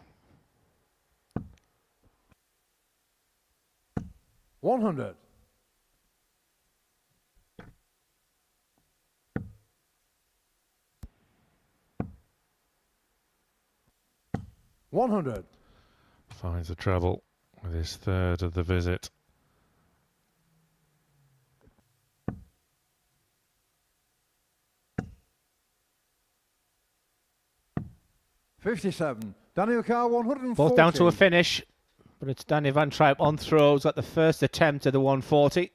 100. $100. Finds the treble with his third of the visit. $57. Daniel Carr 140. Both down to a finish, but it's Danny Van Trijp on throws at the first attempt of the 140.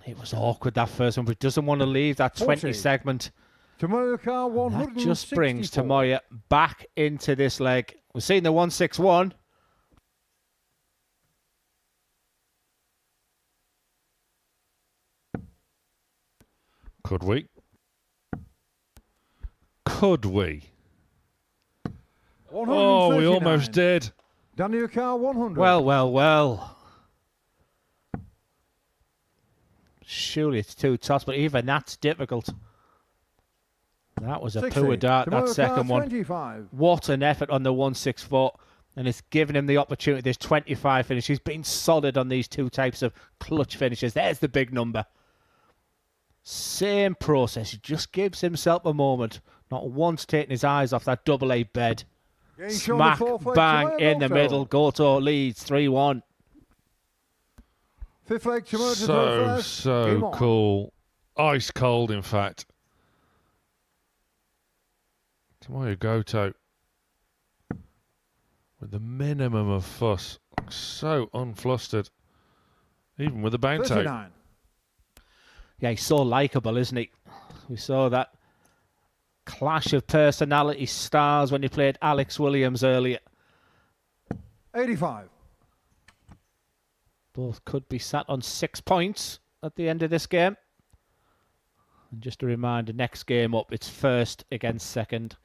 It was awkward, that first one, but he doesn't want to leave that 20 segment. Tomoya Car 164. That just brings Tomoya back into this leg. We've seen the 161. Could we? Could we? Oh, we almost did. Daniel Carr 100. Well, well, well. Surely it's too tough, but even that's difficult. That was a 60. poor dart, that Tomoya second Carr one. 25. What an effort on the 164. And it's given him the opportunity, this 25 finish. He's been solid on these two types of clutch finishes. There's the big number. Same process. He just gives himself a moment. Not once taking his eyes off that double A bed. Smack, bang, in the middle. Goto leads 3-1. Fifth leg, so cool. Ice cold, in fact. Tomoya Goto with the minimum of fuss. So unflustered. Even with the bounce out. Yeah, he's so likeable, isn't he? We saw that clash of personality styles when he played Alex Williams earlier. 85. Both could be sat on 6 points at the end of this game. And just a reminder, next game up, it's first against second.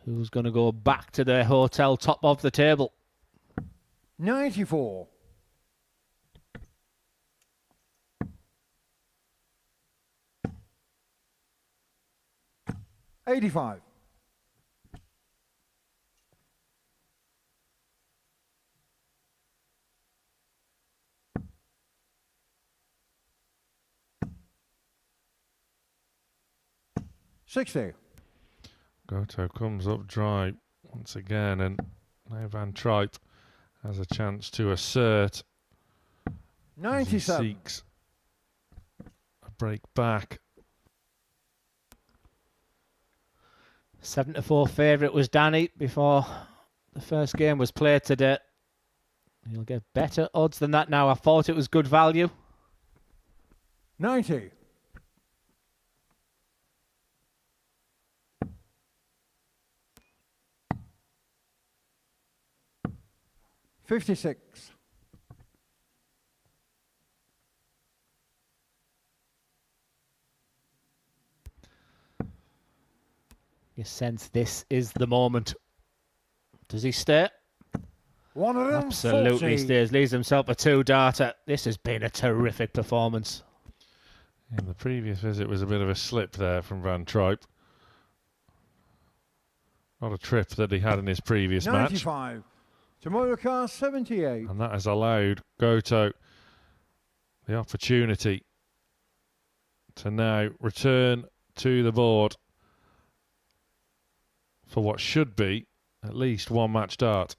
Who's going to go back to their hotel top of the table? 94. 85. $60. Goto comes up dry once again, and now Van Trijp has a chance to assert. 97. He seeks a break back. 7-4 favourite was Danny before the first game was played today. He'll get better odds than that now. I thought it was good value. 90. 56. You sense this is the moment. Does he stay? 140. Absolutely stays. Leaves himself a 2-darter. This has been a terrific performance. In the previous visit was a bit of a slip there from Van Trijp. Not a trip that he had in his previous 95. match. Tomorrow car 78. And that has allowed Goto the opportunity to now return to the board for what should be at least one match start.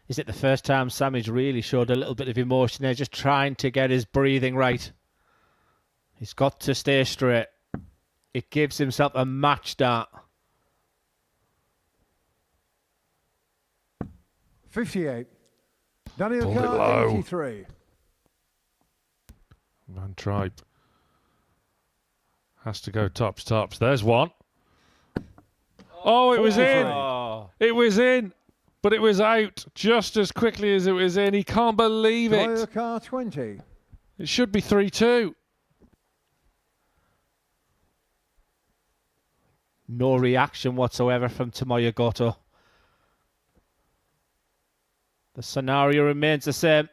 Is it the first time Sammy's really showed a little bit of emotion there, just trying to get his breathing right? He's got to stay straight. It gives himself a match start. 58. Daniel Pulled it Carr, low. 83. Van Trijp has to go tops. There's one. Oh, it was in. It was in, but it was out just as quickly as it was in. He can't believe Daniel it. Carr, 20. It should be 3-2. No reaction whatsoever from Tomoya Goto. The scenario remains the same.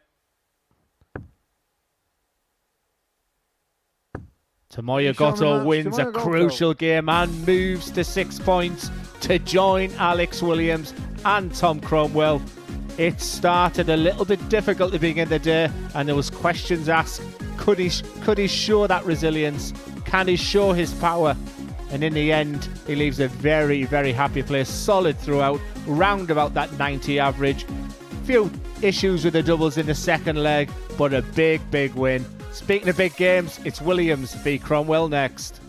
Tomoya Goto wins a crucial game and moves to 6 points to join Alex Williams and Tom Cromwell. It started a little bit difficult to begin the day, and there was questions asked. Could he show that resilience? Can he show his power? And in the end, he leaves a very, very happy place. Solid throughout, round about that 90 average. Few issues with the doubles in the second leg, but a big, big win. Speaking of big games, it's Williams v Cromwell next.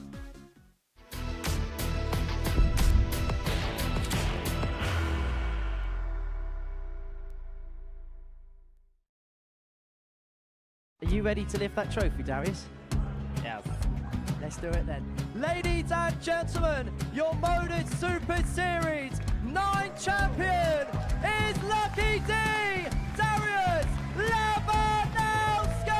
Are you ready to lift that trophy, Darius? Yes. Let's do it then. Ladies and gentlemen, your Modus Super Series 9 champion is Lucky D, Darius Labanowski!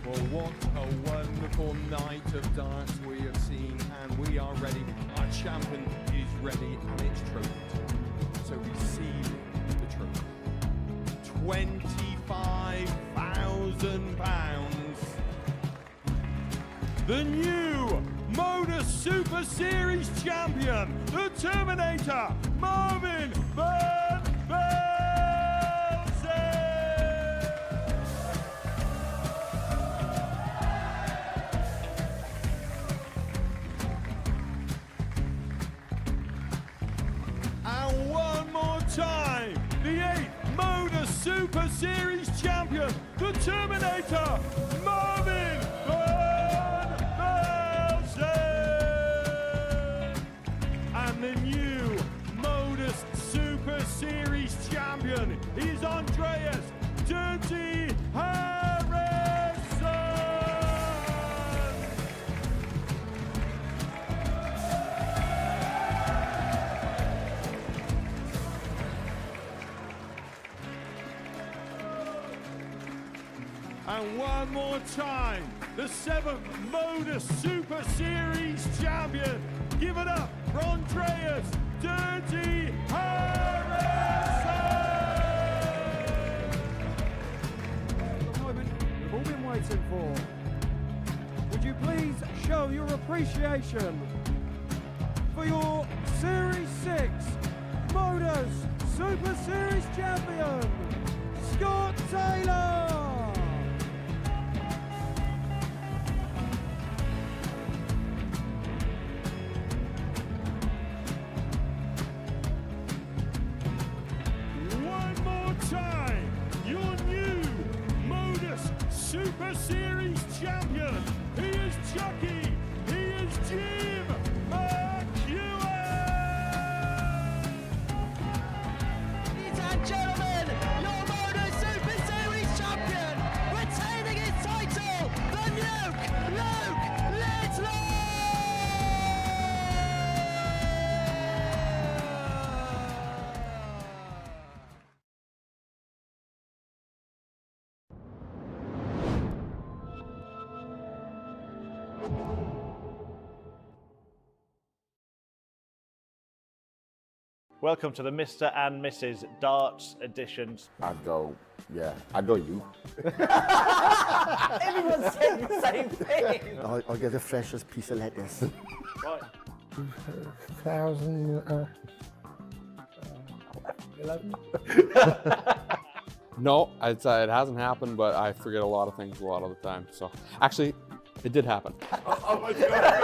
Well, what a wonderful night of darts we have seen, and we are ready. Our champion is ready, and it's trophy. So receive the trophy. £25,000. The new Modus Super Series champion, the Terminator, Marvin Van Velzen. And one more time, the 8th Modus Super Series champion, the Terminator, Marvin Van And one more time, the 7th Modus Super Series champion. Give it up for Andreas Dirty Harrison! The moment we've all been waiting for. Would you please show your appreciation for your Series 6 Modus Super Series champion, Scott Taylor! One more time, your new Modus Super Series champion. He is Chucky. He is Jim McEwen. Ladies and gentlemen, your Modus Super Series champion, retaining his title, the Luke Littler! Welcome to the Mr. and Mrs. Darts editions. I'd go, yeah, I'd go you. Everyone's saying the same thing. I'll get the freshest piece of lettuce. Right. 2011. No, it hasn't happened, but I forget a lot of things a lot of the time. So, actually, it did happen. Oh my God.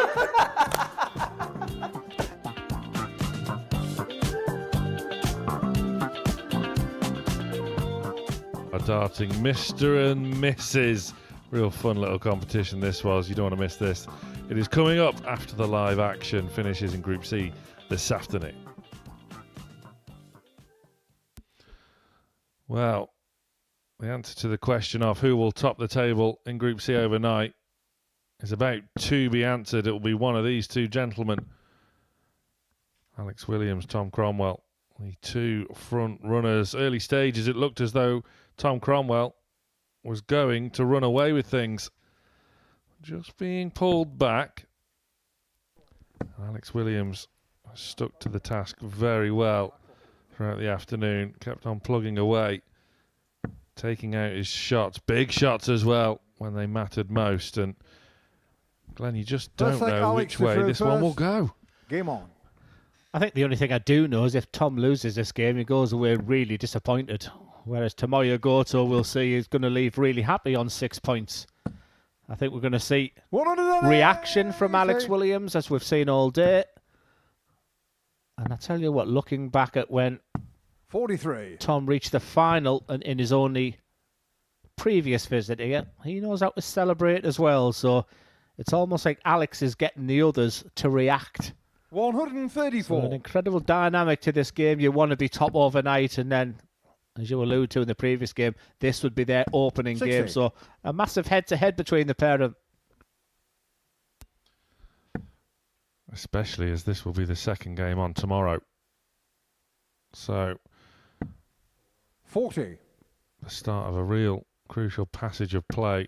A darting Mr. and Mrs. Real fun little competition this was. You don't want to miss this. It is coming up after the live action finishes in Group C this afternoon. Well, the answer to the question of who will top the table in Group C overnight is about to be answered. It will be one of these two gentlemen. Alex Williams, Tom Cromwell, the two front runners. Early stages, it looked as though Tom Cromwell was going to run away with things. Just being pulled back. Alex Williams stuck to the task very well throughout the afternoon. Kept on plugging away. Taking out his shots. Big shots as well when they mattered most. And Glenn, you just don't know which way this one will go. Game on. I think the only thing I do know is if Tom loses this game, he goes away really disappointed. Whereas Tomoya Goto, we'll see, is going to leave really happy on 6 points. I think we're going to see reaction from Alex Williams, as we've seen all day. And I tell you what, looking back at when 43. Tom reached the final and in his only previous visit here, he knows how to celebrate as well. So it's almost like Alex is getting the others to react. 134. So an incredible dynamic to this game. You want to be top overnight, and then, as you alluded to in the previous game, this would be their opening 60. game. So a massive head-to-head between the pair of them. Especially as this will be the second game on tomorrow. So 40. The start of a real crucial passage of play.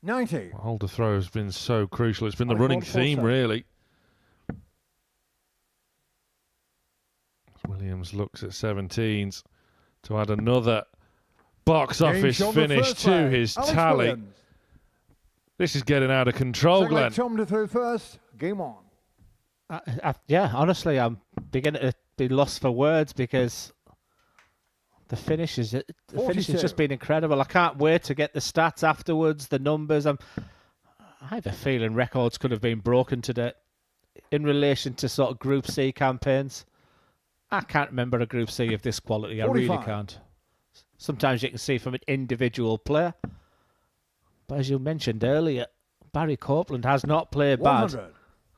90. Hold the throw has been so crucial. It's been the running theme, really. Williams looks at 17s to add another box office finish to his tally. Williams. This is getting out of control, Glenn. Tom to throw first. Game on. Yeah, honestly, I'm beginning to be lost for words because the finish has just been incredible. I can't wait to get the stats afterwards, the numbers. I have a feeling records could have been broken today in relation to sort of Group C campaigns. I can't remember a Group C of this quality. 45. I really can't. Sometimes you can see from an individual player. But as you mentioned earlier, Barry Copeland has not played 100. bad.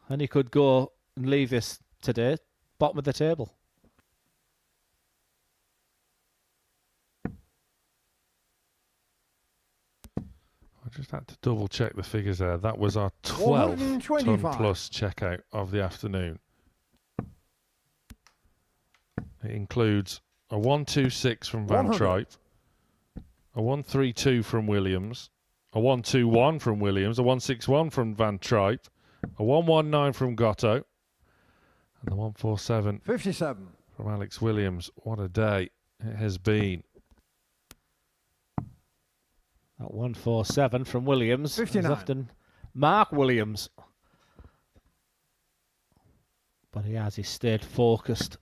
And he could go and leave this today, bottom of the table. I just had to double check the figures there. That was our 12th ton plus checkout of the afternoon. It includes a 1-2-6 from Van 100. Trijp, a 1-3-2 from Williams, a 1-2-1 from Williams, a 1-6-1 from Van Trijp, a 1-1-9 from Goto, and the 1-4-7 57 from Alex Williams. What a day it has been. That 1-4-7 from Williams. 59. Is often Mark Williams. But he stayed focused.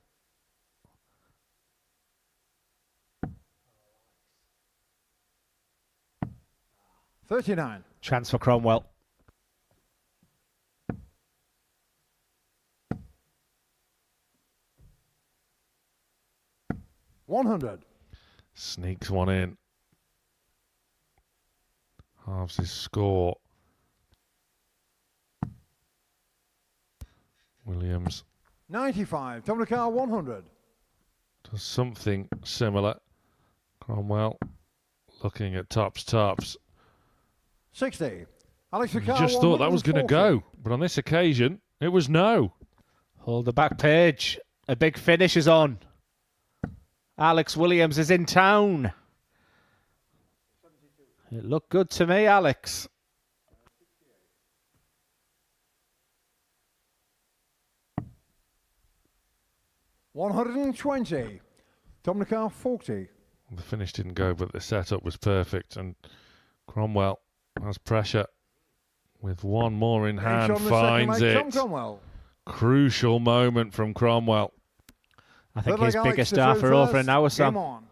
$39. Chance for Cromwell. $100. Sneaks one in. Halves his score. Williams 95. Tom Car 100. does something similar. Cromwell looking at tops. 60. Alex You Ricard just thought that was going to 140. go, but on this occasion, it was no. Hold the back page. A big finish is on. Alex Williams is in town. It looked good to me, Alex. $120. Tom Car 40. The finish didn't go, but the setup was perfect, and Cromwell has pressure with one more in hand, on the second finds leg, Tom it. Cromwell. Crucial moment from Cromwell. I think Third his leg, Alex, biggest to star throw for over first. an hour, Game Sam. on.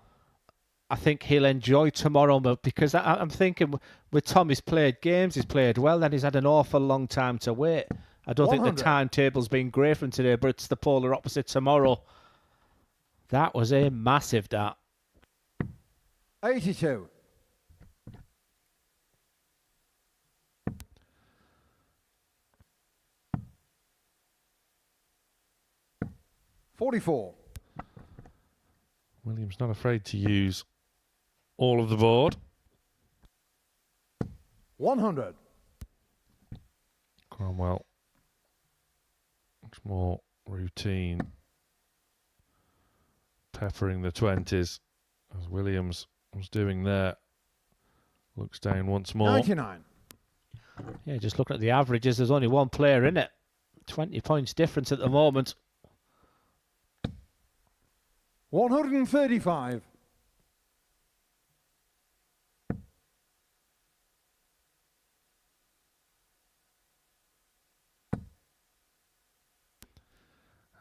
I think he'll enjoy tomorrow, but because I'm thinking with Tom, he's played games, he's played well, then he's had an awful long time to wait. I don't think 100. the timetable's been great for him today, but it's the polar opposite tomorrow. That was a massive dart. 82. $44. Williams not afraid to use all of the board. 100. Cromwell, much more routine, peppering the 20s as Williams was doing there. Looks down once more. 99. Yeah, just looking at the averages, there's only one player in it. 20 points difference at the moment. 135.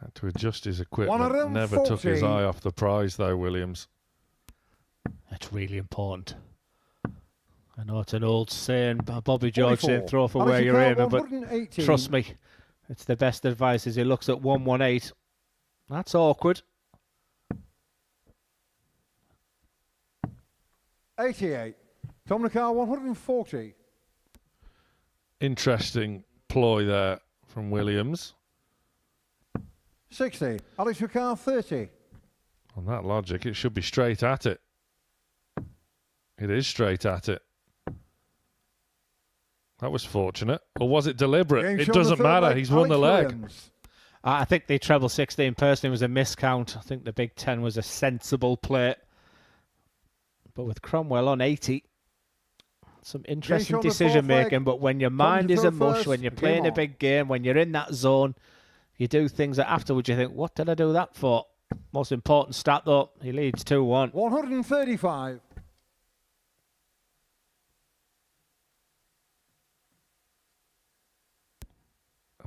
Had to adjust his equipment. Never took his 140. eye off the prize, though, Williams. That's really important. I know it's an old saying, Bobby George 44. saying throw for Alex where you're Ricard, aiming, but 118. trust me, it's the best advice as he looks at 118. That's awkward. 88. Tom Car 140. Interesting ploy there from Williams. 60. Alex Ricard 30. On that logic, it should be straight at it. It is straight at it. That was fortunate. Or was it deliberate? Game It shown the doesn't third matter. leg, He's won the Alex leg. Williams. I think the treble 16 personally was a miscount. I think the Big Ten was a sensible play. But with Cromwell on 80, some interesting shown the decision fourth leg. making. But when your Tom mind to is throw a mush, first, when you're game playing a on. big game, when you're in that zone, you do things that afterwards you think, what did I do that for? Most important stat though, he leads 2-1. 135.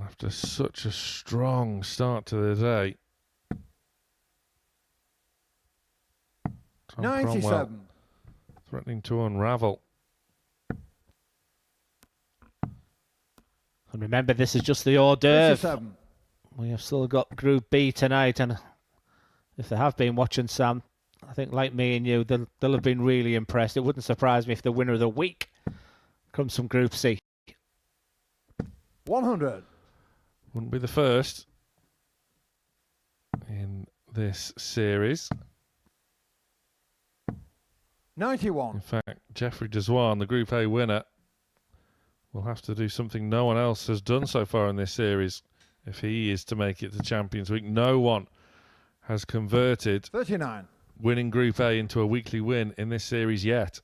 After such a strong start to the day. Tom 97. Cromwell threatening to unravel. And remember, this is just the hors d'oeuvre. 57. We have still got Group B tonight, and if they have been watching Sam, I think like me and you, they'll have been really impressed. It wouldn't surprise me if the winner of the week comes from Group C. 100. Wouldn't be the first in this series. 91. In fact, Jeffrey Deswan, the Group A winner, will have to do something no one else has done so far in this series if he is to make it to Champions Week. No one has converted 39. winning Group A into a weekly win in this series yet.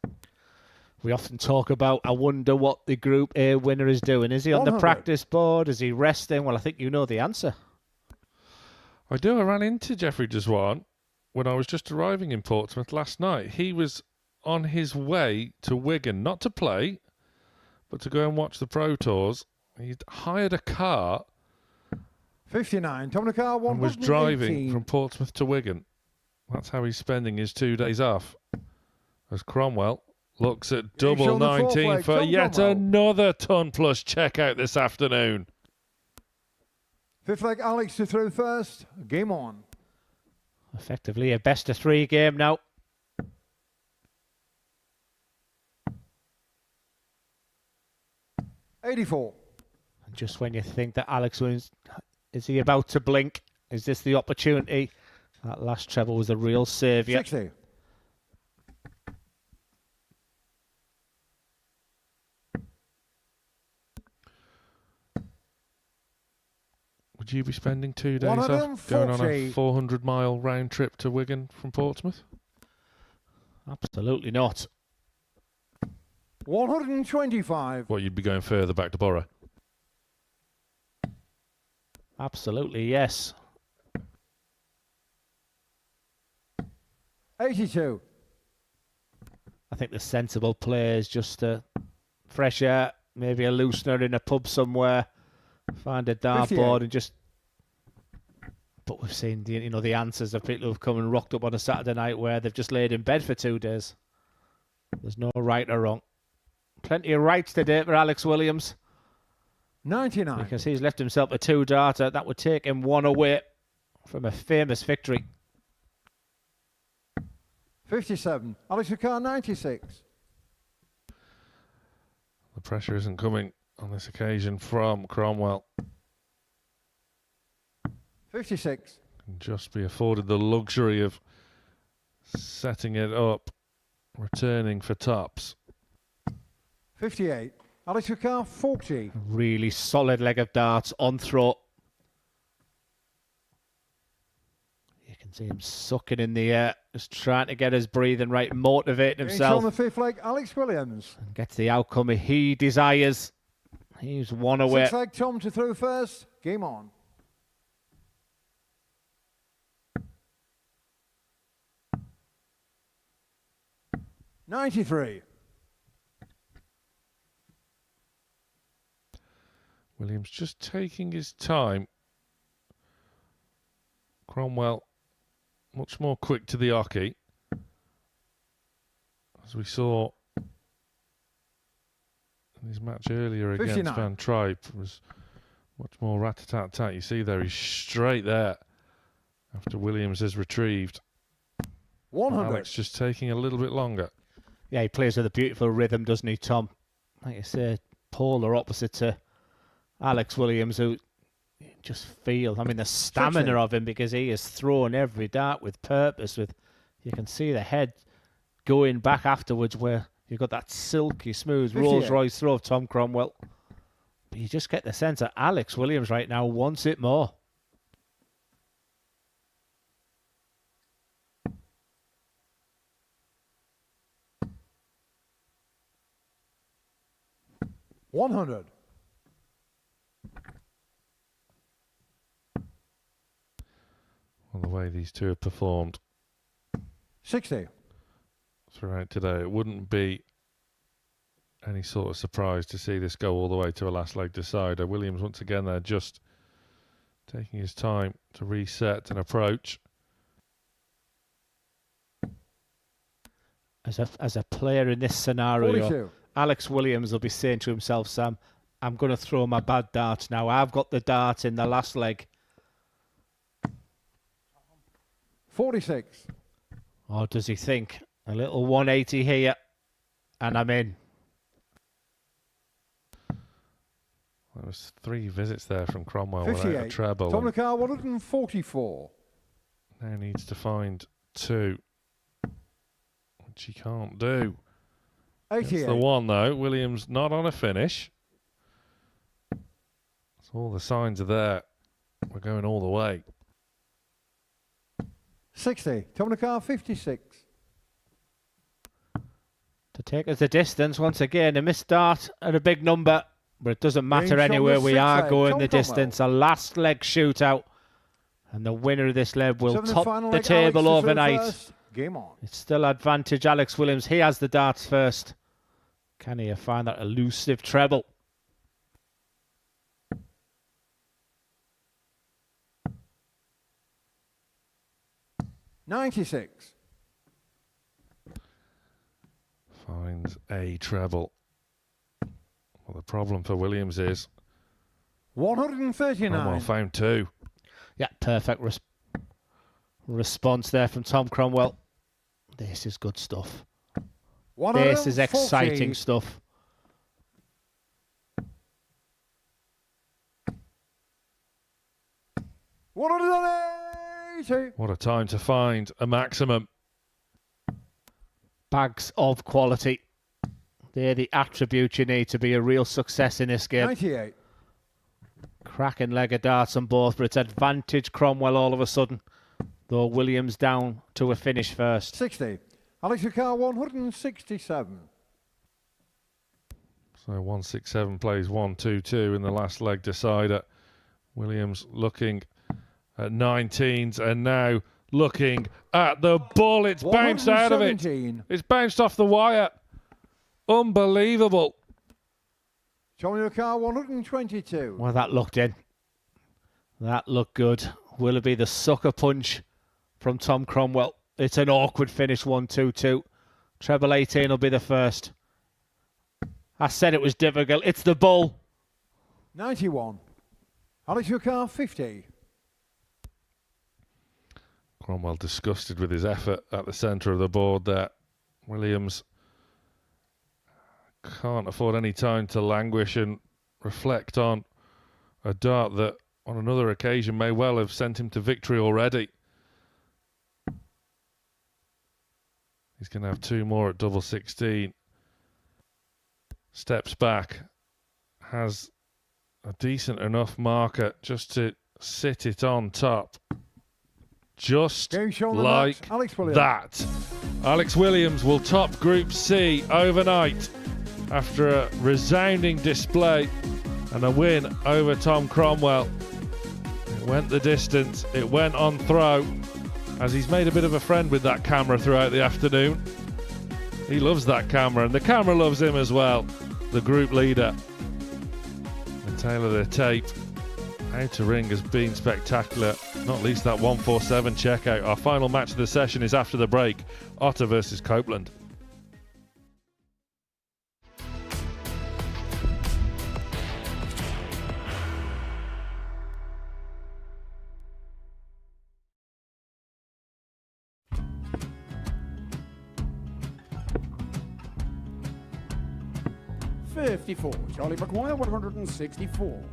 We often talk about, I wonder what the Group A winner is doing. Is he on the 100. practice board? Is he resting? Well, I think you know the answer. I do. I ran into Jeffrey Deswan when I was just arriving in Portsmouth last night. He was on his way to Wigan, not to play, but to go and watch the Pro Tours. He'd hired a car 59. Tom the car, 118. and was driving from Portsmouth to Wigan. That's how he's spending his 2 days off. As Cromwell looks at double 19 for yet another ton plus checkout this afternoon. Fifth leg, Alex to throw first. Game on. Effectively a best of 3 game now. $84. And just when you think that Alex wins, is he about to blink? Is this the opportunity? That last treble was a real saviour. 60. Would you be spending 2 days off going on a 400-mile round trip to Wigan from Portsmouth? Absolutely not. 125. What, you'd be going further back to Borough? Absolutely, yes. 82. I think the sensible play is just a fresh air, maybe a loosener in a pub somewhere, find a dartboard and just... But we've seen the answers of people who've come and rocked up on a Saturday night where they've just laid in bed for 2 days. There's no right or wrong. Plenty of rights today for Alex Williams. 99. Because he's left himself a 2-darter. That would take him 1 away from a famous victory. 57. Alex Ricard, 96. The pressure isn't coming on this occasion from Cromwell. 56. Can just be afforded the luxury of setting it up, returning for tops. 58. Alex Ricard, 40. Really solid leg of darts on throw. You can see him sucking in the air, just trying to get his breathing right, motivating himself. On the fifth leg, Alex Williams. And gets the outcome he desires. He's 1 away. Sixth leg, Tom to throw first. Game on. $93. Williams just taking his time. Cromwell much more quick to the hockey. As we saw in his match earlier against 59. Van Trijp, was much more rat-a-tat-tat. You see there, he's straight there after Williams has retrieved. 100. Alex just taking a little bit longer. Yeah, he plays with a beautiful rhythm, doesn't he, Tom? Like I say, polar opposite to Alex Williams, who just feel, the stamina of him, because he is throwing every dart with purpose. You can see the head going back afterwards, where you've got that silky smooth Rolls Royce throw of Tom Cromwell. But you just get the sense that Alex Williams right now wants it more. $100. Well, the way these two have performed 60. throughout today, it wouldn't be any sort of surprise to see this go all the way to a last leg decider. Williams once again there, just taking his time to reset and approach. As a player in this scenario, 42. Alex Williams will be saying to himself, Sam, I'm going to throw my bad dart now. I've got the dart in the last leg. 46. Or does he think, a little 180 here, and I'm in? There was 3 visits there from Cromwell without a 58. treble. Tom Car, 144. Now needs to find 2, which he can't do. 88. That's the one though. Williams not on a finish. So all the signs are there. We're going all the way. 60. Top of the car, 56. To take us the distance once again, a missed start at a big number, but it doesn't matter anywhere we are going the distance. A last leg shootout, and the winner of this leg will top the table overnight. Game on. It's still advantage Alex Williams. He has the darts first. Can he find that elusive treble? $96. Finds a treble. Well, the problem for Williams is 139. Cromwell found 2. Yeah, perfect response there from Tom Cromwell. This is good stuff. This is exciting stuff. What a time to find a maximum. Bags of quality. They're the attributes you need to be a real success in this game. 98. Cracking leg of darts on both, but it's advantage Cromwell all of a sudden. Though Williams down to a finish first. 60. Alex Ricard, 167. So 167 plays 1-2-2 in the last leg decider. Williams looking at 19s and now looking at the ball. It's bounced out of it. It's bounced off the wire. Unbelievable. Tommy Ricard, 122. Well, that looked in. That looked good. Will it be the sucker punch from Tom Cromwell? It's an awkward finish, 1-2-2. Treble 18 will be the first. I said it was difficult. It's the bull. 91. Alex Ricard, 50. Cromwell disgusted with his effort at the centre of the board there. Williams can't afford any time to languish and reflect on a dart that on another occasion may well have sent him to victory already. He's going to have 2 more at double 16. Steps back. Has a decent enough marker just to sit it on top. Just like that. Alex Williams will top Group C overnight after a resounding display and a win over Tom Cromwell. It went the distance. It went on throw, as he's made a bit of a friend with that camera throughout the afternoon. He loves that camera, and the camera loves him as well. The group leader. The tail of the tape. Outer ring has been spectacular, not least that 147 checkout. Our final match of the session is after the break. Otter versus Copeland. $54. Charlie McGuire, 164.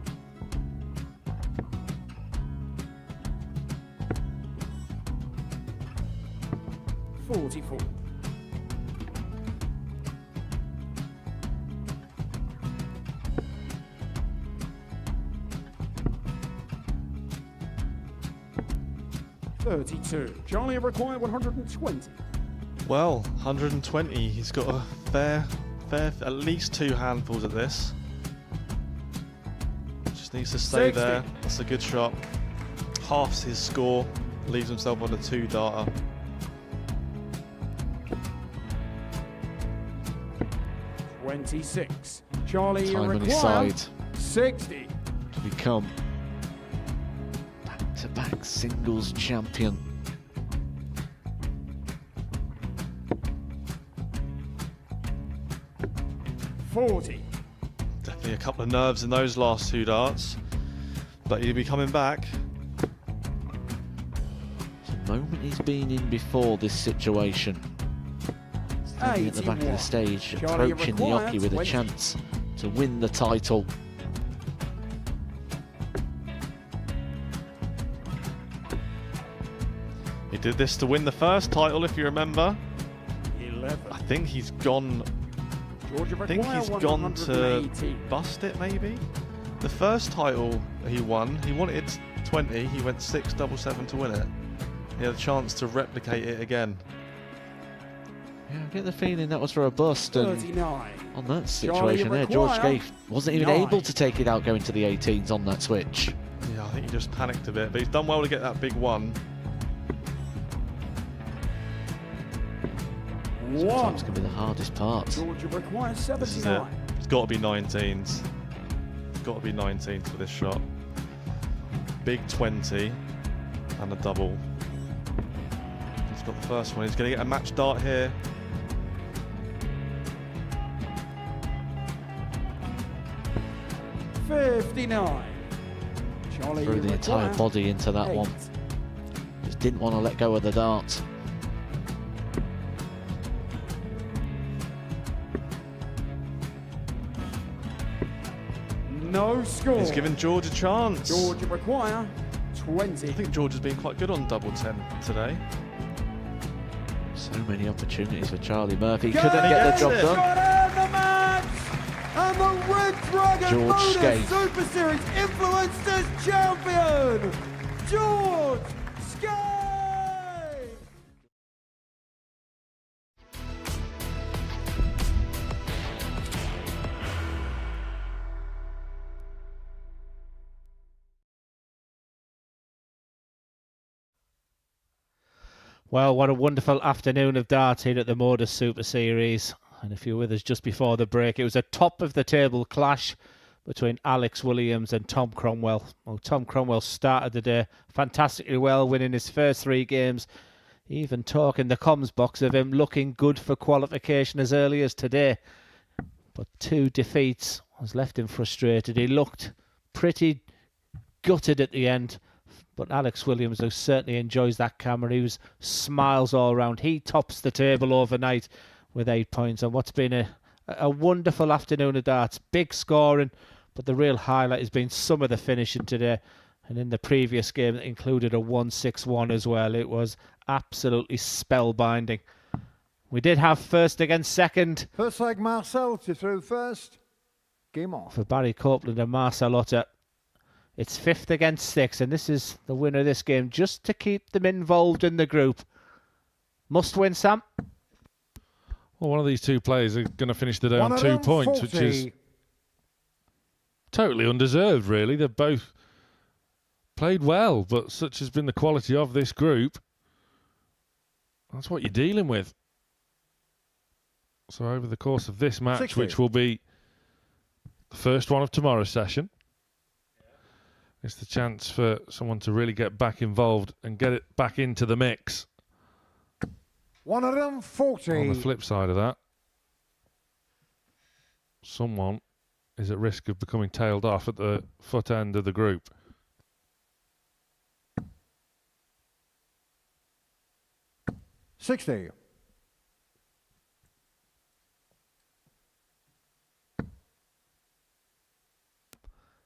$44. $32. Charlie required 120. Well, 120. He's got a fair, at least 2 handfuls of this. Just needs to stay 60. there. That's a good shot. Halves his score. Leaves himself on a 2-darter. $26. Charlie Time on his required side 60. to become back-to-back singles champion. $40. Definitely a couple of nerves in those last 2 darts, but he'll be coming back. The moment he's been in before this situation. Standing at the back of the stage, approaching the Yoki with a chance to win the title. He did this to win the first title, if you remember. 11. I think he's gone. I think he's gone to bust it, maybe. The first title he won, he wanted 20. He went 6-7-7 to win it. He had a chance to replicate it again. Yeah, I get the feeling that was for a bust. And 39. on that situation there, George Scaife wasn't even able to take it out going to the 18s on that switch. Yeah, I think he just panicked a bit, but he's done well to get that big one. Sometimes can be the hardest part. Georgia requires This is it. 79. It's got to be 19s. It's got to be 19s for this shot. Big 20 and a double. He's got the first one. He's going to get a match dart here. $59. Charlie, Threw the entire body into that one. Just didn't want to let go of the dart. No score. He's given George a chance. Georgia require 20. I think George has been quite good on double 10 today. So many opportunities for Charlie Murphy. Couldn't get the job done. And the Red Dragon George Modus Scaife. Super Series Influencers Champion, George Scaife! Well, what a wonderful afternoon of darts here at the Modus Super Series. And if you were with us just before the break, it was a top-of-the-table clash between Alex Williams and Tom Cromwell. Well, Tom Cromwell started the day fantastically well, winning his first 3 games. Even talking the comms box of him looking good for qualification as early as today. But 2 defeats has left him frustrated. He looked pretty gutted at the end. But Alex Williams, who certainly enjoys that camera, he was smiles all round. He tops the table overnight with 8 points. And what's been a wonderful afternoon of darts. Big scoring, but the real highlight has been some of the finishing today. And in the previous game, it included a 1-6-1 as well. It was absolutely spellbinding. We did have first against second. First leg, Marcel to throw first. Game on. For Barry Copeland and Marcel Otter. It's 5th against 6th, and this is the winner of this game, just to keep them involved in the group. Must win, Sam. Well, one of these 2 players are going to finish the day on 2 points, which is totally undeserved, really. They've both played well, but such has been the quality of this group. That's what you're dealing with. So over the course of this match, 60. which will be the first one of tomorrow's session, it's the chance for someone to really get back involved and get it back into the mix. 140. On the flip side of that, someone is at risk of becoming tailed off at the foot end of the group. $60.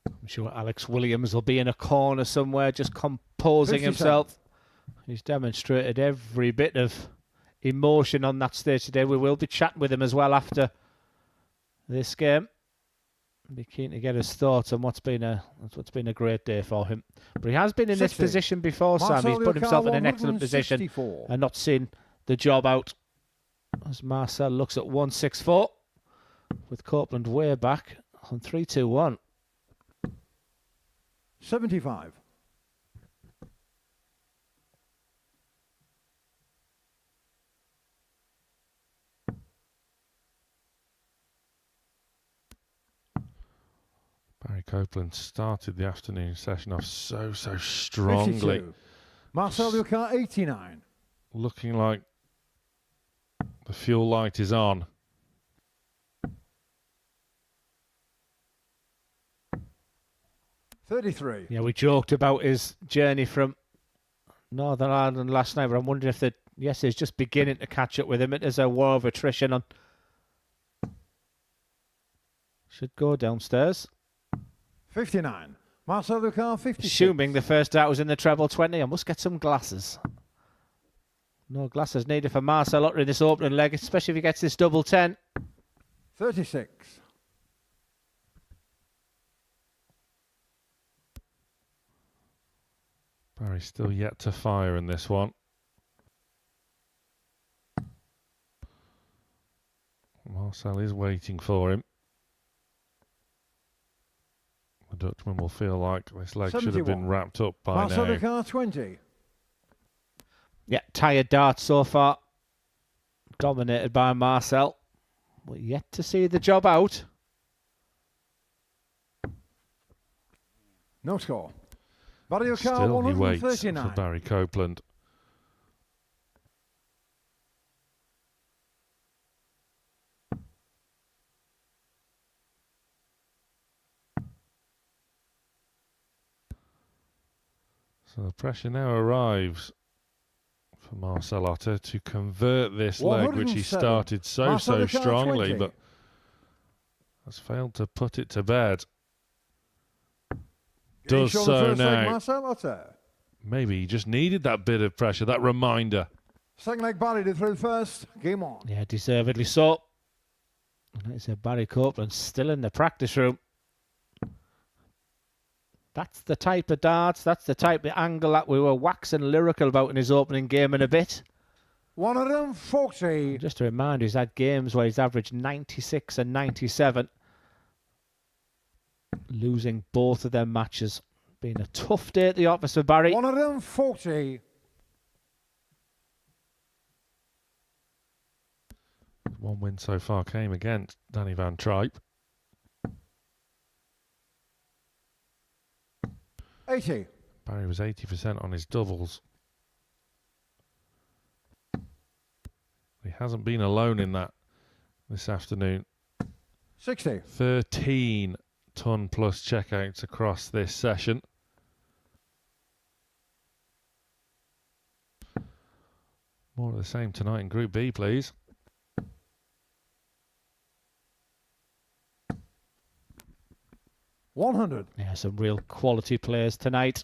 I'm sure Alex Williams will be in a corner somewhere just composing 57. himself. He's demonstrated every bit of emotion on that stage today. We will be chatting with him as well after this game. Be keen to get his thoughts on what's been a great day for him. But he has been in this 60. position before, Sam. He's put himself in an excellent position 164. and not seen the job out. As Marcel looks at 164 with Copeland way back on 3-2-1. 75. Barry Copeland started the afternoon session off so strongly. 52. Marcel Lucas, 89. Looking like the fuel light is on. $33. Yeah, we joked about his journey from Northern Ireland last night, but I'm wondering if is just beginning to catch up with him. It is a war of attrition on. Should go downstairs. 59. Marcel Lucas, 56. Assuming the first out was in the treble 20. I must get some glasses. No glasses needed for Marcel Otter in this opening leg, especially if he gets this double 10. 36. Barry still yet to fire in this one. Marcel is waiting for him. The Dutchman will feel like this leg should have been wrapped up by Marcel now. Ricard 20. Yeah, tired darts so far. Dominated by Marcel. We're yet to see the job out. No score. Barry O'Carr Still he waits for 139. Barry Copeland. So the pressure now arrives for Marcel Otter to convert this leg, which he 107. started so Marcel Ricard strongly, 20. but has failed to put it to bed. Does Show the so first leg, now. Marcel Otter. Maybe he just needed that bit of pressure, that reminder. Second leg, Barry did through first. Game on. Yeah, deservedly so. And like I said, Barry Copeland still in the practice room. That's the type of darts, that's the type of angle that we were waxing lyrical about in his opening game in a bit. 140. Just to remind you, he's had games where he's averaged 96 and 97. Losing both of them matches. Been a tough day at the office for Barry. 140. One win so far came against Danny Van Trijp. 80. Barry was 80% on his doubles. He hasn't been alone in that this afternoon. 60. 13 ton plus checkouts across this session. More of the same tonight in Group B, please. Yeah, some real quality players tonight.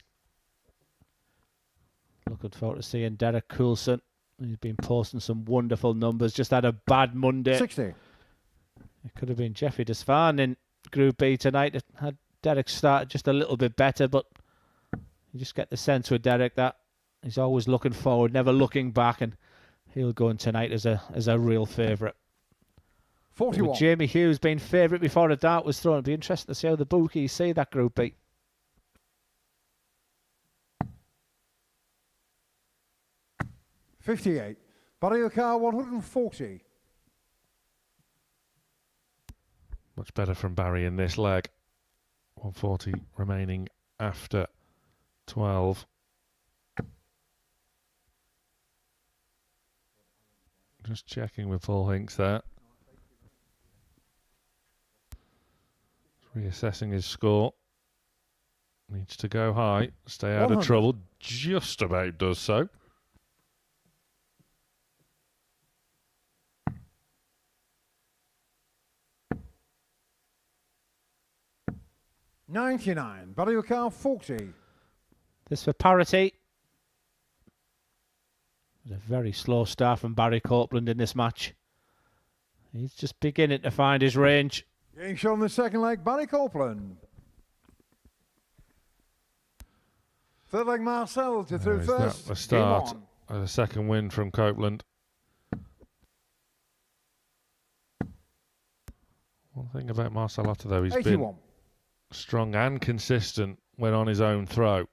Looking forward to seeing Derek Coulson. He's been posting some wonderful numbers. Just had a bad Monday. 60. It could have been Jeffrey Desvan in Group B tonight. It had Derek started just a little bit better, but you just get the sense with Derek that he's always looking forward, never looking back, and he'll go in tonight as a real favourite. 41. With Jamie Hughes being favourite before a dart was thrown, it'd be interesting to see how the bookies see that Group B. $58. Barry O'Carr 140. Much better from Barry in this leg. 140 remaining after 12. Just checking with Paul Hinks there. Reassessing his score. Needs to go high. Stay out 100. of trouble. Just about does so. $99. Barry O'Carr 40. This for parity. It was a very slow start from Barry Copeland in this match. He's just beginning to find his range. Getting shown the second leg, Barry Copeland. Third leg, Marcel to through Is first. that the Game start on. of the second win from Copeland? One thing about Marcel Otter, though, he's 81. been strong and consistent when on his own throw.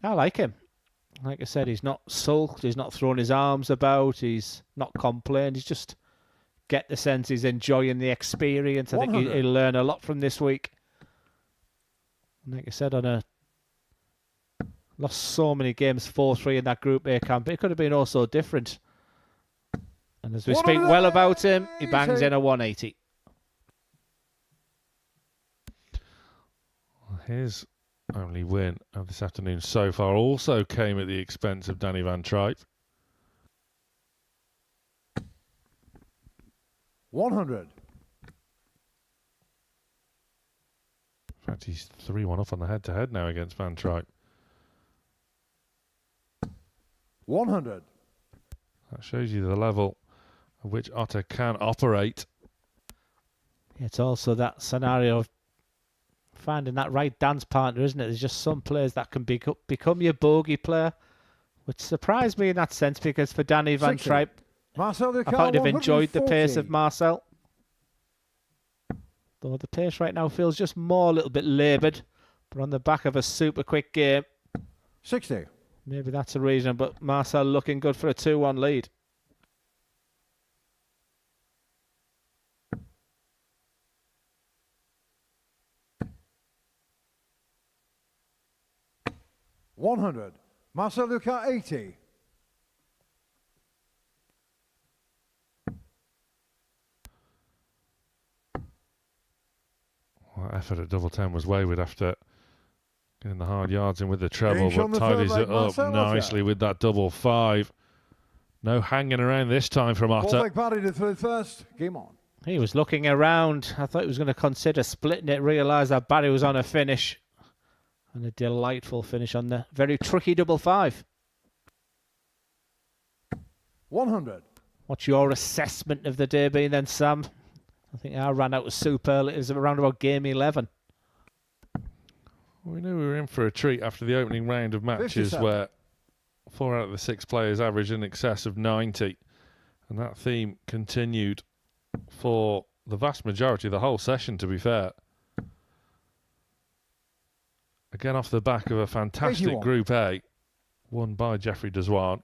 I like him. Like I said, he's not sulked, he's not throwing his arms about, he's not complaining, he's just get the sense he's enjoying the experience. I think 100. he'll learn a lot from this week. Like I said, lost so many games 4-3 in that Group A camp. It could have been also different. And as we speak well about him, he bangs in a 180. His only win of this afternoon so far also came at the expense of Danny Van Trijp. 100. In fact, he's 3-1 up on the head-to-head now against Van Trijp. 100. That shows you the level at which Otter can operate. It's also that scenario of finding that right dance partner, isn't it? There's just some players that can become your bogey player, which surprised me in that sense, because for Danny Van 60. Trijp, Marcel I kind of enjoyed the pace 140. of Marcel. Though the pace right now feels just more a little bit laboured, but on the back of a super quick game. 60. Maybe that's a reason, but Marcel looking good for a 2-1 lead. $100. Marcel Lucas 80. Well, that effort at double 10 was wayward after getting the hard yards in with the treble, Range on but the third tidies leg, it up Marcel Otter. nicely with that double 5. No hanging around this time from Otter. Full leg party to third first. Game on. He was looking around. I thought he was going to consider splitting it, realised that Barry was on a finish. And a delightful finish on the very tricky double 5. 100. What's your assessment of the day been then, Sam? I think I ran out of soup early. It was around about game 11. We knew we were in for a treat after the opening round of matches 57. where 4 out of the 6 players averaged in excess of 90. And that theme continued for the vast majority of the whole session, to be fair. Again, off the back of a fantastic 81. Group A, won by Jeffrey Deswan.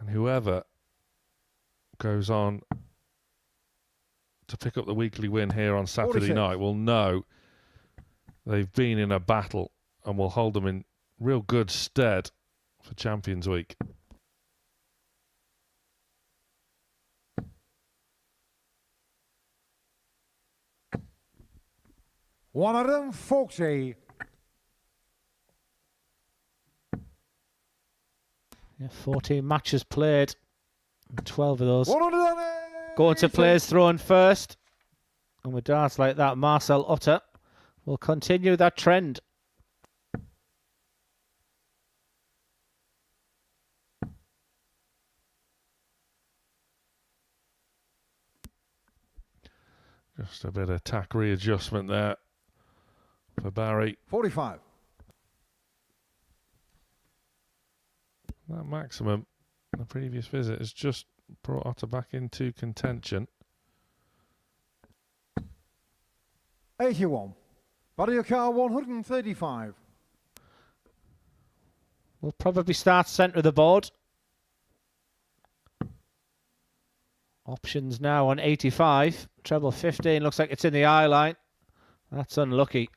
And whoever goes on to pick up the weekly win here on Saturday 46. night will know they've been in a battle and will hold them in real good stead for Champions Week. $140. Yeah, 14 matches played. And 12 of those 180. going to players thrown first. And with darts like that, Marcel Otter will continue that trend. Just a bit of tack readjustment there for Barry. 45. That maximum in the previous visit has just brought Otter back into contention. 81. Barioka 135. Will probably start centre of the board. Options now on 85. Treble 15 looks like it's in the eye line. That's unlucky.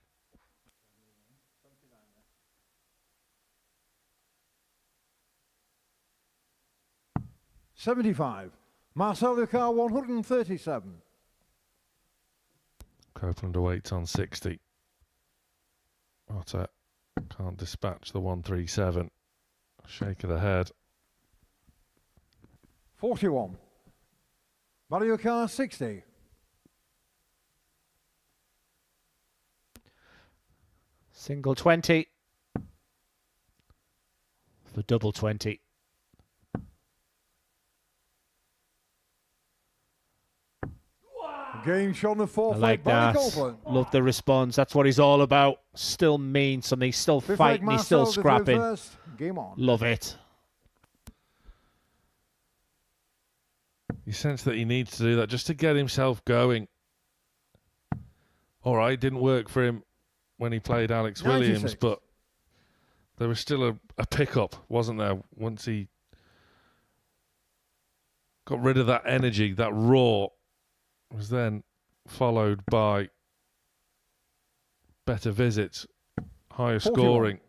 $75. Marcel Lucas 137. Copeland awaits on 60. Otter can't dispatch the 137. Shake of the head. 41. Barioka 60. Single 20 for double 20. Game shot on the I fourth like leg. Barry that. Copeland. Love the response. That's what he's all about. Still mean something. He's still Fifth leg, fighting. He's still Marcel to scrapping. first. Game on. Love it. You sense that he needs to do that just to get himself going. All right, it didn't work for him when he played Alex 96. Williams, but there was still a pickup, wasn't there, once he got rid of that energy, that raw, was then followed by better visits, higher 41. scoring.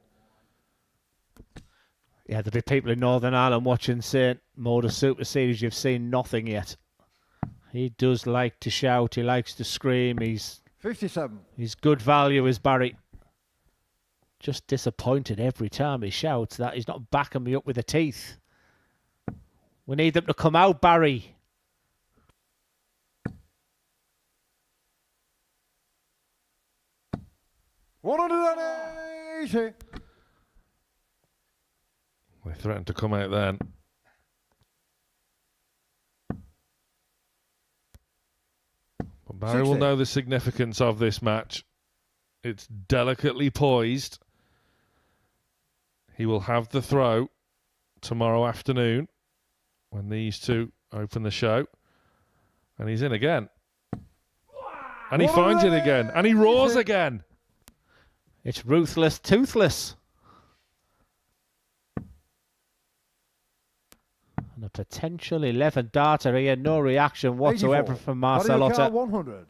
Yeah, there'll be people in Northern Ireland watching saying, Modus Super Series, you've seen nothing yet. He does like to shout. He likes to scream. He's 57. He's good value, is Barry. Just disappointed every time he shouts that he's not backing me up with the teeth. We need them to come out, Barry. $180. They threatened to come out then. But Barry will know the significance of this match. It's delicately poised. He will have the throw tomorrow afternoon when these two open the show. And he's in again. And he finds it again. And he roars again. It's ruthless, toothless. And a potential 11 darter here. No reaction whatsoever from Marcel Otter. 100.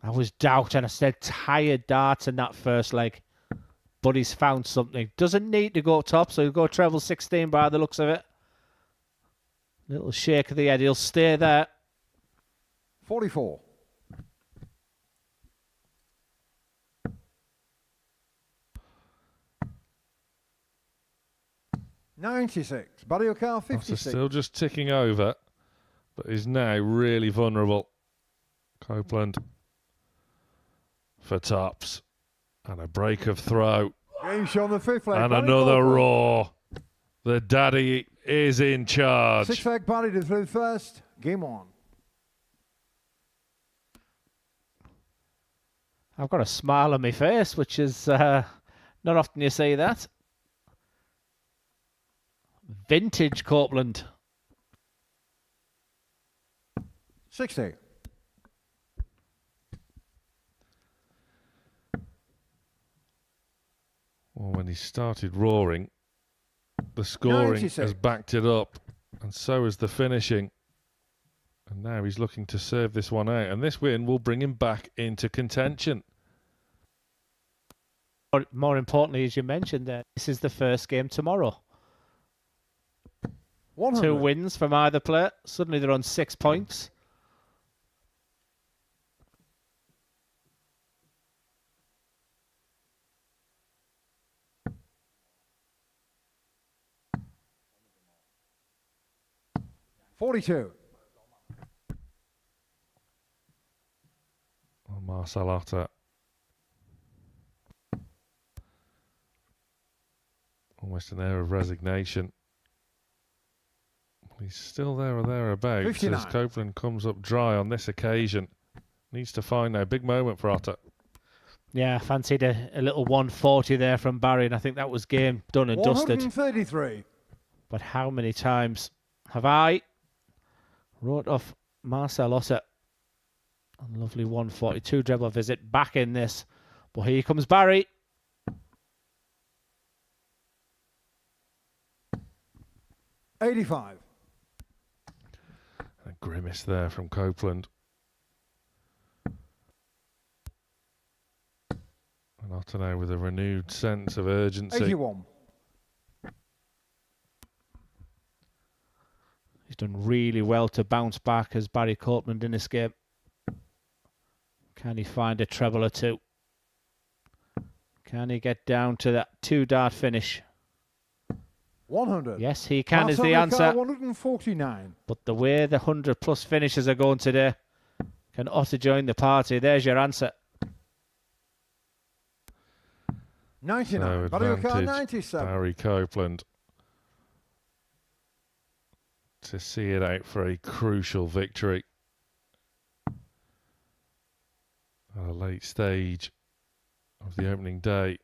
I was doubting. I said tired darts in that first leg. But he's found something. Doesn't need to go top, so he'll go treble 16 by the looks of it. Little shake of the head. He'll stay there. 44. $96. Barry O'Carr, 56. Still just ticking over, but is now really vulnerable. Copeland for tops. And a break of throw. Game show on the 5th leg. And Barry another Copeland. roar. The daddy is in charge. 6th leg, Barry to through first. Game on. I've got a smile on my face, which is not often you see that. Vintage Copeland. 60. Well, when he started roaring, the scoring 96. has backed it up, and so is the finishing. And now he's looking to serve this one out, and this win will bring him back into contention. More importantly, as you mentioned there, this is the first game tomorrow. 100. 2 wins from either player. Suddenly they're on 6 points. $42. Oh, Marcel Otter. Almost an air of resignation. He's still there or thereabouts 59. as Copeland comes up dry on this occasion. Needs to find a big moment for Otter. Yeah, I fancied a little 140 there from Barry, and I think that was game done and dusted. 133. But how many times have I wrote off Marcel Otter? A lovely 142 treble visit back in this. But here comes Barry. $85. A grimace there from Copeland. And Otter now with a renewed sense of urgency. 81. He's done really well to bounce back as Barry Copeland in this game. Can he find a treble or two? Can he get down to that 2-dart finish? 100. Yes, he can, Marcel is the Ricard, answer. 149. But the way the 100-plus finishes are going today, can Otter join the party? There's your answer. 99. So Barry O'Carr, advantage 97. Barry Copeland to see it out for a crucial victory at a late stage of the opening day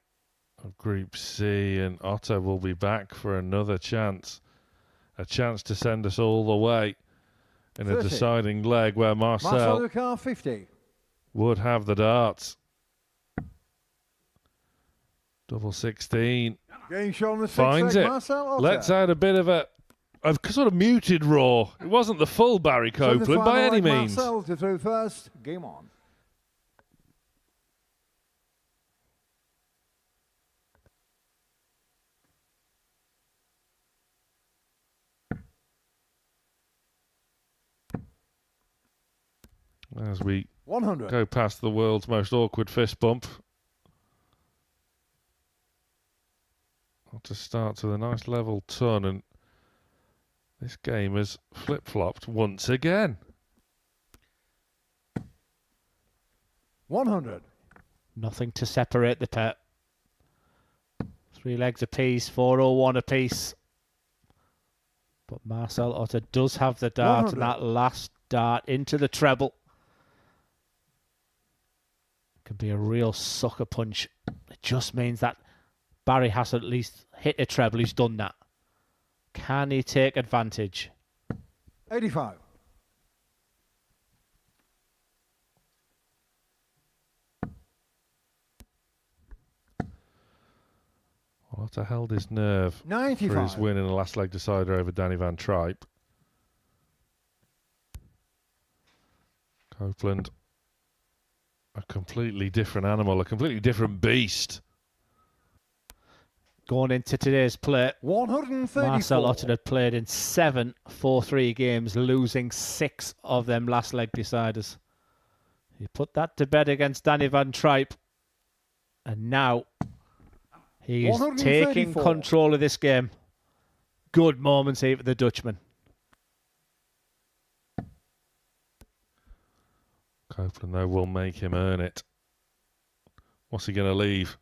of Group C, and Otter will be back for another chance, a chance to send us all the way in 30. a deciding leg where Marcel Marcel Ricard, 50. would have the darts. Double 16. Game show on the 6th Finds leg, it. Marcel Otter. Lets out a bit of a sort of muted roar. It wasn't the full Barry So in the Copeland by final any leg, means. Marcel to through first. Game on. As we 100. go past the world's most awkward fist bump. Otter starts with a nice level ton, and this game has flip-flopped once again. 100. Nothing to separate the pair. 3 legs apiece, 401 apiece. But Marcel Otter does have the dart, 100. and that last dart into the treble can be a real sucker punch. It just means that Barry has to at least hit a treble. He's done that. Can he take advantage? 85. Otter held his nerve 95. for his win in the last leg decider over Danny van Trijp. Copeland, a completely different animal, a completely different beast. Going into today's play, 134. Marcel Otter had played in 7 4-3 games, losing 6 of them last leg deciders. He put that to bed against Danny van Trijp, and now he's taking control of this game. Good moments here for the Dutchman. Copeland, though, will make him earn it. What's he going to leave?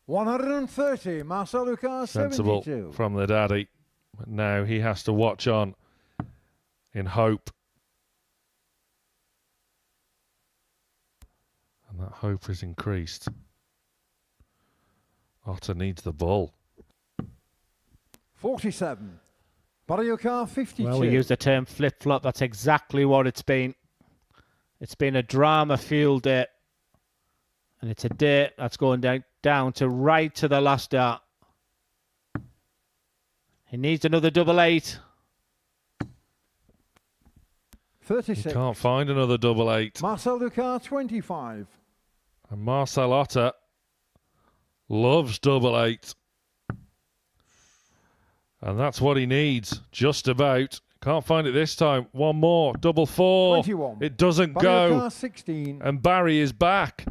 130. Marcel Lucas, Sensible 72. from the daddy. But now he has to watch on in hope. And that hope is increased. Otter needs the ball. 47. Barioka, 52. Well, we use the term flip-flop. That's exactly what it's been. It's been a drama-fueled day. And it's a day that's going down to right to the last dart. He needs another double 8. 36. He can't find another double 8. Marcel Lucas, 25. And Marcel Otter loves double 8. And that's what he needs, just about. Can't find it this time. One more, double 4. 21. It doesn't Barioka, go. 16. And Barry is back.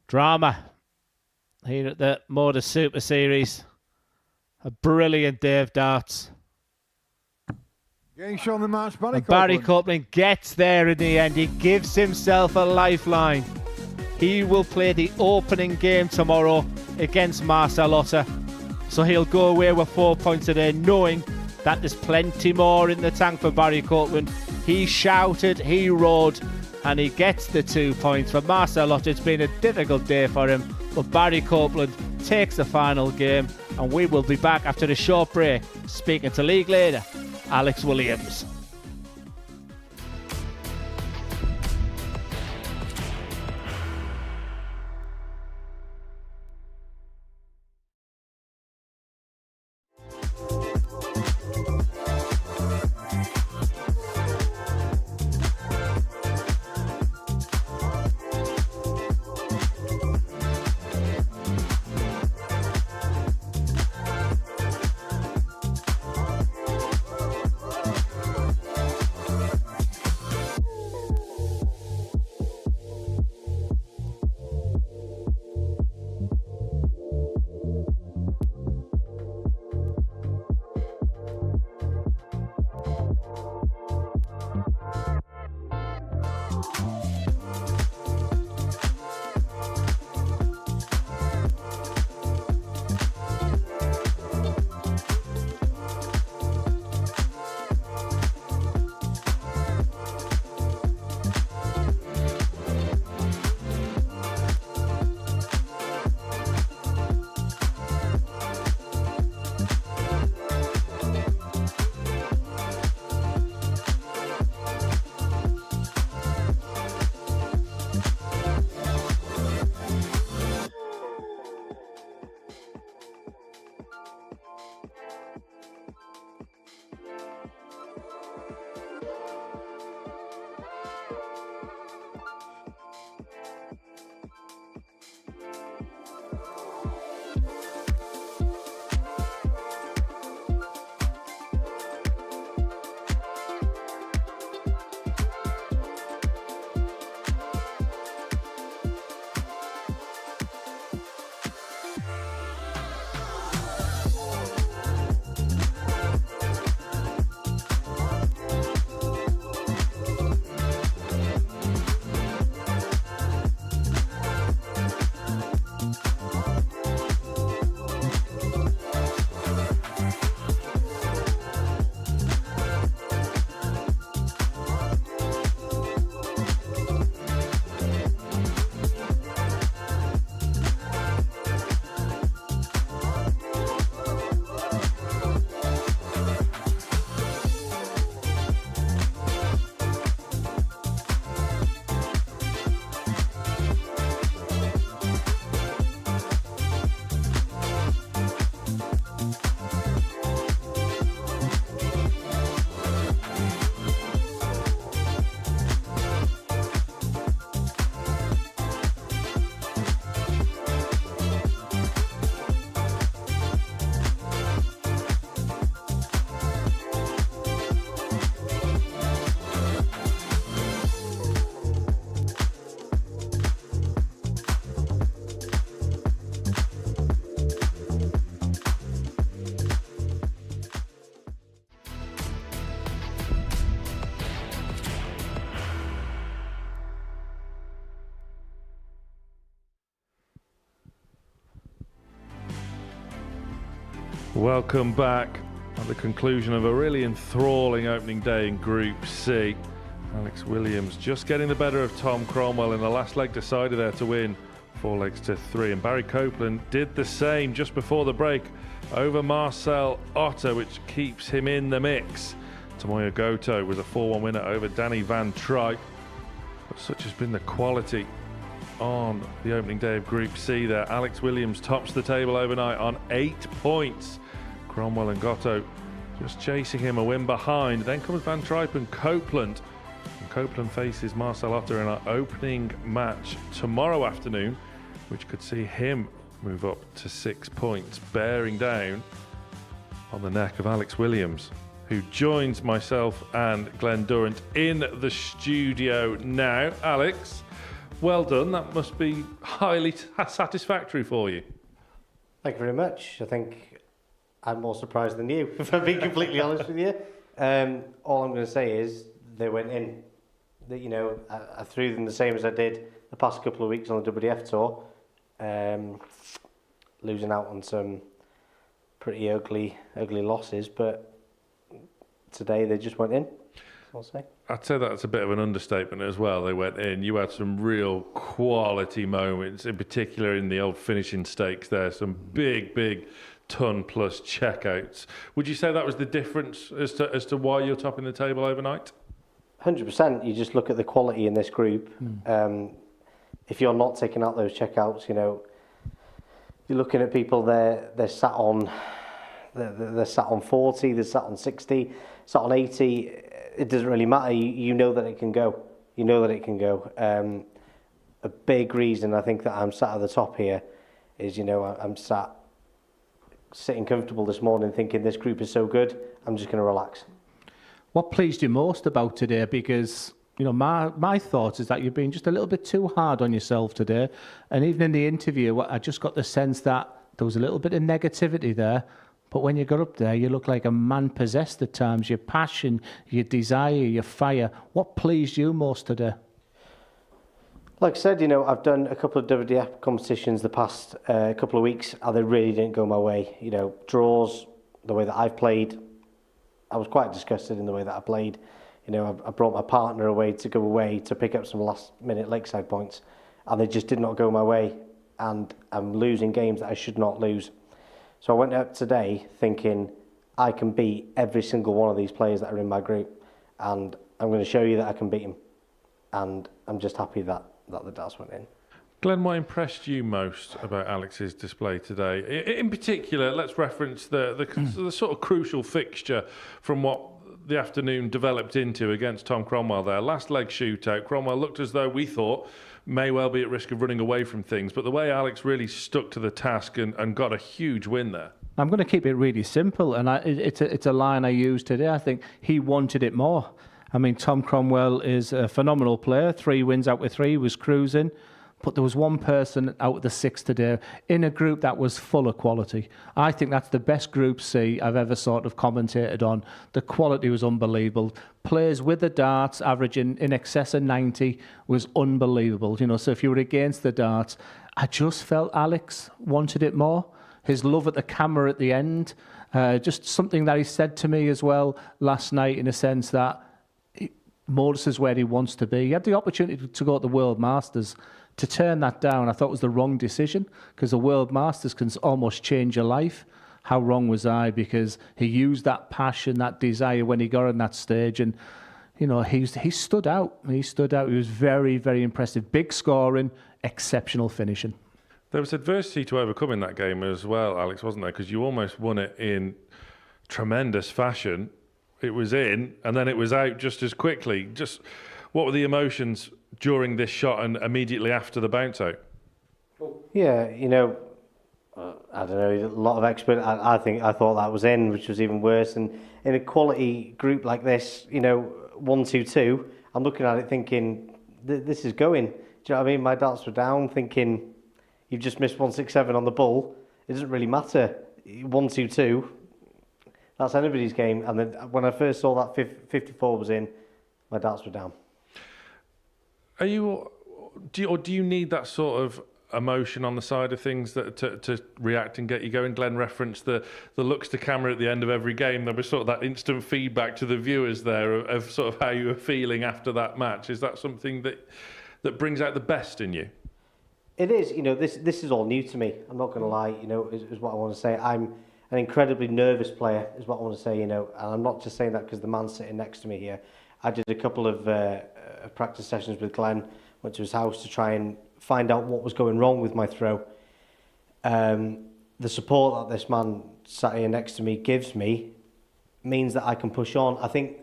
Drama here at the Modus Super Series. A brilliant day of darts. Getting shown the match, Barry And Barry Copeland. Copeland gets there in the end. He gives himself a lifeline. He will play the opening game tomorrow against Marcel Otter. So he'll go away with 4 points today, knowing that there's plenty more in the tank for Barry Copeland. He shouted, he roared, and he gets the 2 points. For Marcel Otter, it's been a difficult day for him, but Barry Copeland takes the final game, and we will be back after a short break, speaking to league leader Alex Williams. Welcome back at the conclusion of a really enthralling opening day in Group C. Alex Williams just getting the better of Tom Cromwell in the last leg, decided there to win 4-3, and Barry Copeland did the same just before the break over Marcel Otter, which keeps him in the mix. Tomoya Goto was a 4-1 winner over Danny van Trijp. But such has been the quality on the opening day of Group C there. Alex Williams tops the table overnight on 8 points. Cromwell and Goto just chasing him a win behind. Then comes van Trijp and Copeland. And Copeland faces Marcel Otter in our opening match tomorrow afternoon, which could see him move up to 6 points, bearing down on the neck of Alex Williams, who joins myself and Glenn Durrant in the studio now. Alex, well done. That must be highly satisfactory for you. Thank you very much. I think I'm more surprised than you, if I'm being completely honest with you. All I'm going to say is they went in. You know, I threw them the same as I did the past couple of weeks on the WDF tour, losing out on some pretty ugly losses, but today they just went in. I'll say. I'd say that's a bit of an understatement as well. They went in. You had some real quality moments, in particular in the old finishing stakes there. Some big ton plus checkouts. Would you say that was the difference as to why you're topping the table overnight? 100%. You just look at the quality in this group. If you're not taking out those checkouts, you know, you're looking at people they're sat on 40, they're sat on 60, sat on 80. It doesn't really matter. You know that it can go. You know that it can go. A big reason I think that I'm sat at the top here is, you know, I'm sitting comfortable this morning thinking this group is so good, I'm just going to relax. What pleased you most about today? Because, you know, my thoughts is that you've been just a little bit too hard on yourself today. And even in the interview, I just got the sense that there was a little bit of negativity there. But when you got up there, you look like a man possessed at times. Your passion, your desire, your fire. What pleased you most today? Like I said, you know, I've done a couple of WDF competitions the past couple of weeks, and they really didn't go my way. You know, draws, the way that I've played, I was quite disgusted in the way that I played. You know, I brought my partner away to pick up some last-minute lakeside points, and they just did not go my way, and I'm losing games that I should not lose. So I went up today thinking I can beat every single one of these players that are in my group, and I'm going to show you that I can beat them. And I'm just happy that the darts went in. Glenn, what impressed you most about Alex's display today? In particular, let's reference the sort of crucial fixture from what the afternoon developed into against Tom Cromwell there. Last leg shootout, Cromwell looked as though we thought may well be at risk of running away from things, but the way Alex really stuck to the task and got a huge win there. I'm going to keep it really simple, and it's a line I used today. I think he wanted it more. I mean, Tom Cromwell is a phenomenal player. 3 wins out of 3, was cruising. But there was one person out of the 6 today in a group that was full of quality. I think that's the best Group C I've ever sort of commentated on. The quality was unbelievable. Players with the darts averaging in excess of 90 was unbelievable. You know, so if you were against the darts, I just felt Alex wanted it more. His love at the camera at the end, just something that he said to me as well last night, in a sense that Modus is where he wants to be. He had the opportunity to go to the World Masters. To turn that down, I thought was the wrong decision, because the World Masters can almost change your life. How wrong was I? Because he used that passion, that desire when he got on that stage, and you know he stood out. He stood out. He was very, very impressive. Big scoring, exceptional finishing. There was adversity to overcome in that game as well, Alex, wasn't there? Because you almost won it in tremendous fashion. It was in, and then it was out just as quickly. Just what were the emotions during this shot and immediately after the bounce out? Yeah, you know, I don't know, a lot of experts, I thought that was in, which was even worse. And in a quality group like this, you know, 1-2-2, I'm looking at it thinking, this is going. Do you know what I mean? My darts were down, thinking, you've just missed 167 on the bull. It doesn't really matter. 1-2-2, that's anybody's game. And then when I first saw that 54 was in, my darts were down. Do you need that sort of emotion on the side of things that to react and get you going? Glenn referenced the looks to camera at the end of every game. There was sort of that instant feedback to the viewers there of sort of how you were feeling after that match. Is that something that brings out the best in you? It is. You know, this is all new to me. I'm not going to lie. You know, is what I want to say. I'm an incredibly nervous player, is what I want to say. You know, and I'm not just saying that because the man's sitting next to me here. I did a couple of practice sessions with Glenn. Went to his house to try and find out what was going wrong with my throw. The support that this man sat here next to me gives me means that I can push on. I think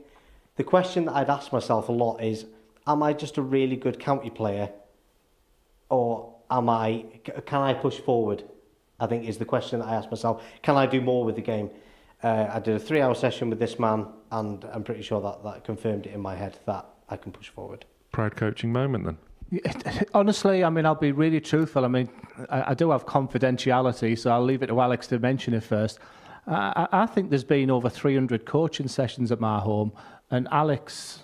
the question that I'd ask myself a lot is, am I just a really good county player, or can I push forward? I think is the question that I ask myself. Can I do more with the game? I did a 3-hour session with this man, and I'm pretty sure that confirmed it in my head that I can push forward. Proud coaching moment then. Honestly, I mean, I'll be really truthful. I mean, I do have confidentiality, so I'll leave it to Alex to mention it first. I think there's been over 300 coaching sessions at my home, and Alex,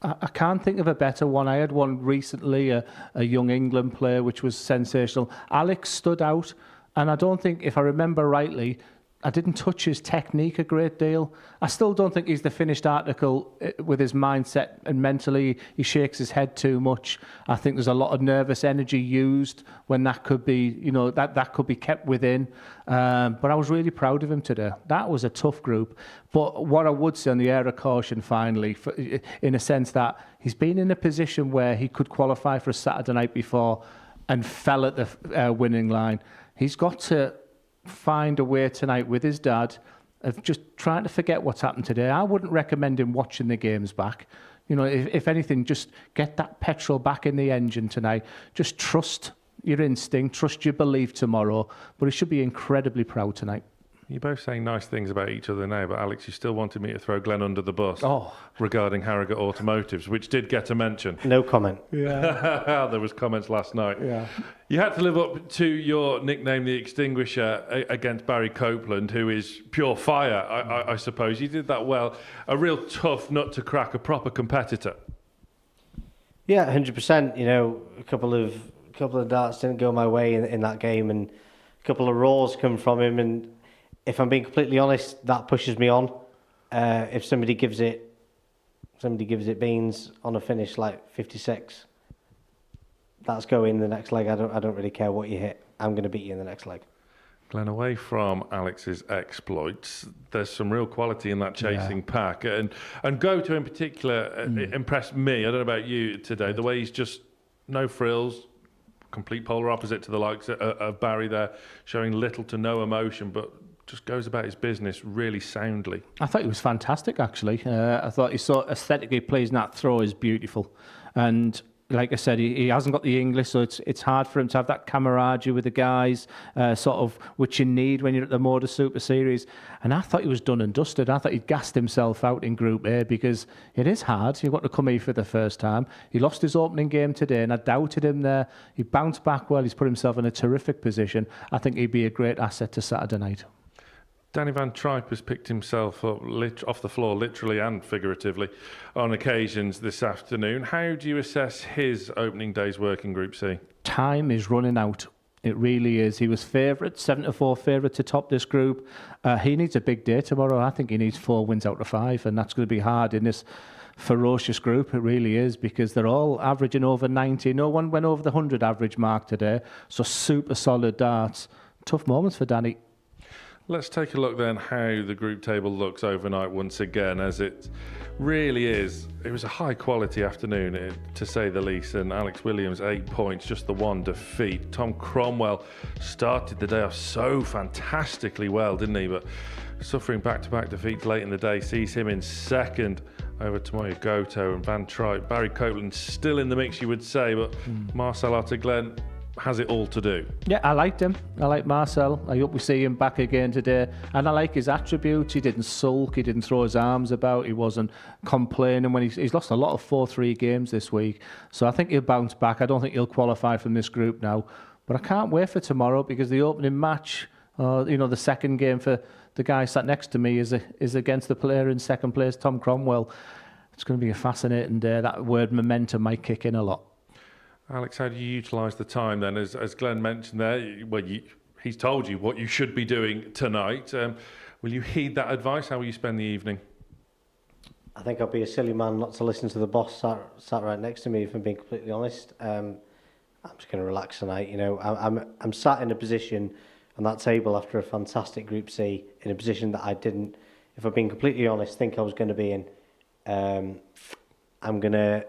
I can't think of a better one. I had one recently, a young England player, which was sensational. Alex stood out, and I don't think, if I remember rightly, I didn't touch his technique a great deal. I still don't think he's the finished article with his mindset, and mentally he shakes his head too much. I think there's a lot of nervous energy used when that could be, you know, that could be kept within. But I was really proud of him today. That was a tough group. But what I would say on the air of caution, finally, in a sense that he's been in a position where he could qualify for a Saturday night before and fell at the winning line. He's got to find a way tonight with his dad of just trying to forget what's happened today. I wouldn't recommend him watching the games back. You know, if anything, just get that petrol back in the engine tonight. Just trust your instinct, trust your belief tomorrow. But he should be incredibly proud tonight. You're both saying nice things about each other now, but Alex, you still wanted me to throw Glenn under the bus regarding Harrogate Automotives, which did get a mention. No comment. Yeah. There was comments last night. Yeah. You had to live up to your nickname, the Extinguisher, against Barry Copeland, who is pure fire, I suppose. You did that well. A real tough nut to crack, a proper competitor. Yeah, 100%. You know, a couple of darts didn't go my way in that game, and a couple of raws come from him, and if I'm being completely honest, that pushes me on. If somebody gives it beans on a finish like 56, that's going in the next leg. I don't really care what you hit. I'm going to beat you in the next leg. Glenn, away from Alex's exploits, there's some real quality in that chasing pack, and Goto in particular impressed me. I don't know about you today. The way he's just no frills, complete polar opposite to the likes of Barry there, showing little to no emotion, but just goes about his business really soundly. I thought he was fantastic, actually. I thought he saw aesthetically pleasing. That throw is beautiful. And like I said, he hasn't got the English, so it's hard for him to have that camaraderie with the guys, sort of, which you need when you're at the Modus Super Series. And I thought he was done and dusted. I thought he'd gassed himself out in Group A, because it is hard. You've got to come here for the first time. He lost his opening game today, and I doubted him there. He bounced back well. He's put himself in a terrific position. I think he'd be a great asset to Saturday night. Danny Van Trijp has picked himself up off the floor, literally and figuratively, on occasions this afternoon. How do you assess his opening day's work in Group C? Time is running out. It really is. He was favourite, 7-4 favourite to top this group. He needs a big day tomorrow. I think he needs 4 wins out of 5, and that's going to be hard in this ferocious group. It really is, because they're all averaging over 90. No one went over the 100 average mark today, so super solid darts. Tough moments for Danny. Let's take a look then how the group table looks overnight once again, as it really is. It was a high quality afternoon, to say the least, and Alex Williams 8 points, just the one defeat. Tom Cromwell started the day off so fantastically well, didn't he? But suffering back-to-back defeats late in the day sees him in second over Tomoya Goto and Van Trijp. Barry Copeland still in the mix, you would say, but Marcel Otter, Glenn, has it all to do. Yeah, I liked him. I like Marcel. I hope we see him back again today. And I like his attributes. He didn't sulk. He didn't throw his arms about. He wasn't complaining when he's lost a lot of 4-3 games this week. So I think he'll bounce back. I don't think he'll qualify from this group now. But I can't wait for tomorrow, because the opening match, the second game for the guy sat next to me is against the player in second place, Tom Cromwell. It's going to be a fascinating day. That word momentum might kick in a lot. Alex, how do you utilise the time then? As Glenn mentioned there, well, he's told you what you should be doing tonight. Will you heed that advice? How will you spend the evening? I think I'll be a silly man not to listen to the boss sat right next to me, if I'm being completely honest. I'm just going to relax tonight. You know, I'm sat in a position on that table after a fantastic Group C, in a position that I didn't, if I'm being completely honest, think I was going to be in. I'm going to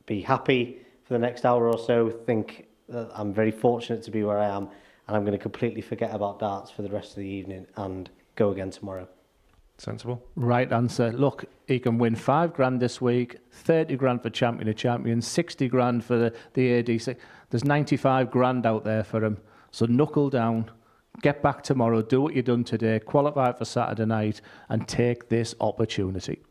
be happy for the next hour or so, think that I'm very fortunate to be where I am, and I'm going to completely forget about darts for the rest of the evening and go again tomorrow. Sensible. Right answer. Look, he can win 5 grand this week, 30 grand for Champion of Champions, 60 grand for the ADC. There's 95 grand out there for him. So knuckle down, get back tomorrow, do what you've done today, qualify for Saturday night, and take this opportunity.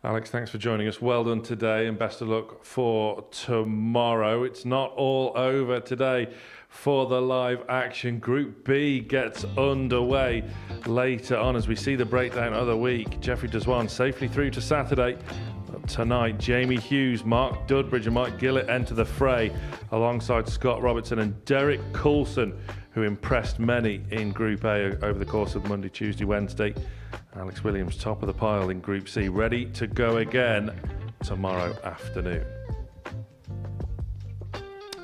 Alex, thanks for joining us. Well done today, and best of luck for tomorrow. It's not all over today for the live action. Group B gets underway later on as we see the breakdown of the week. Jeffrey Deswan safely through to Saturday. Tonight, Jamie Hughes, Mark Dudbridge and Mike Gillett enter the fray alongside Scott Robertson and Derek Coulson, who impressed many in Group A over the course of Monday, Tuesday, Wednesday. Alex Williams top of the pile in Group C, ready to go again tomorrow afternoon.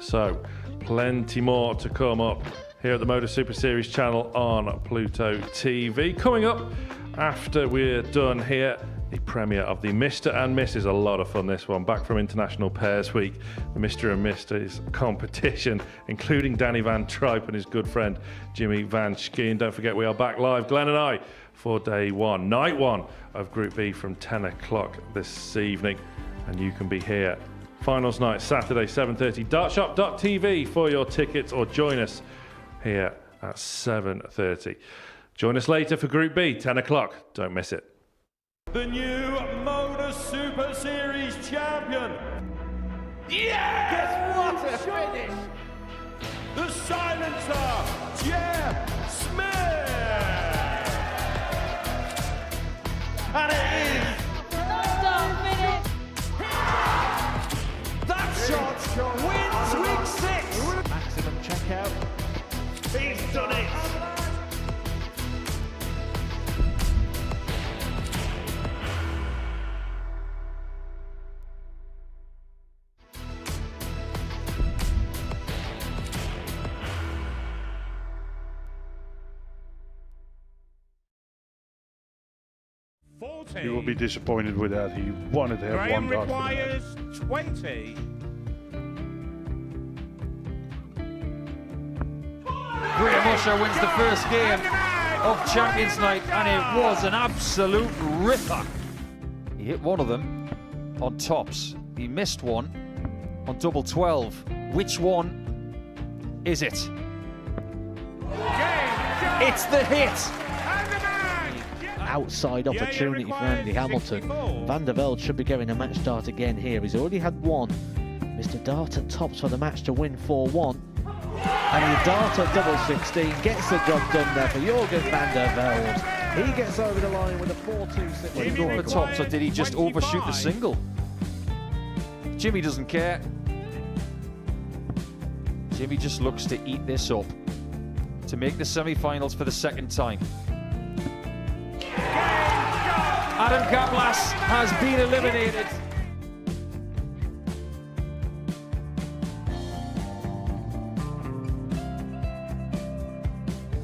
So, plenty more to come up here at the Modus Super Series channel on Pluto TV. Coming up after we're done here, the premiere of the Mr. and Mrs. A lot of fun, this one. Back from International Pairs Week, the Mr. and Mrs. competition, including Danny Van Trijp and his good friend Jimmy Van Scheen. Don't forget, we are back live, Glenn and I, for day one, night one of Group B from 10 o'clock this evening. And you can be here finals night, Saturday, 7:30, dartshop.tv for your tickets, or join us here at 7:30. Join us later for Group B, 10 o'clock. Don't miss it. The new Modus Super Series champion. Yes! What a finish! The silencer, Jeff Smith! And it is that shot wins week 6. Maximum checkout. He's done it. You will be disappointed with that. He wanted to have Graham one dart. requires 20. Graham Usher wins the first game of Champions Night, and it was an absolute ripper. He hit one of them on tops. He missed one on double 12. Which one is it? It's the hit. Outside opportunity for Andy Hamilton. Van der Velde should be getting a match start again here. He's already had one. Mr. Darter tops for the match to win 4-1. And the Darter double 16 gets the job done there for Jurgen van der Velde. He gets over the line with a 4-2. Well, he got the tops, or did he just overshoot the single? Jimmy doesn't care. Jimmy just looks to eat this up to make the semi-finals for the second time. Adam Kablas has been eliminated.